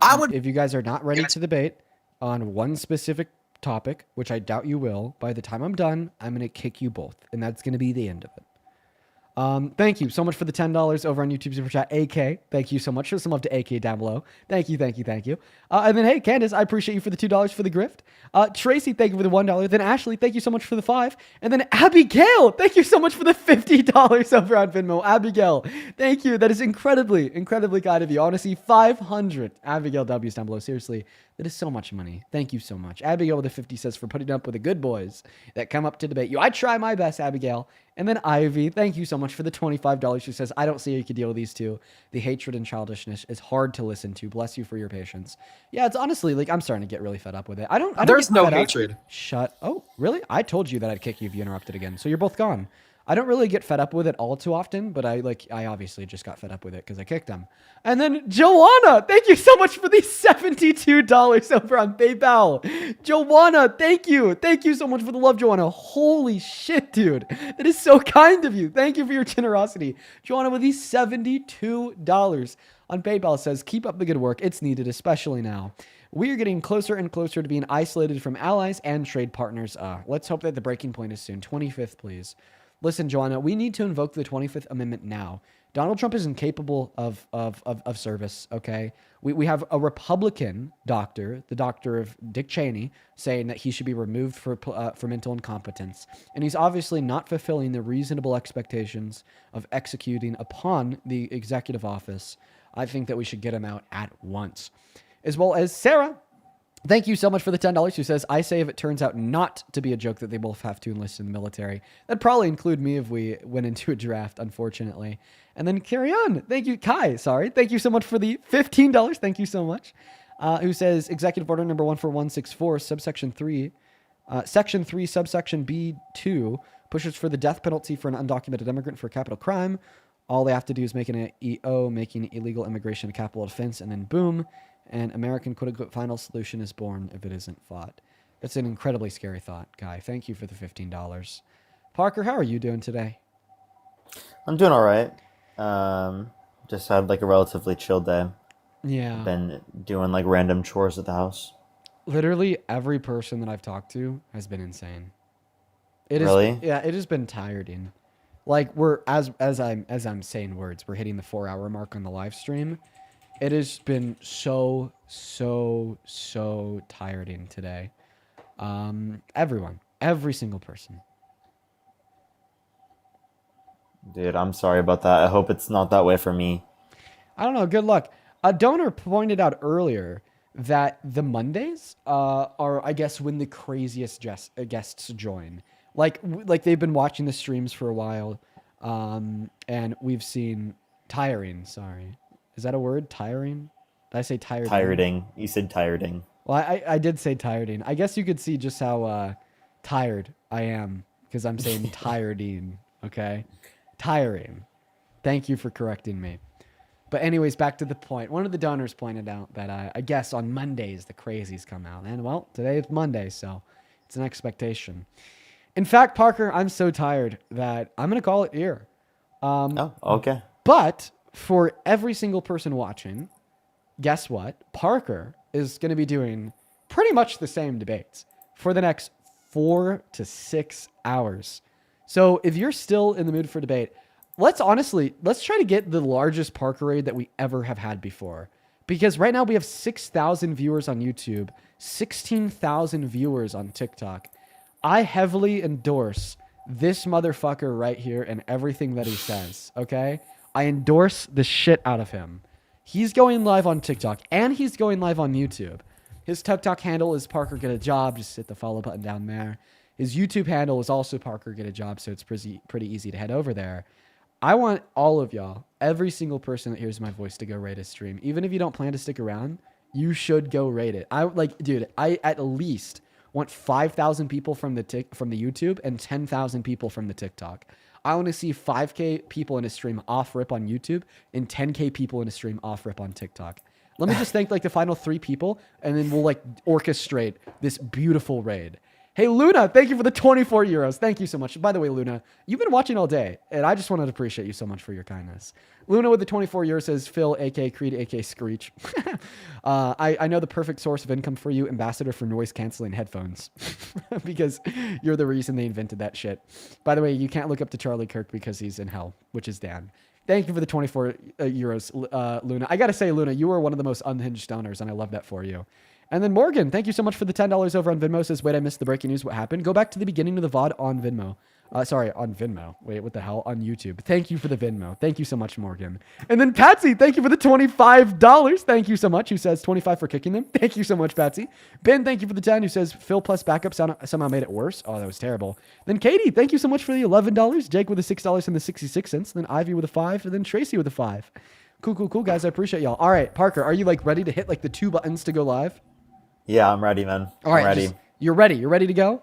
you guys are not ready to debate on one specific topic, which I doubt you will, by the time I'm done, I'm gonna kick you both, and that's gonna be the end of it. Thank you so much for the $10 over on YouTube Super Chat. AK, thank you so much. Show some love to AK down below. Thank you. And then, hey, Candace, I appreciate you for the $2 for the grift. Tracy, thank you for the $1. Then Ashley, thank you so much for the 5. And then Abigail, thank you so much for the $50 over on Venmo. Abigail, thank you. That is incredibly kind of you. I want to see 500 Abigail W's down below. Seriously, that is so much money. Thank you so much. Abigail with the 50 says for putting up with the good boys that come up to debate you. I try my best, Abigail. And then Ivy, thank you so much for the $25. She says, I don't see how you could deal with these two. The hatred and childishness is hard to listen to. Bless you for your patience. Yeah, it's honestly, like, I'm starting to get really fed up with it. I don't There's get no fed up. hatred. Shut. Oh, really? I told you that I'd kick you if you interrupted again. So you're both gone. I don't really get fed up with it all too often, but I obviously just got fed up with it because I kicked them. And then Joanna, thank you so much for the $72 over on PayPal. Joanna, thank you. Thank you so much for the love, Joanna. Holy shit, dude. That is so kind of you. Thank you for your generosity. Joanna with the $72 on PayPal says, keep up the good work. It's needed, especially now. We are getting closer and closer to being isolated from allies and trade partners. Let's hope that the breaking point is soon. 25th, please. Listen, Joanna, we need to invoke the 25th Amendment now. Donald Trump is incapable of service, okay? We have a Republican doctor, the doctor of Dick Cheney, saying that he should be removed for mental incompetence. And he's obviously not fulfilling the reasonable expectations of executing upon the executive office. I think that we should get him out at once. As well as Sarah, thank you so much for the $10. Who says, I say if it turns out not to be a joke that they both have to enlist in the military. That'd probably include me if we went into a draft, unfortunately. And then carry on. Thank you, Kai. Sorry. Thank you so much for the $15. Thank you so much. Who says, Executive Order number 14164, subsection 3, section 3, subsection B2, pushes for the death penalty for an undocumented immigrant for a capital crime. All they have to do is make an EO, making illegal immigration a capital offense, and then boom, an American quote-unquote final solution is born if it isn't fought. It's an incredibly scary thought, Guy. Thank you for the $15. Parker, how are you doing today? I'm doing all right. Just had like a relatively chill day. Yeah. Been doing like random chores at the house. Literally every person that I've talked to has been insane. It is, really? Yeah, it has been tiring. Like we're as I'm saying words, we're hitting the 4-hour mark on the live stream. It has been so tiring today. Everyone, every single person. Dude, I'm sorry about that. I hope it's not that way for me. I don't know. Good luck. A donor pointed out earlier that the Mondays are, I guess, when the craziest guests join. Like they've been watching the streams for a while, and we've seen tiring. Sorry, is that a word? Tiring? Did I say tired? Tireding. You said tireding. Well, I did say tireding. I guess you could see just how tired I am because I'm saying tireding. Okay, tiring. Thank you for correcting me. But anyways, back to the point. One of the donors pointed out that I guess on Mondays the crazies come out. And well, today it's Monday, so it's an expectation. In fact, Parker, I'm so tired that I'm going to call it here. Oh, okay. But for every single person watching, guess what? Parker is going to be doing pretty much the same debates for the next 4 to 6 hours. So if you're still in the mood for debate, let's try to get the largest Parker raid that we ever have had before. Because right now we have 6,000 viewers on YouTube, 16,000 viewers on TikTok. I heavily endorse this motherfucker right here and everything that he says, okay? I endorse the shit out of him. He's going live on TikTok and he's going live on YouTube. His TikTok handle is Parker Get a Job. Just hit the follow button down there. His YouTube handle is also Parker Get a Job, so it's pretty easy to head over there. I want all of y'all, every single person that hears my voice, to go rate his stream. Even if you don't plan to stick around, you should go rate it. I at least want 5,000 people from the YouTube and 10,000 people from the TikTok. I want to see 5K people in a stream off rip on YouTube and 10K people in a stream off rip on TikTok. Let me just thank the final 3 people, and then we'll orchestrate this beautiful raid. Hey, Luna, thank you for the 24 euros. Thank you so much. By the way, Luna, you've been watching all day, and I just wanted to appreciate you so much for your kindness. Luna with the 24 euros says, Phil, a.k.a. Creed, a.k.a. Screech. I know the perfect source of income for you, ambassador for noise-canceling headphones, because you're the reason they invented that shit. By the way, you can't look up to Charlie Kirk because he's in hell, which is Dan. Thank you for the 24 euros, Luna. I got to say, Luna, you are one of the most unhinged donors, and I love that for you. And then Morgan, thank you so much for the $10 over on Venmo. Says, wait, I missed the breaking news. What happened? Go back to the beginning of the VOD on Venmo. On Venmo. Wait, what the hell? On YouTube. Thank you for the Venmo. Thank you so much, Morgan. And then Patsy, thank you for the $25. Thank you so much. Who says 25 for kicking them. Thank you so much, Patsy. Ben, thank you for the 10. Who says Phil plus backup somehow made it worse. Oh, that was terrible. Then Katie, thank you so much for the $11. Jake with the $6 and the 66 cents. Then Ivy with a 5. And then Tracy with a 5. Cool, guys. I appreciate y'all. All right, Parker, are you ready to hit the 2 buttons to go live? Yeah, I'm ready, man. All right, I'm ready. You're ready. You're ready to go?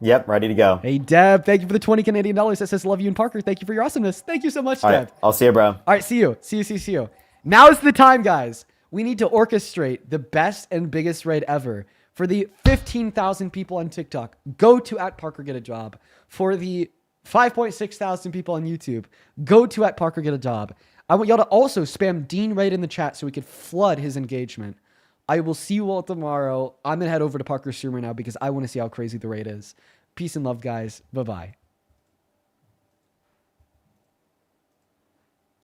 Yep, ready to go. Hey, Deb, thank you for the 20 Canadian dollars. That says love you and Parker. Thank you for your awesomeness. Thank you so much, All Deb. right, I'll see you, bro. All right, see you. See you. Now's the time, guys. We need to orchestrate the best and biggest raid ever. For the 15,000 people on TikTok, go to @ParkerGetAJob. For the 5.6 thousand people on YouTube, go to @ParkerGetAJob. I want y'all to also spam Dean Raid in the chat so we could flood his engagement. I will see you all tomorrow. I'm going to head over to Parker's stream right now because I want to see how crazy the raid is. Peace and love, guys. Bye-bye.